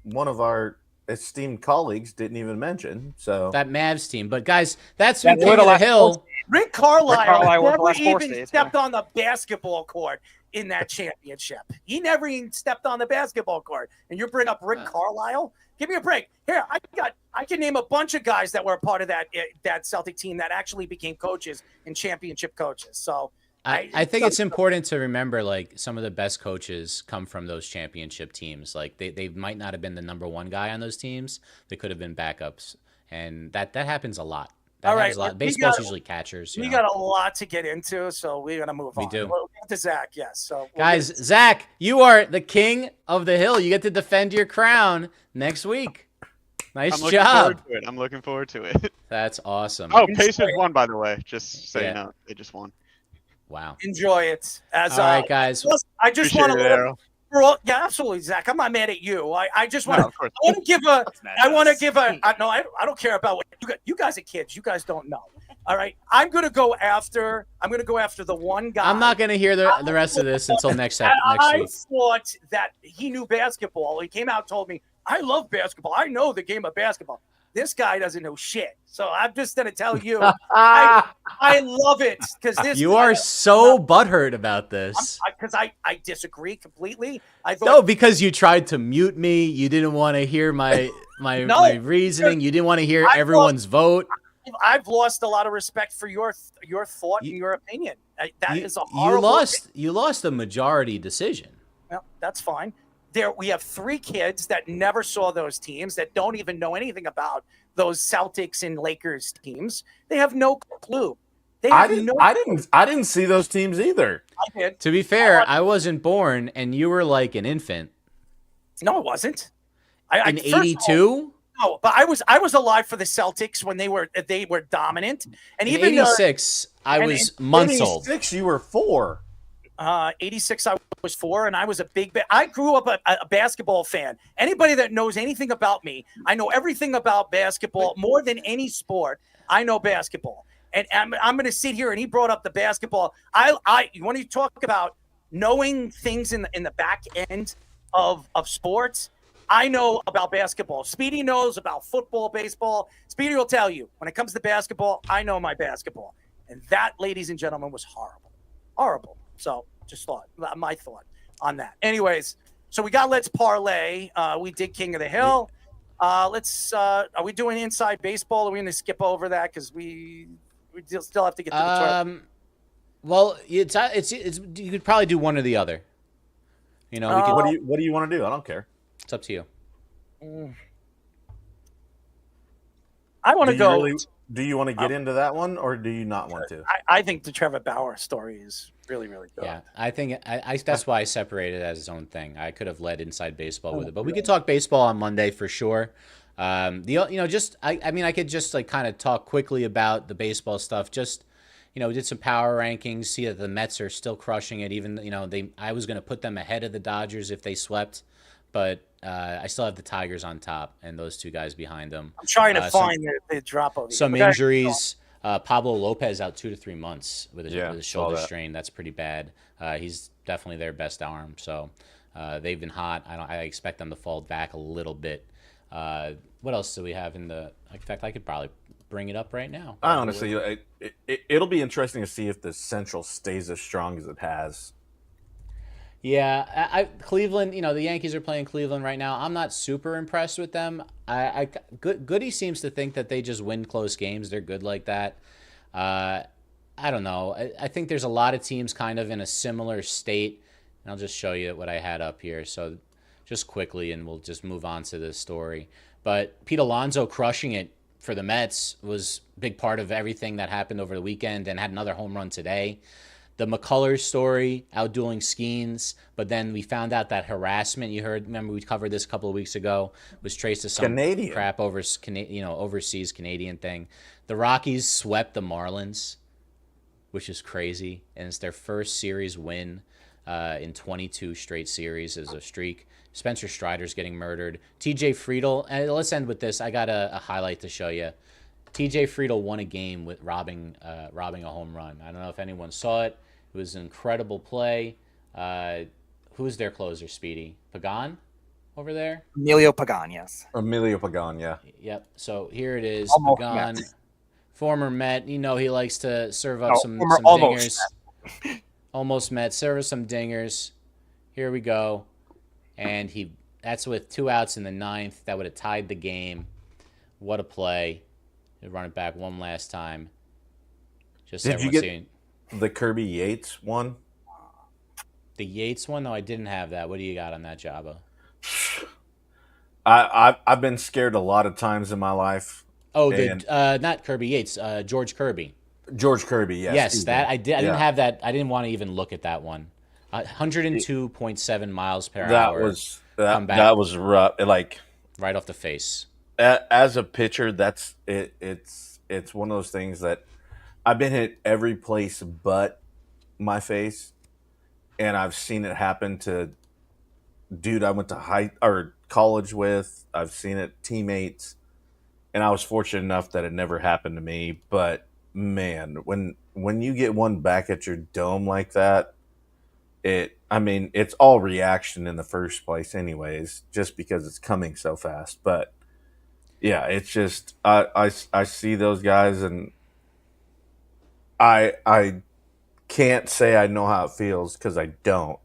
one of our esteemed colleagues didn't even mention. So that Mavs team. But guys, that's King of the Hill. Rick Carlisle won the never last 4 even states, stepped on the basketball court in that championship. He never even stepped on the basketball court. And you bring up Rick Carlisle? Give me a break. Here, I I can name a bunch of guys that were a part of that Celtic team that actually became coaches and championship coaches. So I think it's important to remember, like, some of the best coaches come from those championship teams. Like, they might not have been the number one guy on those teams. They could have been backups. And that happens a lot. That happens a lot. Baseball's usually catchers. We got a lot to get into, so we're going to move on. We do. We'll get to Zach, yes. So Guys, Zach, you are the king of the hill. You get to defend your crown next week. Nice job. I'm looking forward to it. That's awesome. Oh, Pacers won, by the way. Just so you know, they just won. Wow. Enjoy it. All right, guys. I just want to. Yeah, absolutely, Zach. I'm not mad at you. I just want to. I want to give a. I want to give a. No, I don't care about what you guys are kids. You guys don't know. All right, I'm gonna go after the one guy. I'm not gonna hear the rest of this until next week. I thought that he knew basketball. He came out and told me, "I love basketball. I know the game of basketball." This guy doesn't know shit. So I'm just going to tell you, I love it because this. You are so butthurt about this. Because I disagree completely. No, because you tried to mute me. You didn't want to hear my reasoning. You didn't want to hear everyone's vote. I've lost a lot of respect for your thought and your opinion. That is a horrible. You lost a majority decision. Well, that's fine. We have 3 kids that never saw those teams, that don't even know anything about those Celtics and Lakers teams. They have no clue. I didn't see those teams either. I did. To be fair, I wasn't born, and you were like an infant. No, I wasn't. In '82. No, but I was alive for the Celtics when they were dominant. And in even '86, I was months old. '86, you were 4. 86, I was 4, and I was I grew up a basketball fan. Anybody that knows anything about me, I know everything about basketball more than any sport. I know basketball, and I'm going to sit here. And he brought up the basketball. When you talk about knowing things in the back end of sports, I know about basketball. Speedy knows about football, baseball. Speedy will tell you when it comes to basketball, I know my basketball, and that, ladies and gentlemen, was horrible. So just my thought on that. Anyways, so we got Let's Parlay. We did King of the Hill. Are we doing Inside Baseball? Are we going to skip over that because we still have to get to the tournament? Well, it's you could probably do one or the other. You know, what do you want to do? I don't care. It's up to you. I want to go. Do you want to get into that one, or do you not want to? I think the Trevor Bauer story is really, really good. Yeah, I think that's why I separated it as its own thing. I could have led Inside Baseball with it, but we could talk baseball on Monday for sure. I could just like kind of talk quickly about the baseball stuff. Just, we did some power rankings. See that the Mets are still crushing it. Even I was going to put them ahead of the Dodgers if they swept, but I still have the Tigers on top and those 2 guys behind them. I'm trying to find the drop of some injuries. Pablo Lopez out 2 to 3 months with a shoulder strain. That's pretty bad. He's definitely their best arm. So they've been hot. I expect them to fall back a little bit. What else do we have in the? In fact, I could probably bring it up right now. I honestly, it'll be interesting to see if the Central stays as strong as it has. Yeah, Cleveland. The Yankees are playing Cleveland right now. I'm not super impressed with them. Goody seems to think that they just win close games. They're good like that. I don't know. I think there's a lot of teams kind of in a similar state. And I'll just show you what I had up here. So just quickly, and we'll just move on to this story. But Pete Alonso crushing it for the Mets was a big part of everything that happened over the weekend, and had another home run today. The McCullers story, outdueling Skeens, but then we found out that harassment, remember we covered this a couple of weeks ago, was traced to some Canadian crap overseas Canadian thing. The Rockies swept the Marlins, which is crazy, and it's their first series win in 22 straight series as a streak. Spencer Strider's getting murdered. TJ Friedel, and let's end with this. I got a highlight to show you. TJ Friedel won a game with robbing a home run. I don't know if anyone saw it. It was an incredible play. Who's their closer, Speedy? Pagan over there? Emilio Pagan, yes. Emilio Pagan, yeah. Yep. So here it is. Almost Pagan, Met. Former Met. He likes to serve up some almost dingers. Almost Met. Serve us some dingers. Here we go. And that's with 2 outs in the 9th. That would have tied the game. What a play. They run it back one last time. Just Did you everyone get seeing the Kirby Yates one? the Yates one? No, I didn't have that. What do you got on that, Joba? I've been scared a lot of times in my life. Oh, and not Kirby Yates, George Kirby. George Kirby, yes. Yes, that I did. I didn't Yeah. have that. I didn't want to even look at that one. 102.7 miles per That hour. was come back that was rough. Like right off the face. As a pitcher, that's it. It's one of those things that I've been hit every place but my face, and I've seen it happen to dude I went to high or college with. I've seen it teammates, and I was fortunate enough that it never happened to me. But man, when you get one back at your dome like that, it's all reaction in the first place anyways, just because it's coming so fast. But yeah, it's just I see those guys, and I can't say I know how it feels because I don't.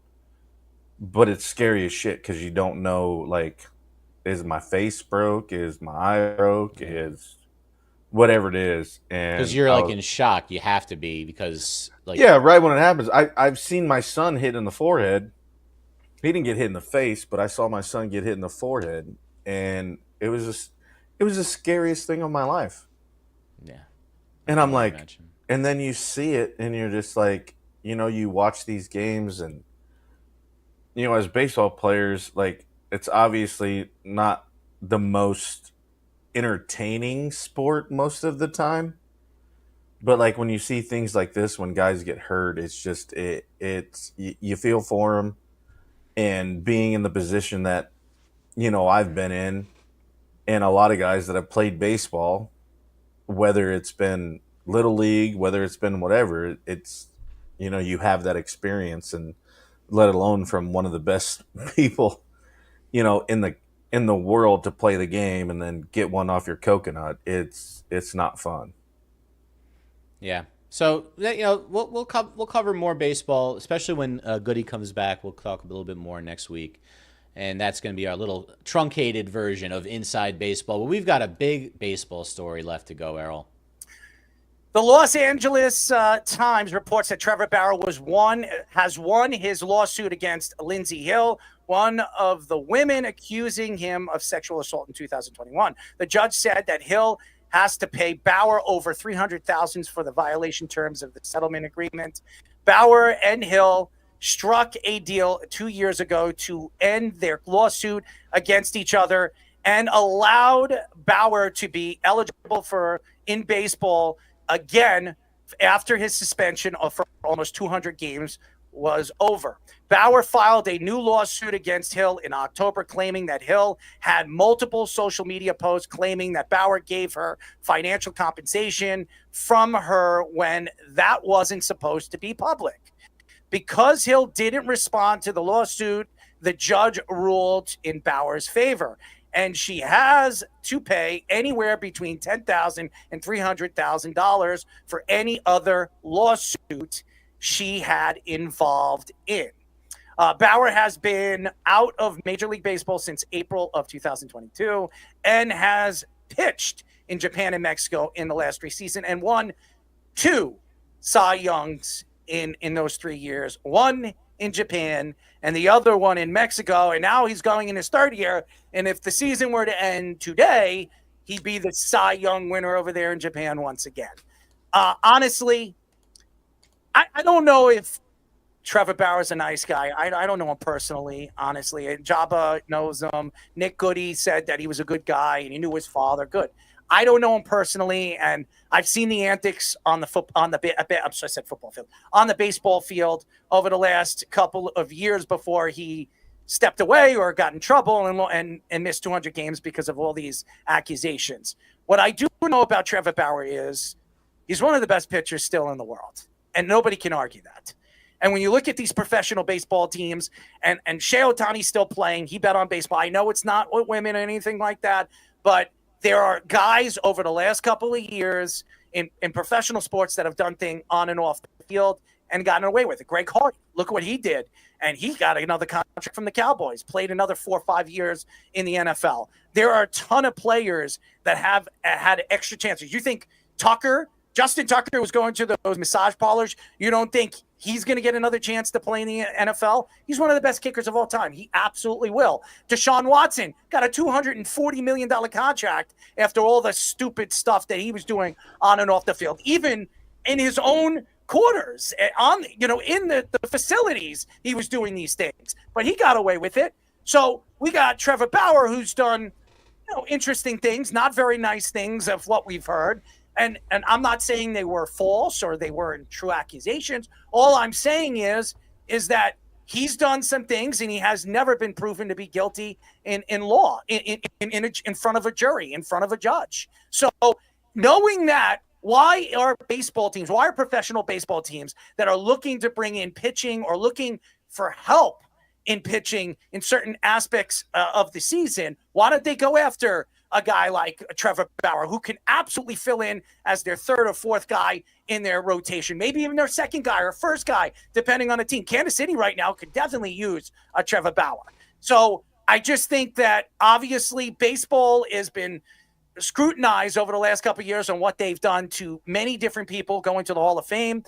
But it's scary as shit because you don't know, like, is my face broke? Is my eye broke? Is whatever it is. And Because you're like in shock. You have to be because like yeah, right when it happens. I've seen my son hit in the forehead. He didn't get hit in the face, but I saw my son get hit in the forehead, and it was the scariest thing of my life. Yeah. And I'm like, and then you see it, and you're just like, you watch these games, and as baseball players, like, it's obviously not the most entertaining sport most of the time. But like when you see things like this, when guys get hurt, it's just you feel for them. And being in the position that I've been in, and a lot of guys that have played baseball, whether it's been little league, whether it's been whatever, it's you have that experience, and let alone from one of the best people in the world to play the game and then get one off your coconut. It's not fun. Yeah. So we'll cover more baseball, especially when Goody comes back. We'll talk a little bit more next week, and that's going to be our little truncated version of Inside Baseball. But we've got a big baseball story left to go, Errol. The Los Angeles Times reports that Trevor Bauer has won his lawsuit against Lindsey Hill, one of the women accusing him of sexual assault in 2021. The judge said that Hill has to pay Bauer over $300,000 for the violation terms of the settlement agreement. Bauer and Hill struck a deal 2 years ago to end their lawsuit against each other and allowed Bauer to be eligible for in baseball again after his suspension for almost 200 games was over. Bauer filed a new lawsuit against Hill in October, claiming that Hill had multiple social media posts claiming that Bauer gave her financial compensation from her when that wasn't supposed to be public. Because Hill didn't respond to the lawsuit, the judge ruled in Bauer's favor, and she has to pay anywhere between $10,000 and $300,000 for any other lawsuit she had involved in. Bauer has been out of Major League Baseball since April of 2022 and has pitched in Japan and Mexico in the last 3 seasons and won 2 Cy Youngs in those 3 years, one in Japan and the other one in Mexico. And now he's going in his 3rd year. And if the season were to end today, he'd be the Cy Young winner over there in Japan once again. Honestly, I don't know if Trevor Bauer's a nice guy. I don't know him personally, honestly. Joba knows him. Nick Goody said that he was a good guy and he knew his father. Good. I don't know him personally, and I've seen the antics on the baseball field over the last couple of years before he stepped away or got in trouble and missed 200 games because of all these accusations. What I do know about Trevor Bauer is he's one of the best pitchers still in the world, and nobody can argue that. And when you look at these professional baseball teams, and Shohei Ohtani's still playing, he bet on baseball. I know it's not with women or anything like that, but there are guys over the last couple of years in professional sports that have done things on and off the field and gotten away with it. Greg Hardy, look what he did. and he got another contract from the Cowboys, played another 4 or 5 years in the NFL. There are a ton of players that have had extra chances. You think Justin Tucker was going to those massage parlors. You don't think he's going to get another chance to play in the NFL? He's one of the best kickers of all time. He absolutely will. Deshaun Watson got a $240 million contract after all the stupid stuff that he was doing on and off the field. Even in his own quarters, in the facilities, he was doing these things. But he got away with it. So we got Trevor Bauer, who's done interesting things, not very nice things of what we've heard. And I'm not saying they were false or they weren't true accusations. All I'm saying is that he's done some things and he has never been proven to be guilty in law, in front of a jury, in front of a judge. So knowing that, why are professional baseball teams that are looking to bring in pitching or looking for help in pitching in certain aspects of the season, why don't they go after a guy like Trevor Bauer, who can absolutely fill in as their third or fourth guy in their rotation, maybe even their second guy or first guy, depending on the team. Kansas City right now could definitely use a Trevor Bauer. So I just think that obviously baseball has been scrutinized over the last couple of years on what they've done to many different people going to the Hall of Fame.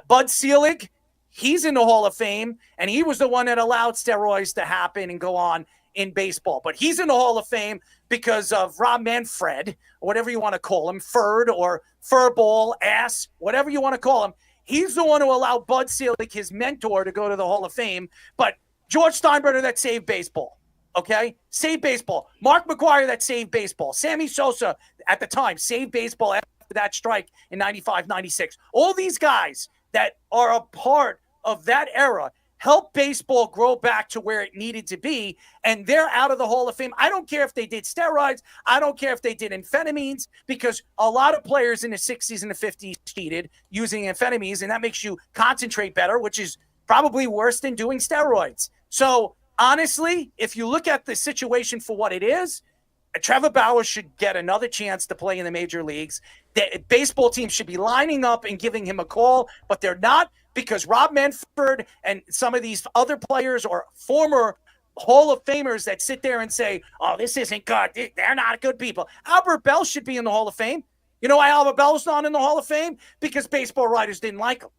Bud Selig, he's in the Hall of Fame, and he was the one that allowed steroids to happen and go on in baseball. But he's in the Hall of Fame because of Rob Manfred, or whatever you want to call him, Ferd or Furball, Ass, whatever you want to call him. He's the one who allowed Bud Selig, his mentor, to go to the Hall of Fame. But George Steinbrenner, that saved baseball. Okay? Saved baseball. Mark McGwire, that saved baseball. Sammy Sosa, at the time, saved baseball after that strike in 95, 96. All these guys that are a part of that era help baseball grow back to where it needed to be, and they're out of the Hall of Fame. I don't care if they did steroids. I don't care if they did amphetamines, because a lot of players in the 60s and the 50s cheated using amphetamines, and that makes you concentrate better, which is probably worse than doing steroids. So honestly, if you look at the situation for what it is, Trevor Bauer should get another chance to play in the major leagues. The baseball teams should be lining up and giving him a call, but they're not, because Rob Manfred and some of these other players or former Hall of Famers that sit there and say, oh, this isn't good. They're not good people. Albert Bell should be in the Hall of Fame. You know why Albert Bell's not in the Hall of Fame? Because baseball writers didn't like him.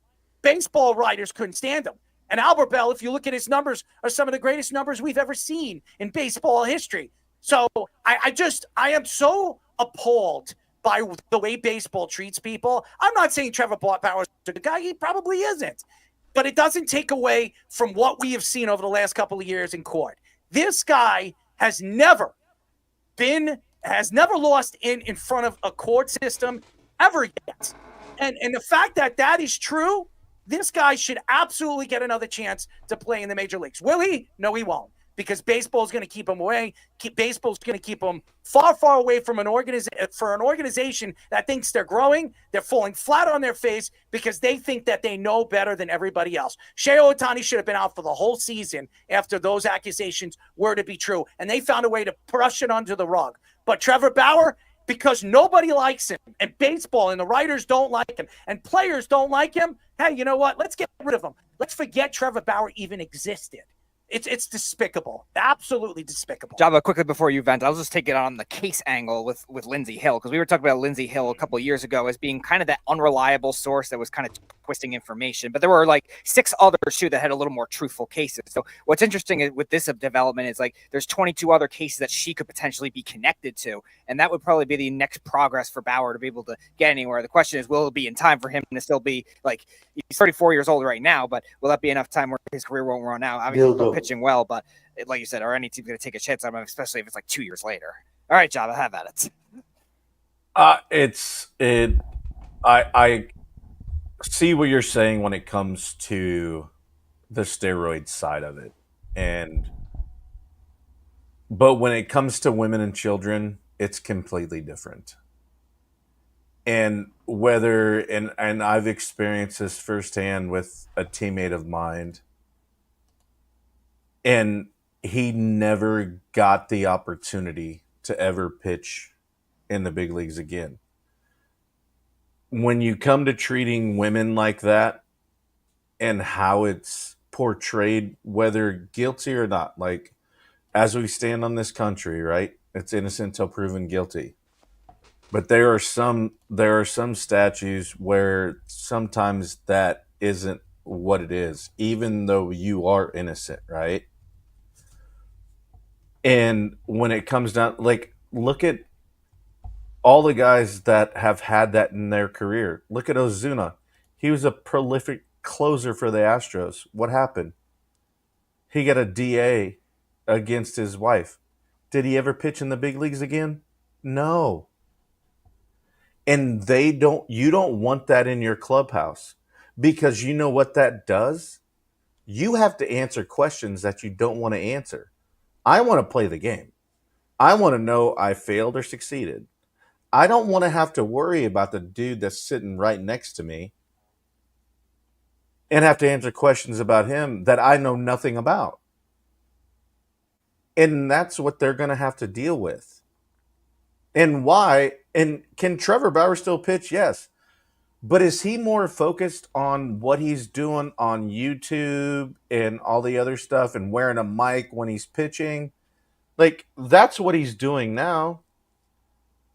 Baseball writers couldn't stand him. And Albert Bell, if you look at his numbers, are some of the greatest numbers we've ever seen in baseball history. So I am so appalled by the way baseball treats people. I'm not saying Trevor Bauer's a good guy. He probably isn't. But it doesn't take away from what we have seen over the last couple of years in court. This guy has never lost in front of a court system ever yet. And the fact that that is true, this guy should absolutely get another chance to play in the major leagues. Will he? No, he won't. Because baseball is going to keep him away. Baseball's going to keep him far, far away from an organization that thinks they're growing. They're falling flat on their face because they think that they know better than everybody else. Shohei Ohtani should have been out for the whole season after those accusations were to be true, and they found a way to brush it under the rug. But Trevor Bauer, because nobody likes him, and baseball and the writers don't like him, and players don't like him, hey, you know what? Let's get rid of him. Let's forget Trevor Bauer even existed. It's despicable. Absolutely despicable. Joba, quickly before you vent, I'll just take it on the case angle with Lindsey Hill, because we were talking about Lindsey Hill a couple of years ago as being kind of that unreliable source that was kind of twisting information. But there were like 6 others too that had a little more truthful cases. So what's interesting with this development is like there's 22 other cases that she could potentially be connected to, and that would probably be the next progress for Bauer to be able to get anywhere. The question is, will it be in time for him to still be like, he's 34 years old right now, but will that be enough time where his career won't run out? Obviously, pitching well, but like you said, are any team going to take a chance on him, especially if it's like 2 years later? All right, Joba, have at it. I see what you're saying when it comes to the steroid side of it, but when it comes to women and children, it's completely different. And and I've experienced this firsthand with a teammate of mine, and he never got the opportunity to ever pitch in the big leagues again. When you come to treating women like that and how it's portrayed, whether guilty or not. Like, as we stand on this country, right? It's innocent until proven guilty. But there are some statutes where sometimes that isn't what it is, even though you are innocent, right? And when it comes down, like, look at all the guys that have had that in their career. Look at Ozuna. He was a prolific closer for the Astros. What happened? He got a DA against his wife. Did he ever pitch in the big leagues again? No. And you don't want that in your clubhouse, because you know what that does? You have to answer questions that you don't want to answer. I want to play the game. I want to know I failed or succeeded. I don't want to have to worry about the dude that's sitting right next to me and have to answer questions about him that I know nothing about. And that's what they're going to have to deal with. And why? And can Trevor Bauer still pitch? Yes. But is he more focused on what he's doing on YouTube and all the other stuff and wearing a mic when he's pitching? Like, that's what he's doing now.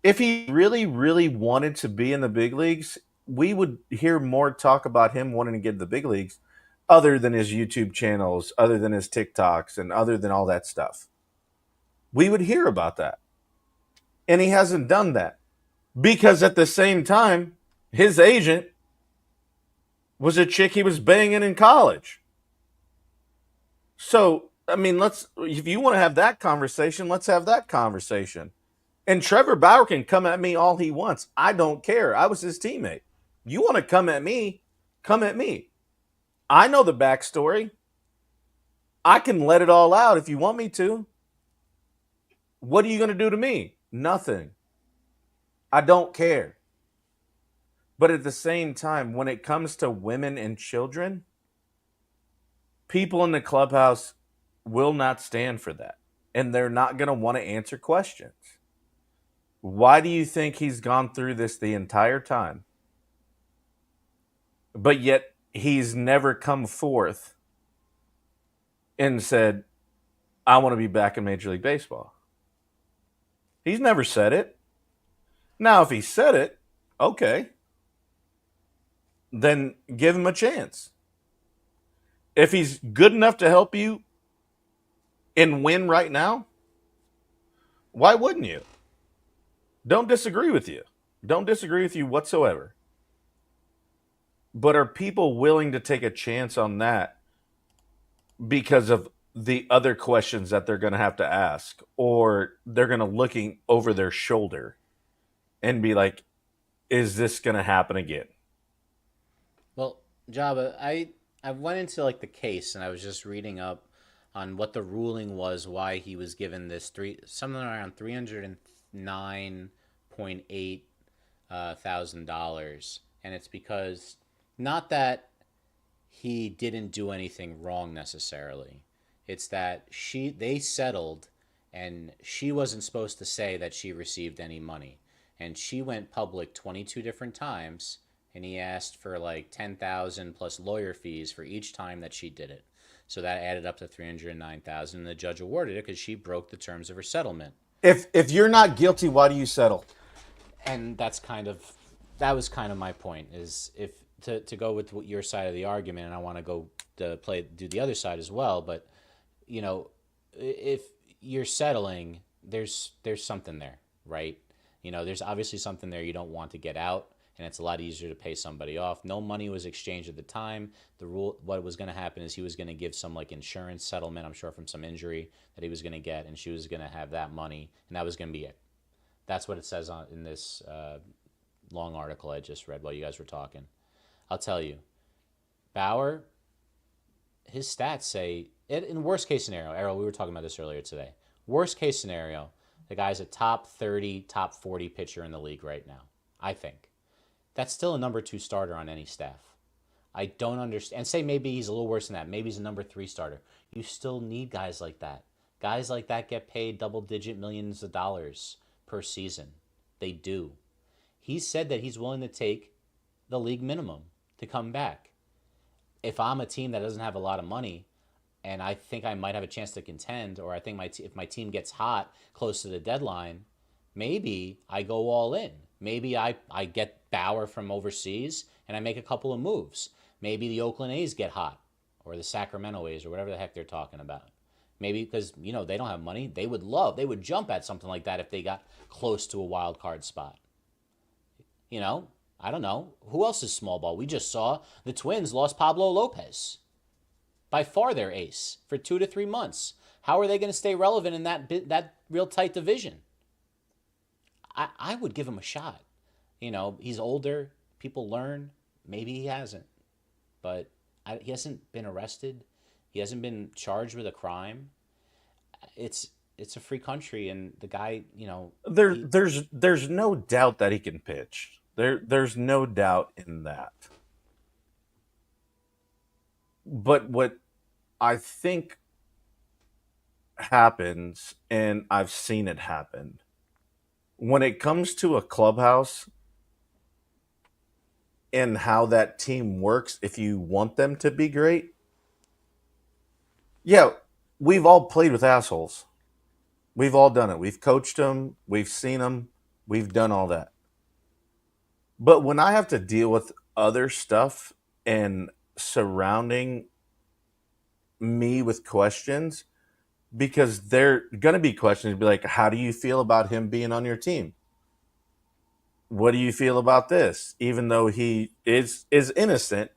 If he really, really wanted to be in the big leagues, we would hear more talk about him wanting to get to the big leagues other than his YouTube channels, other than his TikToks, and other than all that stuff. We would hear about that. And he hasn't done that. Because at the same time, his agent was a chick he was banging in college. So, I mean, if you want to have that conversation, let's have that conversation. And Trevor Bauer can come at me all he wants. I don't care. I was his teammate. You want to come at me, come at me. I know the backstory. I can let it all out if you want me to. What are you going to do to me? Nothing. I don't care. But at the same time, when it comes to women and children, people in the clubhouse will not stand for that. And they're not going to want to answer questions. Why do you think he's gone through this the entire time? But yet he's never come forth and said, I want to be back in Major League Baseball. He's never said it. Now, if he said it, okay, then give him a chance. If he's good enough to help you and win right now, why wouldn't you? Don't disagree with you. Don't disagree with you whatsoever. But are people willing to take a chance on that because of the other questions that they're going to have to ask, or they're going to looking over their shoulder and be like, is this going to happen again? Well, Joba, I went into like the case and I was just reading up on what the ruling was, why he was given this something around $309.8 thousand, and it's because not that he didn't do anything wrong necessarily. It's that they settled, and she wasn't supposed to say that she received any money, and she went public 22 different times, and he asked for like $10,000 plus lawyer fees for each time that she did it. So that added up to $309,000, and the judge awarded it because she broke the terms of her settlement. If you're not guilty, why do you settle? And that was kind of my point, is if to go with your side of the argument, and I want to go to do the other side as well, but you know, if you're settling, there's something there, right? You know, there's obviously something there you don't want to get out, and it's a lot easier to pay somebody off. No money was exchanged at the time. What was going to happen is he was going to give some like insurance settlement, I'm sure from some injury that he was going to get, and she was going to have that money, and that was going to be it. That's what it says in this long article I just read while you guys were talking. I'll tell you, Bauer, his stats say, in worst case scenario, Errol, we were talking about this earlier today. Worst case scenario, the guy's a top 30, top 40 pitcher in the league right now, I think. That's still a number 2 starter on any staff. I don't understand. And say maybe he's a little worse than that. Maybe he's a number 3 starter. You still need guys like that. Guys like that get paid double-digit millions of dollars per season. They do. He said that he's willing to take the league minimum to come back. if I'm a team that doesn't have a lot of money and I think I might have a chance to contend, or I think if my team gets hot close to the deadline, maybe I go all in. Maybe I get Bauer from overseas and I make a couple of moves. Maybe the Oakland A's get hot, or the Sacramento A's, or whatever the heck they're talking about. Maybe because, they don't have money. They would jump at something like that if they got close to a wild card spot. I don't know. Who else is small ball? We just saw the Twins lost Pablo Lopez. By far their ace for 2 to 3 months. How are they going to stay relevant in that real tight division? I would give him a shot. He's older. People learn. Maybe he hasn't. But he hasn't been arrested. He hasn't been charged with a crime. It's a free country, and the guy, there's no doubt that he can pitch. There's no doubt in that. But what I think happens, and I've seen it happen, when it comes to a clubhouse and how that team works, if you want them to be great, yeah, we've all played with assholes. We've all done it. We've coached them. We've seen them. We've done all that. But when I have to deal with other stuff and surrounding me with questions, because they're going to be questions, be like, how do you feel about him being on your team? What do you feel about this? Even though he is innocent,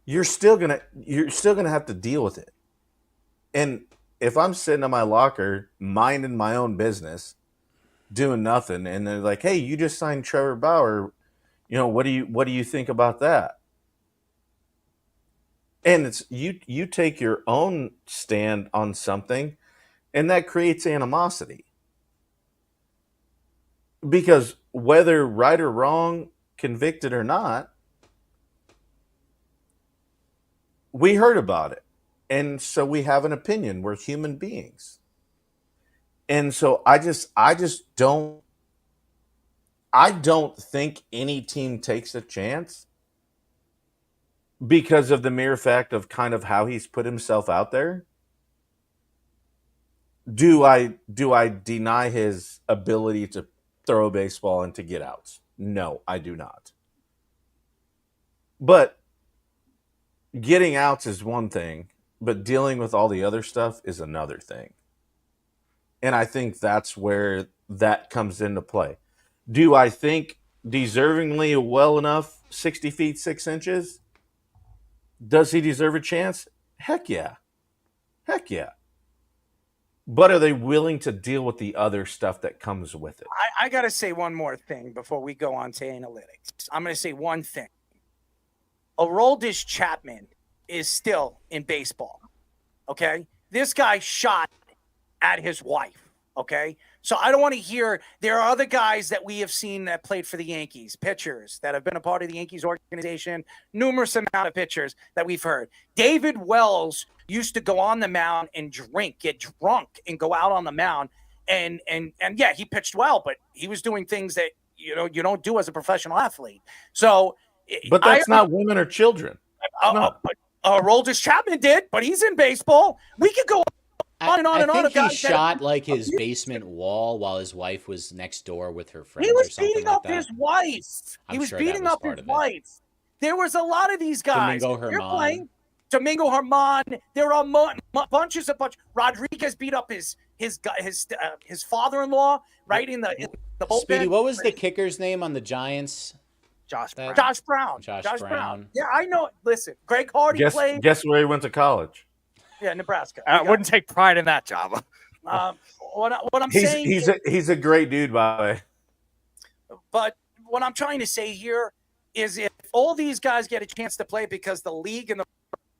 you're still gonna have to deal with it. And if I'm sitting in my locker minding my own business, doing nothing, and they're like, hey, you just signed Trevor Bauer, what do you think about that? And it's you take your own stand on something, and that creates animosity. Because whether right or wrong, convicted or not, we heard about it. And so we have an opinion. We're human beings. And so I don't think any team takes a chance because of the mere fact of kind of how he's put himself out there. Do I deny his ability to throw a baseball and to get outs? No, I do not. But getting outs is one thing, but dealing with all the other stuff is another thing. And I think that's where that comes into play. Do I think deservingly well enough 60 feet 6 inches? Does he deserve a chance? Heck yeah. Heck yeah. But are they willing to deal with the other stuff that comes with it? I got to say one more thing before we go on to analytics. I'm going to say one thing. Aroldis Chapman is still in baseball, okay? This guy shot at his wife, okay? So I don't want to hear – there are other guys that we have seen that played for the Yankees, pitchers that have been a part of the Yankees organization, numerous amount of pitchers that we've heard. David Wells used to go on the mound and get drunk and go out on the mound. And yeah, he pitched well, but he was doing things that, you don't do as a professional athlete. So – But that's not women or children. Aroldis Chapman did, but he's in baseball. We could go on and on and on. I think he shot like his basement wall while his wife was next door with her friends. He was or something beating like up that. his wife. He was beating up his wife. There was a lot of these guys. Domingo Germán. There are bunches. Rodriguez beat up his father-in-law right in the bullpen. Speedy, what was the kicker's name on the Giants? Josh Brown. Josh Brown. Yeah, I know. Listen, Greg Hardy played. Guess where he went to college? Yeah, Nebraska. I wouldn't take pride in that job. What I'm saying he's a great dude, by the way. But what I'm trying to say here is if all these guys get a chance to play because the league and the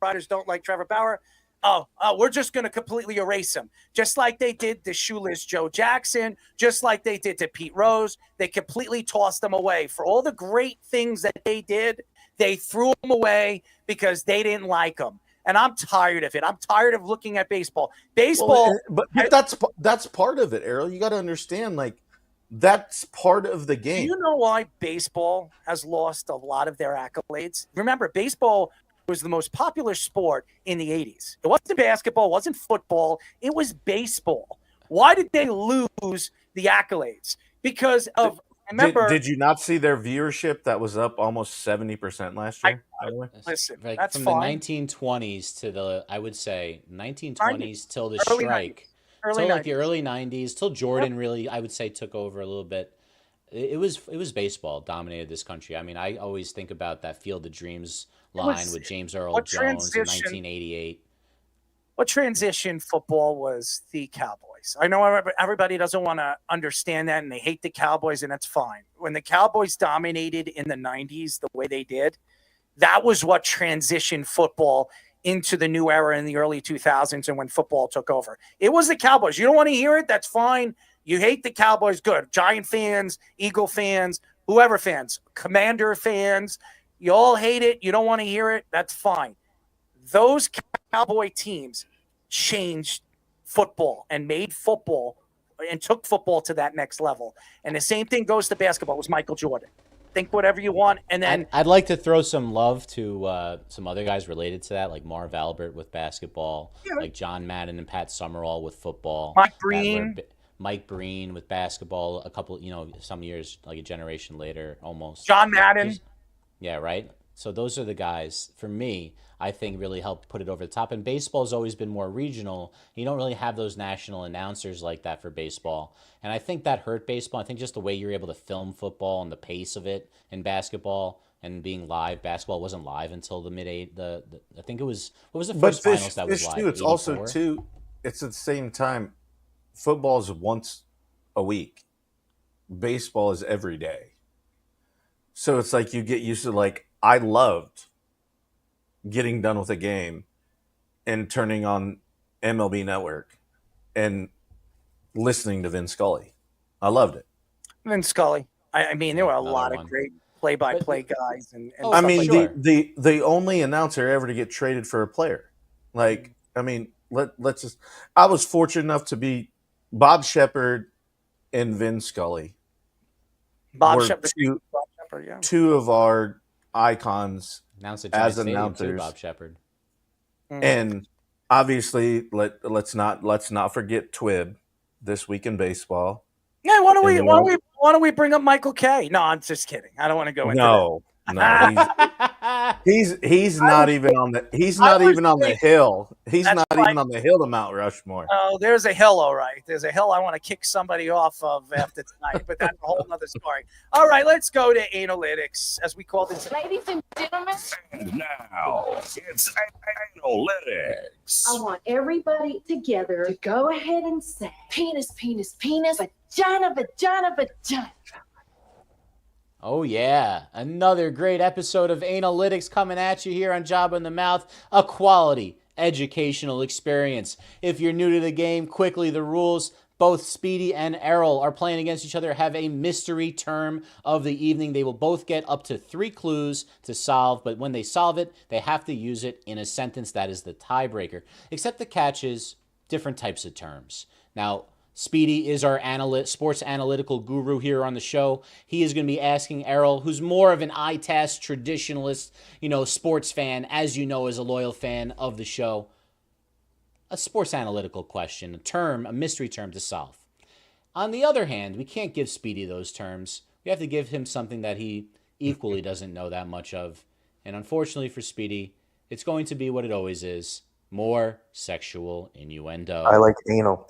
writers don't like Trevor Bauer, we're just going to completely erase him. Just like they did to shoeless Joe Jackson, just like they did to Pete Rose. They completely tossed them away. For all the great things that they did, they threw them away because they didn't like them. And I'm tired of it. I'm tired of looking at baseball. But that's part of it, Errol. You got to understand, like, That's part of the Do game. you know why baseball has lost a lot of their accolades? Remember, baseball was the most popular sport in the 80s. It wasn't basketball, it wasn't football, it was baseball. Why did they lose the accolades? Because of, remember... Did you not see their viewership that was up almost 70% last year? By the way? Listen, Like that's from fine. the 1920s to the, I would say 1920s till the Early strike, 90s. Early till like 90s. the early 90s, till Jordan really, I would say, took over a little bit. It was baseball dominated this country. I mean, I always think about that Field of Dreams line with James Earl what Jones in transition- 1988. What transition football was the Cowboys? I know everybody doesn't want to understand that, and they hate the Cowboys, and that's fine. When the Cowboys dominated in the 90s the way they did, that was what transitioned football into the new era in the early 2000s and when football took over. It was the Cowboys. You don't want to hear it? That's fine. You hate the Cowboys, good. Giant fans, Eagle fans, whoever fans, Commander fans, you all hate it. You don't want to hear it. That's fine. Those Cowboy teams changed football and made football and took football to that next level. And the same thing goes to basketball. It was Michael Jordan. Think whatever you want. And then I'd like to throw some love to some other guys related to that, like Marv Albert with basketball, like John Madden and Pat Summerall with football. Mike Breen with basketball, a couple, some years, like a generation later, almost. John Madden. Yeah, right? So those are the guys, for me, I think really helped put it over the top. And baseball's always been more regional. You don't really have those national announcers like that for baseball. And I think that hurt baseball. I think just the way you're able to film football and the pace of it in basketball and being live. Basketball wasn't live until the mid-8. I think it was, what was the first finals that was live? Too, it's 84? also, too, it's at the same time, football is once a week. Baseball is every day. So it's like you get used to, like, I loved getting done with a game and turning on MLB Network and listening to Vin Scully. I loved it. Vin Scully. I mean, there were a lot of great play-by-play guys. And I mean, the only announcer ever to get traded for a player. Like, I mean, let's just. I was fortunate enough to be Bob Shepard and Vin Scully. Bob Shepard, yeah. Two of our icons Announced at as Giant Stadium, announcers. too, Bob Shepard. And obviously, let's not forget Twib this week in baseball. Yeah, why don't we bring up Michael Kay? No, I'm just kidding. I don't want to go into he's not even on the hill. He's not even on the hill to Mount Rushmore. Oh, there's a hill, all right. There's a hill I want to kick somebody off of after tonight, but that's a whole other story. All right, let's go to analytics, as we call this. Ladies and gentlemen. And now it's analytics. I want everybody together to go ahead and say penis, penis, penis, vagina, vagina, vagina. Oh, yeah. Another great episode of Analytics coming at you here on Joba in the Mouth. A quality educational experience. If you're new to the game, quickly the rules. Both Speedy and Errol are playing against each other, have a mystery term of the evening. They will both get up to 3 clues to solve, but when they solve it, they have to use it in a sentence. That is the tiebreaker. Except the catch is different types of terms. Now, Speedy is our sports analytical guru here on the show. He is going to be asking Errol, who's more of an eye-test traditionalist, sports fan, as you know, is a loyal fan of the show, a sports analytical question, a mystery term to solve. On the other hand, we can't give Speedy those terms. We have to give him something that he equally doesn't know that much of. And unfortunately for Speedy, it's going to be what it always is, more sexual innuendo. I like anal.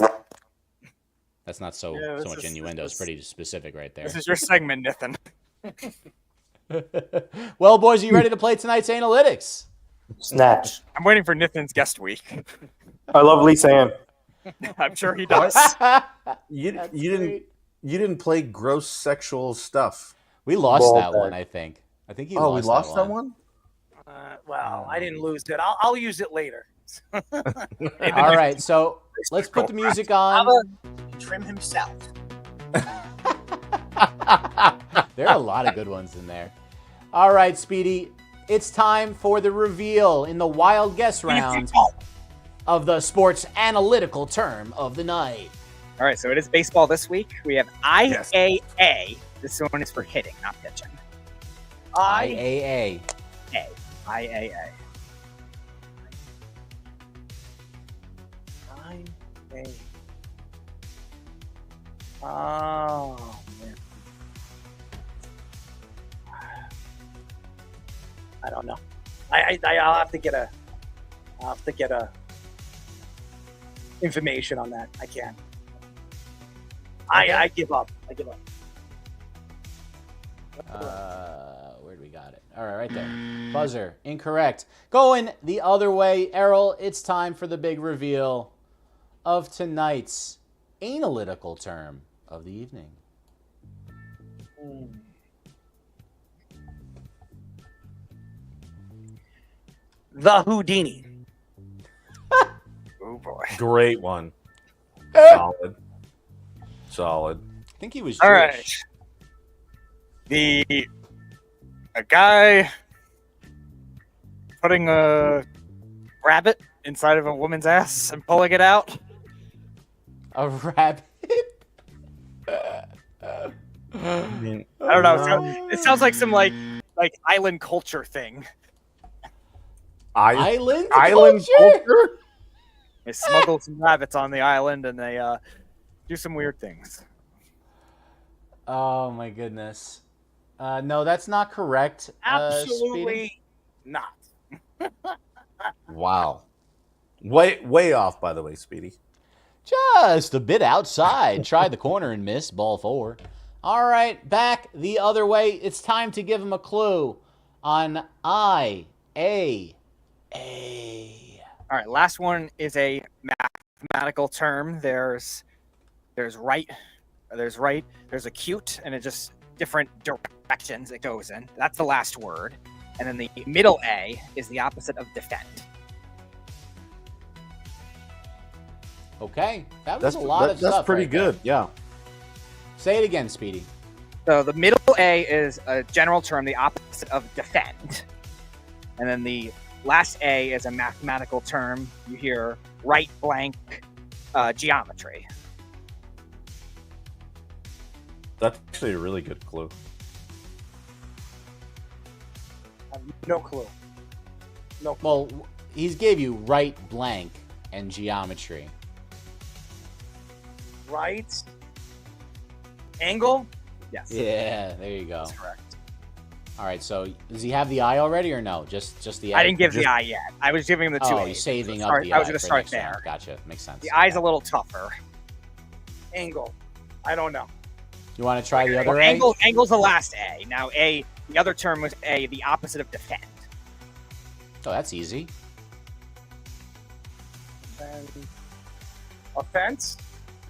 That's not so much innuendo. It's pretty specific right there. This is your segment, Nathan. Well, boys, are you ready to play tonight's analytics? Snatch. I'm waiting for Nathan's guest week. I love Lisa Ann. I'm sure he does. You didn't play gross sexual stuff. We lost that one, I think. I think you we lost that one? Well, I didn't lose it. I'll use it later. All right, so let's put the music on. Trim himself. There are a lot of good ones in there. All right, Speedy, it's time for the reveal in the wild guess round of the sports analytical term of the night. All right, so it is baseball this week. We have IAA. This one is for hitting, not pitching. IAA. IAA. Oh man. I don't know. I'll have to get a information on that. I can't. I give up. Where do we got it? All right, right there. Buzzer. Incorrect. Going the other way, Errol, it's time for the big reveal of tonight's analytical term of the evening. The Houdini. Oh boy. Great one. Solid. I think he was All Jewish. right. A guy putting a rabbit inside of a woman's ass and pulling it out. A rabbit? I don't know. It sounds like some like island culture thing. Island culture? They smuggle some rabbits on the island and they do some weird things. Oh my goodness. No, that's not correct. Absolutely Speedy. not. Wow. Way off, by the way, Speedy. Just a bit outside. Tried the corner and missed. Ball 4. All right, back the other way. It's time to give him a clue on IAA. All right, last one is a mathematical term. There's right, there's acute, and it just different directions it goes in. That's the last word. And then the middle A is the opposite of defend. Okay, that was a lot of stuff. That's pretty right good, there. yeah. Say it again, Speedy. So the middle A is a general term, the opposite of defend. And then the last A is a mathematical term. You hear right blank geometry. That's actually a really good clue. I have no clue. No clue. Well, he's gave you right blank and geometry. Right angle? Yes. Yeah, there you go. That's correct. All right, so does he have the I already or no? Just the A? I didn't give the I yet. I was giving him the two Oh, A's. you're saving So up the I. I was going to for start next there. round. Gotcha. Makes sense. The I's a little tougher. Angle. I don't know. You want to try the other Well, A? angle's the last A. Now A, the other term was A, the opposite of defend. Oh, that's easy. Then offense?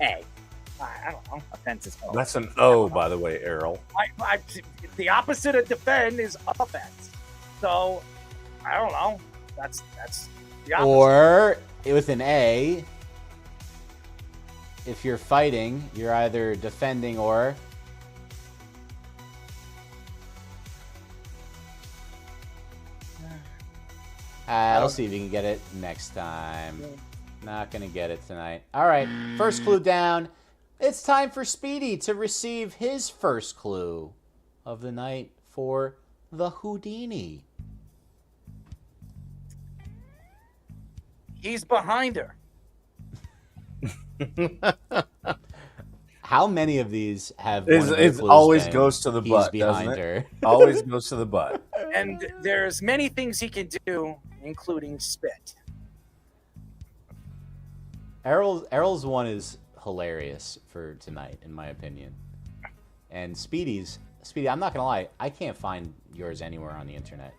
A. I don't know. Offense is O. That's an O, by the way, Errol. The opposite of defend is offense. So I don't know. That's the opposite. Or with an A, if you're fighting, you're either defending or I'll see if you can get it next time. Not gonna get it tonight. All right, first clue down. It's time for Speedy to receive his first clue of the night for the Houdini. He's behind her. How many of these have one of the It clues always been, goes to the he's butt, behind doesn't her? it? Always goes to the butt. And there's many things he can do, including spit. Errol's one is hilarious for tonight, in my opinion. And Speedy, I'm not gonna lie, I can't find yours anywhere on the internet,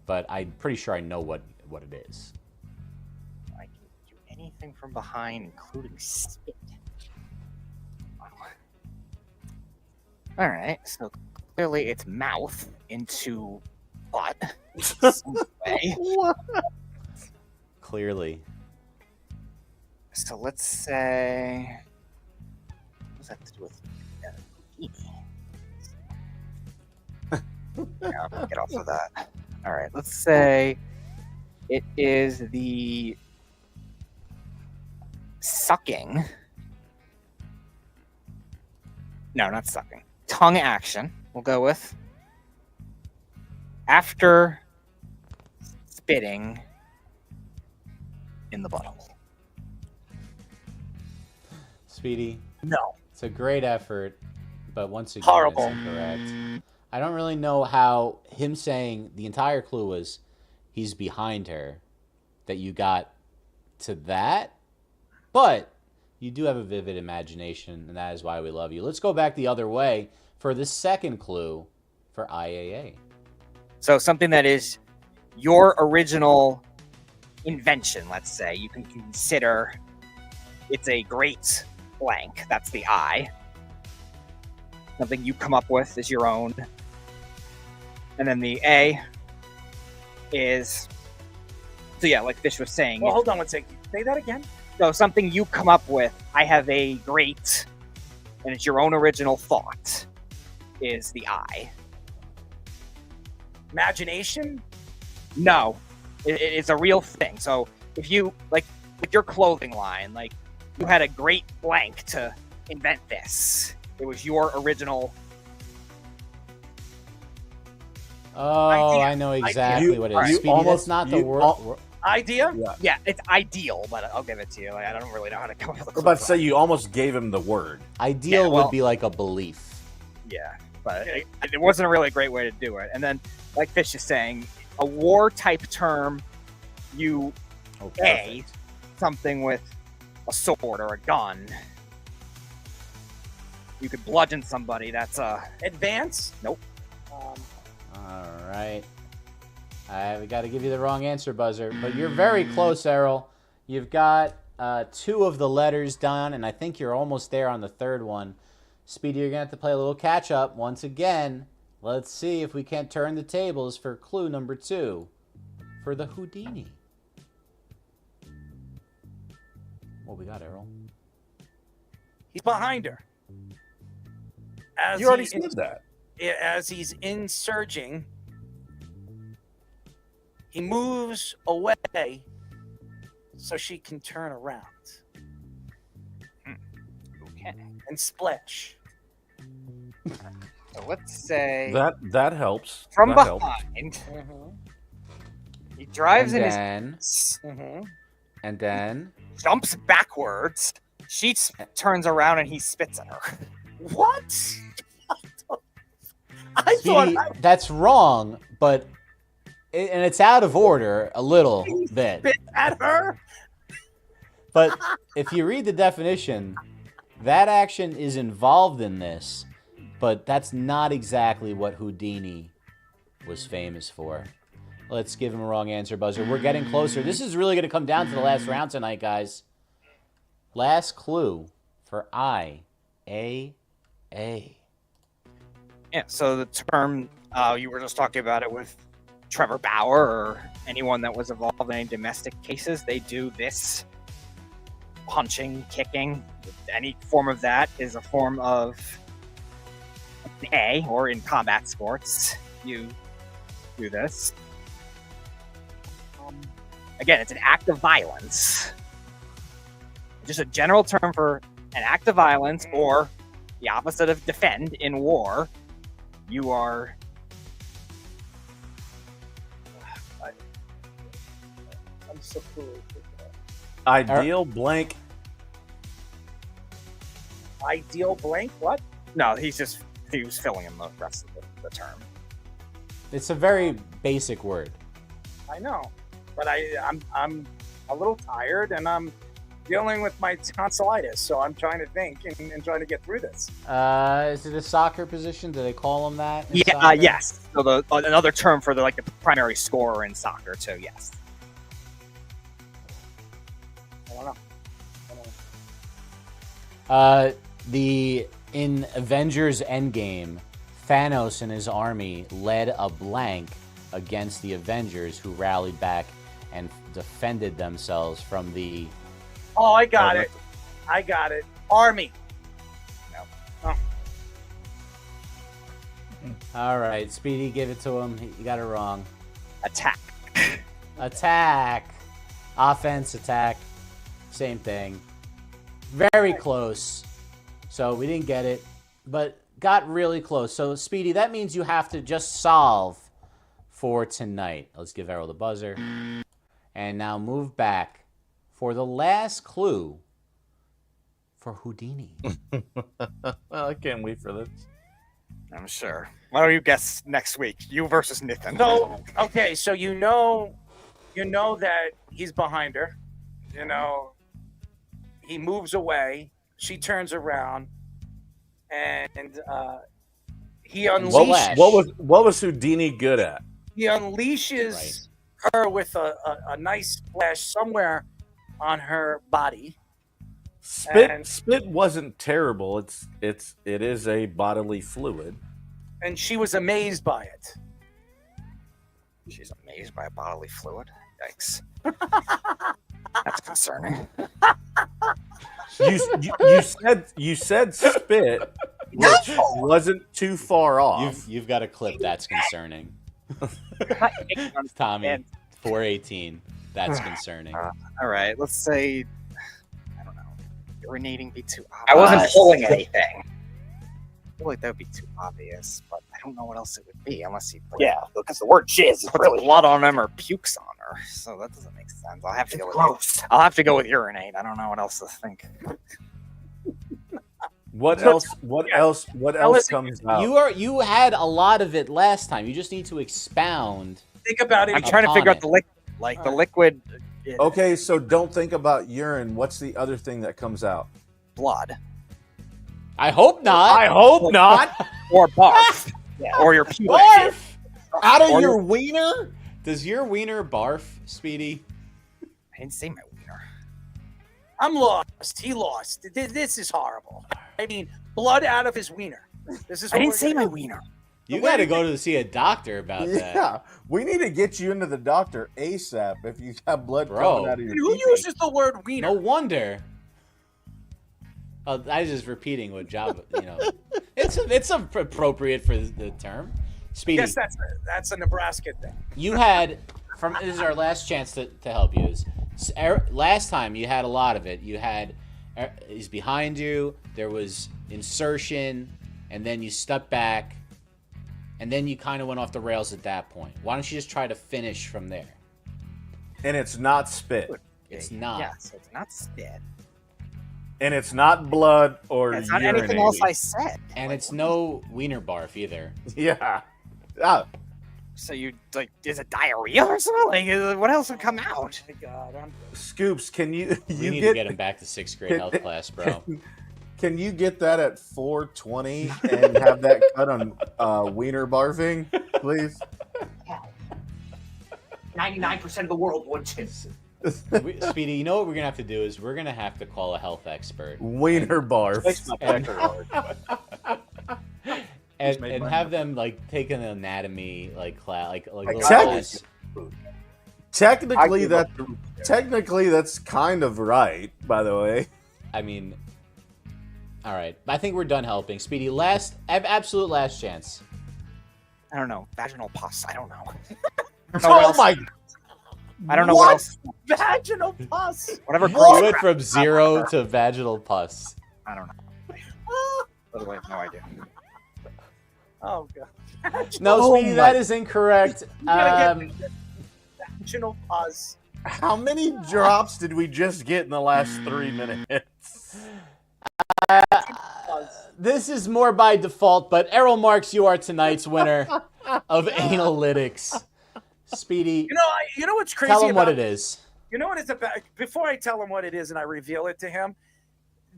but I'm pretty sure I know what it is. I can do anything from behind, including spit. All right, so clearly it's mouth into butt. Some way. Clearly. So let's say, what does that have to do with yeah, I'll get off of that. All right, let's say it is the sucking No, not sucking. Tongue action. We'll go with after spitting in the butthole. Speedy. No. It's a great effort, but once again, Horrible. it's incorrect. I don't really know how him saying the entire clue was he's behind her that you got to that, but you do have a vivid imagination, and that is why we love you. Let's go back the other way for the second clue for IAA. So something that is your original invention, let's say. You can consider it's a great blank. That's the I. Something you come up with is your own. And then the A is, so yeah, like Fish was saying. Well, hold on one second. Say that again. So something you come up with, I have a great, and it's your own original thought, is the I. Imagination? No, it's a real thing. So if you, like, with your clothing line, like, you had a great blank to invent this. It was your original. Oh, idea. I know exactly what it is. Speedy, that's not the word. Idea? Yeah, it's ideal, but I'll give it to you. Like, I don't really know how to come up with a I was about to say you almost gave him the word. Ideal Yeah, well- would be like a belief. Yeah, but it wasn't a really great way to do it. And then, like Fish is saying, a war type term, you A, something with a sword or a gun. You could bludgeon somebody. That's a Advance? nope. All right. We got to give you the wrong answer, Buzzer. But you're very close, Errol. You've got 2 of the letters done, and I think you're almost there on the third one. Speedy, you're going to have to play a little catch-up once again. Let's see if we can't turn the tables for clue number 2 for the Houdini. What we got, Errol? He's behind her. As You already he said is- that. As he's insurging, he moves away so she can turn around. Okay. And splash. So let's say That helps. from That helps. behind, he drives And in then- his And then... jumps backwards. She turns around and he spits at her. What? Speedy, that's wrong, but... and it's out of order a little bit. Spit at her? But if you read the definition, that action is involved in this, but that's not exactly what Houdini was famous for. Let's give him a wrong answer, Buzzer. We're getting closer. This is really going to come down to the last round tonight, guys. Last clue for IAA. Yeah, so the term, you were just talking about it with Trevor Bauer or anyone that was involved in any domestic cases. They do this punching, kicking, any form of that is a form of A, or in combat sports, you do this. Again, it's an act of violence. Just a general term for an act of violence, or the opposite of defend in war. You are... I'm so cool. Ideal blank. Ideal blank? What? No, he was filling in the rest of the term. It's a very basic word. I know, but I'm a little tired and I'm dealing with my tonsillitis, so I'm trying to think and trying to get through this. Is it a soccer position? Do they call them that? in Yeah, soccer? yes. So another term for the primary scorer in soccer too. Yes. I don't know. In Avengers Endgame, Thanos and his army led a blank against the Avengers, who rallied back and defended themselves from the... Oh, I got it. Army. Oh. All right, Speedy, give it to him. You got it wrong. Attack. Attack. Offense, attack. Same thing. Very close. So we didn't get it. but got really close. So, Speedy, that means you have to just solve for tonight. Let's give Errol the buzzer. And now move back for the last clue for Houdini. I can't wait for this. I'm sure. Why don't you guess next week? You versus Nathan. So, okay, so you know that he's behind her. You know, he moves away. She turns around, and he unleashes. What was Houdini good at? He unleashes her with a nice splash somewhere on her body. Spit wasn't terrible. It is a bodily fluid. And she was amazed by it. She's amazed by a bodily fluid. Yikes. That's concerning. You said spit, which wasn't too far off. You've got a clip that's concerning. Tommy, 418. That's concerning. All right, let's say, I don't know, urinating be too obvious. I wasn't pulling anything. I feel like that would be too obvious, but I don't know what else it would be unless you. Because the word jizz is really blood on him or pukes on her, so that doesn't make sense. I'll have to go with I'll have to go with urinate. I don't know what else to think. What else comes out? You had a lot of it last time. You just need to expound. Think about it. I'm trying to figure out the liquid. Like the liquid. Okay, so don't think about urine. What's the other thing that comes out? Blood. I hope not. I hope not. Or barf. Or your puke. Barf out of your wiener? Does your wiener barf, Speedy? I didn't say my wiener. I'm lost. He lost. This is horrible. I mean, blood out of his wiener. This is. I didn't say my wiener. You got to go to see a doctor about that. Yeah, we need to get you into the doctor ASAP if you have blood coming out of your Who uses the word wiener? No wonder. I was just repeating what Joba, it's appropriate for the term. Speedy. Yes, that's a Nebraska thing. You had this is our last chance to help you. Last time you had a lot of it. You had he's behind you. There was insertion, and then you stepped back, and then you kind of went off the rails at that point. Why don't you just try to finish from there? And it's not spit. It's not. Yeah, so it's not spit. And it's not blood or It's not anything else I said. And it's no wiener barf either. Yeah. So you is it diarrhea or something? Like what else would come out? Oh my God, Scoops, can you We need to get him back to 6th grade health class, bro. Can you get that at 420 and have that cut on wiener barfing, please? 99% of the world would too. Speedy, you know what we're gonna have to do is we're gonna have to call a health expert. Wiener barf. And have them take an anatomy class, like little class. Technically, that's kind of right. By the way, I mean, all right. I think we're done helping. Speedy, absolute last chance. I don't know. Vaginal pus. I don't know. Oh my! I don't know what else. Vaginal pus. Whatever. You went from 0 to vaginal pus. I don't know. By the way, I have no idea. Oh God. No, Speedy, that is incorrect. Vaginal pus. How many drops did we just get in the last 3 minutes? This is more by default, but Errol Marks, you are tonight's winner of Analytics. Speedy, you know what's crazy? Tell him about what it is. You know what it's about? Before I tell him what it is and I reveal it to him,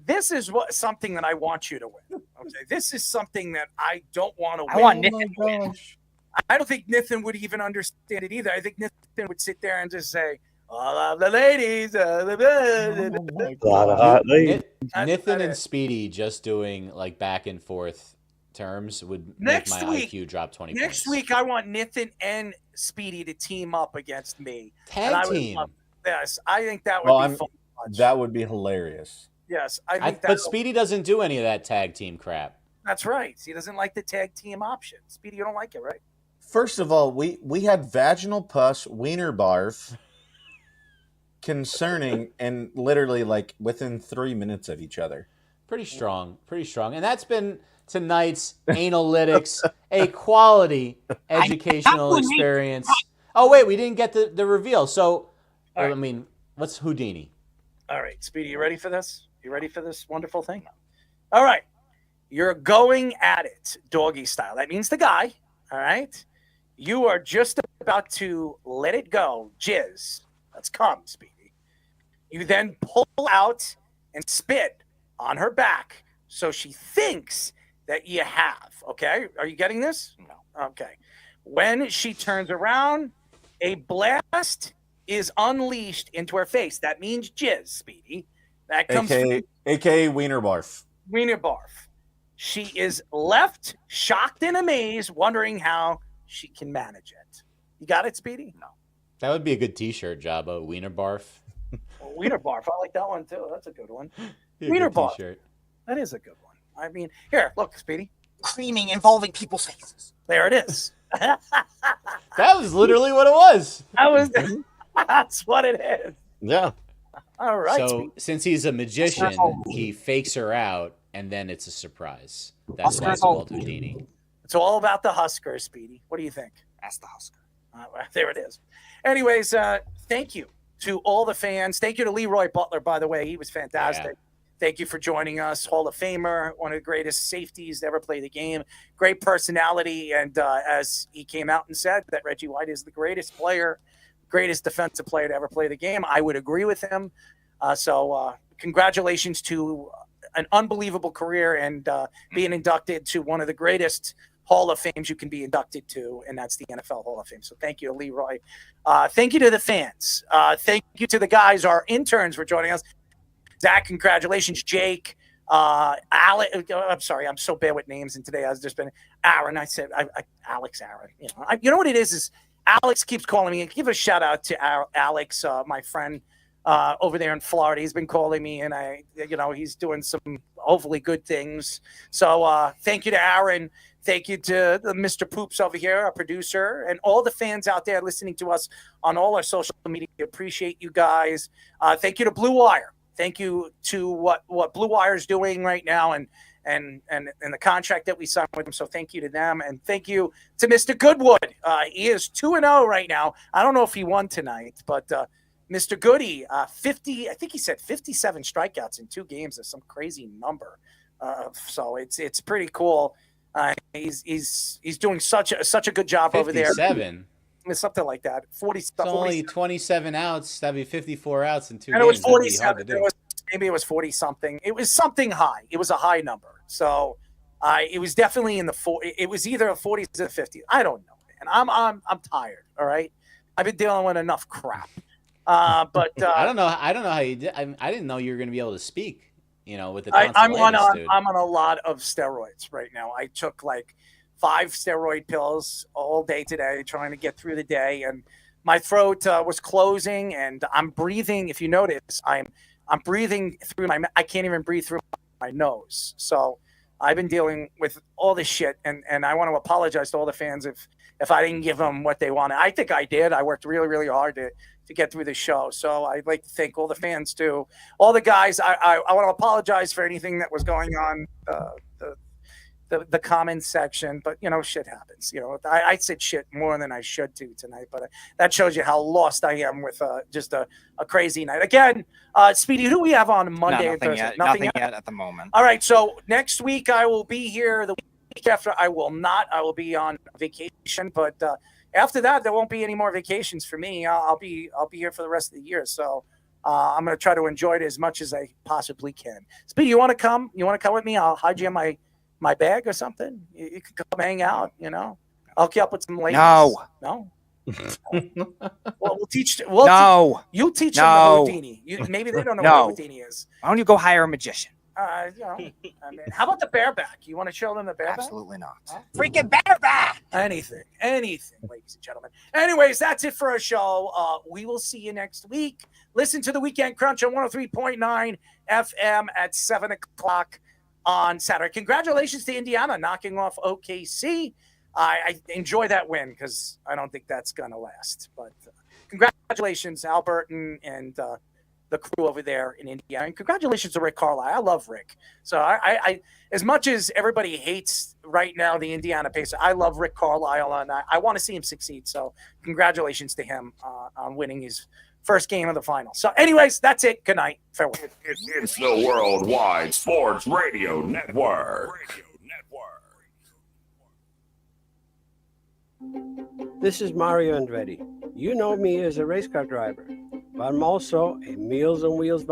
this is something that I want you to win. Okay, this is something that I don't want to win. I want Nathan to win. I don't think Nathan would even understand it either. I think Nathan would sit there and just say, "All of the ladies." Nathan and Speedy just doing back and forth terms would make my IQ drop 20 points. Next week, I want Nathan and Speedy to team up against me. Tag team. Yes, I think that would be fun. That would be hilarious. Yes, I think but Speedy doesn't do any of that tag team crap. That's right. He doesn't like the tag team option. Speedy, you don't like it, right? First of all, we had vaginal pus, wiener barf, concerning, and literally within 3 minutes of each other. Pretty strong. And that's been tonight's Analytics, a quality educational experience. Oh, wait, we didn't get the reveal. So, I mean, what's Houdini? All right, Speedy, you ready for this? You ready for this wonderful thing? All right. You're going at it doggy style. That means the guy, all right? You are just about to let it go, jizz. Let's come, Speedy. You then pull out and spit on her back so she thinks that you have, okay? Are you getting this? No. Okay. When she turns around, a blast is unleashed into her face. That means jizz, Speedy. That comes AKA Wiener Barf. Wiener Barf. She is left shocked and amazed, wondering how she can manage it. You got it, Speedy? No. That would be a good T-shirt, Jabba. Wiener Barf. Well, Wiener Barf. I like that one, too. That's a good one. Be Wiener a good Barf. T-shirt. That is a good one. I mean, here, look, Speedy. Screaming involving people's faces. There it is. That was literally what it was. That's what it is. Yeah. All right. So Speedy. since he's a magician, he fakes her out, and then it's a surprise. That's why it's called Houdini. It's all about the Huskers, Speedy. What do you think? That's the Husker. There it is. Anyways, thank you to all the fans. Thank you to Leroy Butler, by the way. He was fantastic. Yeah. Thank you for joining us. Hall of Famer, one of the greatest safeties to ever play the game. Great personality. And as he came out and said that Reggie White is the greatest player, greatest defensive player to ever play the game, I would agree with him. So congratulations to an unbelievable career and being inducted to one of the greatest Hall of Fames you can be inducted to, and that's the NFL Hall of Fame. So thank you, Leroy. Thank you to the fans. Thank you to the guys, our interns, for joining us. Zach, congratulations. Jake, Alex. I'm sorry, I'm so bad with names, and today I've just been Aaron. I said Alex Aaron. You know what it is Alex keeps calling me. Give a shout out to Alex, my friend over there in Florida. He's been calling me, and he's doing some hopefully good things. So thank you to Aaron. Thank you to Mr. Poops over here, our producer, and all the fans out there listening to us on all our social media. Appreciate you guys. Thank you to Blue Wire. Thank you to what Blue Wire is doing right now and the contract that we signed with them. So thank you to them. And thank you to Mr. Goodwood. He is 2-0 right now. I don't know if he won tonight, but Mr. Goody, 50, I think he said 57 strikeouts in 2 games. That's some crazy number. So it's pretty cool. He's doing such a good job over there. 57. Something like that. 40. It's only 27 outs. That'd be 54 outs in 2 and games. It was 47. Maybe it was 40 something. It was something high. It was a high number. So it was definitely in the 40. It was either a 40s or 50s. I don't know, man. I'm tired. All right. I've been dealing with enough crap. But I don't know how you did. I didn't know you were going to be able to speak. With the I'm on a lot of steroids right now. I took like 5 steroid pills all day today, trying to get through the day, and my throat was closing, and I'm breathing. If you notice, I'm breathing through I can't even breathe through my nose. So I've been dealing with all this shit, and I want to apologize to all the fans if I didn't give them what they wanted. I think I did. I worked really, really hard to get through the show. So I'd like to thank all the fans too. All the guys, I want to apologize for anything that was going on the comments section, but shit happens. I said shit more than I should do tonight, but that shows you how lost I am with just a crazy night. Again, Speedy, who do we have on Monday and Thursday? Nothing yet at the moment. All right, so next week I will be here. The week after I will not. I will be on vacation, but after that there won't be any more vacations for me. I'll be here for the rest of the year. So I'm going to try to enjoy it as much as I possibly can. Speedy, you want to come? You want to come with me? I'll hide you in my bag or something. You could come hang out, I'll hook you up with some ladies. No. Well, we'll teach. You teach them the Houdini. Maybe they don't know what Houdini is. Why don't you go hire a magician? How about the bareback? You want to show them the bareback? Absolutely not. Freaking bareback! Anything, ladies and gentlemen. Anyways, that's it for our show. We will see you next week. Listen to the Weekend Crunch on 103.9 FM at 7 o'clock on Saturday. Congratulations to Indiana knocking off OKC. I enjoy that win because I don't think that's going to last. But congratulations, Albert and the crew over there in Indiana. And congratulations to Rick Carlisle. I love Rick. So I as much as everybody hates right now the Indiana Pacers, I love Rick Carlisle, and I want to see him succeed. So congratulations to him on winning his first game of the final. So anyways, that's it. Good night. Farewell. It's the Worldwide Sports Radio Network. This is Mario Andretti. You know me as a race car driver, but I'm also a Meals on Wheels